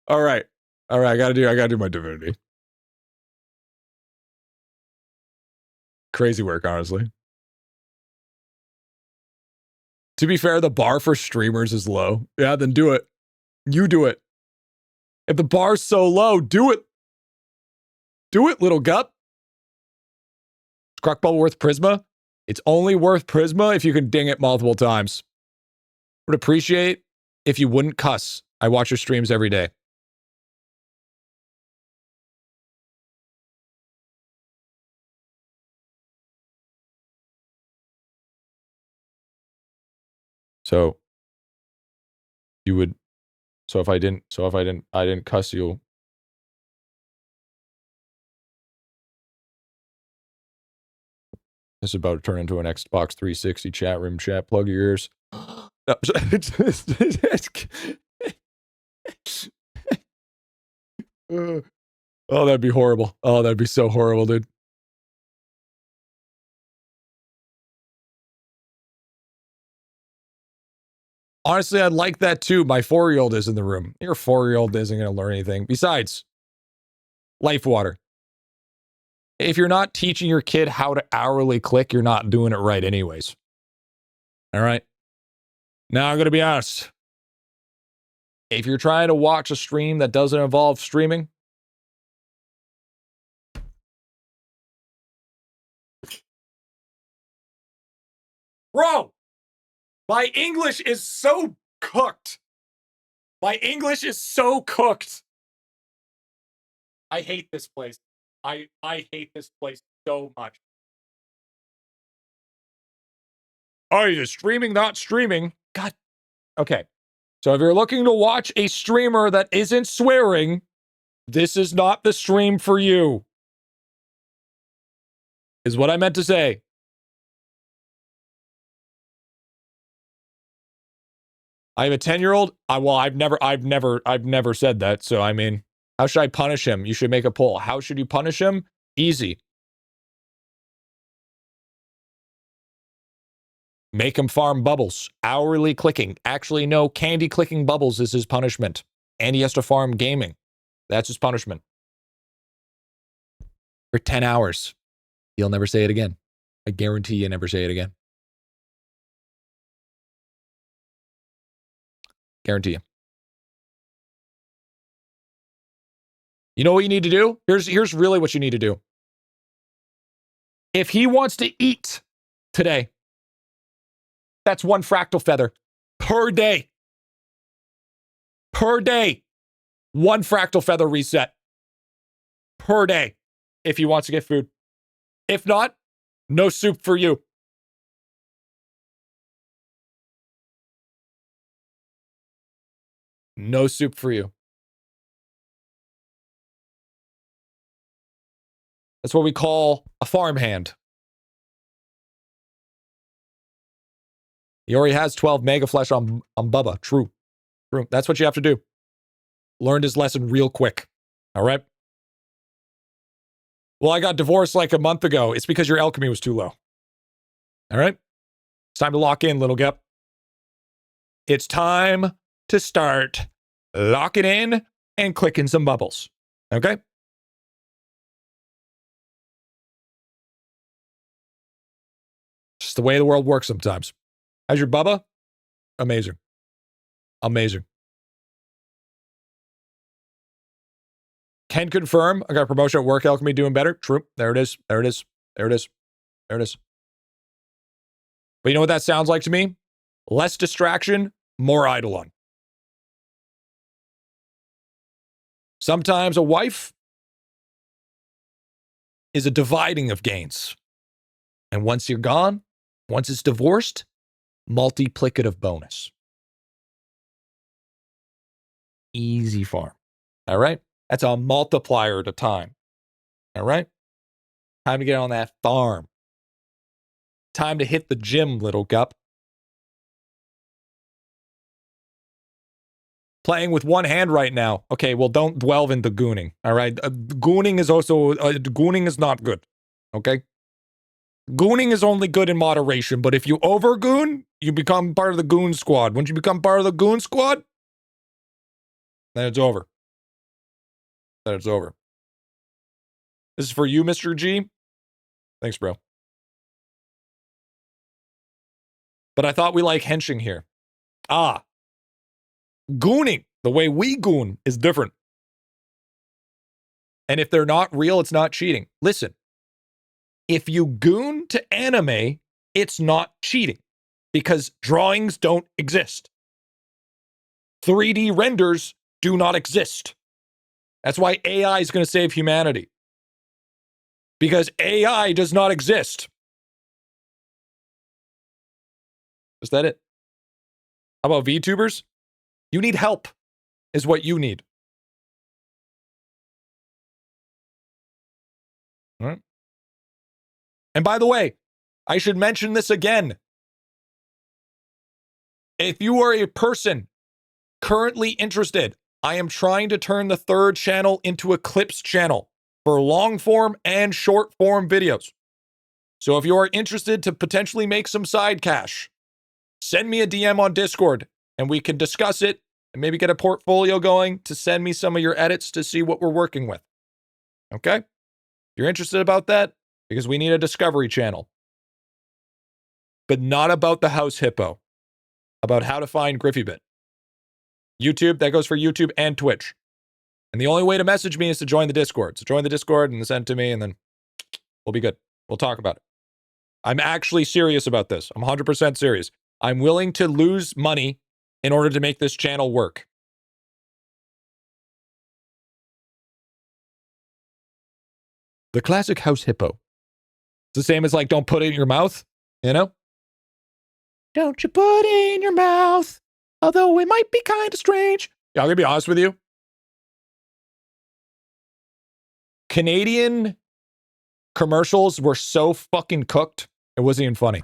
Speaker 1: All right. I gotta do my divinity. Crazy work, honestly. To be fair, the bar for streamers is low. Yeah, then do it. You do it. If the bar's so low, do it. Do it, little gut. Is Croc Bubble worth Prisma? It's only worth Prisma if you can ding it multiple times. Would appreciate if you wouldn't cuss. I watch your streams every day. So you would So if I didn't cuss you. This is about to turn into an Xbox 360 chat room chat. Plug your ears. No, oh, that'd be horrible. Oh, that'd be so horrible, dude. Honestly, I'd like that too. My 4-year-old is in the room. Your 4-year-old isn't going to learn anything. Besides, life water. If you're not teaching your kid how to hourly click, you're not doing it right anyways. All right? Now, I'm going to be honest. If you're trying to watch a stream that doesn't involve streaming, bro, my English is so cooked. My English is so cooked. I hate this place. I hate this place so much. Oh, you're streaming, not streaming. God. Okay. So if you're looking to watch a streamer that isn't swearing, this is not the stream for you. Is what I meant to say. I have a 10-year-old. Well, I've never said that. So I mean, how should I punish him? You should make a poll. How should you punish him? Easy. Make him farm bubbles. Hourly clicking. Actually, no, candy clicking bubbles is his punishment. And he has to farm gaming. That's his punishment. For 10 hours. He'll never say it again. I guarantee you never say it again. Guarantee you. You know what you need to do? Here's really what you need to do. If he wants to eat today, that's 1 fractal feather per day. Per day. 1 fractal feather reset. Per day. If he wants to get food. If not, no soup for you. No soup for you. That's what we call a farmhand. He already has 12 mega flesh on Bubba. True. True. That's what you have to do. Learned his lesson real quick. All right? Well, I got divorced like a month ago. It's because your alchemy was too low. All right? It's time to lock in, little Gep. It's time to start locking in and clicking some bubbles. Okay? Just the way the world works sometimes. How's your Bubba? Amazing. Amazing. Can confirm. I got a promotion at work. Alchemy doing better. True. There it is. There it is. There it is. There it is. But you know what that sounds like to me? Less distraction, more IdleOn. Sometimes a wife is a dividing of gains. And once you're gone, once it's divorced, multiplicative bonus. Easy farm. All right? That's a multiplier to time. All right? Time to get on that farm. Time to hit the gym, little Gup. Playing with one hand right now. Okay, well, don't delve into gooning. All right? Gooning is also, gooning is not good. Okay? Gooning is only good in moderation, but if you over-goon, you become part of the goon squad. Once you become part of the goon squad, then it's over. Then it's over. This is for you, Mr. G. Thanks, bro. But I thought we like henching here. Ah. Gooning, the way we goon, is different. And if they're not real, it's not cheating. Listen, if you goon to anime, it's not cheating because drawings don't exist. 3D renders do not exist. That's why AI is going to save humanity. Because AI does not exist. Is that it? How about VTubers? You need help. is what you need. All right. And by the way, I should mention this again. If you are a person currently interested, I am trying to turn the third channel into a clips channel for long form and short form videos. So if you are interested to potentially make some side cash, send me a DM on Discord and we can discuss it and maybe get a portfolio going to send me some of your edits to see what we're working with. Okay? You're interested about that? Because we need a discovery channel. But not about the house hippo. About how to find GriffyBit. YouTube, that goes for YouTube and Twitch. And the only way to message me is to join the Discord. So join the Discord and send it to me and then we'll be good. We'll talk about it. I'm actually serious about this. I'm 100% serious. I'm willing to lose money in order to make this channel work. The classic house hippo. It's the same as like, don't put it in your mouth, you know? Don't you put it in your mouth, although it might be kind of strange. Yeah, I'm gonna be honest with you. Canadian commercials were so fucking cooked, it wasn't even funny.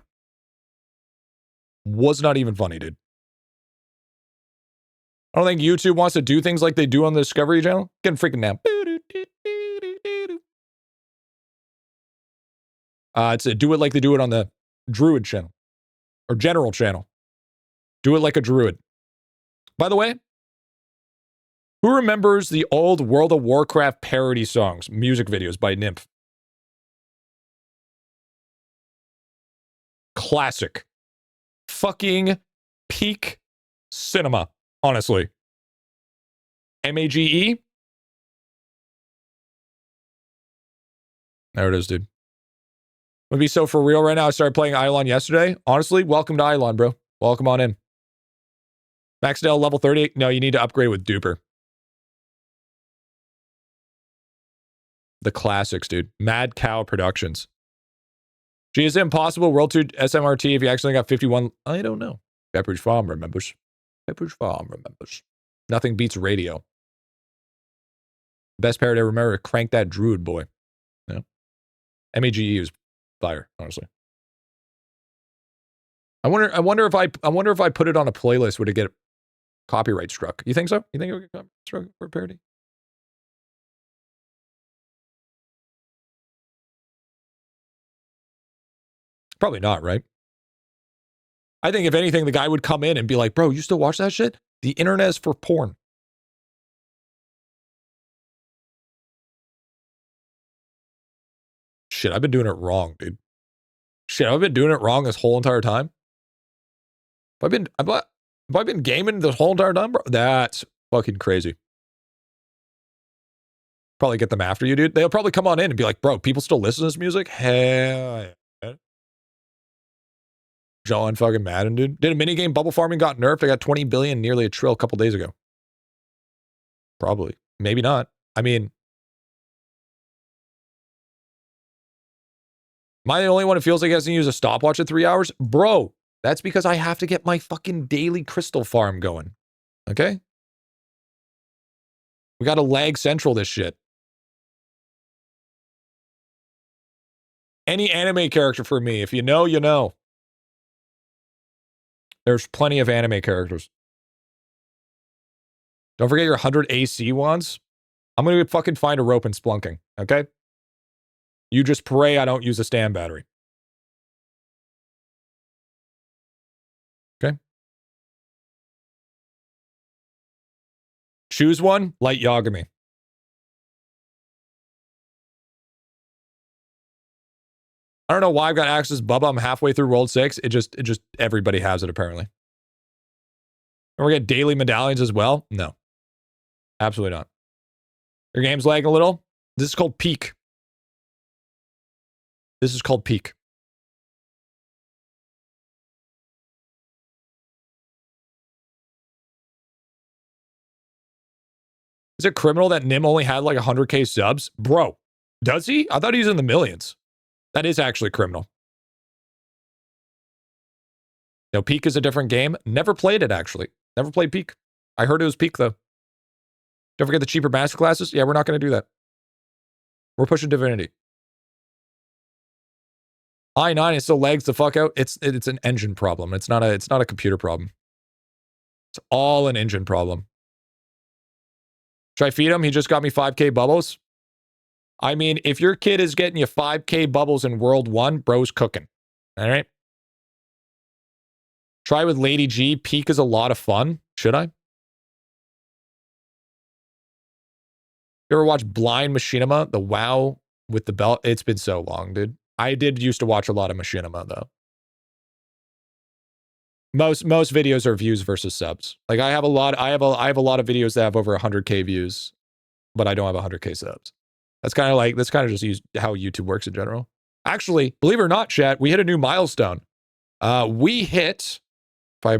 Speaker 1: Was not even funny, dude. I don't think YouTube wants to do things like they do on the Discovery Channel. Getting freaking down. It's a do it like they do it on the Druid channel. Or General channel. Do it like a Druid. By the way, who remembers the old World of Warcraft parody songs, music videos by Nymph? Classic. Fucking peak cinema, honestly. MAGE? There it is, dude. Would be so for real right now. I started playing IdleOn yesterday. Honestly, welcome to IdleOn, bro. Welcome on in. Maxdale level 30. No, you need to upgrade with Duper. The classics, dude. Mad Cow Productions. Gee, is it impossible? World 2 SMRT if you actually got 51? I don't know. Pepperidge Farm remembers. Pepperidge Farm remembers. Nothing beats radio. Best parody I remember, Crank That Druid Boy. Yeah. MAGE is fire, honestly. I wonder if I put it on a playlist, would it get copyright struck? You think so? You think it would get copyright struck for a parody? Probably not, right? I think if anything, the guy would come in and be like, bro, you still watch that shit? The internet is for porn. Shit, I've been doing it wrong, dude. Shit, I've been doing it wrong this whole entire time. Have I been gaming this whole entire time, bro? That's fucking crazy. Probably get them after you, dude. They'll probably come on in and be like, bro, people still listen to this music? Hell yeah. John fucking Madden, dude. Did a minigame bubble farming got nerfed? I got 20 billion, nearly a trill a couple days ago. Probably. Maybe not. I mean, am I the only one who feels like he has to use a stopwatch at 3 hours? Bro, that's because I have to get my fucking daily crystal farm going. Okay? We got to lag central this shit. Any anime character for me. If you know, you know. There's plenty of anime characters. Don't forget your 100 AC wands. I'm going to fucking find a rope in Splunking, okay? You just pray I don't use a stand battery. Okay? Choose one, light Yagami. I don't know why I've got access to Bubba. I'm halfway through World 6. It just everybody has it apparently. And we get daily medallions as well? No. Absolutely not. Your game's lagging a little? This is called peak. This is called peak. Is it criminal that Nim only had like 100k subs? Bro, does he? I thought he was in the millions. That is actually criminal. No, Peak is a different game. Never played it, actually. Never played Peak. I heard it was Peak, though. Don't forget the cheaper master classes. Yeah, we're not going to do that. We're pushing Divinity. i9 is still lags the fuck out. It's an engine problem. It's not a computer problem. It's all an engine problem. Should I feed him? He just got me 5K bubbles. I mean, if your kid is getting you 5K bubbles in World 1, bro's cooking. All right? Try with Lady G. Peak is a lot of fun. Should I? You ever watch Blind Machinima? The WoW with the belt? It's been so long, dude. I did used to watch a lot of Machinima, though. Most videos are views versus subs. Like I have a lot of videos that have over 100K views, but I don't have 100K subs. That's kind of just how YouTube works in general. Actually, believe it or not, chat, we hit a new milestone. We hit, if I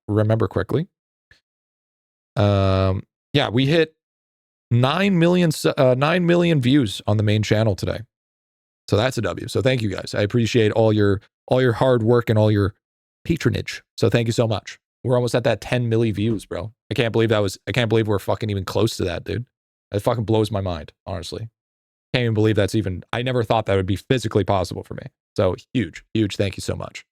Speaker 1: remember quickly, yeah, we hit 9 million views on the main channel today. So that's a W. So thank you guys. I appreciate all your hard work and all your patronage. So thank you so much. We're almost at that 10 milli views, bro. I can't believe we're fucking even close to that, dude. That fucking blows my mind, honestly. Can't even believe I never thought that would be physically possible for me. So huge thank you so much.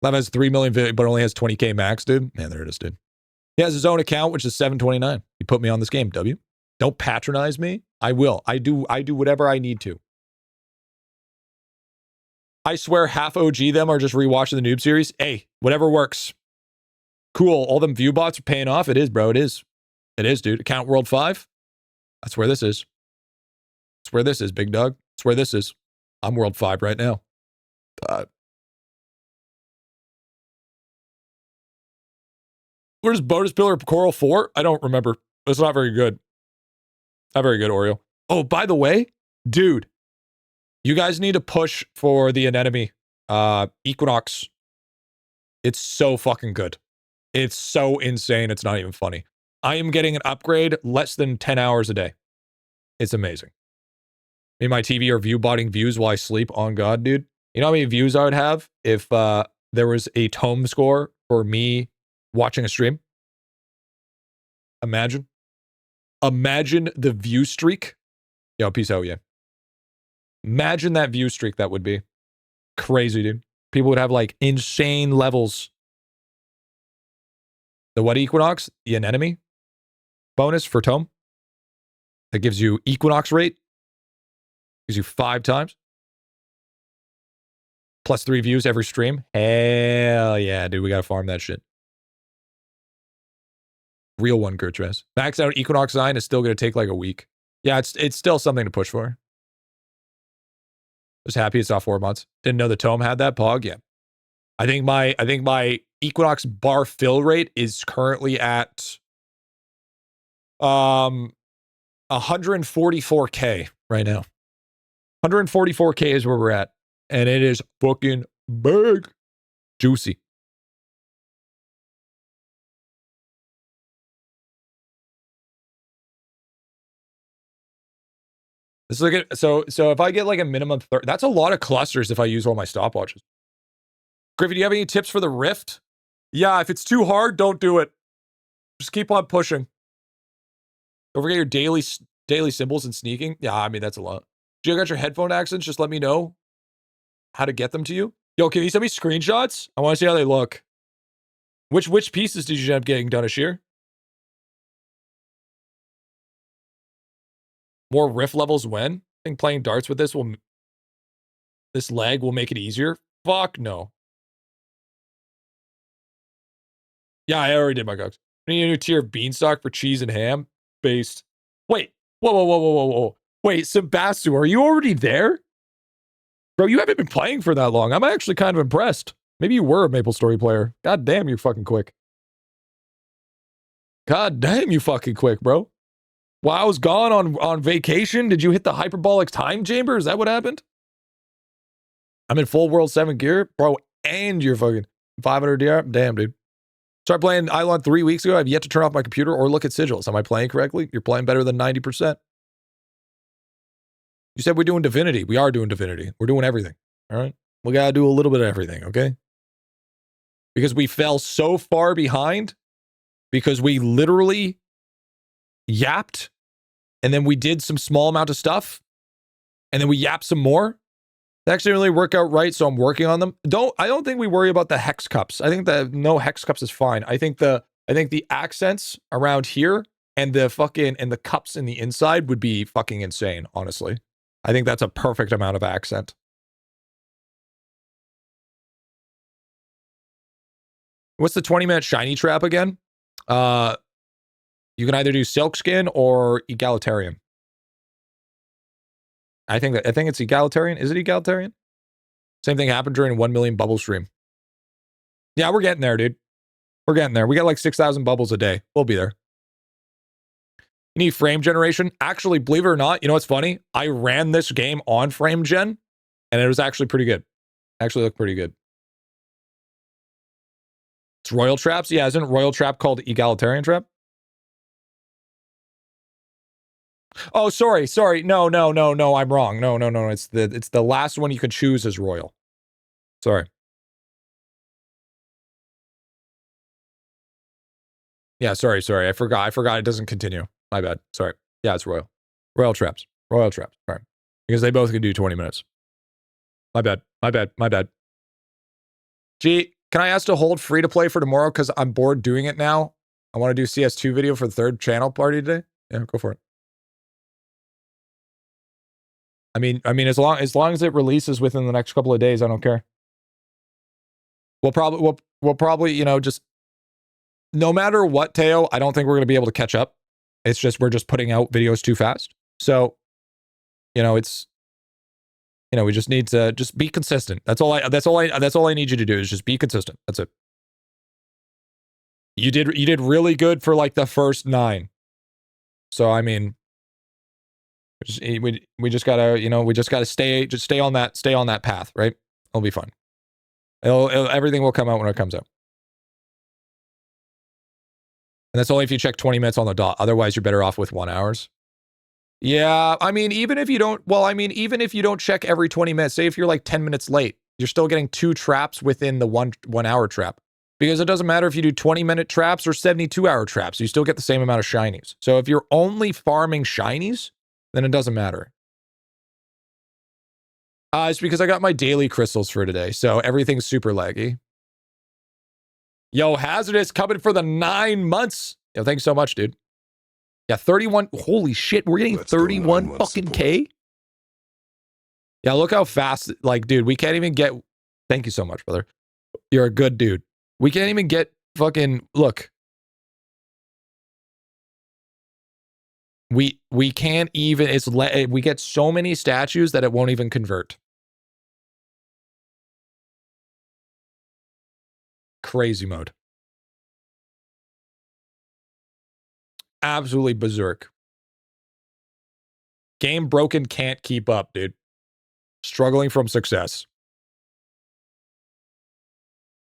Speaker 1: Lev has 3 million, but only has 20K max, dude. Man, there it is, dude. He has his own account, which is 729. He put me on this game, W. Don't patronize me. I will. I do whatever I need to. I swear half OG them are just rewatching the noob series. Hey, whatever works. Cool. All them view bots are paying off. It is, bro. It is. It is, dude. Account World 5. That's where this is. That's where this is, big dog. That's where this is. I'm World 5 right now. Where's bonus pillar Coral 4? I don't remember. It's not very good. Not very good, Oreo. Oh, by the way, dude, you guys need to push for the anemone Equinox. It's so fucking good. It's so insane. It's not even funny. I am getting an upgrade less than 10 hours a day. It's amazing. Me and my TV are view botting views while I sleep. On God, dude. You know how many views I would have if there was a tome score for me watching a stream? Imagine the view streak. Yo, peace out, yeah. Imagine that view streak that would be. Crazy, dude. People would have like insane levels. The what Equinox? The anemone bonus for tome. That gives you Equinox rate. Gives you 5 times. Plus 3 views every stream. Hell yeah, dude. We gotta farm that shit. Real one, Gertrude. Max out Equinox 9 is still gonna take like a week. Yeah, it's still something to push for. Was happy it's off 4 months. Didn't know the tome had that pog. Yeah. I think my Equinox bar fill rate is currently at 144K right now. 144K is where we're at. And it is fucking big. Juicy. Let's look at, so if I get like a minimum 30, that's a lot of clusters if I use all my stopwatches. Griffy, do you have any tips for the Rift? Yeah, if it's too hard, don't do it. Just keep on pushing. Don't forget your daily symbols and sneaking. Yeah, I mean, that's a lot. Do you got your headphone accents? Just let me know how to get them to you. Yo, can you send me screenshots? I want to see how they look. Which pieces did you end up getting done, Ashir? More riff levels when? I think playing darts with this lag will make it easier. Fuck no. Yeah, I already did my gugs. I need a new tier of beanstalk for cheese and ham. Based. Wait. Whoa. Wait, Sebastian, are you already there? Bro, you haven't been playing for that long. I'm actually kind of impressed. Maybe you were a MapleStory player. God damn, you're fucking quick. God damn, you fucking quick, bro. While I was gone on vacation, did you hit the hyperbolic time chamber? Is that what happened? I'm in full World 7 gear, bro, and you're fucking 500 DR? Damn, dude. Started playing IdleOn 3 weeks ago. I've yet to turn off my computer or look at sigils. Am I playing correctly? You're playing better than 90%. You said we're doing Divinity. We are doing Divinity. We're doing everything, all right? We got to do a little bit of everything, okay? Because we fell so far behind because we literally yapped and then we did some small amount of stuff and then we yapped some more. They actually really work out right, so I'm working on them. I don't think we worry about the hex cups. I think that no hex cups is fine. I think the accents around here and the cups in the inside would be fucking insane, honestly. I think that's a perfect amount of accent. What's the 20-minute shiny trap again? You can either do silkskin or egalitarian. I think it's egalitarian. Is it egalitarian? Same thing happened during 1 million bubble stream. Yeah, we're getting there, dude. We're getting there. We got like 6,000 bubbles a day. We'll be there. You need frame generation. Actually, believe it or not, you know what's funny? I ran this game on frame gen, and it was actually pretty good. Actually looked pretty good. It's Royal Traps? Yeah, isn't Royal Trap called Egalitarian Trap? Oh, sorry. No, I'm wrong. No. It's the last one you can choose as Royal. Sorry. Yeah, sorry. I forgot it doesn't continue. My bad. Sorry. Yeah, it's Royal. Royal Traps. Sorry. Because they both can do 20 minutes. My bad. Gee, can I ask to hold free to play for tomorrow? Because I'm bored doing it now. I want to do CS2 video for the third channel party today. Yeah, go for it. I mean, as long as it releases within the next couple of days, I don't care. We'll probably, you know, just no matter what, Teo, I don't think we're going to be able to catch up. It's just we're just putting out videos too fast. So, you know, we just need to just be consistent. That's all I need you to do is just be consistent. That's it. You did really good for like the first 9. So I mean, we just gotta, you know, stay on that path, right? It'll be fun. Everything will come out when it comes out. And that's only if you check 20 minutes on the dot. Otherwise, you're better off with 1 hour. Yeah, I mean, even if you don't check every 20 minutes, say if you're like 10 minutes late, you're still getting 2 traps within the 1 hour trap. Because it doesn't matter if you do 20-minute traps or 72-hour traps, you still get the same amount of shinies. So if you're only farming shinies, then it doesn't matter. It's because I got my daily crystals for today, so everything's super laggy. Yo, Hazardous coming for the 9 months. Yo, thanks so much, dude. Yeah, 31. Holy shit, we're getting 31 fucking K? Yeah, look how fast, like, dude, we can't even get... Thank you so much, brother. You're a good dude. We can't even get fucking... Look. We can't even... We get so many statues that it won't even convert. Crazy mode. Absolutely berserk. Game broken, can't keep up, dude. Struggling from success.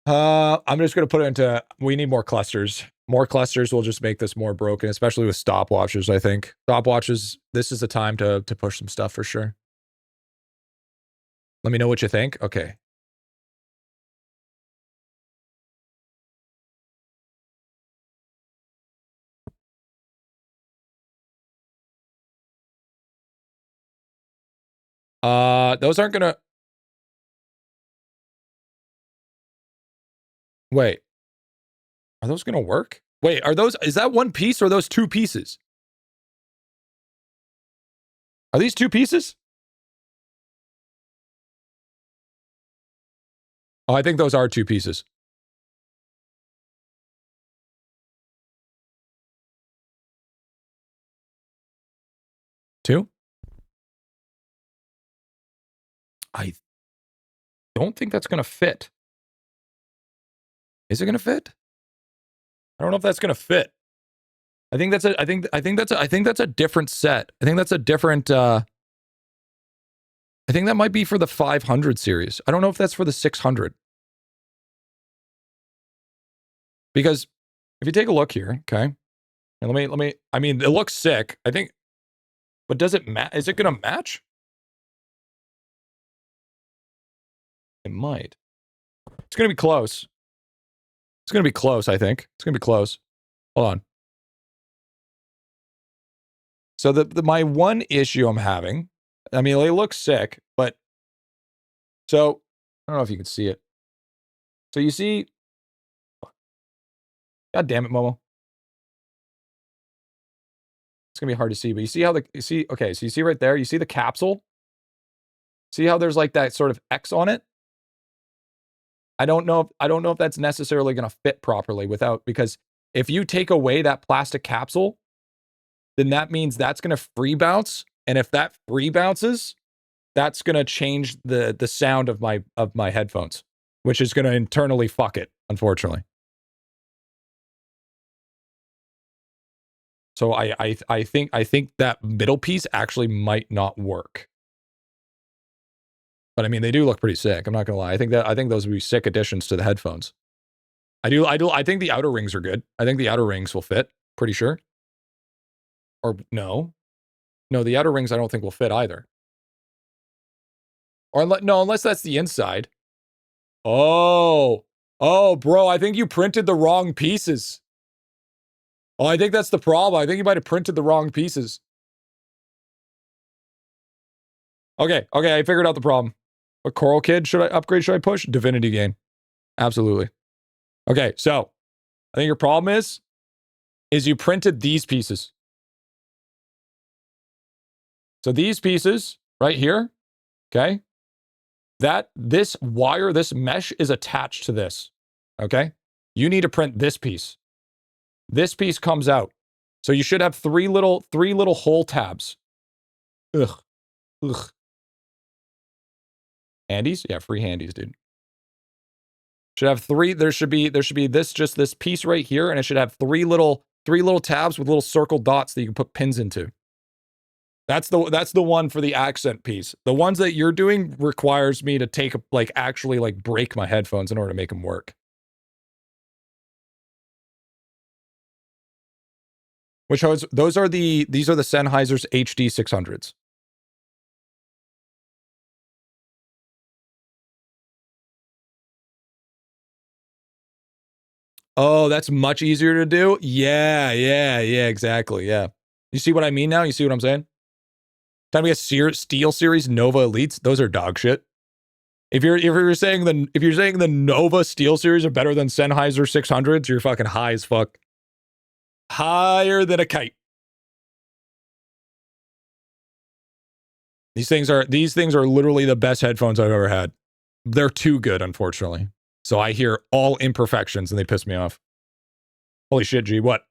Speaker 1: I'm just going to put it into... We need more clusters. More clusters will just make this more broken, especially with stopwatches, I think. Stopwatches, this is the time to push some stuff for sure. Let me know what you think. Okay. Those aren't gonna... Wait. Are those gonna work? Wait, is that 1 piece or are those 2 pieces? Are these 2 pieces? Oh, I think those are 2 pieces. Two? I don't think that's gonna fit. Is it gonna fit? I don't know if that's gonna fit. I think that's a different set. I think that's a different I think that might be for the 500 series. I don't know if that's for the 600. Because if you take a look here, okay? And let me I mean, it looks sick. I think, but does it is it gonna match? It might. It's gonna be close. It's gonna be close, I think. It's gonna be close. Hold on. So my one issue I'm having, I mean, they look sick, but so I don't know if you can see it. So you see, God damn it, Momo. It's gonna be hard to see, but you see how okay, so you see right there, you see the capsule? See how there's like that sort of X on it? I don't know if that's necessarily gonna fit properly because if you take away that plastic capsule, then that means that's gonna free bounce. And if that free bounces, that's gonna change the sound of my headphones, which is gonna internally fuck it, unfortunately. So I think that middle piece actually might not work. But I mean, they do look pretty sick. I'm not gonna lie. I think those would be sick additions to the headphones. I think the outer rings are good. I think the outer rings will fit. Pretty sure. Or no, the outer rings I don't think will fit either. Or unless that's the inside. Oh, bro, I think you printed the wrong pieces. Oh, I think that's the problem. I think you might have printed the wrong pieces. Okay, I figured out the problem. What Coral Kid should I upgrade? Should I push? Divinity Gain. Absolutely. Okay, so I think your problem is you printed these pieces. So these pieces right here, okay? This wire, this mesh is attached to this, okay? You need to print this piece. This piece comes out. So you should have three little hole tabs. Ugh. Handies? Yeah, free handies, dude. Should have three. There should be this piece right here, and it should have three little tabs with little circle dots that you can put pins into. That's the one for the accent piece. The ones that you're doing requires me to actually break my headphones in order to make them work. These are the Sennheiser's HD 600s. Oh, that's much easier to do. Yeah, exactly. Yeah. You see what I mean now? You see what I'm saying? Time to get Steel Series Nova Elites. Those are dog shit. If you're saying the Nova Steel Series are better than Sennheiser 600s, you're fucking high as fuck. Higher than a kite. These things are literally the best headphones I've ever had. They're too good, unfortunately. So I hear all imperfections and they piss me off. Holy shit, G, what?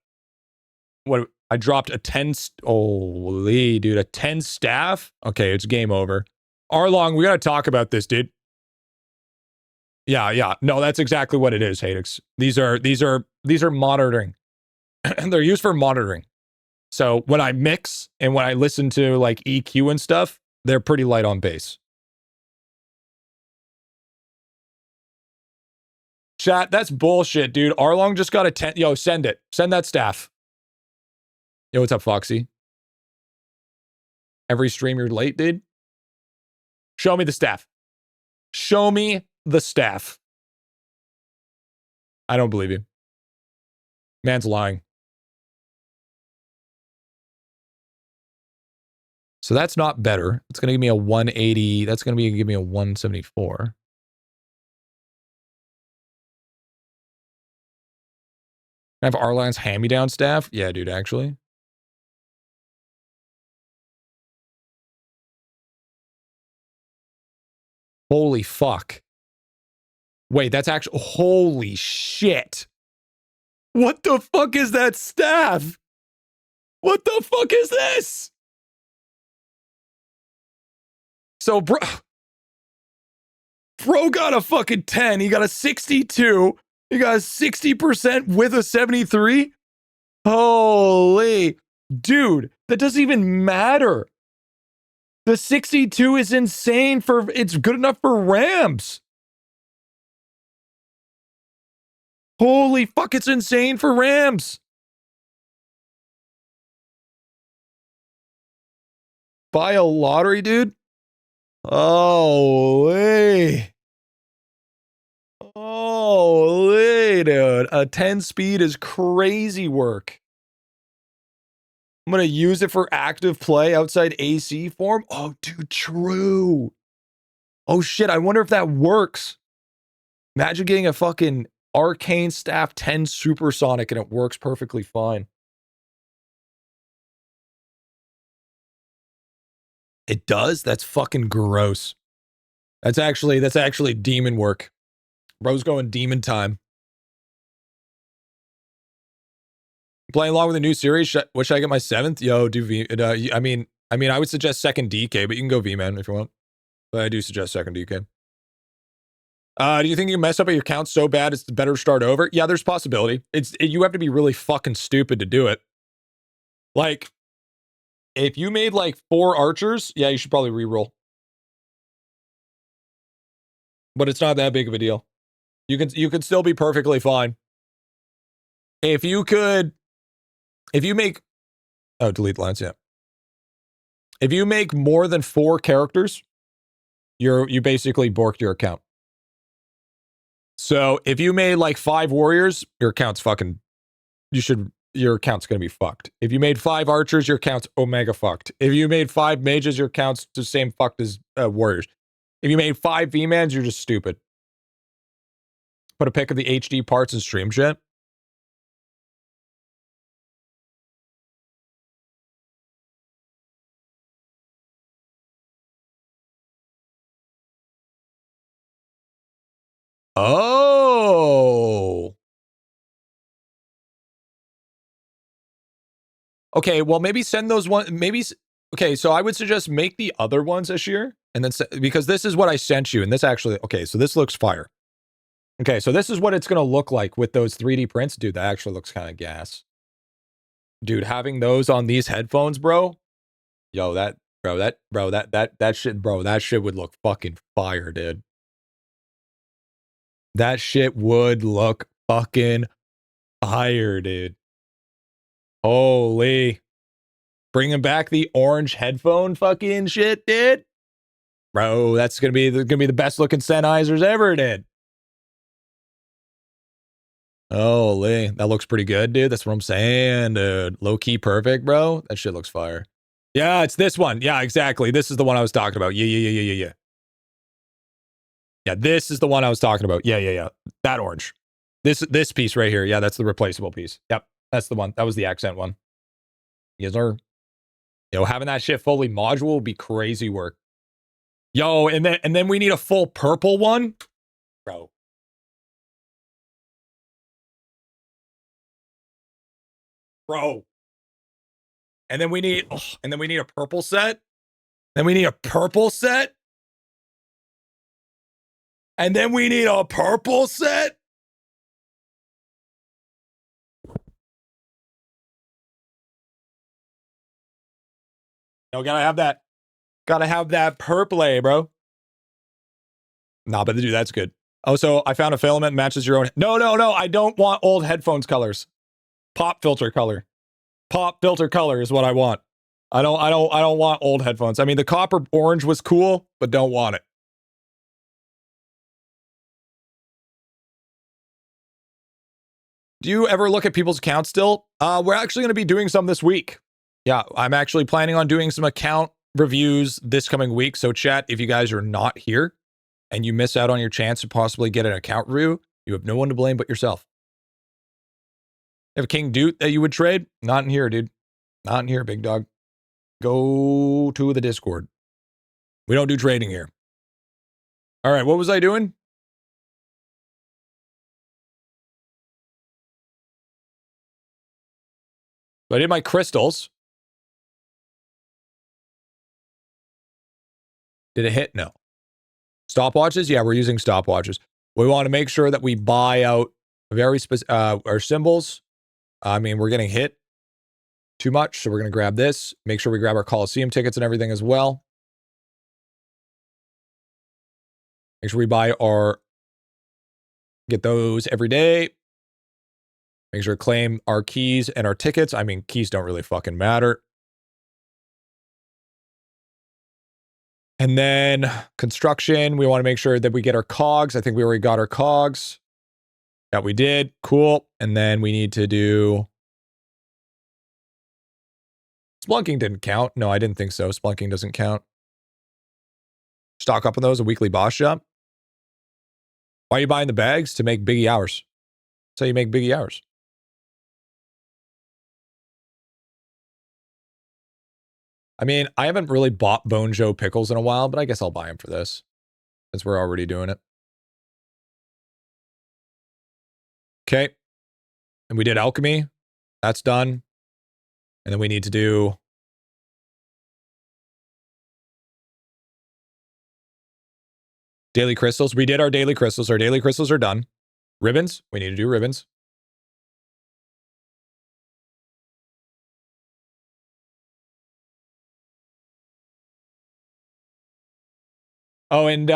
Speaker 1: I dropped a 10, holy dude, a 10 staff? Okay, it's game over. Arlong, we gotta talk about this, dude. Yeah. No, that's exactly what it is, htaedx. These are monitoring. They're used for monitoring. So when I mix and when I listen to like EQ and stuff, they're pretty light on bass. Chat, that's bullshit, dude. Arlong just got a 10. Yo, send it. Send that staff. Yo, what's up, Foxy? Every stream you're late, dude. Show me the staff. Show me the staff. I don't believe you. Man's lying. So that's not better. It's going to give me a 180. That's going to give me a 174. I have Arlong's hand-me-down staff? Yeah, dude, actually. Holy fuck. Wait, that's actually... Holy shit. What the fuck is that staff? What the fuck is this? So, bro got a fucking 10. He got a 62. He got a 60% with a 73. Holy. Dude, that doesn't even matter. The 62 is insane it's good enough for Rams. Holy fuck, it's insane for Rams. Buy a lottery, dude? Holy. Holy, dude. dude. A 10 speed is crazy work. I'm going to use it for active play outside AC form. Oh, dude, true. Oh, shit. I wonder if that works. Imagine getting a fucking Arcane Staff 10 Supersonic and it works perfectly fine. It does? That's fucking gross. That's actually demon work. Bro's going demon time. Playing along with a new series. What should I get my 7th? Yo, do V. I mean, I would suggest second DK, but you can go V-Man if you want. But I do suggest second DK. Do you think you can mess up your count so bad it's better to start over? Yeah, there's possibility. You have to be really fucking stupid to do it. Like, if you made like 4 archers, yeah, you should probably reroll. But it's not that big of a deal. You can still be perfectly fine. If you make, oh, delete lines, yeah. If you make more than 4 characters, you basically borked your account. So if you made like 5 warriors, your account's fucking, your account's gonna be fucked. If you made 5 archers, your account's omega fucked. If you made 5 mages, your account's the same fucked as warriors. If you made 5 V-mans, you're just stupid. Put a pic of the HD parts and stream shit. Oh. Okay, well, maybe send those one. Maybe. Okay, so I would suggest make the other ones this year, and then because this is what I sent you, and this actually. Okay, so this looks fire. Okay, so this is what it's gonna look like with those 3D prints, dude. That actually looks kind of gas, dude. Having those on these headphones, bro. Yo, that shit would look fucking fire, dude. That shit would look fucking fire, dude. Holy. Bringing back the orange headphone fucking shit, dude. Bro, that's gonna be the best looking Sennheisers ever, dude. Holy, that looks pretty good, dude. That's what I'm saying, dude. Low key perfect, bro. That shit looks fire. Yeah, it's this one. Yeah, exactly. This is the one I was talking about. Yeah. Yeah, this is the one I was talking about. Yeah. That orange. This piece right here. Yeah, that's the replaceable piece. Yep, that's the one. That was the accent one. Yes, sir. Yo, having that shit fully module would be crazy work. Yo, and then we need a full purple one, bro. And then we need a purple set. Then we need a purple set. And then we need a purple set. Yo, gotta have that purple, bro. Nah, but dude, that's good. Oh, so I found a filament matches your own. No. I don't want old headphones colors. Pop filter color. Pop filter color is what I want. I don't want old headphones. I mean, the copper orange was cool, but don't want it. Do you ever look at people's accounts still? We're actually going to be doing some this week. Yeah, I'm actually planning on doing some account reviews this coming week. So chat, if you guys are not here and you miss out on your chance to possibly get an account review, you have no one to blame but yourself. You have a King Doot that you would trade? Not in here, dude. Not in here, big dog. Go to the Discord. We don't do trading here. All right, what was I doing? I did my crystals. Did it hit? No. Stopwatches? Yeah, we're using stopwatches. We want to make sure that we buy out very specific our symbols. I mean, we're getting hit too much, so we're going to grab this. Make sure we grab our Coliseum tickets and everything as well. Make sure we buy get those every day. Make sure to claim our keys and our tickets. I mean, keys don't really fucking matter. And then construction, we want to make sure that we get our cogs. I think we already got our cogs. That we did. Cool. And then we need to do... Splunking didn't count. No, I didn't think so. Splunking doesn't count. Stock up on those, a weekly boss shop. Why are you buying the bags? To make biggie hours. That's how you make biggie hours. I mean, I haven't really bought Bone Joe pickles in a while, but I guess I'll buy them for this. Since we're already doing it. Okay. And we did alchemy. That's done. And then we need to do... daily crystals. We did our daily crystals. Our daily crystals are done. Ribbons. We need to do ribbons. Oh, and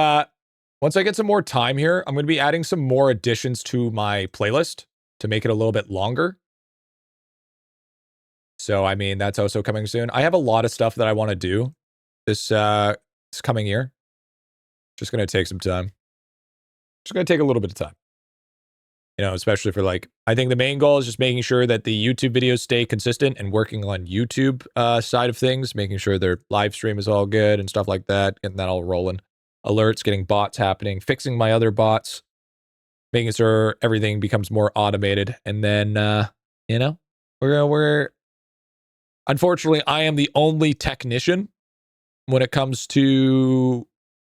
Speaker 1: once I get some more time here, I'm going to be adding some more additions to my playlist to make it a little bit longer. So, I mean, that's also coming soon. I have a lot of stuff that I want to do this coming year. Just going to take some time. Just going to take a little bit of time. You know, especially for like, I think the main goal is just making sure that the YouTube videos stay consistent and working on YouTube side of things, making sure their live stream is all good and stuff like that, getting that all rolling. Alerts, getting bots happening, fixing my other bots, making sure everything becomes more automated. And then, you know, we're unfortunately, I am the only technician when it comes to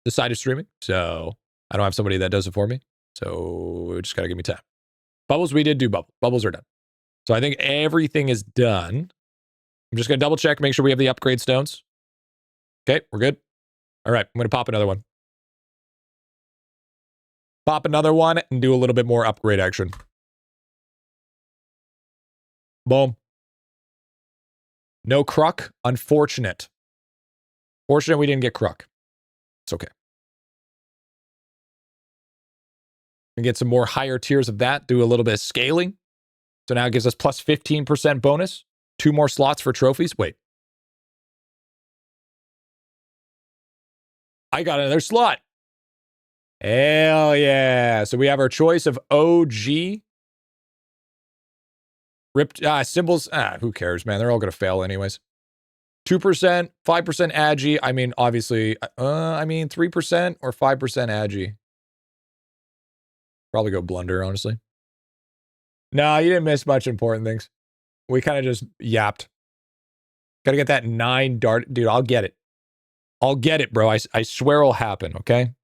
Speaker 1: the side of streaming. So I don't have somebody that does it for me. So we just got to give me time. Bubbles, we did do bubbles. Bubbles are done. So I think everything is done. I'm just going to double check, make sure we have the upgrade stones. Okay, we're good. All right, I'm going to pop another one. Pop another one and do a little bit more upgrade action. Boom. No Kruk. Unfortunate. Fortunate we didn't get Kruk. It's okay. And get some more higher tiers of that. Do a little bit of scaling. So now it gives us plus 15% bonus. 2 more slots for trophies. Wait. I got another slot. Hell yeah. So we have our choice of OG. Ripped symbols. Who cares, man? They're all going to fail anyways. 2%, 5% agi. I mean, obviously, 3% or 5% agi. Probably go blunder, honestly. No, you didn't miss much important things. We kind of just yapped. Gotta get that 9 dart. Dude, I'll get it. I'll get it, bro. I swear it'll happen, okay?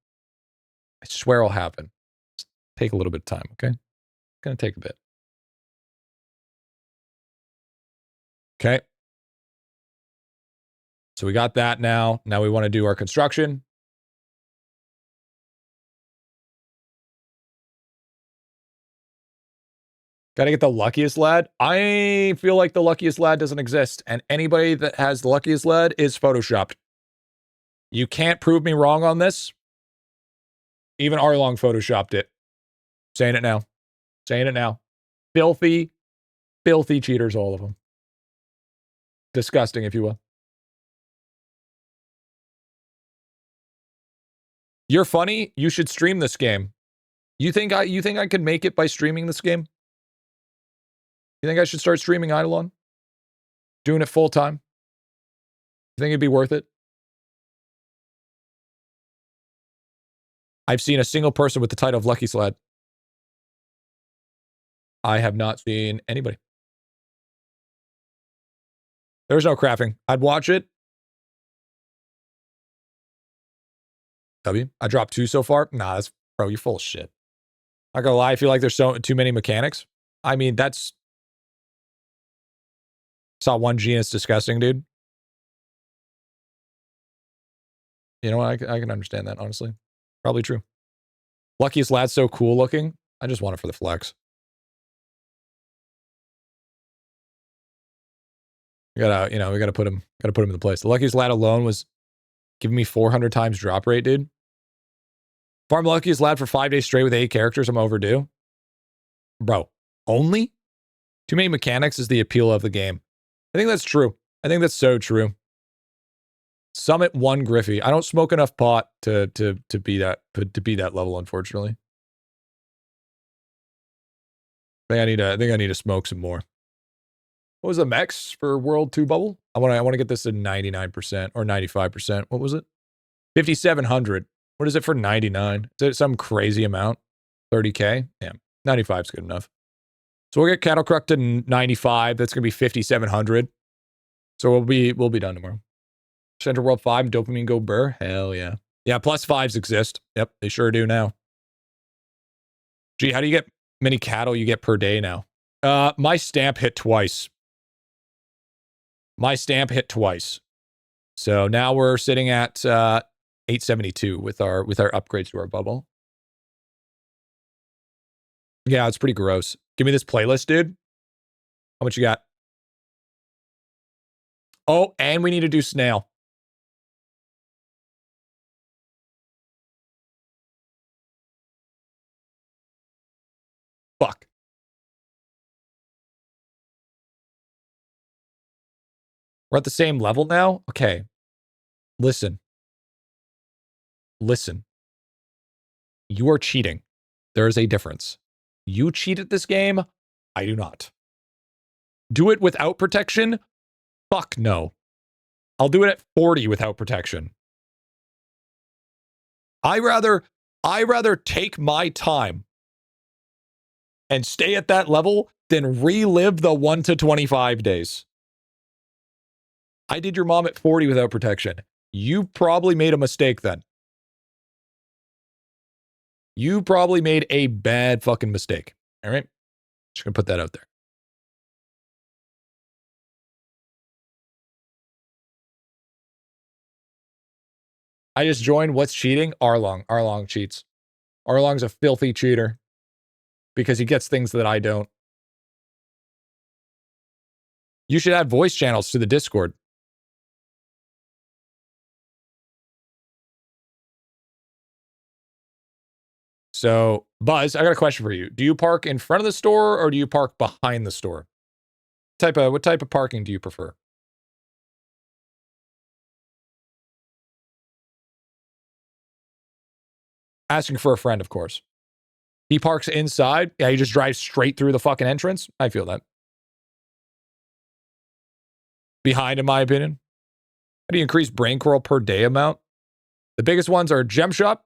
Speaker 1: I swear it'll happen. Just take a little bit of time, okay? It's gonna take a bit. Okay. So we got that now. Now we want to do our construction. Got to get the luckiest lad. I feel like the luckiest lad doesn't exist. And anybody that has the luckiest lad is photoshopped. You can't prove me wrong on this. Even Arlong photoshopped it. Saying it now. Saying it now. Filthy, filthy cheaters, all of them. Disgusting, if you will. You're funny. You should stream this game. You think I could make it by streaming this game? You think I should start streaming IdleOn? Doing it full time? You think it'd be worth it? I've seen a single person with the title of Lucky Slad. I have not seen anybody. There's no crafting. I'd watch it. W. I dropped 2 so far. Nah, that's, bro, you're full of shit. Not gonna lie, I feel like there's too many mechanics. I mean, that's... Saw 1 G and it's disgusting, dude. You know what? I can understand that, honestly. Probably true. Luckiest lad's so cool looking. I just want it for the flex. We gotta put him in the place. The luckiest lad alone was giving me 400 times drop rate, dude. Farm luckiest lad for 5 days straight with 8 characters. I'm overdue. Bro, only? Too many mechanics is the appeal of the game. I think that's true. I think that's so true. Summit 1 Griffy. I don't smoke enough pot to be that level, unfortunately. I think I need to smoke some more. What was the max for World 2 bubble? I want to get this to 99% or 95%. What was it? 5,700. What is it for 99? Is it some crazy amount? 30K? Yeah, 95 is good enough. So we'll get Cattle Cruck to 95. That's gonna be 5,700. So we'll be done tomorrow. Center World 5, Dopamine Go Burr. Hell yeah. Yeah, plus 5s exist. Yep, they sure do now. Gee, how do you get many cattle you get per day now? My stamp hit twice. My stamp hit twice. So now we're sitting at 872 with our upgrades to our bubble. Yeah, it's pretty gross. Give me this playlist, dude. How much you got? Oh, and we need to do snail. Fuck. We're at the same level now? Okay. Listen. Listen. You are cheating. There is a difference. You cheat at this game. I do not. Do it without protection? Fuck no. I'll do it at 40 without protection. I rather take my time and stay at that level than relive the 1 to 25 days. I did your mom at 40 without protection. You probably made a mistake then. You probably made a bad fucking mistake. All right? Just gonna put that out there. I just joined. What's cheating? Arlong. Arlong cheats. Arlong's a filthy cheater because he gets things that I don't. You should add voice channels to the Discord. So, Buzz, I got a question for you. Do you park in front of the store or do you park behind the store? What type of parking do you prefer? Asking for a friend, of course. He parks inside. Yeah, he just drives straight through the fucking entrance. I feel that. Behind, in my opinion. How do you increase brain coral per day amount? The biggest ones are Gem Shop.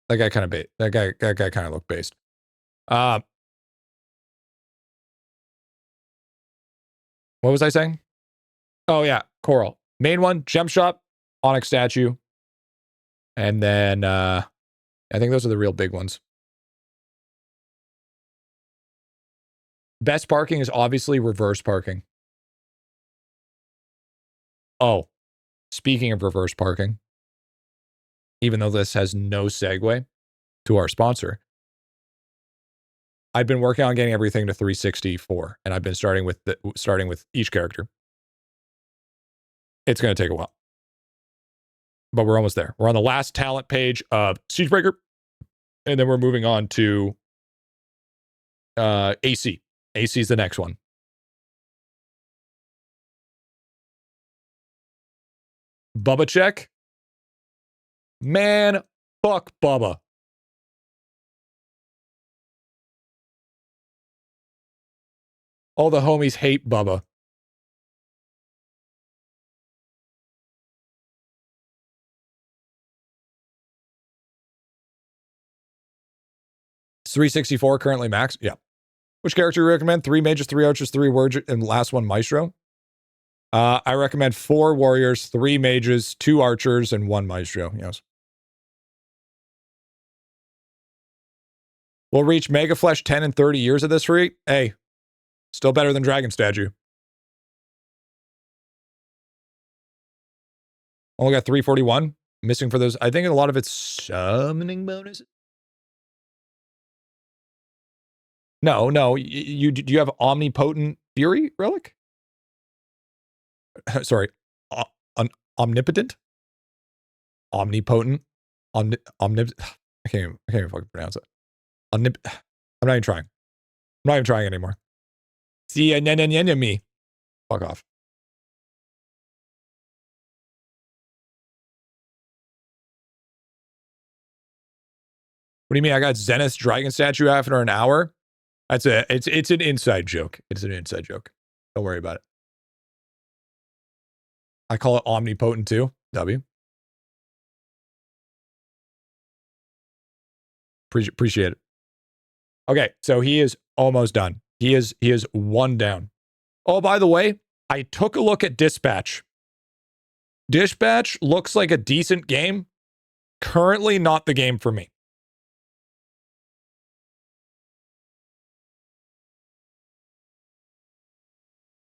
Speaker 1: That guy kind of bait. That guy kind of looked based. What was I saying? Oh yeah, coral. Main one, Gem Shop, Onyx statue, and then I think those are the real big ones. Best parking is obviously reverse parking. Oh, speaking of reverse parking, even though this has no segue to our sponsor, I've been working on getting everything to 364, and I've been starting with each character. It's going to take a while, but we're almost there. We're on the last talent page of Siegebreaker, and then we're moving on to AC. AC is the next one. Bubba check. Man, fuck Bubba. All the homies hate Bubba. It's 364 currently max. Yeah. Which character do you recommend? 3 mages, 3 archers, 3 warriors, and last one maestro. I recommend 4 warriors, 3 mages, 2 archers, and 1 maestro. Yes. We'll reach Mega Flesh 10 and 30 years at this rate. Hey, still better than Dragon Statue. Only got 341. Missing for those. I think a lot of it's summoning bonuses. No. Do you have Omnipotent Fury Relic? Sorry. Omnipotent? Omnipotent? I can't even fucking pronounce it. I'm not even trying. not even trying anymore. See ya, me. Fuck off. What do you mean? I got Zenith's dragon statue after an hour? It's an inside joke. It's an inside joke. Don't worry about it. I call it omnipotent too. W. Appreciate it. Okay, so he is almost done. He is one down. Oh, by the way, I took a look at Dispatch. Dispatch looks like a decent game. Currently not the game for me.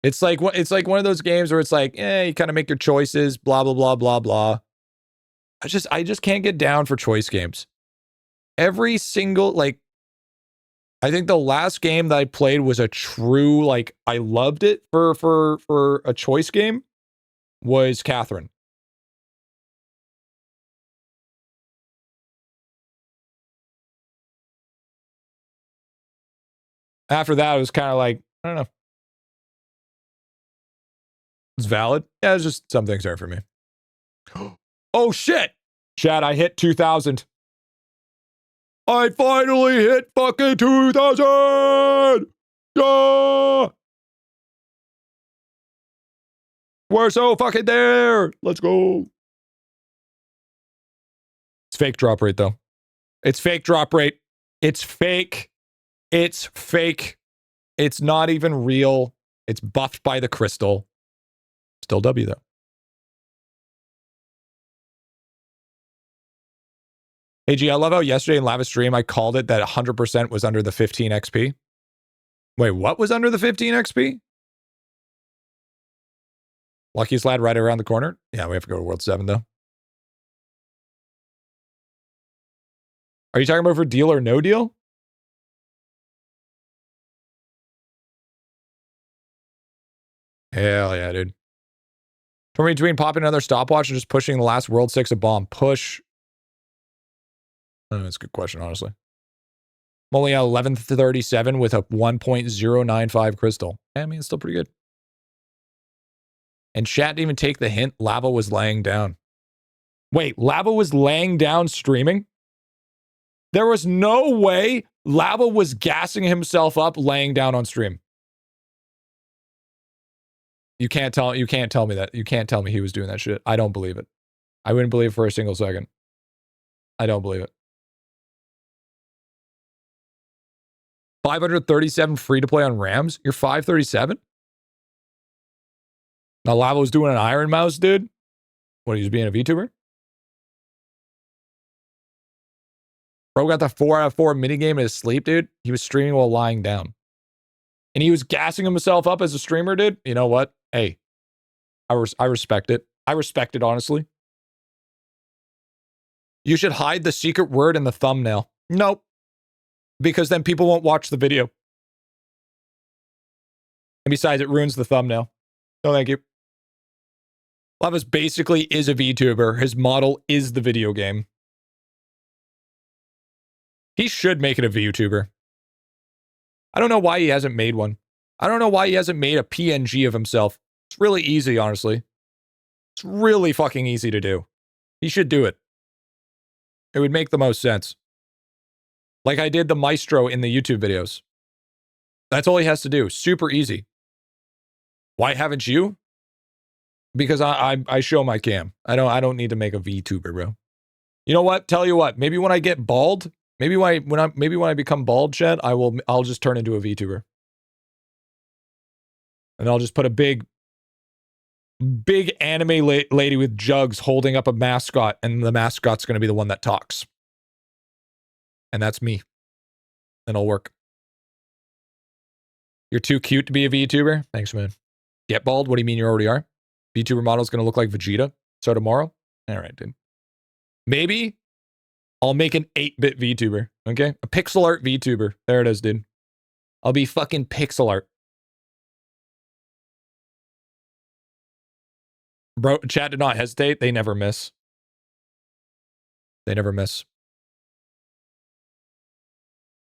Speaker 1: It's like one of those games where it's like, you kind of make your choices, blah, blah, blah, blah, blah. I just can't get down for choice games. Every single, like, I think the last game that I played was a true, like, I loved it for a choice game was Catherine. After that, it was kind of like, I don't know. It's valid. Yeah, it's just some things aren't for me. Oh, shit. Chad, I hit 2,000. I finally hit fucking 2,000! Yeah! We're so fucking there! Let's go. It's fake drop rate, though. It's fake drop rate. It's fake. It's fake. It's not even real. It's buffed by the crystal. Still W, though. AG, I love how yesterday in Lava Stream I called it that 100% was under the 15 XP. Wait, what was under the 15 XP? Lucky's Lad right around the corner? Yeah, we have to go to World 7, though. Are you talking about for deal or no deal? Hell yeah, dude. For me, between popping another stopwatch and just pushing the last World 6 a bomb. Push. That's a good question, honestly. I'm only at 1137 with a 1.095 crystal. I mean, it's still pretty good. And chat didn't even take the hint. Lava was laying down. Wait, Lava was laying down streaming? There was no way Lava was gassing himself up laying down on stream. You can't tell me that. You can't tell me he was doing that shit. I don't believe it. I wouldn't believe it for a single second. I don't believe it. 537 free to play on Rams? You're 537? Now Lava was doing an Iron Mouse, dude? What, he was being a VTuber? Bro got the 4 out of 4 minigame in his sleep, dude. He was streaming while lying down. And he was gassing himself up as a streamer, dude. You know what? Hey, I respect it. I respect it, honestly. You should hide the secret word in the thumbnail. Nope. Because then people won't watch the video. And besides, it ruins the thumbnail. No, thank you. Lavas basically is a VTuber. His model is the video game. He should make it a VTuber. I don't know why he hasn't made one. I don't know why he hasn't made a PNG of himself. It's really easy, honestly. It's really fucking easy to do. He should do it. It would make the most sense. Like I did the Maestro in the YouTube videos. That's all he has to do. Super easy. Why haven't you? Because I show my cam. I don't need to make a VTuber, bro. You know what? Tell you what. Maybe when I get bald, maybe when I become bald, Chet, I'll just turn into a VTuber. And I'll just put a big anime lady with jugs holding up a mascot, and the mascot's going to be the one that talks. And that's me. And it'll work. You're too cute to be a VTuber? Thanks, man. Get bald? What do you mean you already are? VTuber model's going to look like Vegeta? So tomorrow? All right, dude. Maybe I'll make an 8-bit VTuber, okay? A pixel art VTuber. There it is, dude. I'll be fucking pixel art. Bro, chat did not hesitate. They never miss. They never miss.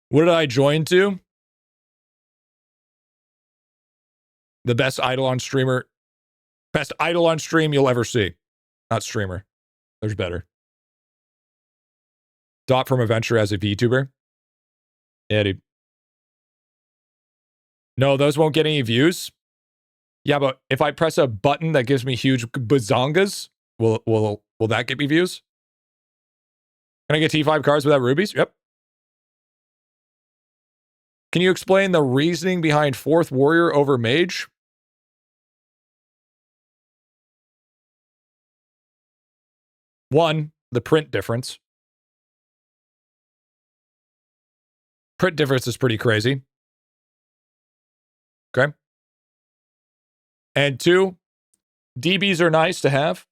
Speaker 1: What did I join to? The best IdleOn streamer. Best IdleOn stream you'll ever see. Not streamer. There's better. Dot from Adventure as a VTuber. Yeah, dude. No, those won't get any views. Yeah, but if I press a button that gives me huge bazongas, will that get me views? Can I get T5 cards without rubies? Yep. Can you explain the reasoning behind 4th warrior over mage? One, the print difference. Print difference is pretty crazy. Okay. And 2, DBs are nice to have.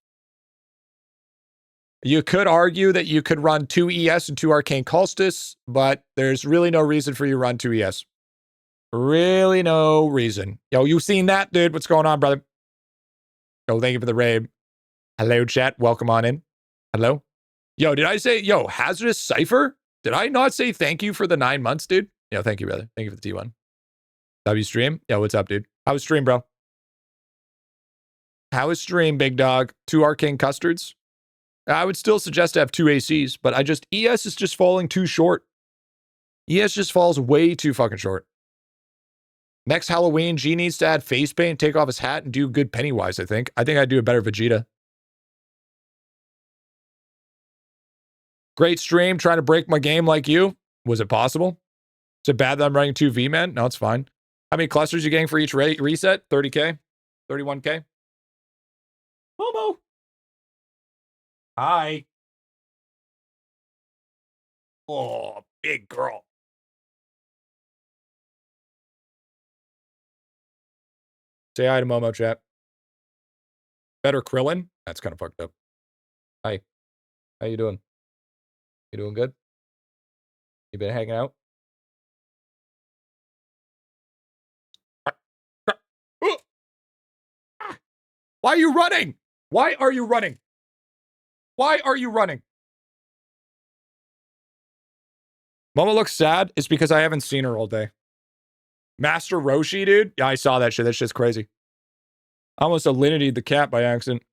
Speaker 1: You could argue that you could run 2 ES and 2 Arcane Cultists, but there's really no reason for you to run 2 ES. Really no reason. Yo, you seen that, dude? What's going on, brother? Oh, thank you for the raid. Hello, chat. Welcome on in. Hello? Yo, did I say, yo, Hazardous Cypher? Did I not say thank you for the 9 months, dude? Yo, thank you, brother. Thank you for the T1. W stream? Yo, what's up, dude? How was stream, bro? How is stream, big dog? 2 Arcane Custards? I would still suggest to have 2 ACs, but ES is just falling too short. ES just falls way too fucking short. Next Halloween, G needs to add face paint, take off his hat, and do good Pennywise, I think. I think I'd do a better Vegeta. Great stream, trying to break my game like you. Was it possible? Is it bad that I'm running 2 V-Men? No, it's fine. How many clusters you getting for each reset? 30K? 31K? Momo! Hi. Oh, big girl. Say hi to Momo, chat. Better Krillin? That's kind of fucked up. Hi. How you doing? You doing good? You been hanging out? Why are you running? Why are you running? Why are you running? Momo looks sad. It's because I haven't seen her all day. Master Roshi, dude? Yeah, I saw that shit. That shit's crazy. I almost alinitied the cat by accident.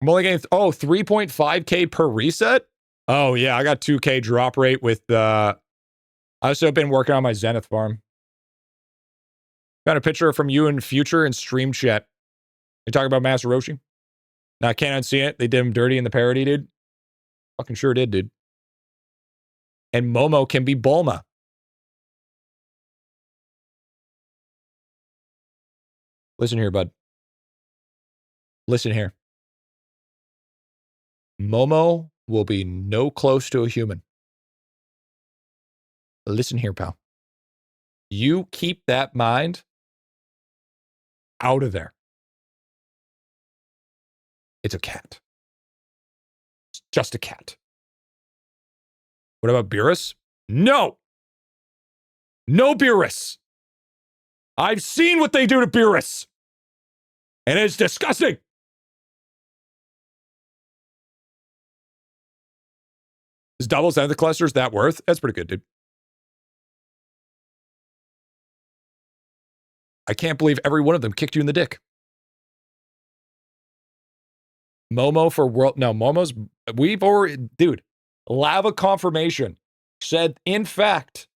Speaker 1: I'm only getting, 3.5K per reset? Oh, yeah, I got 2K drop rate with I also been working on my Zenith farm. Got a picture from you in future in stream chat. You talking about Master Roshi? No, I can't unsee it. They did him dirty in the parody, dude. Fucking sure did, dude. And Momo can be Bulma. Listen here, bud. Listen here. Momo will be no close to a human. Listen here, pal. You keep that mind out of there. It's a cat. It's just a cat. What about Beerus? No! No Beerus! I've seen what they do to Beerus! And it's disgusting! Is double Zenith clusters that worth? That's pretty good, dude. I can't believe every one of them kicked you in the dick. Momo for world. No, Momo's. We've already. Dude, Lava Confirmation said, in fact,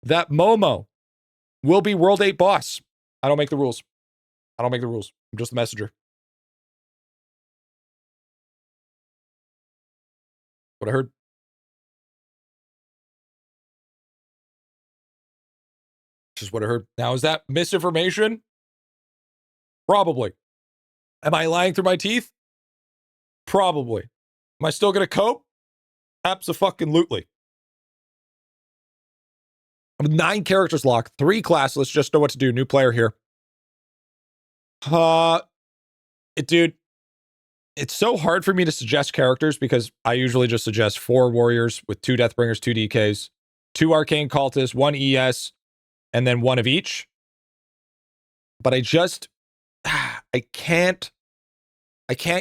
Speaker 1: that Momo will be World 8 boss. I don't make the rules. I don't make the rules. I'm just the messenger. What I heard. Just what I heard. Now, is that misinformation? Probably. Am I lying through my teeth? Probably. Am I still going to cope? Abso-fucking-lutely. I'm 9 characters locked, 3 classless, just know what to do. New player here. Dude, it's so hard for me to suggest characters because I usually just suggest 4 warriors with 2 Deathbringers, 2 DKs, 2 Arcane Cultists, 1 ES, and then 1 of each. But I can't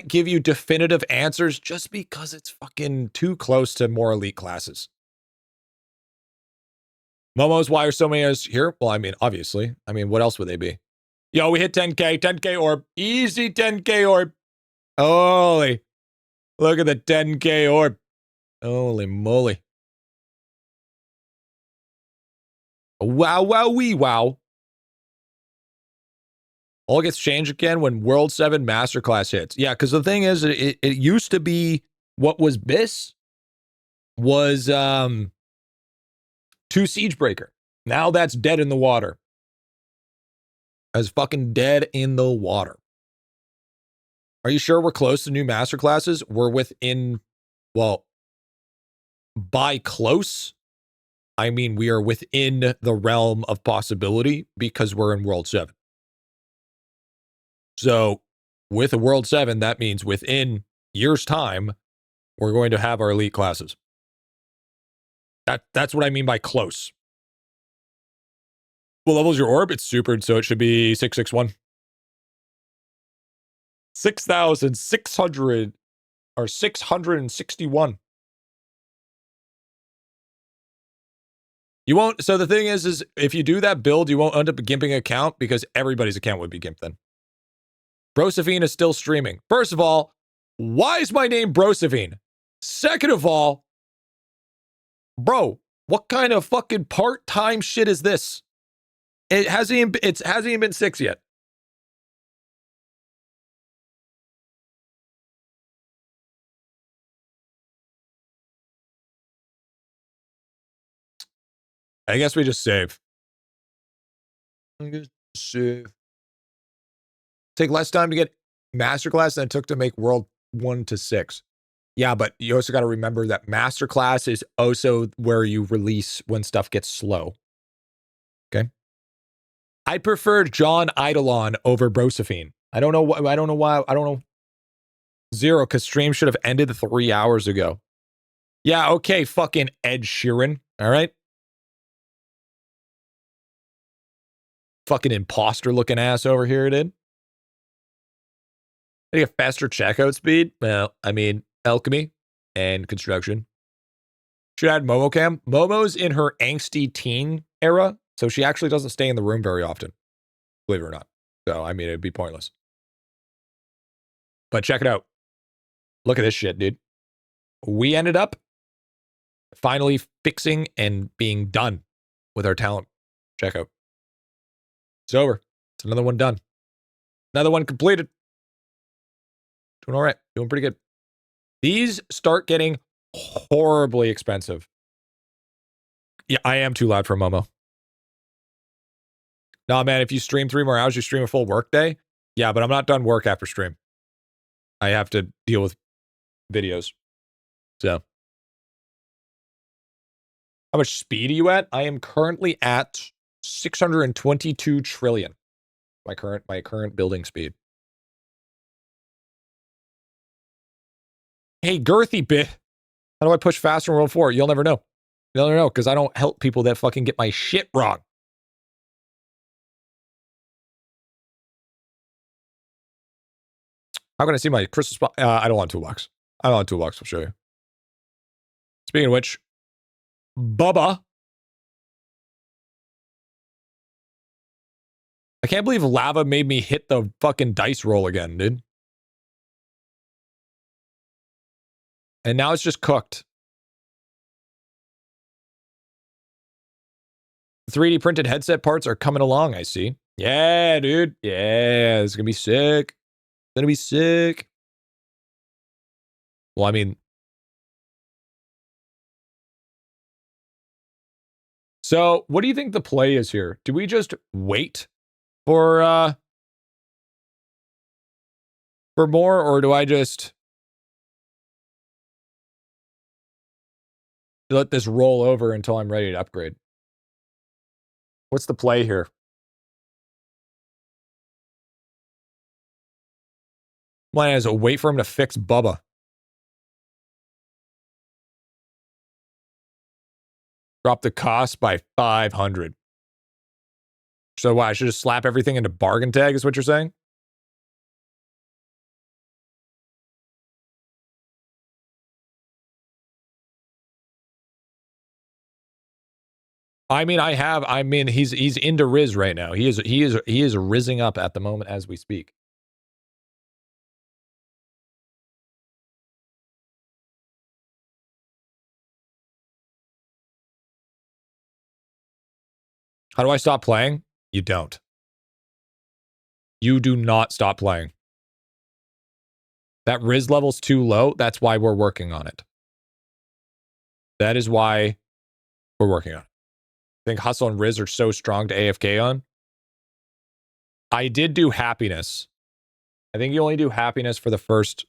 Speaker 1: give you definitive answers just because it's fucking too close to more elite classes. Momo's, why are so many us here? Well, I mean, obviously. I mean, what else would they be? Yo, we hit 10K, 10K orb. Easy 10K orb. Holy. Look at the 10K orb. Holy moly. Wow, wow, wee, wow. All gets changed again when World 7 Masterclass hits. Yeah, because the thing is, it used to be what was this was 2 Siegebreaker. Now that's dead in the water. As fucking dead in the water. Are you sure we're close to new Masterclasses? We're within, well, by close, I mean we are within the realm of possibility because we're in World 7. So with a World 7, that means within years' time, we're going to have our elite classes. That's what I mean by close. What level is your orb? It's supered, so it should be 661. 6,600 or 661. You won't. So the thing is if you do that build, you won't end up gimping account because everybody's account would be gimped then. Brosephine is still streaming. First of all, why is my name Brosephine? Second of all, bro, what kind of fucking part-time shit is this? It hasn't even been 6 yet. I guess we just save. Take less time to get Masterclass than it took to make World 1 to 6. Yeah, but you also got to remember that Masterclass is also where you release when stuff gets slow. Okay. I prefer John IdleOn over Brosephine. I don't know why. Zero, because stream should have ended 3 hours ago. Yeah, okay, fucking Ed Sheeran. All right. Fucking imposter looking ass over here, dude. I get faster checkout speed. Well, I mean, alchemy and construction. Should add Momo Cam. Momo's in her angsty teen era, so she actually doesn't stay in the room very often, believe it or not. So, I mean, it'd be pointless. But check it out. Look at this shit, dude. We ended up finally fixing and being done with our talent checkout. It's over. It's another one done. Another one completed. Doing all right. Doing pretty good. These start getting horribly expensive. Yeah, I am too loud for Momo. Nah, man, if you stream 3 more hours, you stream a full work day. Yeah, but I'm not done work after stream. I have to deal with videos. So. How much speed are you at? I am currently at 622 trillion. My current building speed. Hey, GriffyBit. How do I push faster in World 4? You'll never know. You'll never know, because I don't help people that fucking get my shit wrong. How can I see my crystal spot? I don't want toolbox. I don't want toolbox. I'll show you. Speaking of which, Bubba. I can't believe lava made me hit the fucking dice roll again, dude. And now it's just cooked. 3D printed headset parts are coming along, I see. Yeah, dude. Yeah, it's gonna be sick. It's gonna be sick. Well, I mean, so what do you think the play is here? Do we just wait for more, or do I just let this roll over until I'm ready to upgrade? What's the play here? Plan is wait for him to fix Bubba. Drop the cost by 500. So why? I should just slap everything into bargain tag, is what you're saying? I mean, he's into Riz right now. He is rizzing up at the moment as we speak. How do I stop playing? You don't. You do not stop playing. That Riz level's too low. That's why we're working on it. That is why we're working on it. I think Hustle and Riz are so strong to AFK on. I did do Happiness. I think you only do Happiness for the first.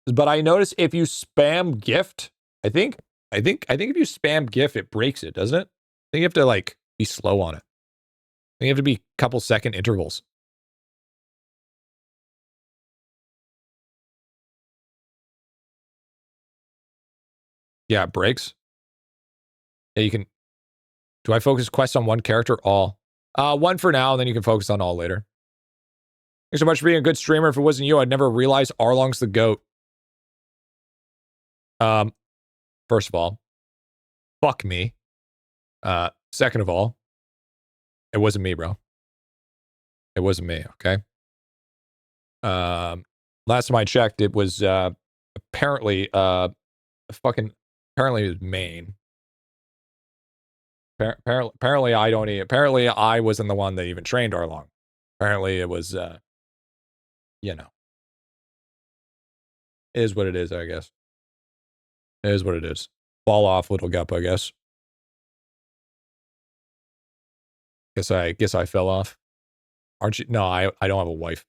Speaker 1: But I notice if you spam gift, I think if you spam gift, it breaks it, doesn't it? I think you have to like be slow on it. I think you have to be a couple second intervals. Yeah, it breaks. Yeah, you can. Do I focus quests on one character? All. One for now, and then you can focus on all later. Thanks so much for being a good streamer. If it wasn't you, I'd never realize Arlong's the GOAT. First of all, fuck me. Second of all, it wasn't me, bro. It wasn't me, okay? Last time I checked, it was apparently apparently it was Maine. Apparently I wasn't the one that even trained Arlong. Apparently it was you know. It is what it is, I guess. It is what it is. Fall off, little gup, I guess. Guess I fell off. Aren't you? No, I don't have a wife.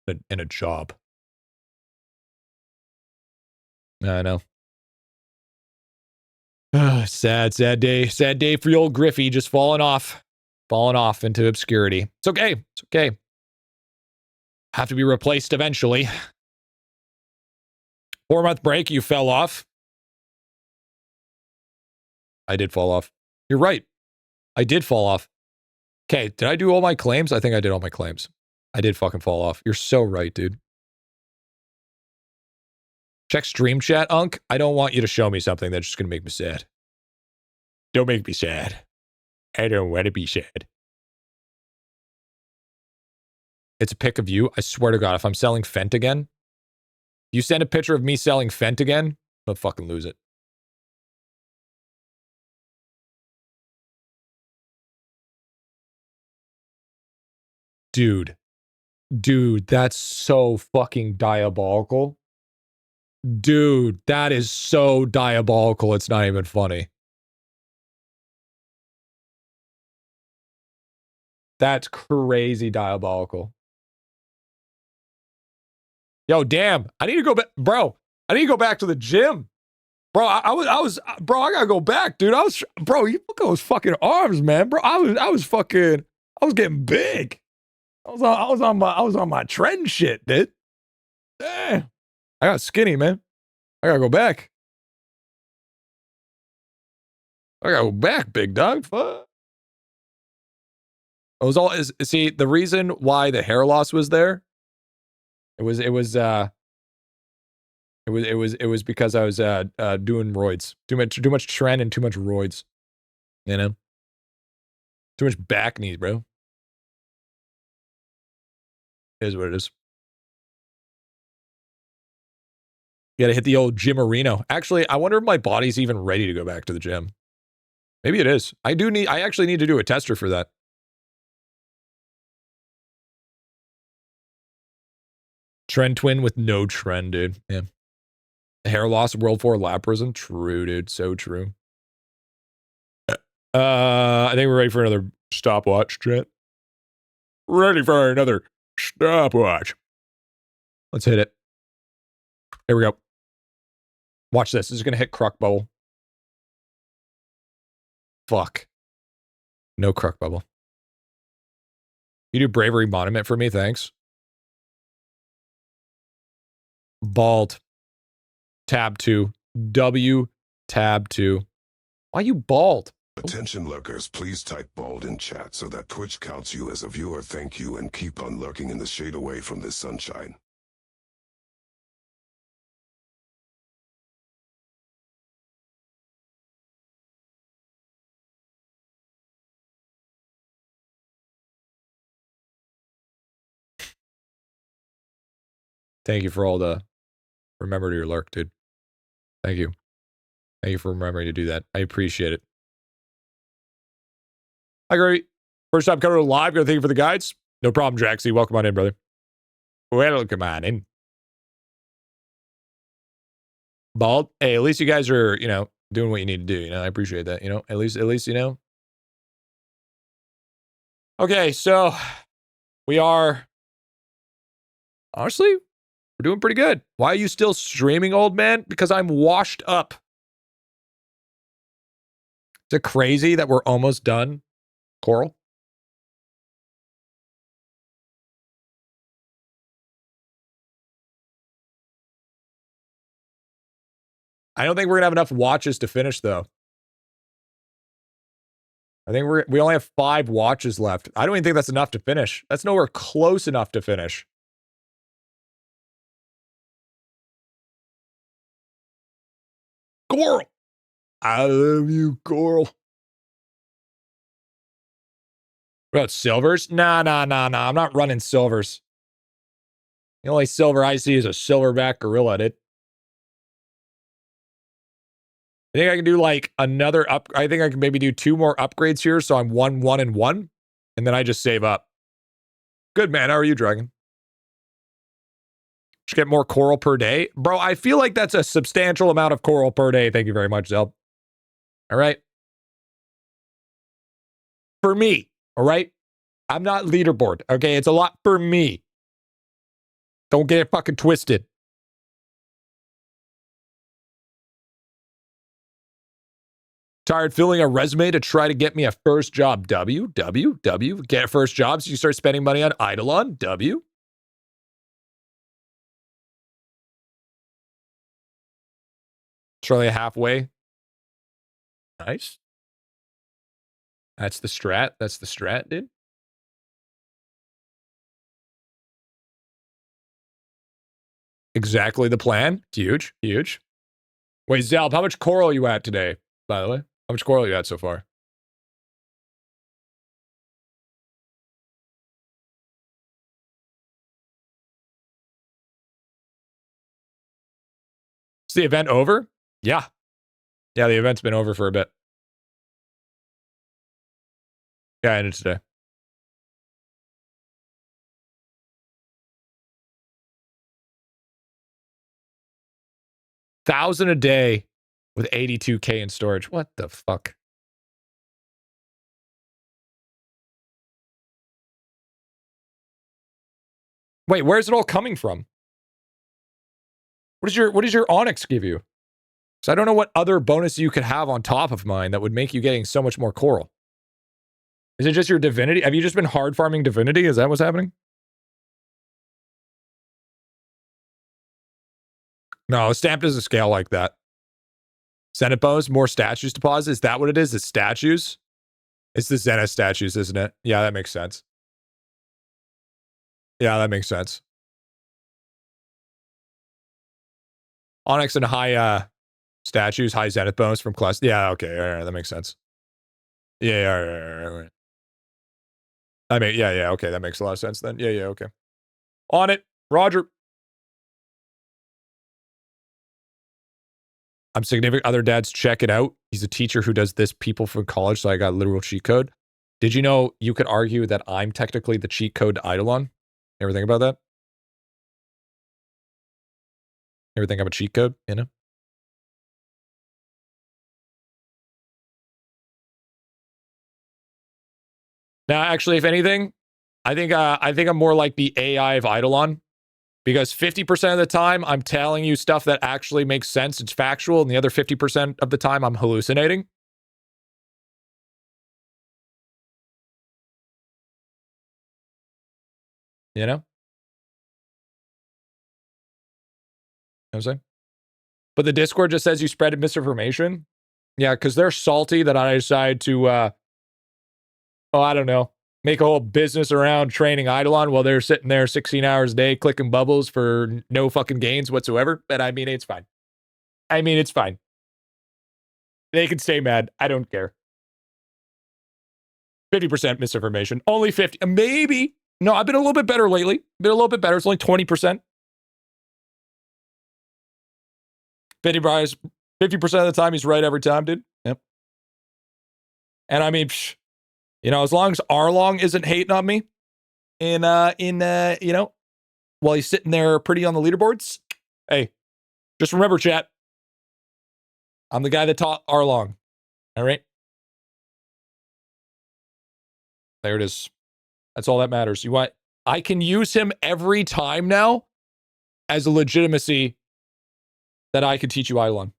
Speaker 1: And a job. I know. Sad day. Sad day for the old Griffy, just falling off into obscurity. It's okay. It's okay. Have to be replaced eventually. 4-month break, you fell off. I did fall off. You're right. I did fall off. Okay, did I do all my claims? I think I did all my claims. I did fucking fall off. You're so right, dude. Check stream chat, Unk. I don't want you to show me something that's just gonna make me sad. Don't make me sad. I don't want to be sad. It's a pic of you. I swear to God, if I'm selling Fent again, you send a picture of me selling Fent again, I'll fucking lose it. Dude, that's so fucking diabolical. Dude, that is so diabolical. It's not even funny. That's crazy diabolical. Yo, damn. I need to go back. Bro, I need to go back to the gym. Bro, I gotta go back, dude. Bro, you look at those fucking arms, man. Bro, I was getting big. I was on my trend shit, dude. Damn. I got skinny, man. I gotta go back. I gotta go back, big dog. Fuck. It was all see the reason why the hair loss was there. It was because I was doing roids. Too much trend and too much roids. You know? Too much back knees, bro. It is what it is. You gotta hit the old gym arena. Actually, I wonder if my body's even ready to go back to the gym. Maybe it is. I actually need to do a tester for that. Trend twin with no trend, dude. Yeah. Hair loss, World 4 lab prison. True, dude. So true. I think we're ready for another stopwatch, chat. Ready for another stopwatch. Let's hit it. Here we go. Watch this. This is gonna hit Croc Bubble. Fuck. No Croc Bubble. You do Bravery Monument for me, thanks. Bald. Tab 2. W. Tab 2. Why you bald?
Speaker 2: Attention lurkers, please type bald in chat so that Twitch counts you as a viewer. Thank you, and keep on lurking in the shade away from this sunshine.
Speaker 1: Thank you for all the remember to your lurk, dude. Thank you. Thank you for remembering to do that. I appreciate it. Hi, Gary. First time coming to live. Gotta thank you for the guides. No problem, Jaxie. Welcome on in, brother. Welcome on in. Bald. Hey, at least you guys are, doing what you need to do. I appreciate that. At least, Okay, so we are, honestly, we're doing pretty good. Why are you still streaming, old man? Because I'm washed up. Is it crazy that we're almost done, Coral? I don't think we're gonna have enough watches to finish, though. I think we only have 5 watches left. I don't even think that's enough to finish. That's nowhere close enough to finish. Coral! I love you, Coral. What about silvers? Nah. I'm not running silvers. The only silver I see is a silverback gorilla, dude. I think I can do like another up. I think I can maybe do 2 more upgrades here. So I'm 1, 1, and 1. And then I just save up. Good, man. How are you, Dragon? Just get more coral per day. Bro, I feel like that's a substantial amount of coral per day. Thank you very much, Zell. All right. For me, all right? I'm not leaderboard, okay? It's a lot for me. Don't get it fucking twisted. Tired filling a resume to try to get me a first job. W. Get first jobs. You start spending money on IdleOn. W. Australia halfway. Nice. That's the strat. That's the strat, dude. Exactly the plan. Huge. Wait, Zalb, how much coral are you at today, by the way? How much coral are you at so far? Is the event over? Yeah. Yeah, the event's been over for a bit. Yeah, I ended today. $1,000 a day with 82K in storage. What the fuck? Wait, where's it all coming from? What does your Onyx give you? So I don't know what other bonus you could have on top of mine that would make you getting so much more coral. Is it just your divinity? Have you just been hard farming divinity? Is that what's happening? No, stamped doesn't scale like that. Zenith bonus, more statues deposit. Is that what it is? It's statues? It's the Zenith statues, isn't it? Yeah, that makes sense. Yeah, that makes sense. Onyx and high statues, high Zenith bonus from class. Yeah, okay, all right, that makes sense. Yeah, all right. I mean, yeah, okay, that makes a lot of sense then. Yeah, okay. On it, Roger. I'm significant other dads, check it out. He's a teacher who does this people from college, so I got literal cheat code. Did you know you could argue that I'm technically the cheat code to IdleOn? Ever think about that? Ever think I'm a cheat code, Now, actually, if anything, I think I'm more like the AI of IdleOn. Because 50% of the time, I'm telling you stuff that actually makes sense. It's factual. And the other 50% of the time, I'm hallucinating. You know? What I'm saying? But the Discord just says you spread misinformation. Yeah, because they're salty that I decide to, I don't know, make a whole business around training IdleOn while they're sitting there 16 hours a day clicking bubbles for no fucking gains whatsoever. But I mean, it's fine. It's fine. They can stay mad. I don't care. 50% misinformation. Only 50. Maybe. No, I've been a little bit better lately. Been a little bit better. It's only 20%. 50% of the time, he's right every time, dude. Yep. And I mean, as long as Arlong isn't hating on me while he's sitting there pretty on the leaderboards, hey, just remember, chat, I'm the guy that taught Arlong. All right? There it is. That's all that matters. I can use him every time now as a legitimacy that I could teach you IdleOn.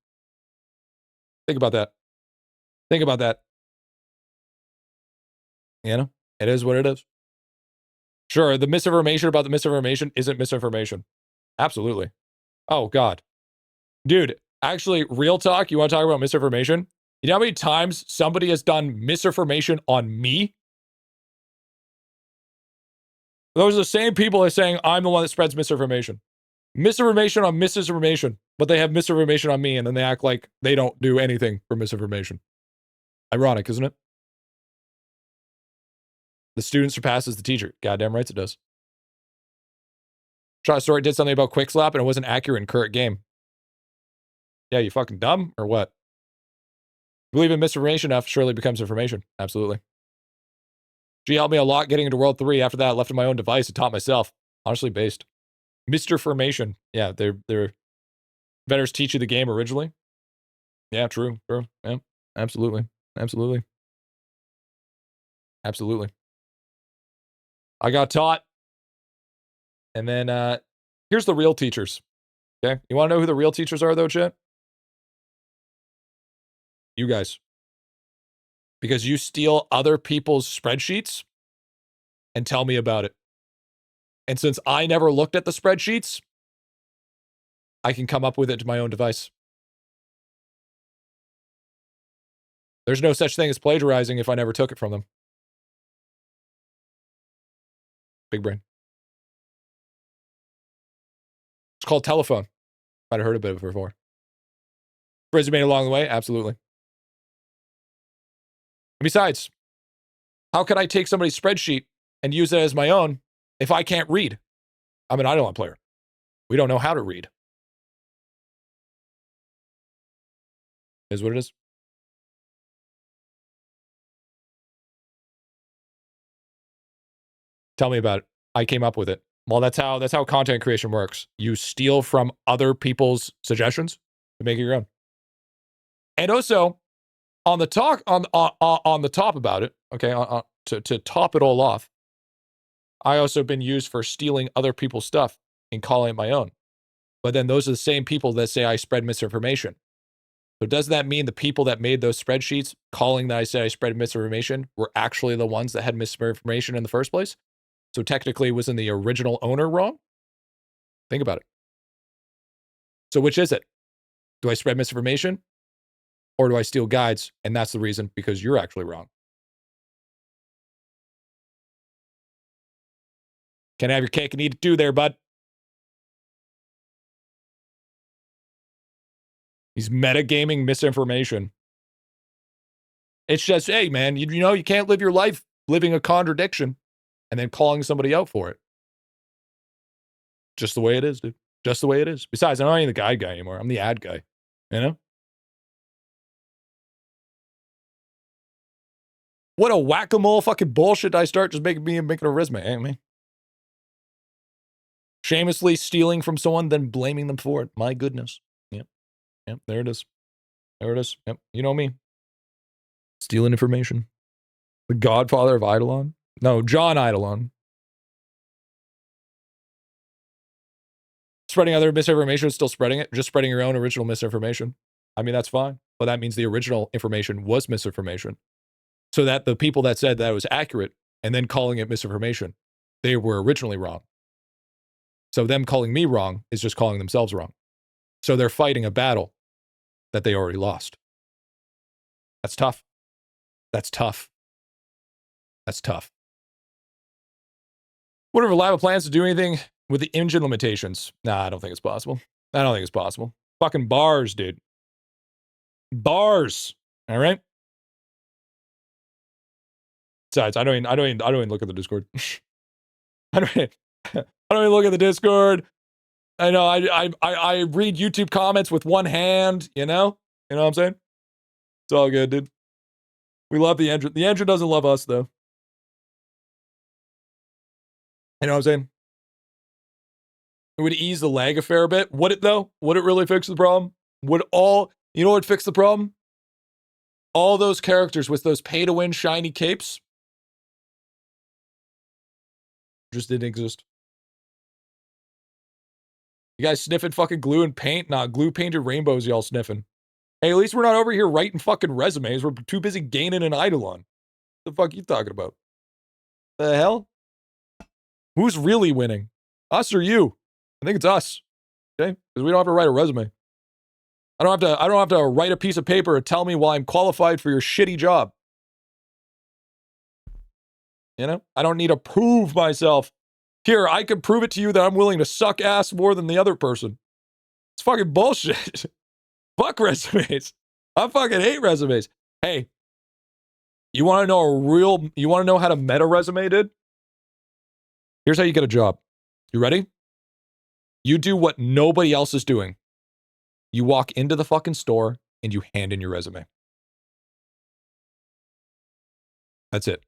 Speaker 1: Think about that. Think about that. It is what it is. Sure, the misinformation about the misinformation isn't misinformation. Absolutely. Oh, God. Dude, actually, real talk, you want to talk about misinformation? You know how many times somebody has done misinformation on me? Those are the same people that are saying I'm the one that spreads misinformation. Misinformation on misinformation, but they have misinformation on me, and then they act like they don't do anything for misinformation. Ironic, isn't it? The student surpasses the teacher. Goddamn right it does. Shot Story did something about Quick Slap, and it wasn't accurate in current game. Yeah, you fucking dumb, or what? Believe in misinformation enough, surely becomes information. Absolutely. She helped me a lot getting into World 3. After that, I left on my own device and taught myself. Honestly based. Mr. Formation. Yeah, they're betters teach you the game originally. Yeah, true. Yeah, absolutely. Absolutely. Absolutely. I got taught. And then here's the real teachers. Okay? You want to know who the real teachers are, though, chat? You guys. Because you steal other people's spreadsheets and tell me about it. And since I never looked at the spreadsheets, I can come up with it to my own device. There's no such thing as plagiarizing if I never took it from them. Big brain. It's called telephone. Might have heard a bit of it before. Frizzy made it along the way? Absolutely. And besides, how could I take somebody's spreadsheet and use it as my own if I can't read? I'm an IdleOn player. We don't know how to read. Is what it is. Tell me about it. I came up with it. Well, that's how content creation works. You steal from other people's suggestions to make it your own. And also, on the top about it, okay, to top it all off, I also been used for stealing other people's stuff and calling it my own. But then those are the same people that say I spread misinformation. So does that mean the people that made those spreadsheets calling that I said I spread misinformation were actually the ones that had misinformation in the first place? So technically, wasn't the original owner wrong? Think about it. So which is it? Do I spread misinformation or do I steal guides? And that's the reason, because you're actually wrong. Can't have your cake and eat it too there, bud. He's metagaming misinformation. It's just, hey, man, you know, you can't live your life living a contradiction and then calling somebody out for it. Just the way it is, dude. Just the way it is. Besides, I'm not even the guide guy anymore. I'm the ad guy. You know? What a whack-a-mole fucking bullshit I start just making a resume, ain't me? Shamelessly stealing from someone, then blaming them for it. My goodness. Yep. Yep. There it is. There it is. Yep. You know me. Stealing information. The godfather of IdleOn? No, John IdleOn. Spreading other misinformation is still spreading it. Just spreading your own original misinformation. I mean, that's fine. But that means the original information was misinformation. So that the people that said that it was accurate and then calling it misinformation, they were originally wrong. So them calling me wrong is just calling themselves wrong. So they're fighting a battle that they already lost. That's tough. That's tough. That's tough. What if Reliable plans to do anything with the engine limitations? Nah, I don't think it's possible. I don't think it's possible. Fucking bars, dude. Bars. All right. Besides, I don't even look at the Discord. I don't even look at the Discord. I know. I read YouTube comments with one hand. You know what I'm saying? It's all good, dude. We love the engine. The engine doesn't love us, though. You know what I'm saying? It would ease the lag a fair bit. Would it, though? Would it really fix the problem? You know what would fix the problem? All those characters with those pay-to-win shiny capes just didn't exist. You guys sniffing fucking glue and paint? Nah, glue painted rainbows y'all sniffing. Hey, at least we're not over here writing fucking resumes. We're too busy gaining an IdleOn. The fuck you talking about? The hell? Who's really winning? Us or you? I think it's us. Okay? Because we don't have to write a resume. I don't have to write a piece of paper and tell me why I'm qualified for your shitty job. You know? I don't need to prove myself. Here, I can prove it to you that I'm willing to suck ass more than the other person. It's fucking bullshit. Fuck resumes. I fucking hate resumes. Hey, you want to know how to meta resume, dude? Here's how you get a job. You ready? You do what nobody else is doing. You walk into the fucking store and you hand in your resume. That's it.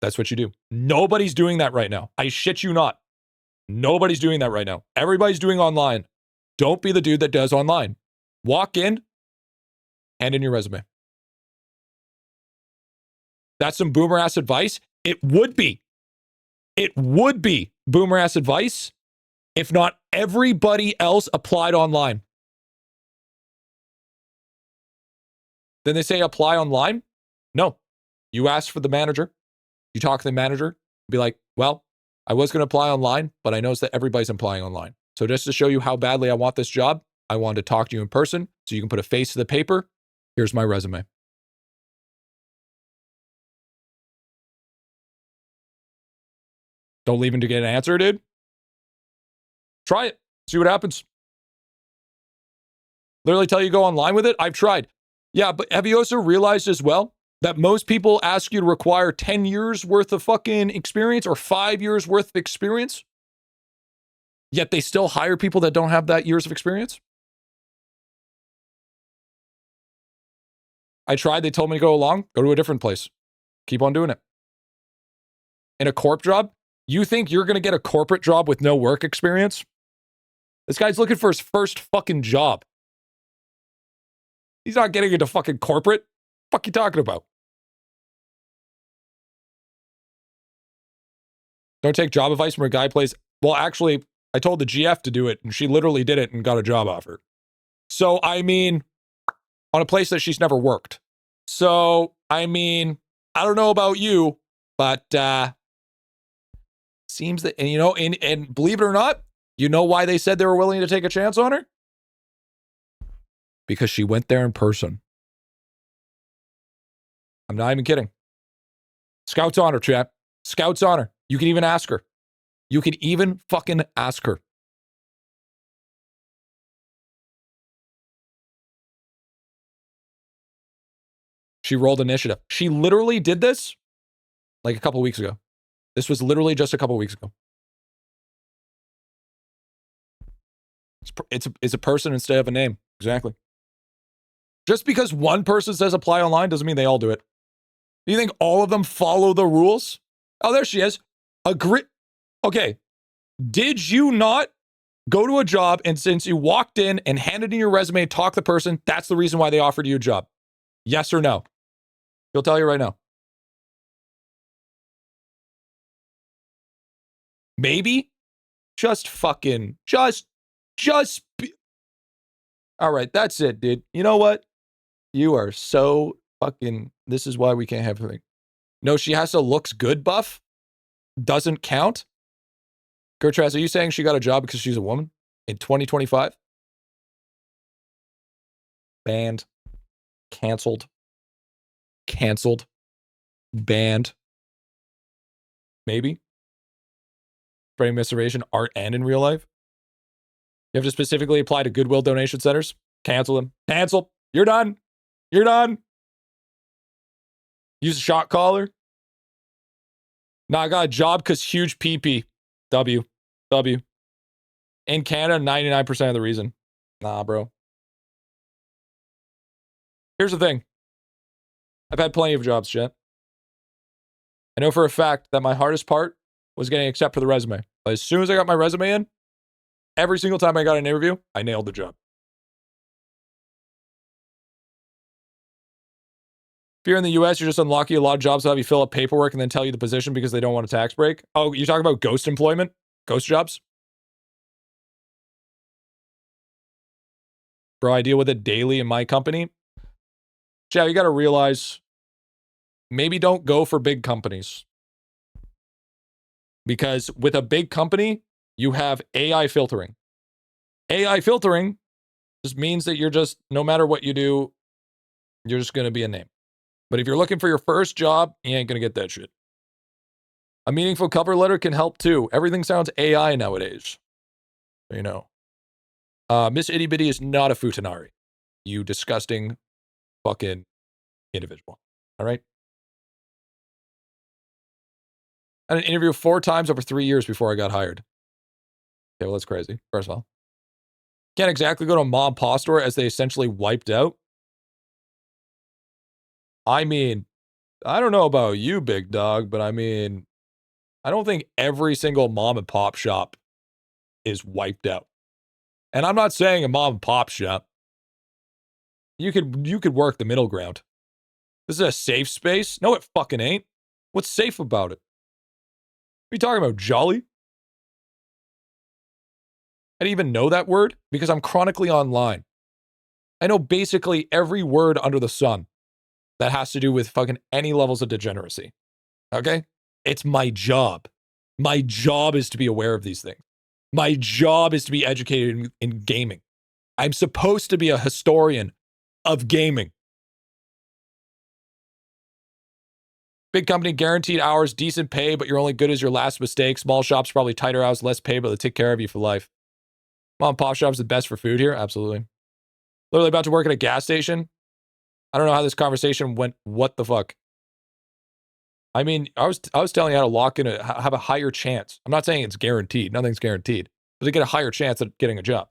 Speaker 1: That's what you do. Nobody's doing that right now. I shit you not. Nobody's doing that right now. Everybody's doing online. Don't be the dude that does online. Walk in, hand in your resume. That's some boomer ass advice. It would be. It would be boomer ass advice if not everybody else applied online. Then they say apply online. No. You ask for the manager. You talk to the manager. Be like, well, I was going to apply online, but I noticed that everybody's applying online. So just to show you how badly I want this job, I wanted to talk to you in person so you can put a face to the paper. Here's my resume. Don't leave him to get an answer, dude. Try it. See what happens. Literally tell you go online with it. I've tried. Yeah, but have you also realized as well that most people ask you to require 10 years worth of fucking experience or 5 years worth of experience? Yet they still hire people that don't have that years of experience? I tried. They told me to go along. Go to a different place. Keep on doing it. In a corp job, you think you're going to get a corporate job with no work experience? This guy's looking for his first fucking job. He's not getting into fucking corporate. What the fuck you talking about? Don't take job advice from a guy who plays. Well, actually, I told the GF to do it, and she literally did it and got a job offer. So, I mean, on a place that she's never worked. So, I mean, I don't know about you, but seems that, and you know, and believe it or not, you know why they said they were willing to take a chance on her? Because she went there in person. I'm not even kidding. Scouts on her, chat. Scouts on her. You can even ask her. You can even fucking ask her. She rolled initiative. She literally did this like a couple weeks ago. This was literally just a couple weeks ago. It's a person instead of a name. Exactly. Just because one person says apply online doesn't mean they all do it. Do you think all of them follow the rules? Oh, there she is. Okay. Did you not go to a job and since you walked in and handed in your resume and talked to the person, that's the reason why they offered you a job? Yes or no? She'll tell you right now. Maybe? Just be. All right, that's it, dude. You know what? You are so fucking, this is why we can't have everything. No, she has a looks good buff. Doesn't count. Gertrude, are you saying she got a job because she's a woman in 2025? Banned. Canceled. Banned. Maybe. Frame misceration, art, and in real life. You have to specifically apply to Goodwill donation centers. Cancel them. Cancel. You're done. Use a shot caller. Nah, I got a job because huge PP. W. W. In Canada, 99% of the reason. Nah, bro. Here's the thing. I've had plenty of jobs, Chet. I know for a fact that my hardest part was getting accepted for the resume. But as soon as I got my resume in, every single time I got an interview, I nailed the job. If you're in the US, you're just unlucky. A lot of jobs will have you fill up paperwork and then tell you the position because they don't want a tax break. Oh, you're talking about ghost employment? Ghost jobs? Bro, I deal with it daily in my company. Chad, you got to realize, maybe don't go for big companies. Because with a big company, you have AI filtering. AI filtering just means that you're just, no matter what you do, you're just going to be a name. But if you're looking for your first job, you ain't going to get that shit. A meaningful cover letter can help too. Everything sounds AI nowadays. You know. Miss Itty Bitty is not a futanari. You disgusting fucking individual. All right? I had an interview 4 times over 3 years before I got hired. Okay, well, that's crazy, first of all. Can't exactly go to a mom and pop store as they essentially wiped out. I mean, I don't know about you, big dog, but I mean, I don't think every single mom and pop shop is wiped out. And I'm not saying a mom and pop shop. You could work the middle ground. This is a safe space? No, it fucking ain't. What's safe about it? What are you talking about, jolly? I didn't even know that word because I'm chronically online. I know basically every word under the sun that has to do with fucking any levels of degeneracy. Okay? It's my job. My job is to be aware of these things. My job is to be educated in gaming. I'm supposed to be a historian of gaming. Big company, guaranteed hours, decent pay, but you're only good as your last mistake. Small shops, probably tighter hours, less pay, but they take care of you for life. Mom and pop shop's the best for food here? Absolutely. Literally about to work at a gas station. I don't know how this conversation went. What the fuck? I mean, I was telling you how to lock in, have a higher chance. I'm not saying it's guaranteed. Nothing's guaranteed. But to get a higher chance at getting a job.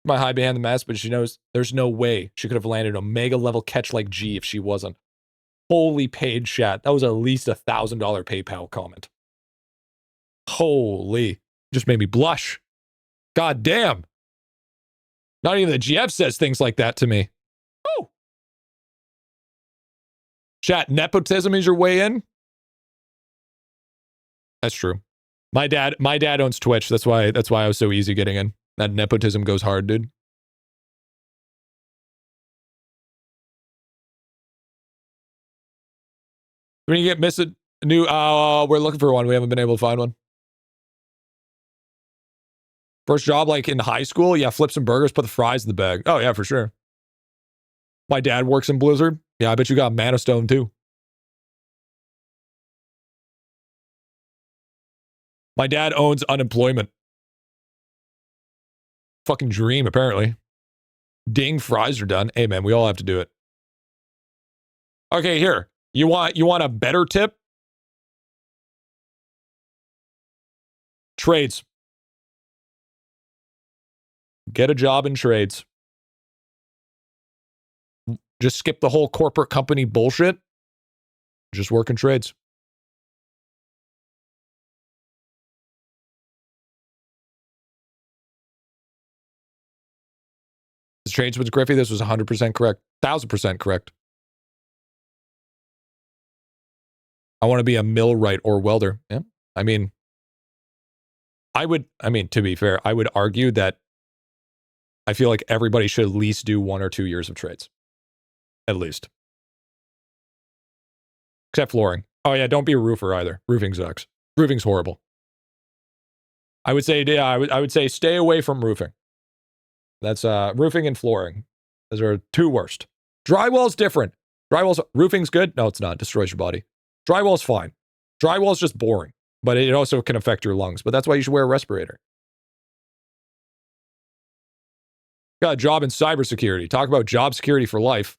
Speaker 1: My high behind the mask, but she knows there's no way she could have landed a mega level catch like G if she wasn't. Holy paid chat. That was at least $1,000 PayPal comment. Holy. Just made me blush. God damn. Not even the GF says things like that to me. Oh. Chat, nepotism is your way in? That's true. My dad owns Twitch. That's why I was so easy getting in. That nepotism goes hard, dude. When you get miss a new, we're looking for one. We haven't been able to find one. First job, like in high school, yeah, flip some burgers, put the fries in the bag. Oh yeah, for sure. My dad works in Blizzard. Yeah, I bet you got Mana Stone too. My dad owns unemployment. Fucking dream, apparently. Ding, fries are done. Hey man, we all have to do it. Okay, here. You want a better tip? Trades. Get a job in trades. Just skip the whole corporate company bullshit. Just work in trades. This trades with Griffy, this was 100% correct. 1,000% correct. I want to be a millwright or welder. Yeah. I mean, to be fair, I would argue that I feel like everybody should at least do 1 or 2 years of trades. At least. Except flooring. Oh yeah, don't be a roofer either. Roofing sucks. Roofing's horrible. I would say, yeah, I would say stay away from roofing. That's roofing and flooring. Those are 2 worst. Drywall's different. Roofing's good. No, it's not. Destroys your body. Drywall's fine. Drywall's just boring, but it also can affect your lungs. But that's why you should wear a respirator. Got a job in cybersecurity. Talk about job security for life.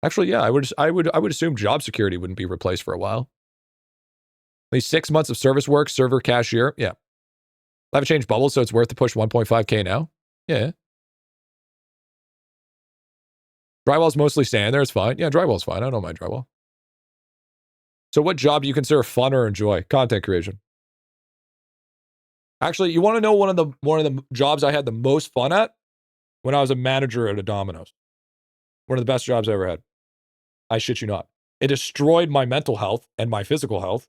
Speaker 1: Actually, yeah, I would assume job security wouldn't be replaced for a while. least 6 months of service work, server cashier. Yeah. I haven't changed bubbles, so it's worth to push 1.5K now. Yeah. Drywall's mostly staying there. It's fine. Yeah, drywall's fine. I don't mind drywall. So what job do you consider fun or enjoy? Content creation. Actually, you want to know one of the jobs I had the most fun at? When I was a manager at a Domino's. One of the best jobs I ever had. I shit you not. It destroyed my mental health and my physical health.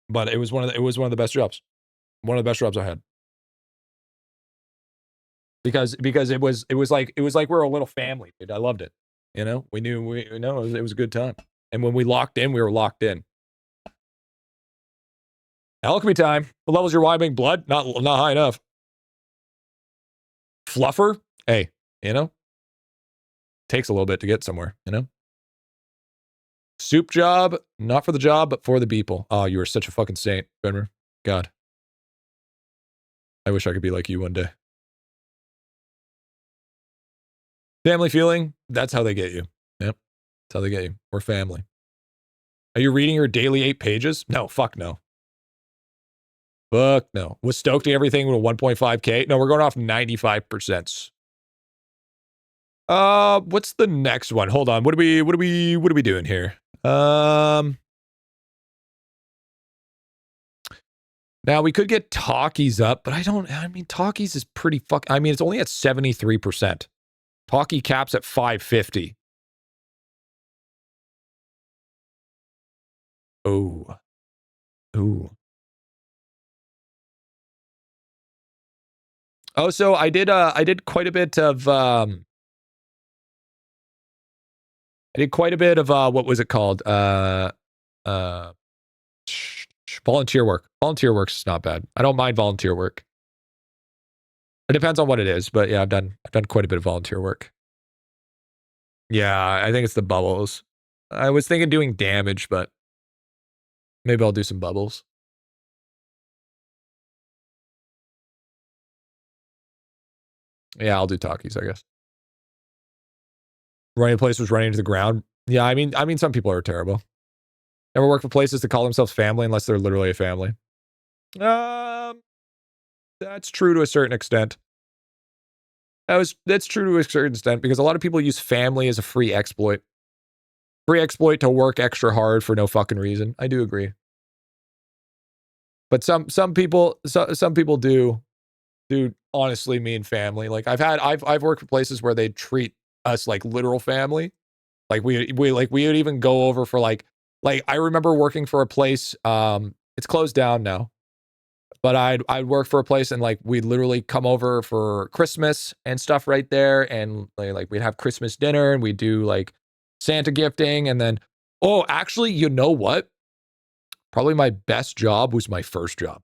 Speaker 1: But it was one of the best jobs. One of the best jobs I had. Because it was like we're a little family, dude. I loved it. You know, it was a good time. And when we locked in, we were locked in. Alchemy time. What level's your Y-Wing blood? Not high enough. Fluffer? Hey, you know? Takes a little bit to get somewhere, you know? Soup job, not for the job, but for the people. Oh, you are such a fucking saint, Benmer. God. I wish I could be like you one day. Family feeling, that's how they get you. Yep, that's how they get you. We're family. Are you reading your daily 8 pages? No, fuck no. Fuck no. Was stoked to everything with a 1.5K? No, we're going off 95%. What's the next one? Hold on. What are we doing here? Now we could get Talkies up, but I mean, Talkies is pretty it's only at 73%. Talkie caps at 550. Oh. Ooh. Oh, so I did quite a bit of what was it called? Volunteer work. Volunteer work's not bad. I don't mind volunteer work. It depends on what it is, but yeah, I've done quite a bit of volunteer work. Yeah, I think it's the bubbles. I was thinking doing damage, but maybe I'll do some bubbles. Yeah, I'll do talkies, I guess. Running place was running into the ground. Yeah, I mean, some people are terrible. Never work for places that call themselves family unless they're literally a family. That's true to a certain extent. That's true to a certain extent because a lot of people use family as a free exploit. Free exploit to work extra hard for no fucking reason. I do agree. But some people do honestly mean family. Like I've worked for places where they treat us like literal family. Like we would even go over for like I remember working for a place, it's closed down now. But I'd work for a place and like we'd literally come over for Christmas and stuff right there, and like we'd have Christmas dinner and we'd do like Santa gifting, and then actually, you know what? Probably my best job was my first job.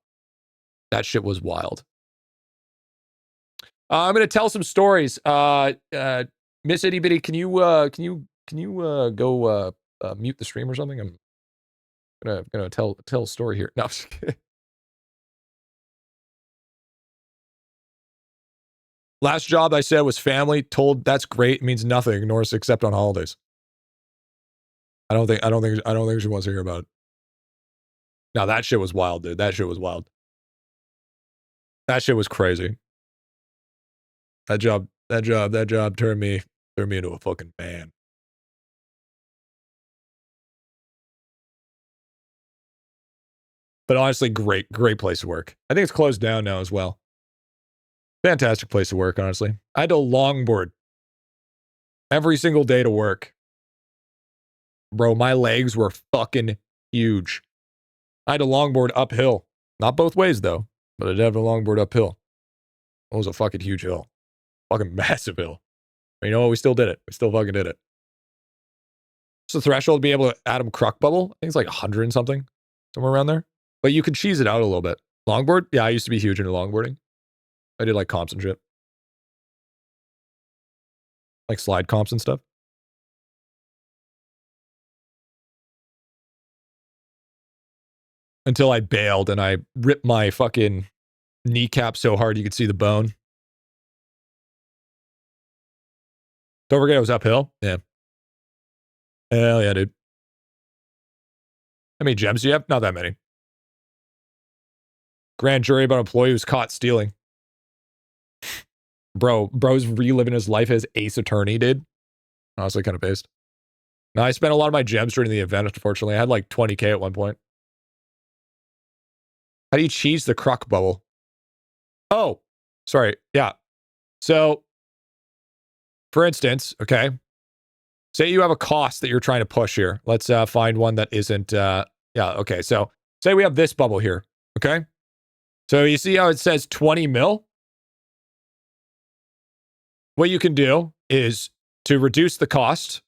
Speaker 1: That shit was wild. I'm gonna tell some stories. Miss Itty Bitty, can you go mute the stream or something? I'm gonna tell a story here. No, I'm just kidding. Last job I said was family. Told that's great. It means nothing. Ignore us except on holidays. I don't think she wants to hear about it. No, that shit was wild, dude. That shit was wild. That shit was crazy. That job turned me into a fucking man. But honestly, great place to work. I think it's closed down now as well. Fantastic place to work, honestly. I had to longboard every single day to work. Bro, my legs were fucking huge. I had to longboard uphill. Not both ways, though, but I did have to longboard uphill. It was a fucking huge hill. Fucking massive hill. But you know what? We still did it. We still fucking did it. What's the threshold to be able to add a croc bubble? I think it's like 100 and something. Somewhere around there. But you can cheese it out a little bit. Longboard? Yeah, I used to be huge into longboarding. I did like comps and shit. Like slide comps and stuff. Until I bailed and I ripped my fucking kneecap so hard you could see the bone. Don't forget it was uphill. Yeah. Hell yeah, dude. How many gems do you have? Not that many. Grand jury about employee who's caught stealing. Bro's reliving his life as Ace Attorney did. Honestly, kind of based. No, I spent a lot of my gems during the event, unfortunately. I had like 20k at one point. How do you cheese the croc bubble? Oh, sorry. Yeah. So, for instance, okay, say you have a cost that you're trying to push here. Let's find one that isn't, yeah, okay. So, say we have this bubble here, okay? So, you see how it says 20 mil? What you can do is, to reduce the cost,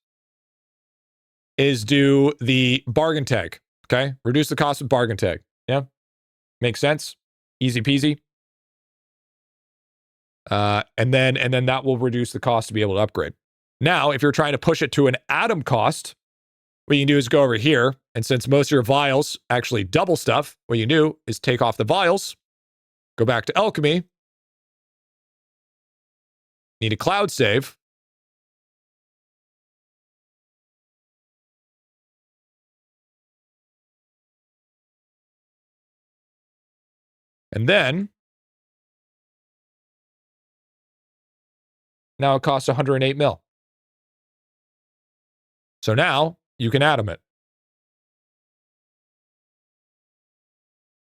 Speaker 1: is do the bargain tag, okay? Reduce the cost of bargain tag, yeah? Makes sense? Easy peasy. And then that will reduce the cost to be able to upgrade. Now, if you're trying to push it to an atom cost, what you can do is go over here, and since most of your vials actually double stuff, what you do is take off the vials, go back to alchemy, need a cloud save, and then now it costs 108 mil. So now you can atom it.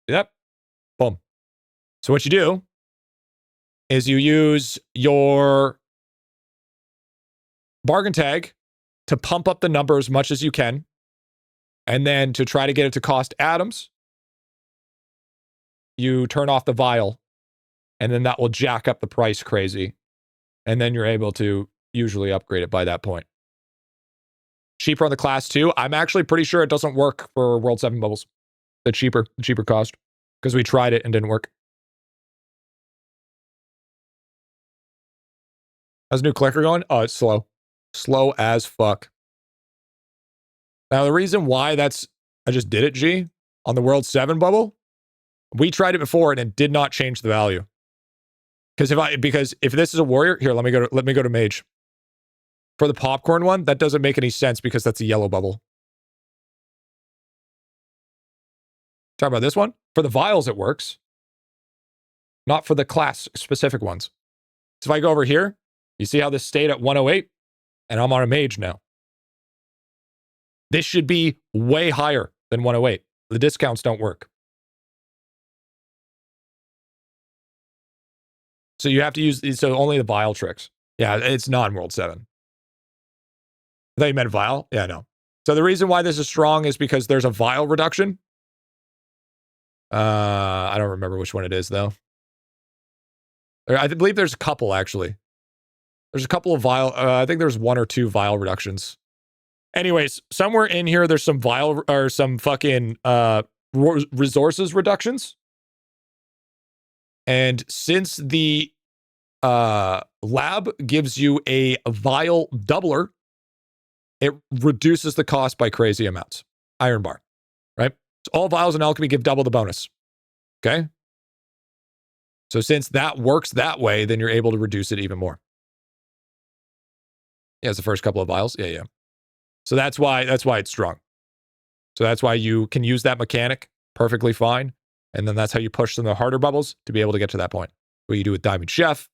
Speaker 1: Yep. Boom. So what you do is you use your bargain tag to pump up the number as much as you can, and then to try to get it to cost atoms, you turn off the vial, and then that will jack up the price crazy, and then you're able to usually upgrade it by that point. Cheaper on the class 2. I'm actually pretty sure it doesn't work for World 7 bubbles. The cheaper cost, because we tried it and didn't work. How's the new clicker going? Oh, it's slow. Slow as fuck. Now, the reason why I just did it, G, on the World 7 bubble, we tried it before and it did not change the value. Because if this is a warrior, here, let me go to mage. For the popcorn one, that doesn't make any sense because that's a yellow bubble. Talk about this one. For the vials, it works. Not for the class specific ones. So if I go over here, you see how this stayed at 108? And I'm on a mage now. This should be way higher than 108. The discounts don't work. So you have to use, so only the vial tricks. Yeah, it's not in World 7. I thought you meant vial? Yeah, no. So the reason why this is strong is because there's a vial reduction. I don't remember which one it is, though. I believe there's a couple, actually. There's a couple of vial, I think there's 1 or 2 vial reductions. Anyways, somewhere in here, there's some vial, or some fucking resources reductions. And since the lab gives you a vial doubler, it reduces the cost by crazy amounts. Iron bar, right? So all vials in alchemy give double the bonus. Okay? So since that works that way, then you're able to reduce it even more. Yeah, it's the first couple of vials. Yeah. So that's why it's strong. So that's why you can use that mechanic perfectly fine. And then that's how you push some of the harder bubbles to be able to get to that point. What you do with Diamond Chef,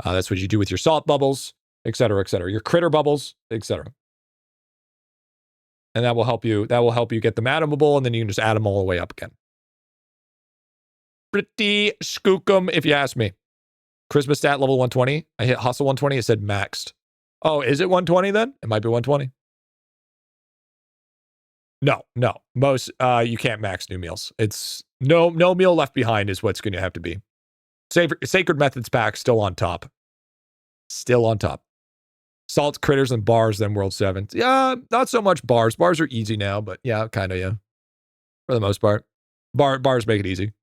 Speaker 1: that's what you do with your salt bubbles, et cetera, your critter bubbles, et cetera. And that will help you get them atomable, and then you can just add them all the way up again. Pretty skookum, if you ask me. Christmas stat level 120. I hit hustle 120. It said maxed. Oh, is it 120 then? It might be 120. No. Most you can't max new meals. It's no meal left behind is what's going to have to be. Sacred Methods pack still on top. Still on top. Salt, critters, and bars, then World 7. Yeah, not so much bars. Bars are easy now, but yeah, kind of, yeah. For the most part. Bars make it easy.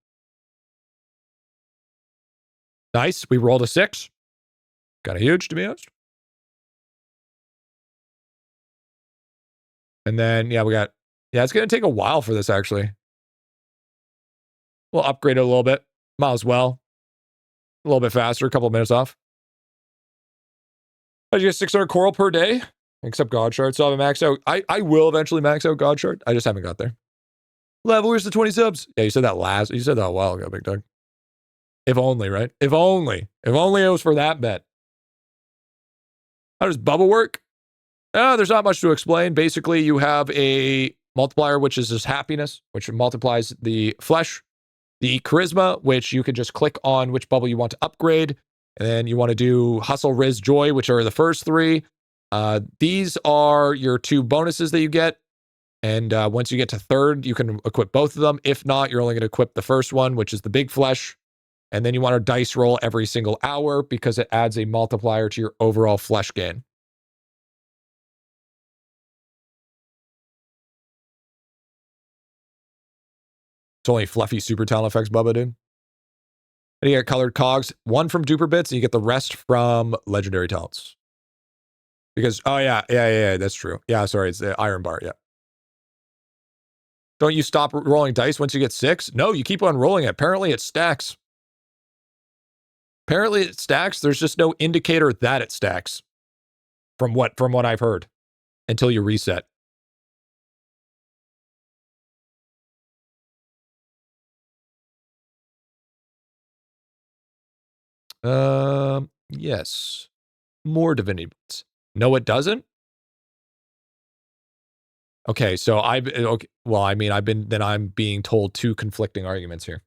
Speaker 1: Nice. We rolled a 6. Kind of huge, to be honest. And then, yeah, it's going to take a while for this, actually. We'll upgrade it a little bit. Might as well. A little bit faster, a couple of minutes off. I get 600 coral per day, except God Shard. So I'm max out. I will eventually max out God Shard. I just haven't got there. Level, where's the 20 subs? Yeah, you said that a while ago, Big Dog. If only, right? If only it was for that bet. How does Bubba work? There's not much to explain. Basically, you have a multiplier, which is just happiness, which multiplies the flesh. The charisma, which you can just click on which bubble you want to upgrade. And then you want to do hustle, riz, joy, which are the first three. These are your two bonuses that you get. And once you get to third, you can equip both of them. If not, you're only going to equip the first one, which is the big flesh. And then you want to dice roll every single hour because it adds a multiplier to your overall flesh gain. It's only fluffy super talent effects, Bubba, dude. And you get colored cogs, one from duper bits, and you get the rest from legendary talents. Because, oh yeah, that's true. Yeah, sorry, it's the iron bar, yeah. Don't you stop rolling dice once you get 6? No, you keep on rolling it. Apparently it stacks. There's just no indicator that it stacks. From what I've heard. Until you reset. Yes. More divinity bits. No, it doesn't? Okay, so I'm being told two conflicting arguments here.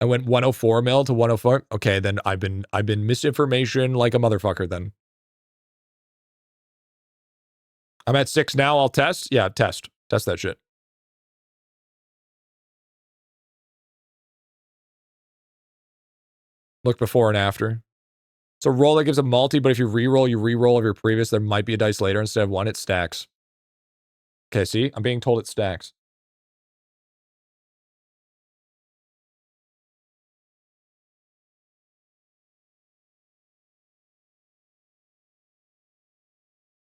Speaker 1: I went 104 mil to 104. Okay, then I've been misinformation like a motherfucker then. I'm at 6 now. I'll test. Yeah, test that shit. Look before and after. So roll that gives a multi, but if you re-roll of your previous, there might be a dice later instead of 1. It stacks. Okay, see? I'm being told it stacks.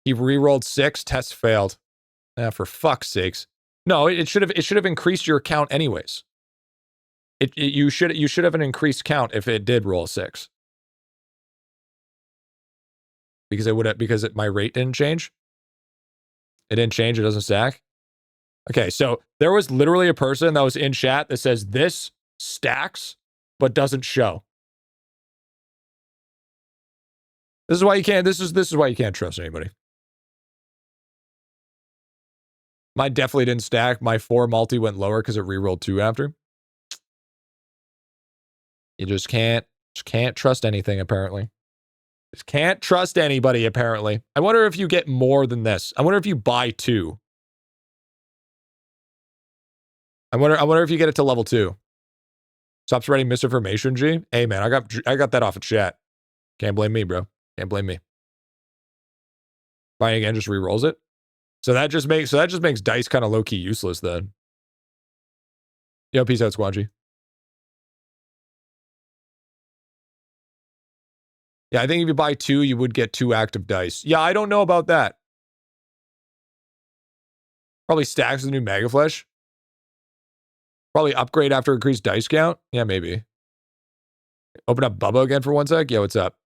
Speaker 1: He re-rolled 6. Test failed. For fuck's sakes. No, it should have increased your count anyways. You should have an increased count if it did roll 6. Because my rate didn't change. It didn't change. It doesn't stack. Okay, so there was literally a person that was in chat that says this stacks but doesn't show. This is why you can't. This is why you can't trust anybody. Mine definitely didn't stack. My 4 multi went lower because it re-rolled 2 after. You just can't trust anything, apparently. Just can't trust anybody, apparently. I wonder if you get more than this. I wonder if you buy 2. I wonder if you get it to level 2. Stop spreading misinformation, G. Hey, man, I got that off of chat. Can't blame me, bro. Can't blame me. Buying again just re-rolls it. So that just makes dice kind of low-key useless then. Yo, peace out, Squangy. Yeah, I think if you buy 2, you would get 2 active dice. Yeah, I don't know about that. Probably stacks with the new Mega Flesh. Probably upgrade after increased dice count. Yeah, maybe. Open up Bubba again for 1 sec. Yeah, what's up?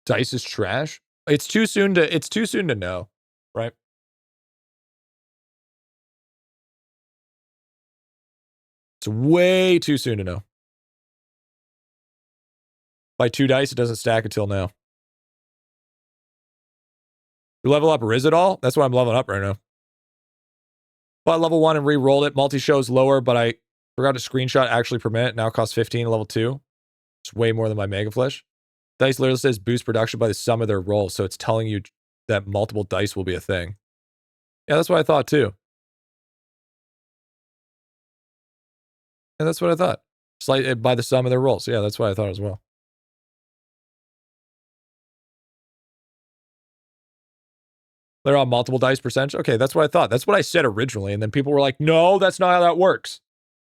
Speaker 1: Dice is trash. It's too soon to know, right? It's way too soon to know. By 2 dice, it doesn't stack until now. You level up Riz at all? That's what I'm leveling up right now. Bought level 1 and re-rolled it. Multi-shows lower, but I forgot to screenshot actually per minute. Now costs 15 level 2. It's way more than my Mega Flesh. Dice literally says boost production by the sum of their rolls, so it's telling you that multiple dice will be a thing. Yeah, that's what I thought too. Yeah, that's what I thought. Slight by the sum of their rolls. Yeah, that's what I thought as well. They're on multiple dice percentage. Okay, that's what I thought. That's what I said originally, and then people were like, "No, that's not how that works."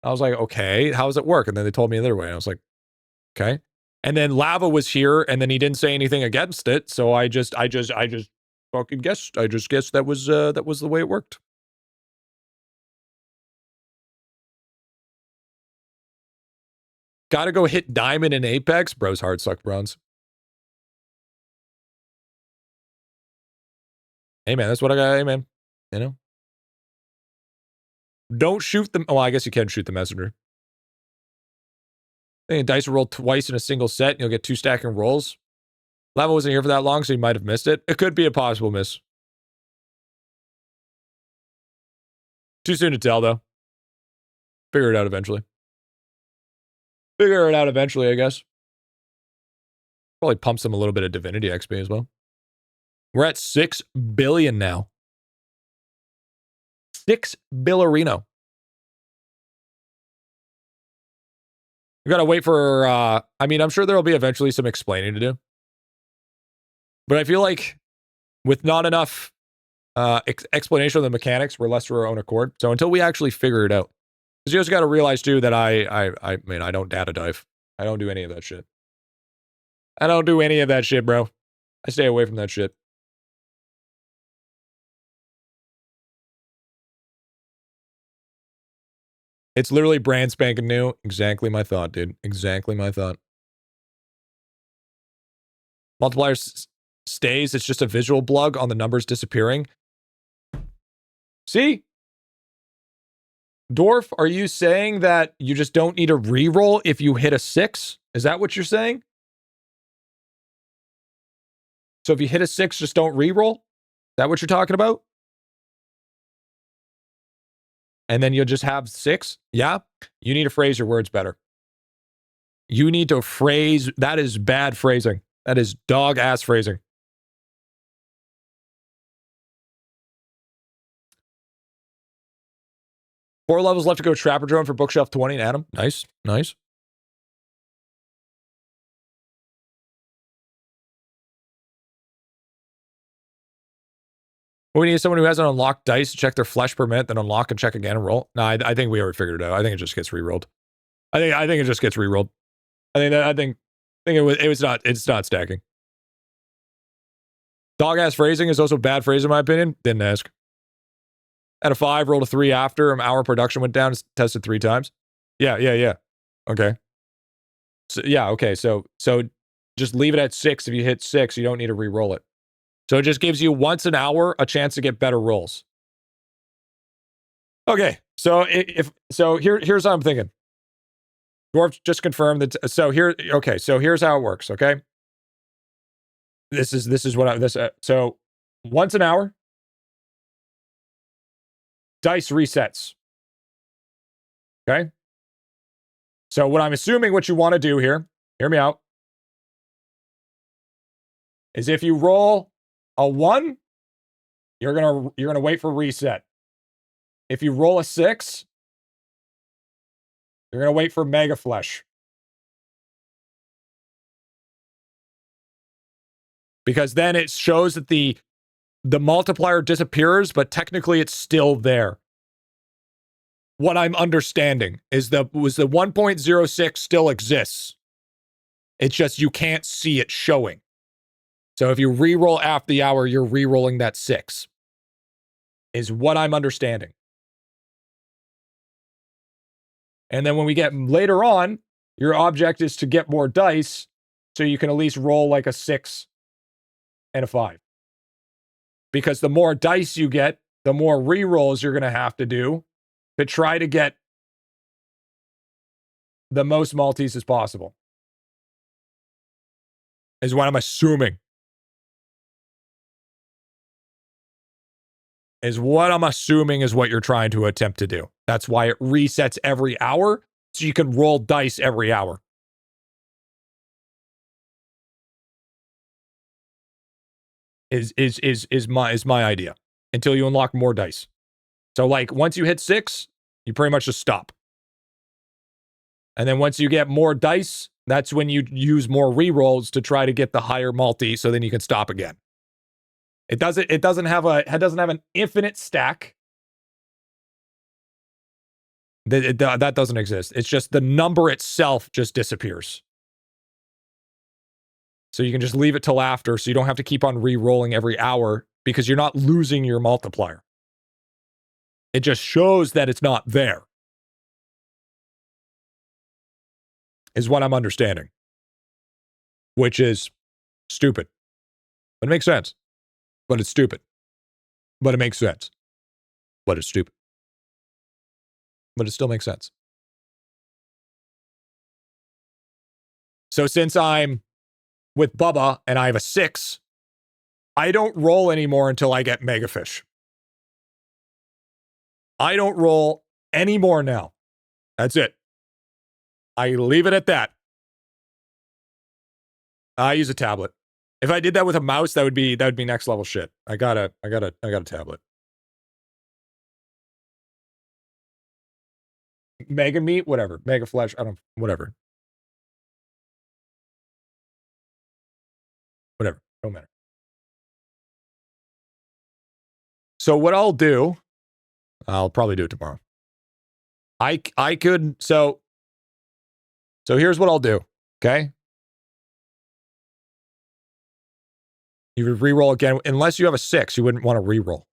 Speaker 1: I was like, "Okay, how does it work?" And then they told me the other way. I was like, "Okay." And then Lava was here, and then he didn't say anything against it, so I just fucking guessed. I just guessed that was the way it worked. Gotta go hit diamond in Apex. Bro's hard suck bronze. Hey, man, that's what I got. Hey, man. You know? Don't shoot them. Oh, I guess you can shoot the messenger. I think dice roll twice in a single set, and you'll get 2 stacking rolls. Lava wasn't here for that long, so you might have missed it. It could be a possible miss. Too soon to tell, though. Figure it out eventually. Figure it out eventually, I guess. Probably pumps them a little bit of Divinity XP as well. We're at 6 billion now. 6 billerino. We gotta wait for, I mean, I'm sure there'll be eventually some explaining to do. But I feel like with not enough explanation of the mechanics, we're less to our own accord. So until we actually figure it out. Because you just gotta realize, too, that I mean, I don't data dive. I don't do any of that shit. I don't do any of that shit, bro. I stay away from that shit. It's literally brand spanking new. Exactly my thought, dude. Exactly my thought. Multiplier stays. It's just a visual blug on the numbers disappearing. See? Dwarf, are you saying that you just don't need a reroll if you hit a 6? Is that what you're saying? So if you hit a 6, just don't reroll? Is that what you're talking about? And then you'll just have 6? Yeah? You need to phrase your words better. You need to phrase... That is bad phrasing. That is dog-ass phrasing. Four levels left to go Trapper Drone for Bookshelf 20 and Adam. Nice. Nice. We need someone who has an unlocked dice to check their flesh per minute, then unlock and check again and roll. No, I think we already figured it out. I think it just gets rerolled. I think it just gets rerolled. I think it's not stacking. Dog ass phrasing is also bad phrasing in my opinion. Didn't ask. At a 5, rolled a 3 after. Our production went down. Tested 3 times. Yeah. Okay. So yeah. Okay. So just leave it at 6. If you hit 6, you don't need to re-roll it. So it just gives you once an hour a chance to get better rolls. Okay. So here's how I'm thinking. Dwarf just confirmed that. So here's how it works. Okay. This is what so once an hour. Dice resets. Okay. So what I'm assuming what you want to do here, hear me out, is if you roll a 1, you're gonna wait for reset. If you roll a 6, you're gonna wait for Mega Flesh. Because then it shows that the multiplier disappears, but technically it's still there. What I'm understanding is the 1.06 still exists. It's just you can't see it showing. So if you re-roll after the hour, you're re-rolling that 6. Is what I'm understanding. And then when we get later on, your object is to get more dice, so you can at least roll like a 6 and a 5. Because the more dice you get, the more re-rolls you're going to have to do to try to get the most multis as possible. Is what I'm assuming. Is what I'm assuming is what you're trying to attempt to do. That's why it resets every hour, so you can roll dice every hour. Is my idea. Until you unlock more dice. So like once you hit 6, you pretty much just stop. And then once you get more dice, that's when you use more re-rolls to try to get the higher multi, so then you can stop again. It doesn't have an infinite stack. That doesn't exist. It's just the number itself just disappears. So you can just leave it till after, so you don't have to keep on re-rolling every hour, because you're not losing your multiplier. It just shows that it's not there. is what I'm understanding. Which is stupid. But it makes sense. But it's stupid. But it makes sense. But it's stupid. But it still makes sense. So since I'm with Bubba and I have a 6, I don't roll anymore until I get Megafish. I don't roll anymore now. That's it. I leave it at that. I use a tablet. If I did that with a mouse, that would be next level shit. I got a tablet. Mega Meat, whatever. Mega Flesh, whatever. Whatever. Don't matter. So what I'll do, I'll probably do it tomorrow. I could, so here's what I'll do, okay? You would reroll again, unless you have a 6, you wouldn't want to reroll.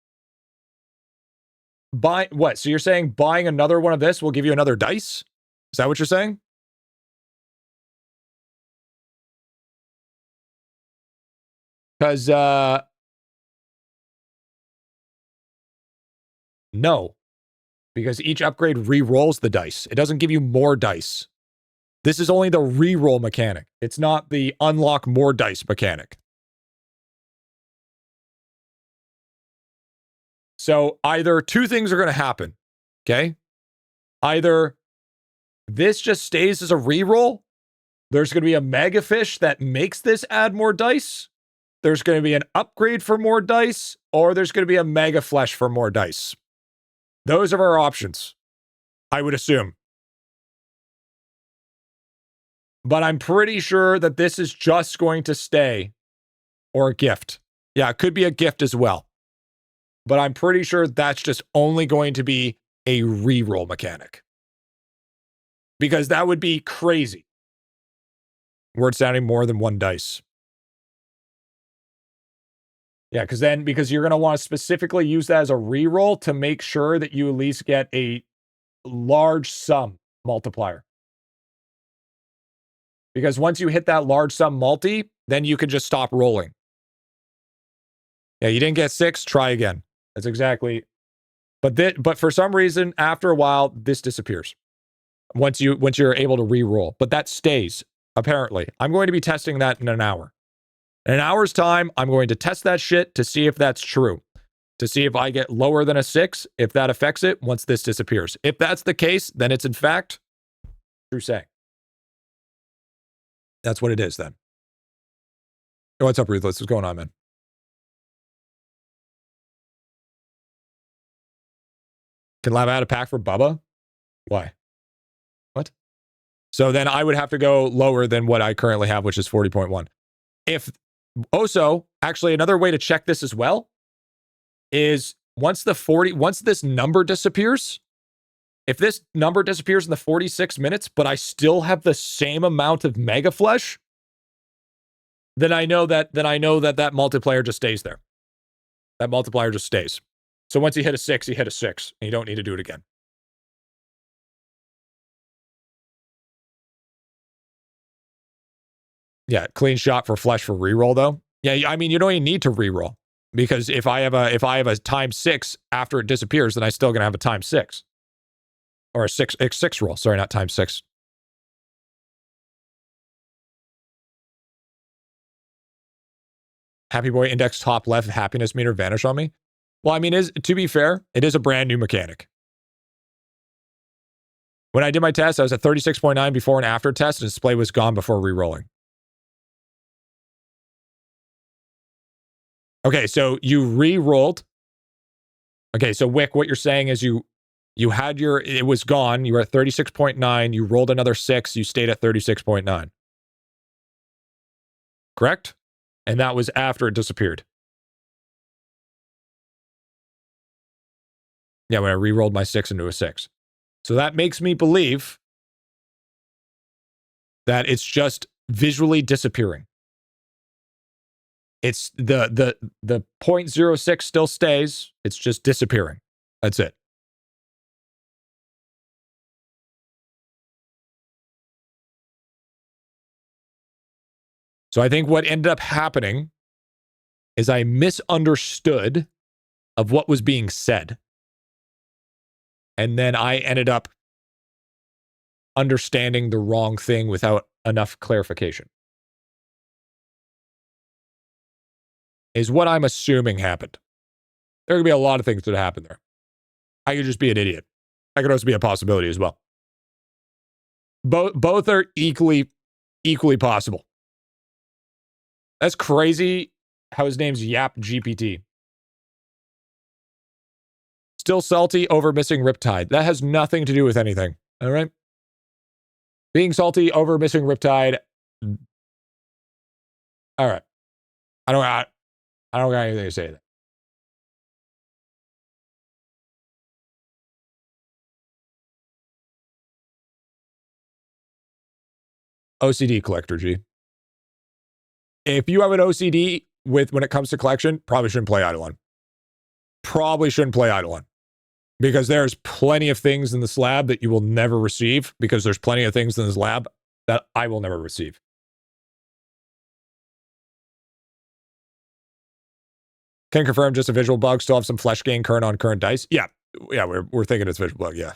Speaker 1: Buy, what? So you're saying buying another one of this will give you another dice? Is that what you're saying? Because, no. Because each upgrade re-rolls the dice. It doesn't give you more dice. This is only the re-roll mechanic. It's not the unlock more dice mechanic. So either two things are going to happen, okay? Either this just stays as a re-roll. There's going to be a mega fish that makes this add more dice. There's going to be an upgrade for more dice, or there's going to be a mega flesh for more dice. Those are our options, I would assume. But I'm pretty sure that this is just going to stay, or a gift. Yeah, it could be a gift as well. But I'm pretty sure that's just only going to be a reroll mechanic. Because that would be crazy. Where it's adding more than one dice. Yeah, because you're going to want to specifically use that as a reroll to make sure that you at least get a large sum multiplier. Because once you hit that large sum multi, then you can just stop rolling. Yeah, you didn't get 6, try again. That's exactly. But for some reason, after a while, this disappears. Once you're able to re-roll. But that stays, apparently. I'm going to be testing that in an hour. In an hour's time, I'm going to test that shit to see if that's true. To see if I get lower than a 6, if that affects it once this disappears. If that's the case, then it's in fact true saying. That's what it is then. Oh, what's up, Ruthless? What's going on, man? Can Lab add a pack for Bubba? Why? What? So then I would have to go lower than what I currently have, which is 40.1. If also, actually, another way to check this as well is once this number disappears, if this number disappears in the 46 minutes, but I still have the same amount of Mega Flesh, then I know that multiplier just stays there. That multiplier just stays. So once you hit a 6, you hit a 6, and you don't need to do it again. Yeah, clean shot for flesh for reroll though. Yeah, I mean you don't even need to reroll because if I have a times 6 after it disappears, then I'm still gonna have a times 6 or a 6 roll. Sorry, not times 6. Happy Boy index top left happiness meter vanish on me. Well, I mean, to be fair, it is a brand new mechanic. When I did my test, I was at 36.9 before and after test, and display was gone before re-rolling. Okay, so you re-rolled. Okay, so Wick, what you're saying is you had it was gone. You were at 36.9. You rolled another 6. You stayed at 36.9. Correct? And that was after it disappeared. Yeah, when I re-rolled my 6 into a 6. So that makes me believe that it's just visually disappearing. It's the 0.06 still stays. It's just disappearing. That's it. So I think what ended up happening is I misunderstood of what was being said. And then I ended up understanding the wrong thing without enough clarification. Is what I'm assuming happened. There could be a lot of things that happened there. I could just be an idiot. That could also be a possibility as well. Both are equally possible. That's crazy how his name's Yap GPT. Still salty over missing Riptide. That has nothing to do with anything. All right? Being salty over missing Riptide. All right. I don't got anything to say to that. OCD collector, G. If you have an OCD when it comes to collection, probably shouldn't play IdleOn. Probably shouldn't play IdleOn. Because there's plenty of things in this lab that you will never receive, because there's plenty of things in this lab that I will never receive. Can confirm just a visual bug. Still have some flesh gain current on current dice. Yeah, we're thinking it's visual bug, yeah.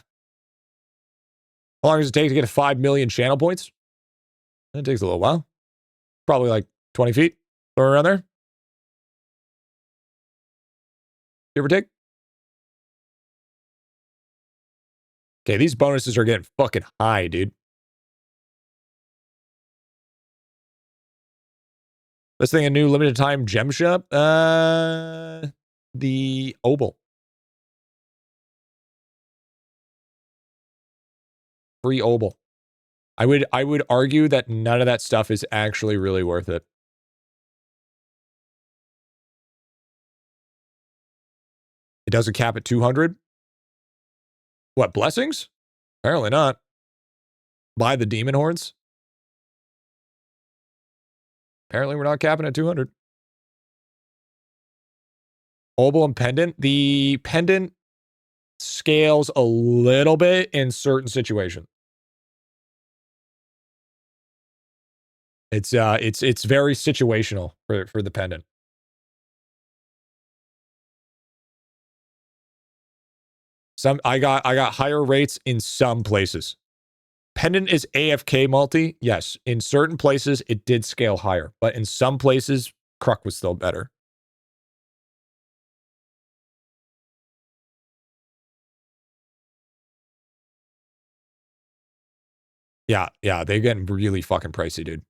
Speaker 1: How long does it take to get 5 million channel points? It takes a little while. Probably like 20 feet, somewhere around there. Give or take. Okay, these bonuses are getting fucking high, dude. This thing a new limited time gem shop? The Obel. Free Obel. I would argue that none of that stuff is actually really worth it. It doesn't cap at 200. What, blessings? Apparently not. Buy the demon horns? Apparently we're not capping at 200. Obel and pendant. The pendant scales a little bit in certain situations. It's very situational for the pendant. I got higher rates in some places. Pendant is AFK multi. Yes, in certain places it did scale higher, but in some places Kruk was still better. Yeah, they're getting really fucking pricey, dude.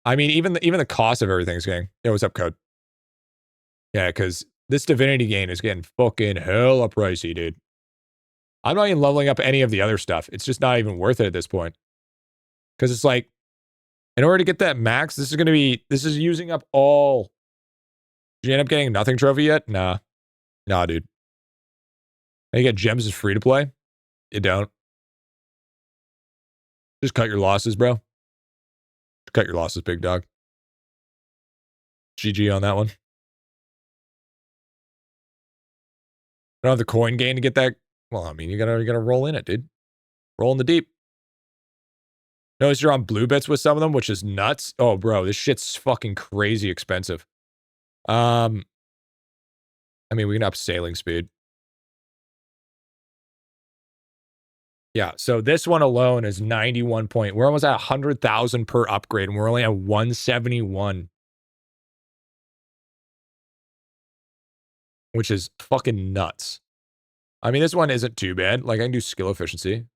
Speaker 1: I mean, even the cost of everything's getting. Yeah, what's up, Code? Yeah, because this divinity gain is getting fucking hella pricey, dude. I'm not even leveling up any of the other stuff. It's just not even worth it at this point. Because it's like, in order to get that max, this is using up all. Did you end up getting a nothing trophy yet? Nah, dude. And you get gems is free to play. You don't. Just cut your losses, bro. Cut your losses, big dog. GG on that one. I don't have the coin gain to get that. Well, I mean, you gotta roll in it, dude. Roll in the deep. Notice you're on blue bits with some of them, which is nuts. Oh, bro, this shit's fucking crazy expensive. I mean, we can up sailing speed. Yeah, so this one alone is 91 point. We're almost at 100,000 per upgrade, and we're only at 171. Which is fucking nuts. I mean, this one isn't too bad. Like, I can do skill efficiency.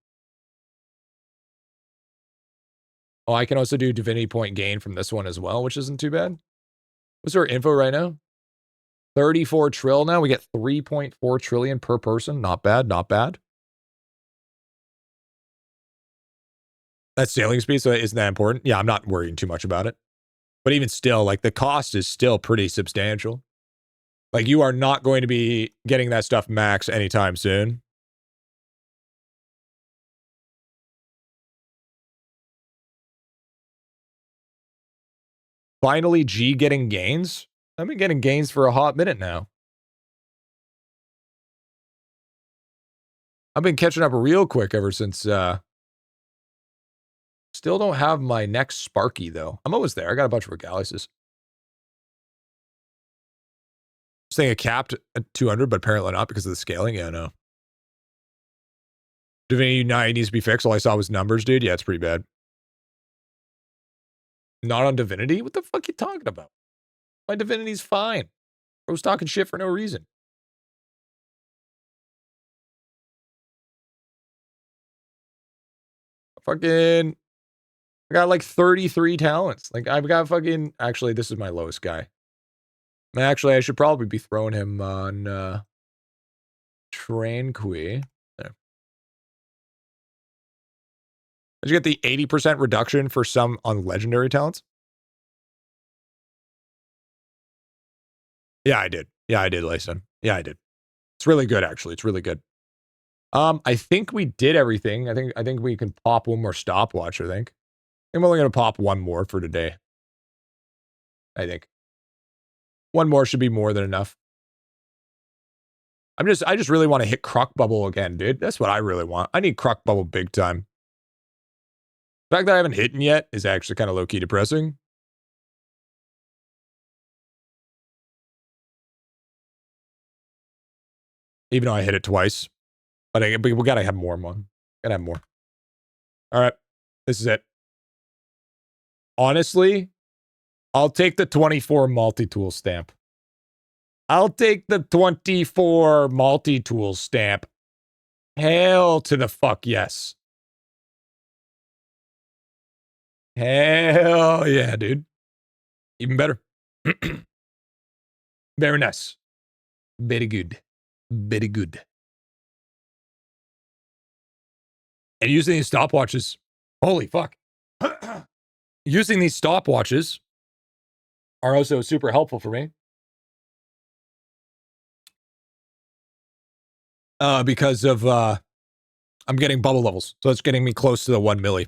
Speaker 1: Oh, I can also do divinity point gain from this one as well, which isn't too bad. What's our info right now? 34 trill now. We get 3.4 trillion per person. Not bad, not bad. That's sailing speed, so isn't that important? Yeah, I'm not worrying too much about it. But even still, like, the cost is still pretty substantial. Like, you are not going to be getting that stuff max anytime soon. Finally, G getting gains? I've been getting gains for a hot minute now. I've been catching up real quick ever since Still don't have my next Sparky, though. I'm almost there. I got a bunch of regalices. Saying it capped at 200, but apparently not because of the scaling. Yeah, no. Divinity 9 needs to be fixed. All I saw was numbers, dude. Yeah, it's pretty bad. Not on Divinity? What the fuck are you talking about? My Divinity's fine. I was talking shit for no reason. Fucking, I got like 33 talents. Like, I've got fucking, actually, this is my lowest guy. Actually, I should probably be throwing him on Tranqui. There. Did you get the 80% reduction for some on legendary talents? Yeah, I did. Yeah, I did, Layson. Yeah, I did. It's really good, actually. It's really good. I think we did everything. I think we can pop one more stopwatch, I think. I'm only gonna pop one more for today. I think. One more should be more than enough. I just really want to hit Croc Bubble again, dude. That's what I really want. I need Croc Bubble big time. The fact that I haven't hit yet is actually kind of low-key depressing. Even though I hit it twice. But we gotta have more, man. Gotta have more. All right. This is it. Honestly, I'll take the 24 multi-tool stamp. I'll take the 24 multi-tool stamp. Hell to the fuck yes. Hell yeah, dude. Even better. Very nice. Very good. Very good. And using these stopwatches, holy fuck. Using these stopwatches are also super helpful for me. Because of I'm getting bubble levels, so it's getting me close to the 1 milli.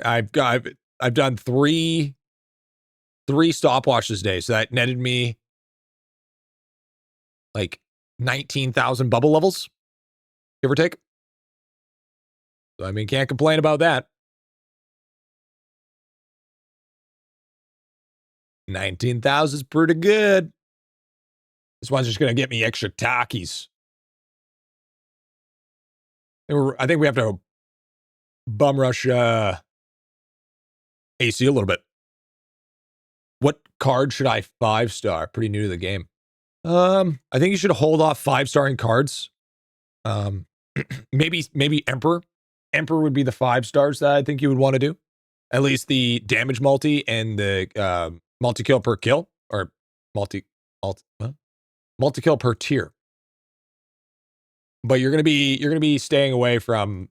Speaker 1: I've done three stopwatches today, so that netted me like 19,000 bubble levels, give or take. So, I mean, can't complain about that. 19,000 is pretty good. This one's just gonna get me extra Takis. I think we have to bum rush AC a little bit. What card should I 5-star? Pretty new to the game. I think you should hold off 5-starring cards. Maybe Emperor. Emperor would be the 5 stars that I think you would want to do. At least the damage multi and the multi kill per kill, or multi kill per tier. But you're gonna be staying away from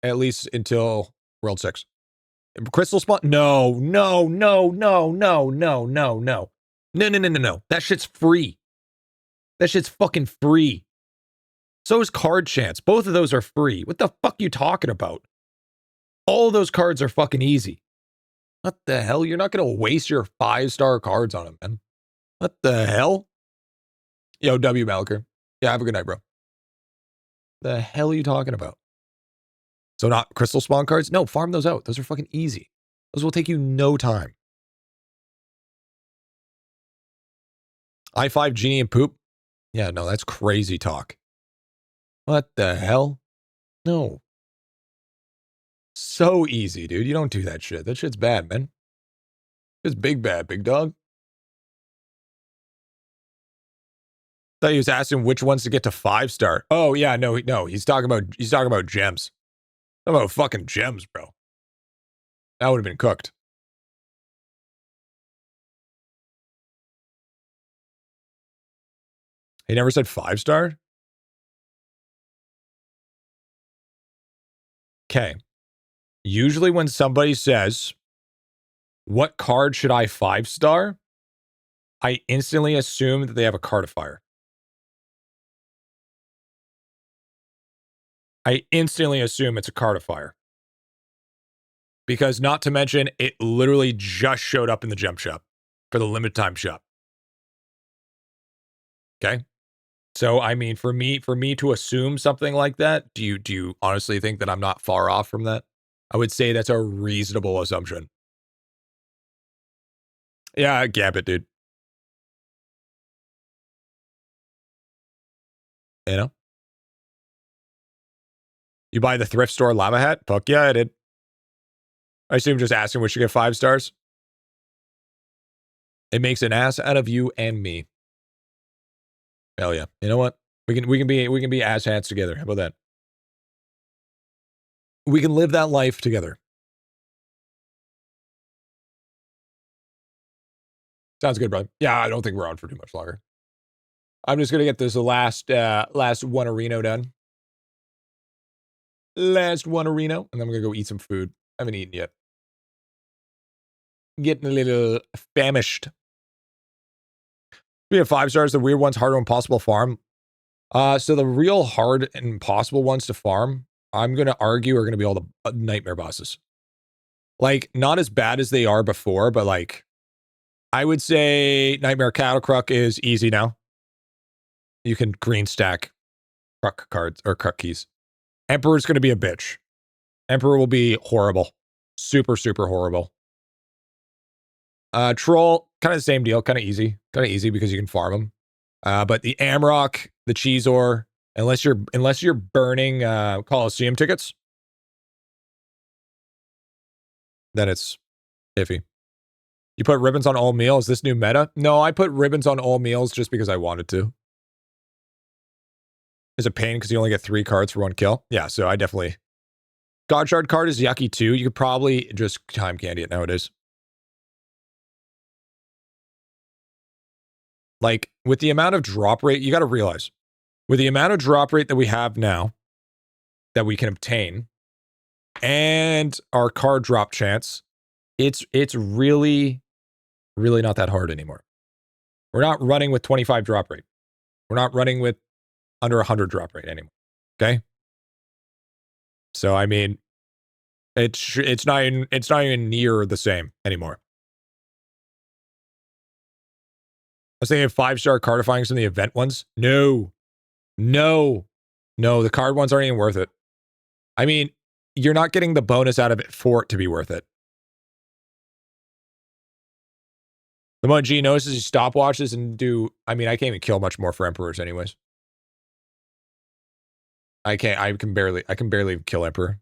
Speaker 1: at least until World 6. Crystal spawn? No. That shit's free. That shit's fucking free. So is card chance. Both of those are free. What the fuck are you talking about? All of those cards are fucking easy. What the hell? You're not gonna waste your 5-star cards on them, man. What the hell? Yo, W. Malker. Yeah, have a good night, bro. The hell are you talking about? So not crystal spawn cards? No, farm those out. Those are fucking easy. Those will take you no time. I5 Genie and Poop? Yeah, no, that's crazy talk. What the hell? No. So easy, dude. You don't do that shit. That shit's bad, man. It's big bad, big dog. Thought he was asking which ones to get to 5-star. Oh yeah, no, he's talking about gems. Talking about fucking gems, bro. That would have been cooked. He never said 5-star? Okay. Usually when somebody says, what card should I 5-star? I instantly assume that they have a cardifier. I instantly assume it's a cardifier. Because not to mention, it literally just showed up in the gem shop for the limited time shop. Okay? So, I mean, for me to assume something like that, do you honestly think that I'm not far off from that? I would say that's a reasonable assumption. Yeah, Gambit, dude. You know? You buy the thrift store llama hat? Fuck yeah, I did. I assume just asking which should get 5 stars. It makes an ass out of you and me. Hell yeah. You know what? We can be ass hats together. How about that? We can live that life together. Sounds good, brother. Yeah, I don't think we're on for too much longer. I'm just gonna get this last one Reno done. Last one Reno, and then I'm gonna go eat some food. I haven't eaten yet. Getting a little famished. We have 5 stars. The weird ones, hard or impossible farm. So the real hard and impossible ones to farm, I'm gonna argue, are gonna be all the nightmare bosses. Like, not as bad as they are before, but like, I would say Nightmare Cattle Cruck is easy now. You can green stack Cruck cards or Cruck keys. Emperor's gonna be a bitch. Emperor will be horrible. Super, super horrible. Troll, kind of the same deal, kind of easy because you can farm them. But the Amrock, the Cheezor, unless you're burning Coliseum tickets, then it's iffy. You put ribbons on all meals. Is this new meta? No, I put ribbons on all meals just because I wanted to. It's a pain because you only get 3 cards for 1 kill. Yeah, so I definitely. God Shard card is yucky too. You could probably just time candy it nowadays. Like, with the amount of drop rate, you got to realize, with the amount of drop rate that we have now, that we can obtain, and our card drop chance, it's really, really not that hard anymore. We're not running with 25 drop rate. We're not running with under 100 drop rate anymore. Okay? So, I mean, it's not even near the same anymore. I was thinking 5-star cardifying some of the event ones. No, the card ones aren't even worth it. I mean, you're not getting the bonus out of it for it to be worth it. The moment G notices he stopwatches and I mean, I can't even kill much more for Emperors anyways. I can barely kill Emperor.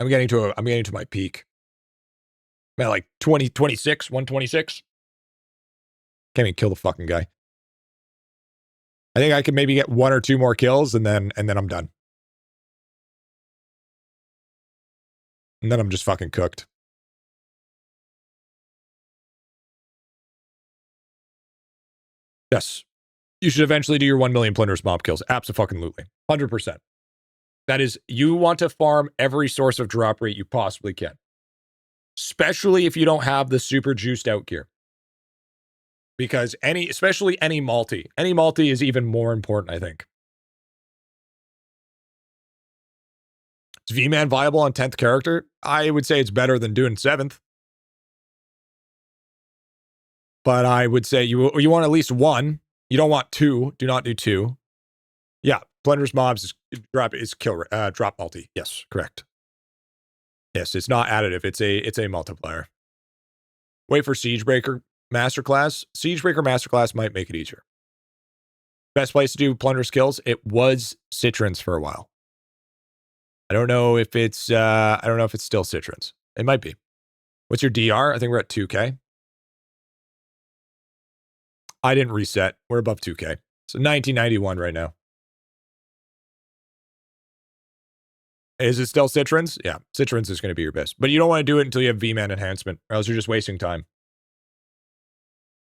Speaker 1: I'm getting to my peak. I'm at like 126. Can't even kill the fucking guy. I think I can maybe get 1 or 2 more kills and then I'm done. And then I'm just fucking cooked. Yes. You should eventually do your 1 million Plunderous Mob kills. Abso-fucking-lutely. 100%. That is, you want to farm every source of drop rate you possibly can. Especially if you don't have the super juiced out gear. Because especially any multi is even more important, I think. Is V-Man viable on 10th character? I would say it's better than doing 7th. But I would say you want at least 1. You don't want 2. Do not do 2. Yeah, Plunderous Mobs is drop multi. Yes, correct. Yes, it's not additive. It's a multiplier. Wait for Siegebreaker Masterclass. Siegebreaker Masterclass might make it easier. Best place to do plunder skills. It was Citrons for a while. I don't know if it's still Citrons. It might be. What's your DR? I think we're at 2K. I didn't reset. We're above 2K. So 1991 right now. Is it still Citrons? Yeah, Citrons is going to be your best. But you don't want to do it until you have V-Man enhancement, or else you're just wasting time.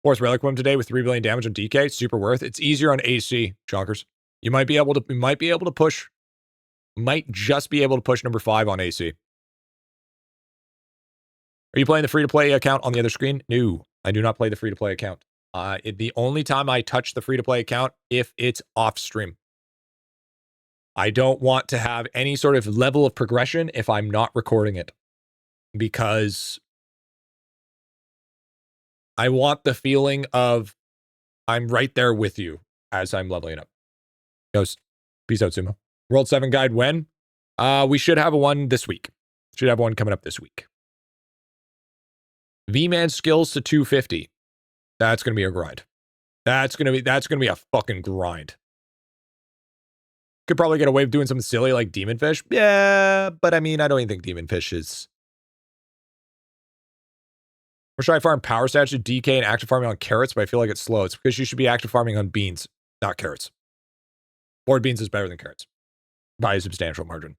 Speaker 1: Fourth Reliquim today with 3 billion damage on DK. Super worth. It's easier on AC, Chonkers. You might be able to push. Might just be able to push number 5 on AC. Are you playing the free-to-play account on the other screen? No, I do not play the free-to-play account. The only time I touch the free-to-play account, if it's off stream. I don't want to have any sort of level of progression if I'm not recording it. Because I want the feeling of I'm right there with you as I'm leveling up. Goes. Peace out, Sumo. World 7 guide when? We should have a one this week. Should have one coming up this week. V-Man skills to 250. That's gonna be a grind. That's gonna be a fucking grind. Could probably get away with doing something silly like Demon Fish. Yeah, but I mean, I don't even think Demon Fish is. Or should I farm Power Statue, DK, and active farming on carrots? But I feel like it's slow. It's because you should be active farming on beans, not carrots. Board beans is better than carrots by a substantial margin.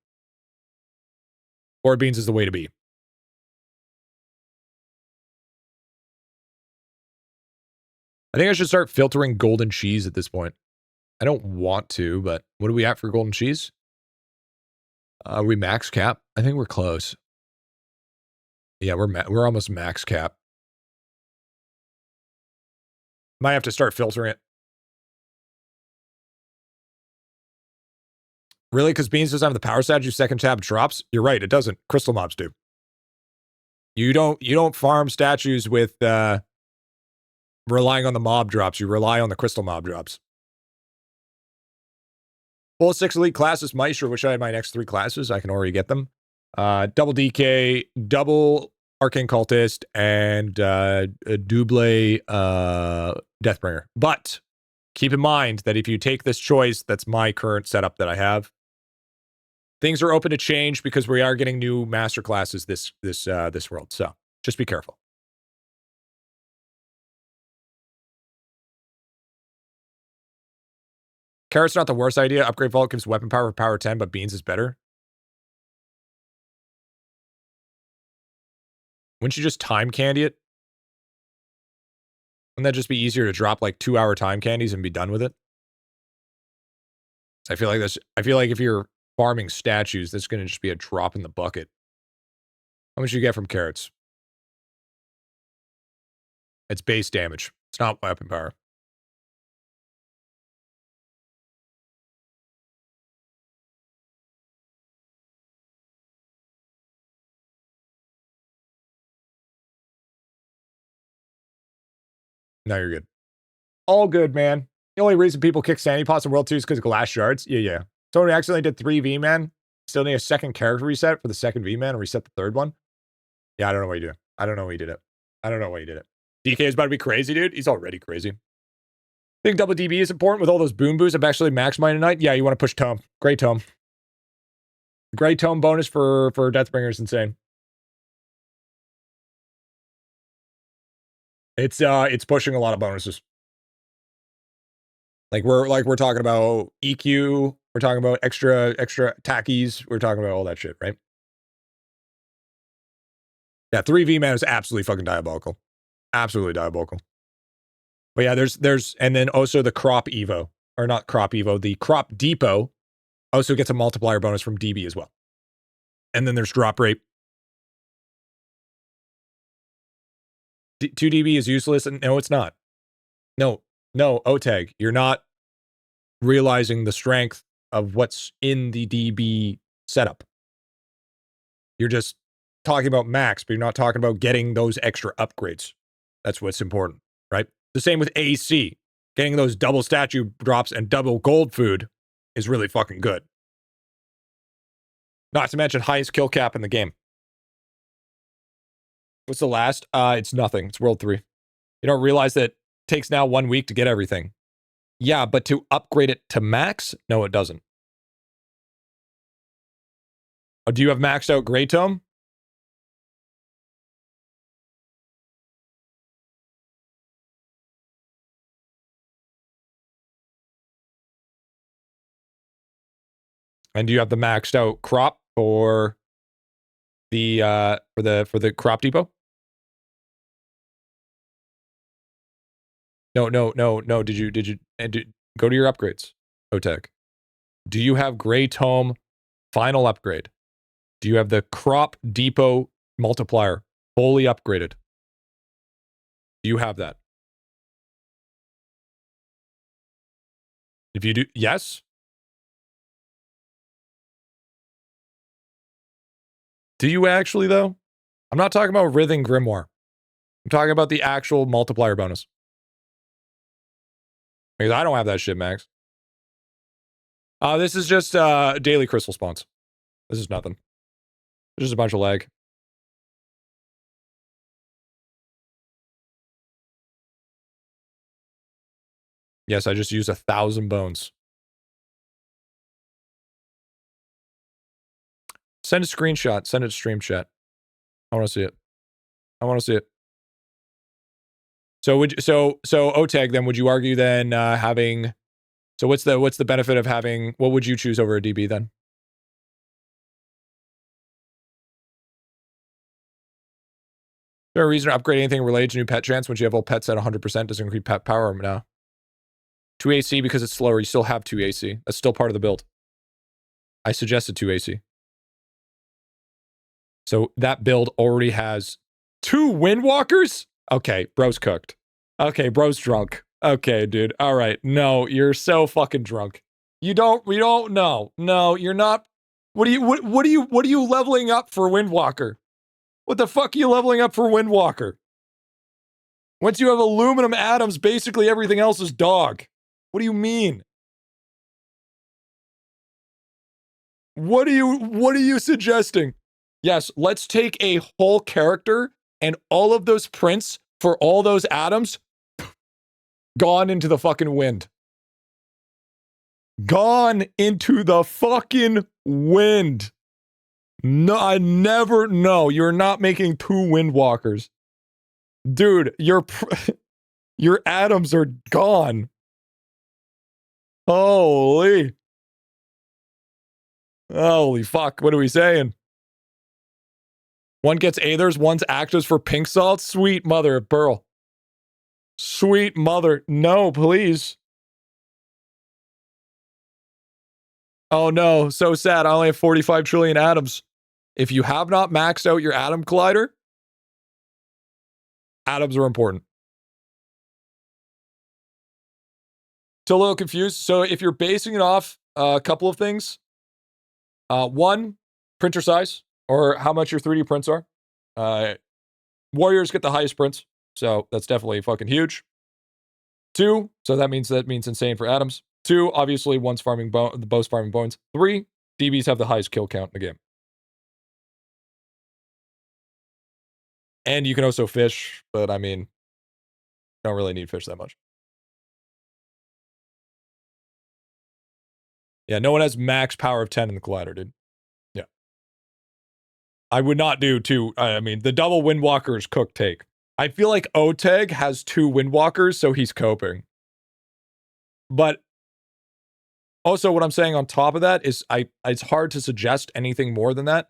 Speaker 1: Board beans is the way to be. I think I should start filtering golden cheese at this point. I don't want to, but what are we at for golden cheese? Are we max cap? I think we're close. Yeah, we're almost max cap. Might have to start filtering it. Really? Because beans doesn't have the power statue second tab drops? You're right, it doesn't. Crystal mobs do. You don't farm statues with relying on the mob drops. You rely on the crystal mob drops. Full 6 elite classes, Maestro, which I have my next 3 classes. I can already get them. Double DK, double Arcane Cultist, and a double Deathbringer. But keep in mind that if you take this choice, that's my current setup that I have. Things are open to change because we are getting new master classes this world. So just be careful. Carrot's not the worst idea. Upgrade Vault gives weapon power for power 10, but beans is better. Wouldn't you just time candy it? Wouldn't that just be easier to drop like 2-hour time candies and be done with it? I feel like if you're farming statues, that's going to just be a drop in the bucket. How much do you get from carrots? It's base damage. It's not weapon power. No, you're good. All good, man. The only reason people kick Sandy Pots in World 2 is because of glass shards. Yeah. Someone accidentally did 3 V-Man. Still need a second character reset for the second V-Man and reset the third one. Yeah, I don't know what you did. I don't know why you did it. DK is about to be crazy, dude. He's already crazy. Think double DB is important with all those boom boos. I'm actually max mine tonight. Yeah, you want to push Tome. Great Tome. Great Tome bonus for Deathbringer is insane. It's pushing a lot of bonuses. Like we're talking about EQ, we're talking about extra tackies, we're talking about all that shit, right? Yeah, 3 V-Man is absolutely fucking diabolical. Absolutely diabolical. But yeah, there's and then also the Crop Evo, or not Crop Evo, the Crop Depot also gets a multiplier bonus from DB as well. And then there's drop rate. 2 DB is useless, and no, it's not. No, OTAG, you're not realizing the strength of what's in the DB setup. You're just talking about max, but you're not talking about getting those extra upgrades. That's what's important, right? The same with AC. Getting those double statue drops and double gold food is really fucking good. Not to mention highest kill cap in the game. What's the last? It's nothing. It's World 3. You don't realize that it takes now 1 week to get everything. Yeah, but to upgrade it to max? No, it doesn't. Oh, do you have maxed out Grey Tome? And do you have the maxed out crop for the Crop Depot? No. Did you go to your upgrades, OTEC? Do you have Grey Tome final upgrade? Do you have the Crop Depot multiplier fully upgraded? Do you have that? If you do, yes. Do you actually, though? I'm not talking about Writhing Grimoire. I'm talking about the actual multiplier bonus. Because I don't have that shit, Max. This is just daily crystal spawns. This is nothing. There's just a bunch of lag. Yes, I just used 1,000 bones. Send a screenshot. Send it to stream chat. I want to see it. I want to see it. So htaedx, then would you argue then having? So what's the benefit of having? What would you choose over a DB then? Is there a reason to upgrade anything related to new pet chance once you have all pets at 100%? Doesn't increase pet power now. 2 AC because it's slower. You still have 2 AC. That's still part of the build. I suggested 2 AC. So that build already has 2 Windwalkers? Okay, bro's cooked. Okay, bro's drunk. Okay, dude. All right. No, you're so fucking drunk. We don't know. No, you're not. What are you leveling up for Windwalker? What the fuck are you leveling up for Windwalker? Once you have aluminum atoms, basically everything else is dog. What do you mean? What are you suggesting? Yes, let's take a whole character and all of those prints for all those atoms gone into the fucking wind. Gone into the fucking wind. No, I never know. You're not making 2 Windwalkers. Dude, your atoms are gone. Holy fuck, what are we saying? One gets Aethers, one's actives for pink salt. Sweet mother of pearl. Sweet mother. No, please. Oh no, so sad. I only have 45 trillion atoms. If you have not maxed out your atom collider, atoms are important. Still a little confused. So if you're basing it off a couple of things, one, printer size, or how much your 3D prints are. Warriors get the highest prints, so that's definitely fucking huge. 2, so that means insane for atoms. 2, obviously one's farming the both farming bones. 3, DBs have the highest kill count in the game. And you can also fish, but I mean, don't really need fish that much. Yeah, no one has max power of 10 in the collider, dude. Yeah. I would not do 2. I mean, the double Windwalker is cooked take. I feel like htaedx has 2 Windwalkers, so he's coping. But also what I'm saying on top of that is it's hard to suggest anything more than that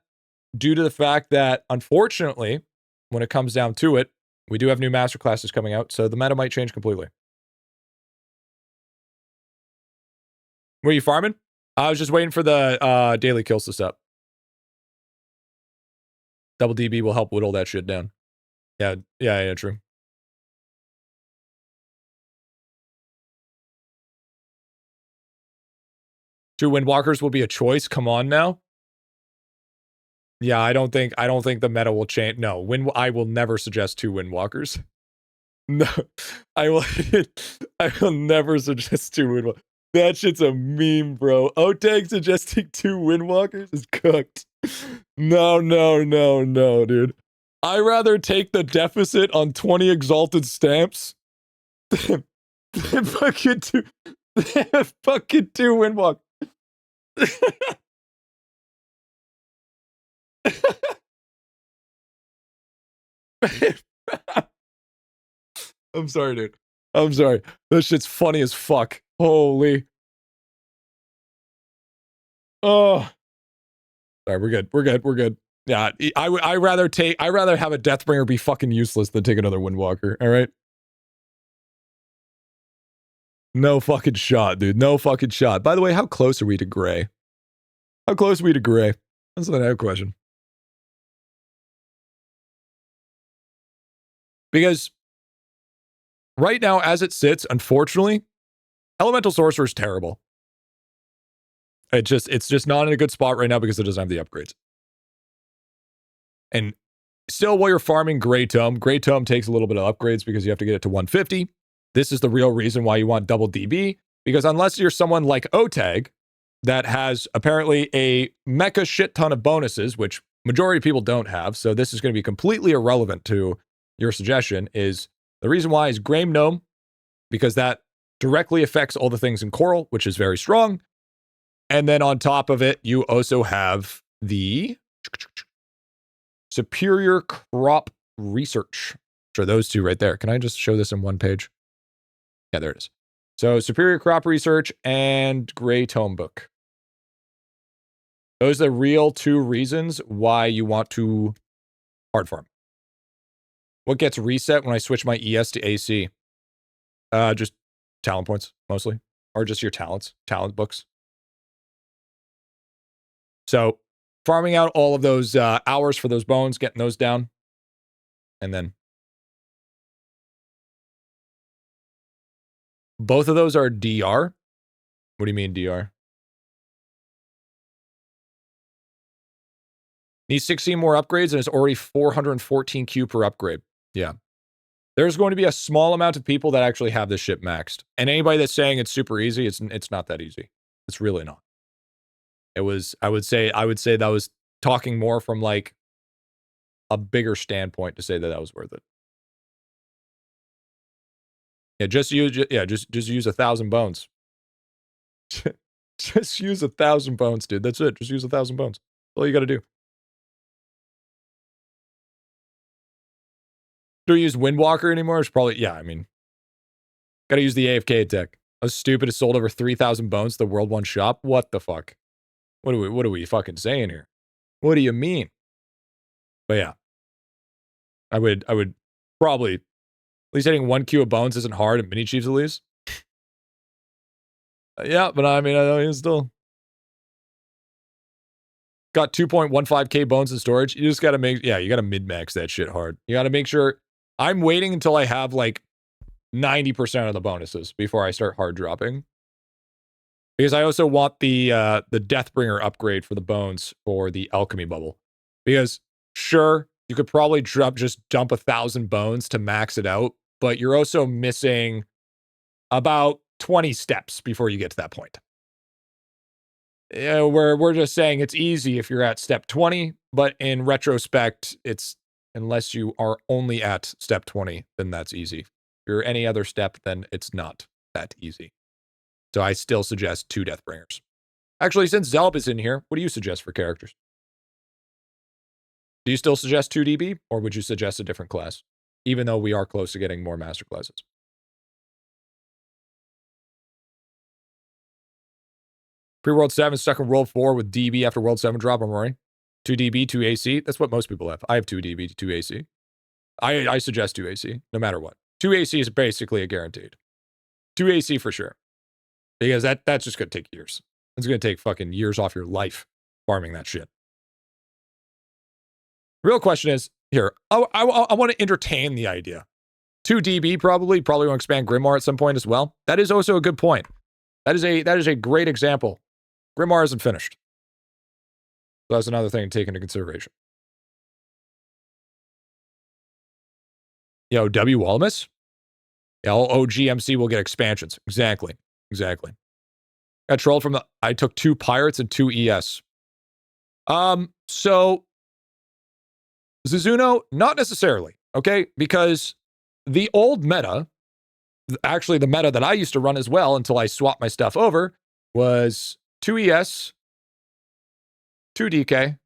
Speaker 1: due to the fact that, unfortunately, when it comes down to it, we do have new master classes coming out, so the meta might change completely. Were you farming? I was just waiting for the daily kills to stop. Double DB will help whittle that shit down. Yeah, true. Two Windwalkers will be a choice. Come on now. Yeah, I don't think the meta will change. No, I will never suggest 2 Windwalkers. No, I will never suggest 2 Windwalkers. That shit's a meme, bro. htaedx suggesting 2 Windwalkers is cooked. No, dude. I rather take the deficit on 20 exalted stamps than fucking 2 Windwalkers. I'm sorry, dude. I'm sorry. This shit's funny as fuck. Holy. Oh. Sorry, we're good. Yeah, I rather have a Deathbringer be fucking useless than take another Windwalker, all right? No fucking shot, dude. No fucking shot. By the way, how close are we to gray? How close are we to gray? That's another question. Because right now, as it sits, unfortunately, Elemental Sorcerer is terrible. It's just not in a good spot right now because it doesn't have the upgrades. And still, while you're farming Grey Tome takes a little bit of upgrades because you have to get it to 150. This is the real reason why you want double DB, because unless you're someone like htaedx that has apparently a mecha shit ton of bonuses, which majority of people don't have, so this is going to be completely irrelevant to your suggestion, is the reason why is Graham Gnome, because that directly affects all the things in Coral, which is very strong. And then on top of it, you also have the Superior Crop Research. Sure, those two right there. Can I just show this in one page? Yeah, there it is. So Superior Crop Research and Gray Tome Book. Those are the real two reasons why you want to hard farm. What gets reset when I switch my ES to AC? Just talent points, mostly. Or just your talent books. So farming out all of those hours for those bones, getting those down. And then both of those are DR. What do you mean DR? Needs 16 more upgrades and it's already 414 Q per upgrade. Yeah. There's going to be a small amount of people that actually have this shit maxed. And anybody that's saying it's super easy, it's not that easy. It's really not. It was, I would say that was talking more from like a bigger standpoint to say that that was worth it. Yeah, just use 1,000 bones. Just use 1,000 bones, dude. That's it. Just use 1,000 bones. That's all you got to do. Do you use Windwalker anymore? It's probably, yeah, I mean, got to use the AFK attack. I was stupid. It sold over 3,000 bones to the World 1 shop. What the fuck? What are we fucking saying here? What do you mean? But yeah, I would probably, at least hitting 1 Q of bones isn't hard at Mini Chiefs at least. Yeah, but I mean, still got 2.15K bones in storage. You just got to you got to mid-max that shit hard. You got to make sure. I'm waiting until I have like 90% of the bonuses before I start hard dropping. Because I also want the Deathbringer upgrade for the bones for the alchemy bubble. Because sure, you could probably just dump 1,000 bones to max it out, but you're also missing about 20 steps before you get to that point. Yeah, we're just saying it's easy if you're at step 20, but in retrospect, it's unless you are only at step 20, then that's easy. If you're any other step, then it's not that easy. So I still suggest 2 Deathbringers. Actually, since Zelb is in here, what do you suggest for characters? Do you still suggest 2 DB, or would you suggest a different class? Even though we are close to getting more master classes. Pre-World 7 stuck in World 4 with DB after World 7 drop. I'm worrying. 2 DB, 2 AC. That's what most people have. I have 2 DB, 2 AC. I suggest 2 AC, no matter what. 2 AC is basically a guaranteed. 2 AC for sure. Because that's just going to take years. It's going to take fucking years off your life farming that shit. Real question is, here, I want to entertain the idea. 2 DB probably want to expand Grimoire at some point as well. That is also a good point. That is a great example. Grimoire isn't finished. So that's another thing to take into consideration. Yo, W. Walmus? Yeah, OGMC will get expansions. Exactly. Got trolled from I took 2 pirates and 2 ES. So Zuzuno, not necessarily, okay? Because the old meta, actually the meta that I used to run as well until I swapped my stuff over, was 2 ES, 2 DK,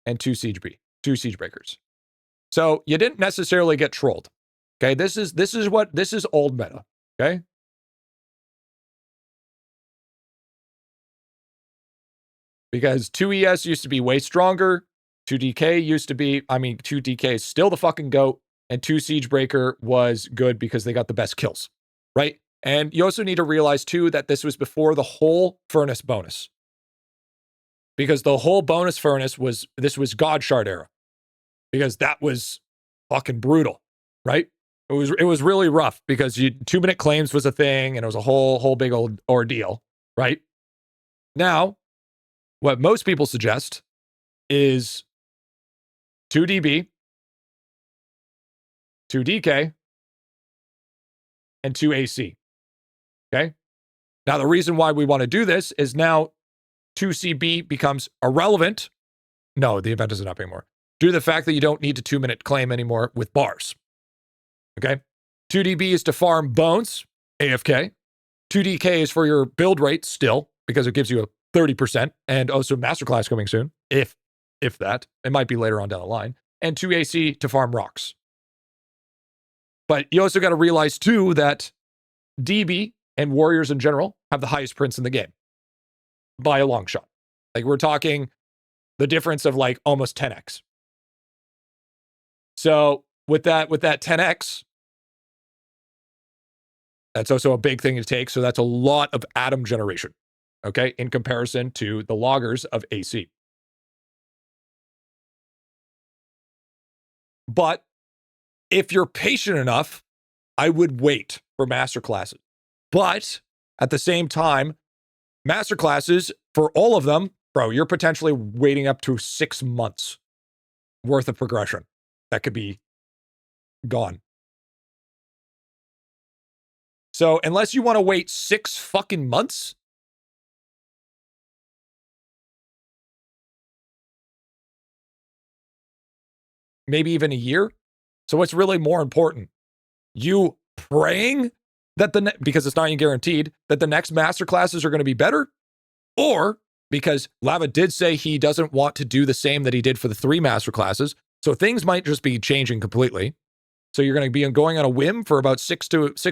Speaker 1: and 2 Siege Breakers. So you didn't necessarily get trolled. Okay, this is old meta. Okay. Because 2 ES used to be way stronger. 2 DK used to be, 2 DK is still the fucking GOAT, and 2 Siegebreaker was good because they got the best kills, right? And you also need to realize too that this was before the whole furnace bonus. Because the whole bonus furnace was God Shard era. Because that was fucking brutal, right? It was really rough because 2-minute claims was a thing and it was a whole big old ordeal, right? Now, what most people suggest is 2 DB, 2 DK, and 2 AC. Okay? Now, the reason why we want to do this is now 2 CB becomes irrelevant No, the event isn't up anymore. Due to the fact that you don't need to 2-minute claim anymore with bars. Okay? 2DB is to farm bones, AFK. 2DK is for your build rate still, because it gives you a 30%, and also masterclass coming soon, if that. It might be later on down the line. And 2AC to farm rocks. But you also got to realize, too, that DB and warriors in general have the highest prints in the game. By a long shot. Like, we're talking the difference of, like, almost 10x. So, with that 10x, that's also a big thing to take. So, that's a lot of atom generation, okay, in comparison to the loggers of AC. But if you're patient enough, I would wait for master classes. But at the same time, master classes, for all of them, bro, you're potentially waiting up to 6 months worth of progression that could be gone. So unless you want to wait 6 fucking months, maybe even a year. So what's really more important? You praying that because it's not even guaranteed that the next master classes are going to be better, or because Lava did say he doesn't want to do the same that he did for the 3 master classes, so things might just be changing completely. So you're going to be going on a whim for about 6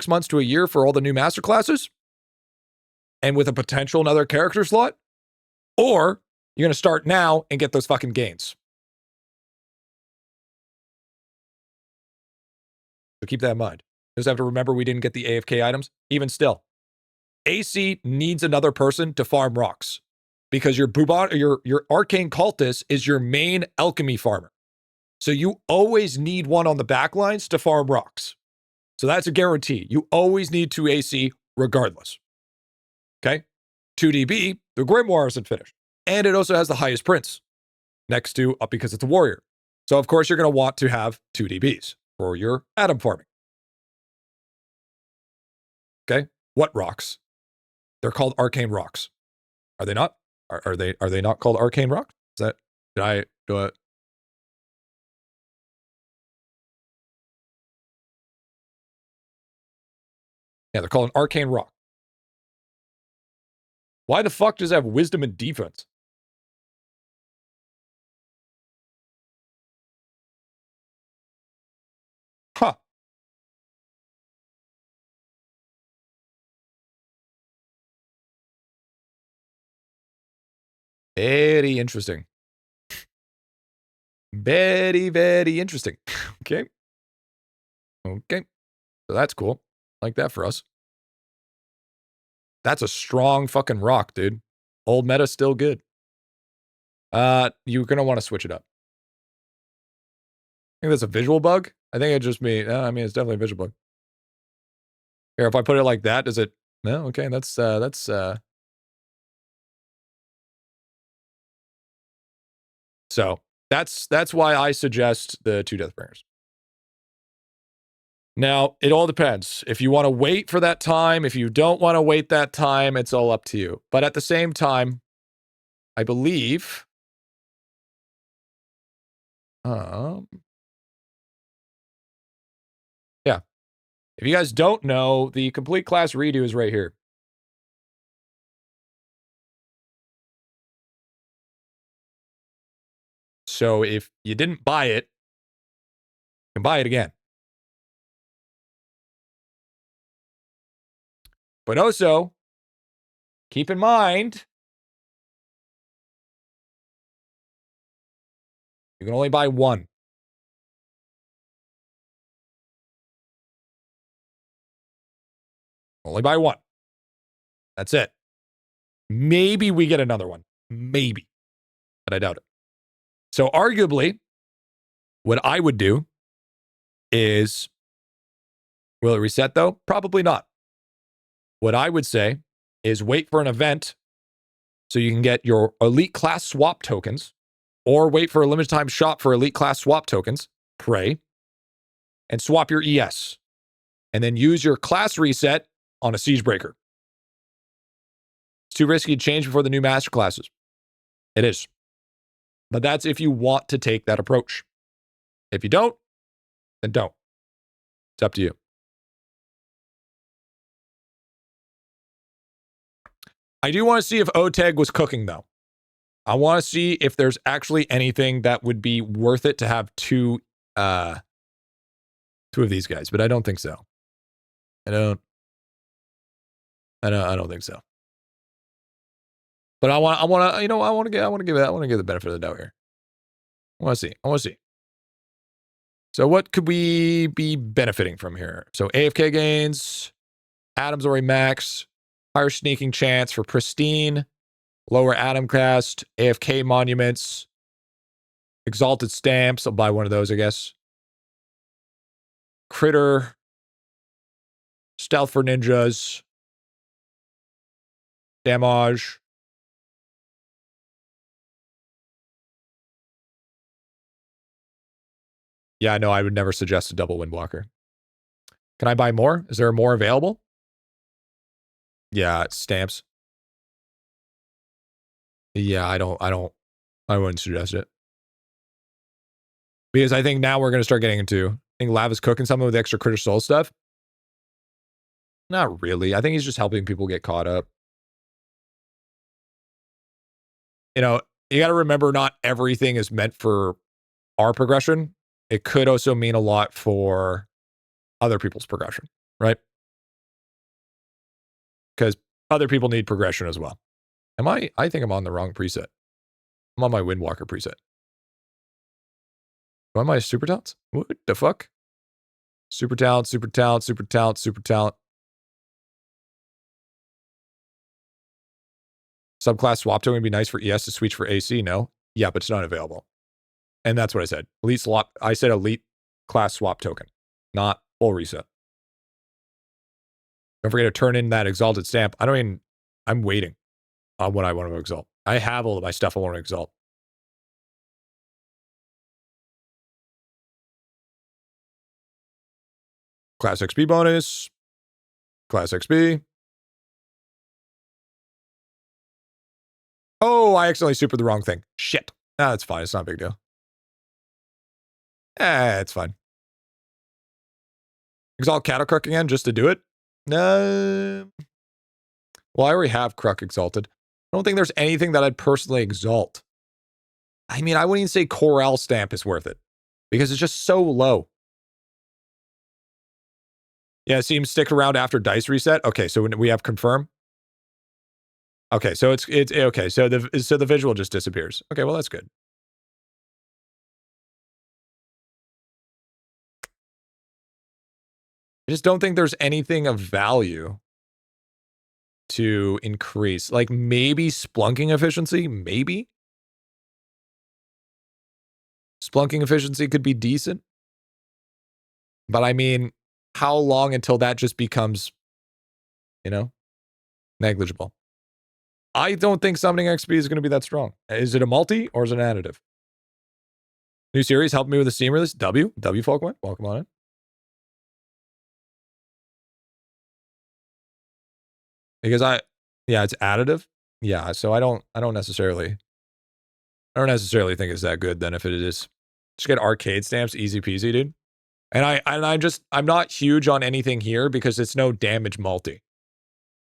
Speaker 1: months to a year for all the new master classes, and with a potential another character slot, or you're going to start now and get those fucking gains. So keep that in mind. Just have to remember we didn't get the AFK items. Even still, AC needs another person to farm rocks, because your Bubba, your arcane cultist is your main alchemy farmer. So you always need one on the backlines to farm rocks. So that's a guarantee. You always need 2 AC regardless. Okay? 2DB, the Grimoire isn't finished. And it also has the highest prints next to, because it's a warrior. So of course you're going to want to have 2DBs for your atom farming. Okay? What rocks? They're called arcane rocks. Are they not? Are they not called arcane rocks? Is that, did I do it? Yeah, they're called an arcane rock. Why the fuck does it have wisdom and defense? Huh. Very interesting. Very, very interesting. Okay. Okay. So that's cool. Like that for us. That's a strong fucking rock, dude. Old meta still good. You're gonna want to switch it up. I think that's a visual bug. I think it just me. I mean, it's definitely a visual bug. Here, if I put it like that, does it? No. Okay, that's. So that's why I suggest the 2 Deathbringers. Now, it all depends. If you want to wait for that time, if you don't want to wait that time, it's all up to you. But at the same time, I believe... yeah. If you guys don't know, the complete class redo is right here. So if you didn't buy it, you can buy it again. But also, keep in mind, you can only buy one. Only buy one. That's it. Maybe we get another one. Maybe. But I doubt it. So arguably, what I would do is, will it reset though? Probably not. What I would say is wait for an event so you can get your elite class swap tokens, or wait for a limited time shop for elite class swap tokens, pray, and swap your ES. And then use your class reset on a siege breaker. It's too risky to change before the new master classes. It is. But that's if you want to take that approach. If you don't, then don't. It's up to you. I do want to see if htaedx was cooking, though. I want to see if there's actually anything that would be worth it to have two of these guys, but I don't think so. I don't think so. But I want to, I want to give the benefit of the doubt here. I want to see. So what could we be benefiting from here? So AFK gains, Atoms already max, higher sneaking chance for pristine, lower atom cast, AFK monuments, exalted stamps. I'll buy one of those, I guess. Critter, stealth for ninjas, damage. Yeah, no, I would never suggest a double Windwalker. Can I buy more? Is there more available? Yeah, stamps. Yeah, I wouldn't suggest it. Because I think now we're going to start getting into, I think Lav is cooking something with extra Critter Soul stuff. Not really. I think he's just helping people get caught up. You got to remember not everything is meant for our progression. It could also mean a lot for other people's progression, right? Because other people need progression as well. I think I'm on the wrong preset. I'm on my Windwalker preset. Am I on my super talents? What the fuck? Super talent, super talent, super talent, super talent. Subclass swap token would be nice for ES to switch for AC. No? Yeah, but it's not available. And that's what I said. Elite swap. I said elite class swap token, not full reset. Don't forget to turn in that exalted stamp. I'm waiting on what I want to exalt. I have all of my stuff I want to exalt. Class XP bonus. Class XP. Oh, I accidentally supered the wrong thing. Shit. That's fine. It's not a big deal. It's fine. Exalt Cattle Crook again just to do it? Well, I already have Crook exalted. I don't think there's anything that I'd personally exalt. I mean, I wouldn't even say Corel Stamp is worth it because it's just so low. Yeah, it seems stick around after dice reset. Okay, so we have confirm. Okay, so it's okay. So the visual just disappears. Okay, well that's good. I just don't think there's anything of value to increase. Like maybe splunking efficiency, maybe. Splunking efficiency could be decent. But I mean, how long until that just becomes, negligible? I don't think summoning XP is going to be that strong. Is it a multi or is it an additive? New series, help me with the Steam release. W Falkman, welcome on in. Because it's additive. Yeah, so I don't necessarily think it's that good then if it is. Just get arcade stamps, easy peasy, dude. And I'm not huge on anything here because it's no damage multi.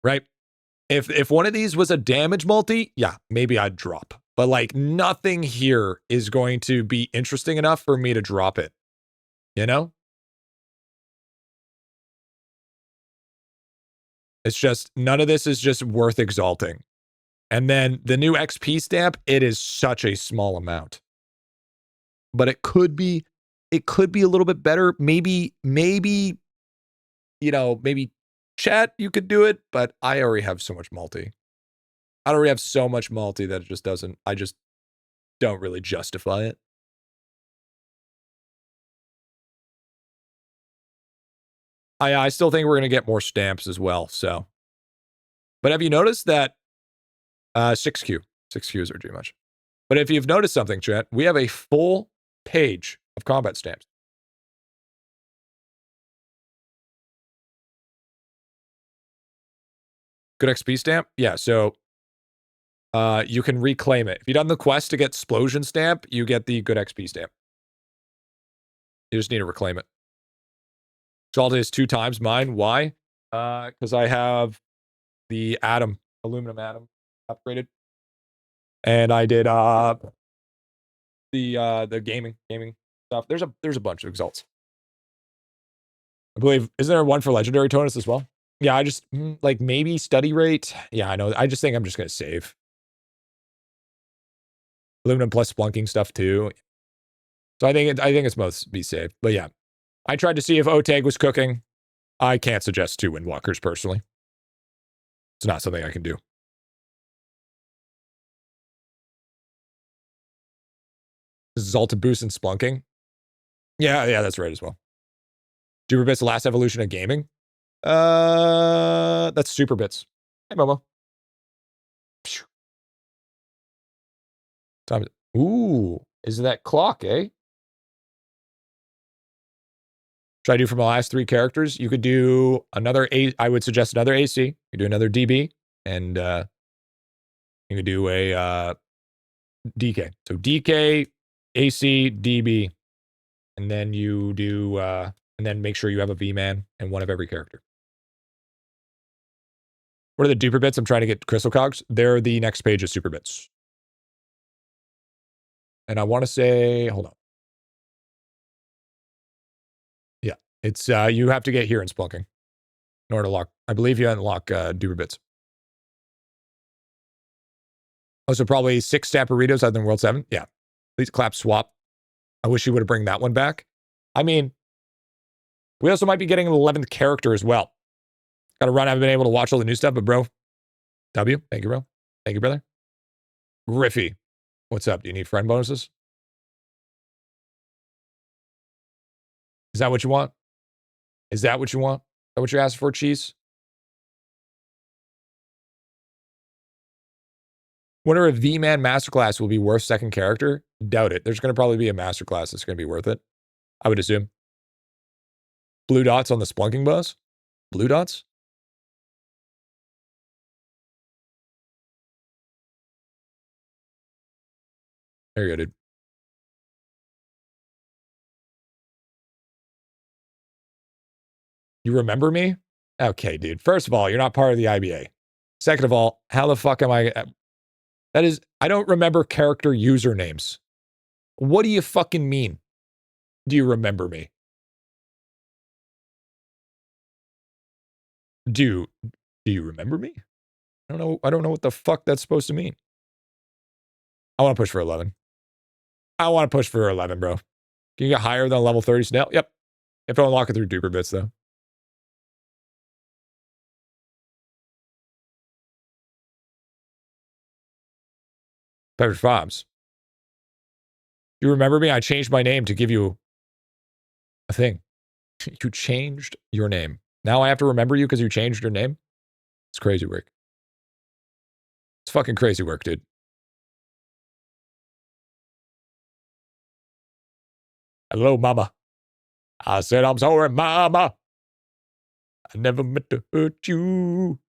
Speaker 1: Right? If one of these was a damage multi, yeah, maybe I'd drop. But like nothing here is going to be interesting enough for me to drop it. It's just none of this is just worth exalting. And then the new XP stamp, it is such a small amount. But it could be a little bit better. Maybe chat, you could do it, but I already have so much multi. I already have so much multi that it just doesn't, I just don't really justify it. I still think we're going to get more stamps as well, so. But have you noticed that 6Q? 6Qs are too much. But if you've noticed something, chat, we have a full page of combat stamps. Good XP stamp? Yeah, so you can reclaim it. If you've done the quest to get Explosion Stamp, you get the good XP stamp. You just need to reclaim it. Salted is 2 times mine. Why? Because I have the aluminum atom upgraded. And I did the gaming stuff. There's a bunch of exalts. I believe, isn't there one for legendary tonus as well? Yeah, I just like maybe study rate. Yeah, I know. I just think I'm just gonna save. Aluminum plus splunking stuff too. So I think it's most be saved. But yeah, I tried to see if htaedx was cooking. I can't suggest 2 windwalkers personally. It's not something I can do. This is all to boost and splunking. Yeah, that's right as well. Duper Bits, the last evolution of gaming. That's Super Bits. Hey, Momo. Time. Ooh, is that clock, eh? Should I do for my last 3 characters? You could do another I would suggest another AC. You could do another DB, and you could do a DK. So DK, AC, DB, and then you do, and then make sure you have a V-Man and one of every character. What are the duper bits? I'm trying to get crystal cogs. They're the next page of super bits. And I want to say, hold on. Yeah, it's you have to get here in Splunking in order to lock. I believe you unlock duper bits. Oh, so probably 6 Stamperitos other than World 7. Yeah. Please clap swap. I wish you would have bring that one back. I mean, we also might be getting an 11th character as well. Got to run. I haven't been able to watch all the new stuff, but bro, W, thank you, bro. Thank you, brother. Griffy, what's up? Do you need friend bonuses? Is that what you want? Is that what you want? Is that what you're asking for, Cheese? Wonder if V-Man Masterclass will be worth 2nd character? Doubt it. There's going to probably be a Masterclass that's going to be worth it. I would assume. Blue dots on the Splunking boss? Blue dots? There you go, dude. You remember me? Okay, dude. First of all, you're not part of the IBA. Second of all, how the fuck am I? That is, I don't remember character usernames. What do you fucking mean? Do you remember me? Do you remember me? I don't know what the fuck that's supposed to mean. I want to push for 11. I want to push for 11, bro. Can you get higher than level 30 snail? Yep. You have to unlock it through duper bits, though. Pepper Fobs. You remember me? I changed my name to give you a thing. You changed your name. Now I have to remember you because you changed your name? It's crazy work. It's fucking crazy work, dude. Hello, mama. I said, I'm sorry, mama. I never meant to hurt you.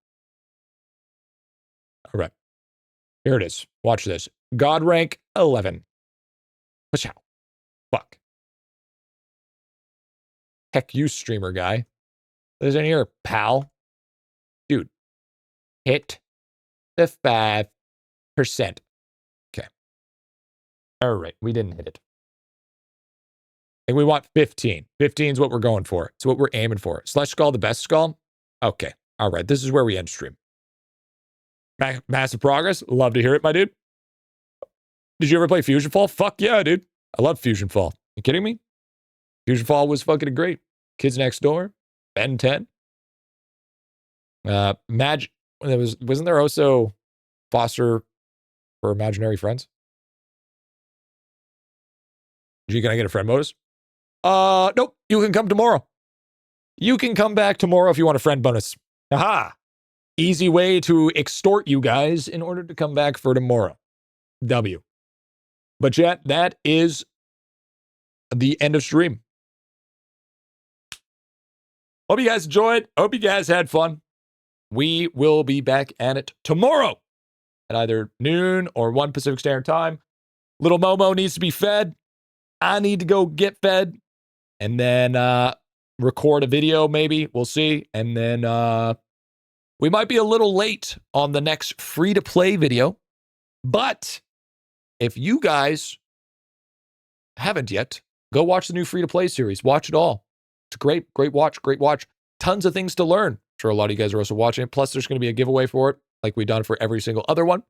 Speaker 1: All right. Here it is. Watch this. God rank 11. Watch out. Fuck. Heck you, streamer guy. Listen here, pal. Dude. Hit the 5%. Okay. All right. We didn't hit it. And we want 15. 15 is what we're going for. It's what we're aiming for. Slush Skull, the best skull? Okay. All right. This is where we end stream. Massive progress. Love to hear it, my dude. Did you ever play Fusion Fall? Fuck yeah, dude. I love Fusion Fall. You kidding me? Fusion Fall was fucking great. Kids Next Door. Ben 10. Wasn't there also Foster for Imaginary Friends? Can I get a friend bonus? Nope. You can come tomorrow. You can come back tomorrow if you want a friend bonus. Aha! Easy way to extort you guys in order to come back for tomorrow. W. But chat, that is the end of stream. Hope you guys enjoyed. Hope you guys had fun. We will be back at it tomorrow. at either noon or 1 Pacific Standard Time. Little Momo needs to be fed. I need to go get fed. And then record a video, maybe. We'll see. And then we might be a little late on the next free-to-play video. But if you guys haven't yet, go watch the new free-to-play series. Watch it all. It's a great watch. Tons of things to learn. I'm sure a lot of you guys are also watching it. Plus, there's going to be a giveaway for it, like we've done for every single other one.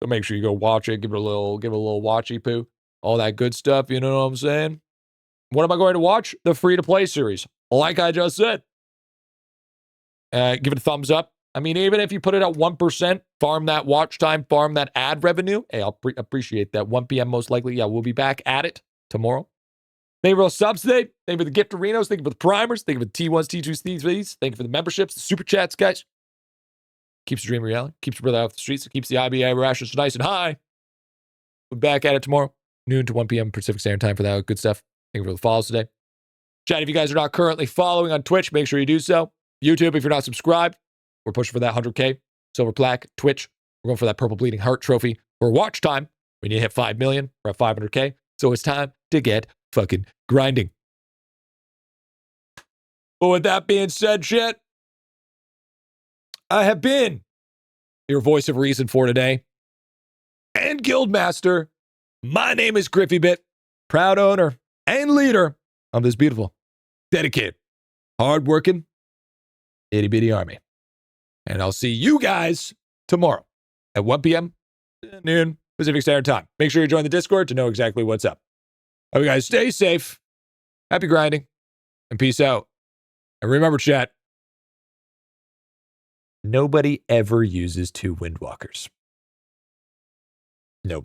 Speaker 1: So make sure you go watch it, give it a little watchy poo, all that good stuff. You know what I'm saying? What am I going to watch? The free-to-play series. Like I just said. Give it a thumbs up. I mean, even if you put it at 1%, farm that watch time, farm that ad revenue. Hey, I'll appreciate that. 1 p.m. most likely. Yeah, we'll be back at it tomorrow. Thank you for the subs today. Thank you for the gift arenas. Thank you for the primers. Thank you for the T1s, T2s, T3s. Thank you for the memberships, the super chats, guys. Keeps your dream reality. Keeps your brother off the streets. It keeps the IBA rashes nice and high. We'll be back at it tomorrow, noon to 1 p.m. Pacific Standard Time for that good stuff. Thank you for the follows today. Chat, if you guys are not currently following on Twitch, make sure you do so. YouTube, if you're not subscribed, we're pushing for that 100K. Silver plaque, Twitch, we're going for that purple bleeding heart trophy. For watch time, we need to hit 5 million. We're at 500K. So it's time to get fucking grinding. But with that being said, shit, I have been your voice of reason for today and Guildmaster. My name is GriffyBit, proud owner and leader of this beautiful, dedicated, hardworking, itty-bitty army. And I'll see you guys tomorrow at 1 p.m. noon Pacific Standard Time. Make sure you join the Discord to know exactly what's up. Hope you guys stay safe, happy grinding, and peace out. And remember, chat, nobody ever uses 2 Windwalkers. Nobody.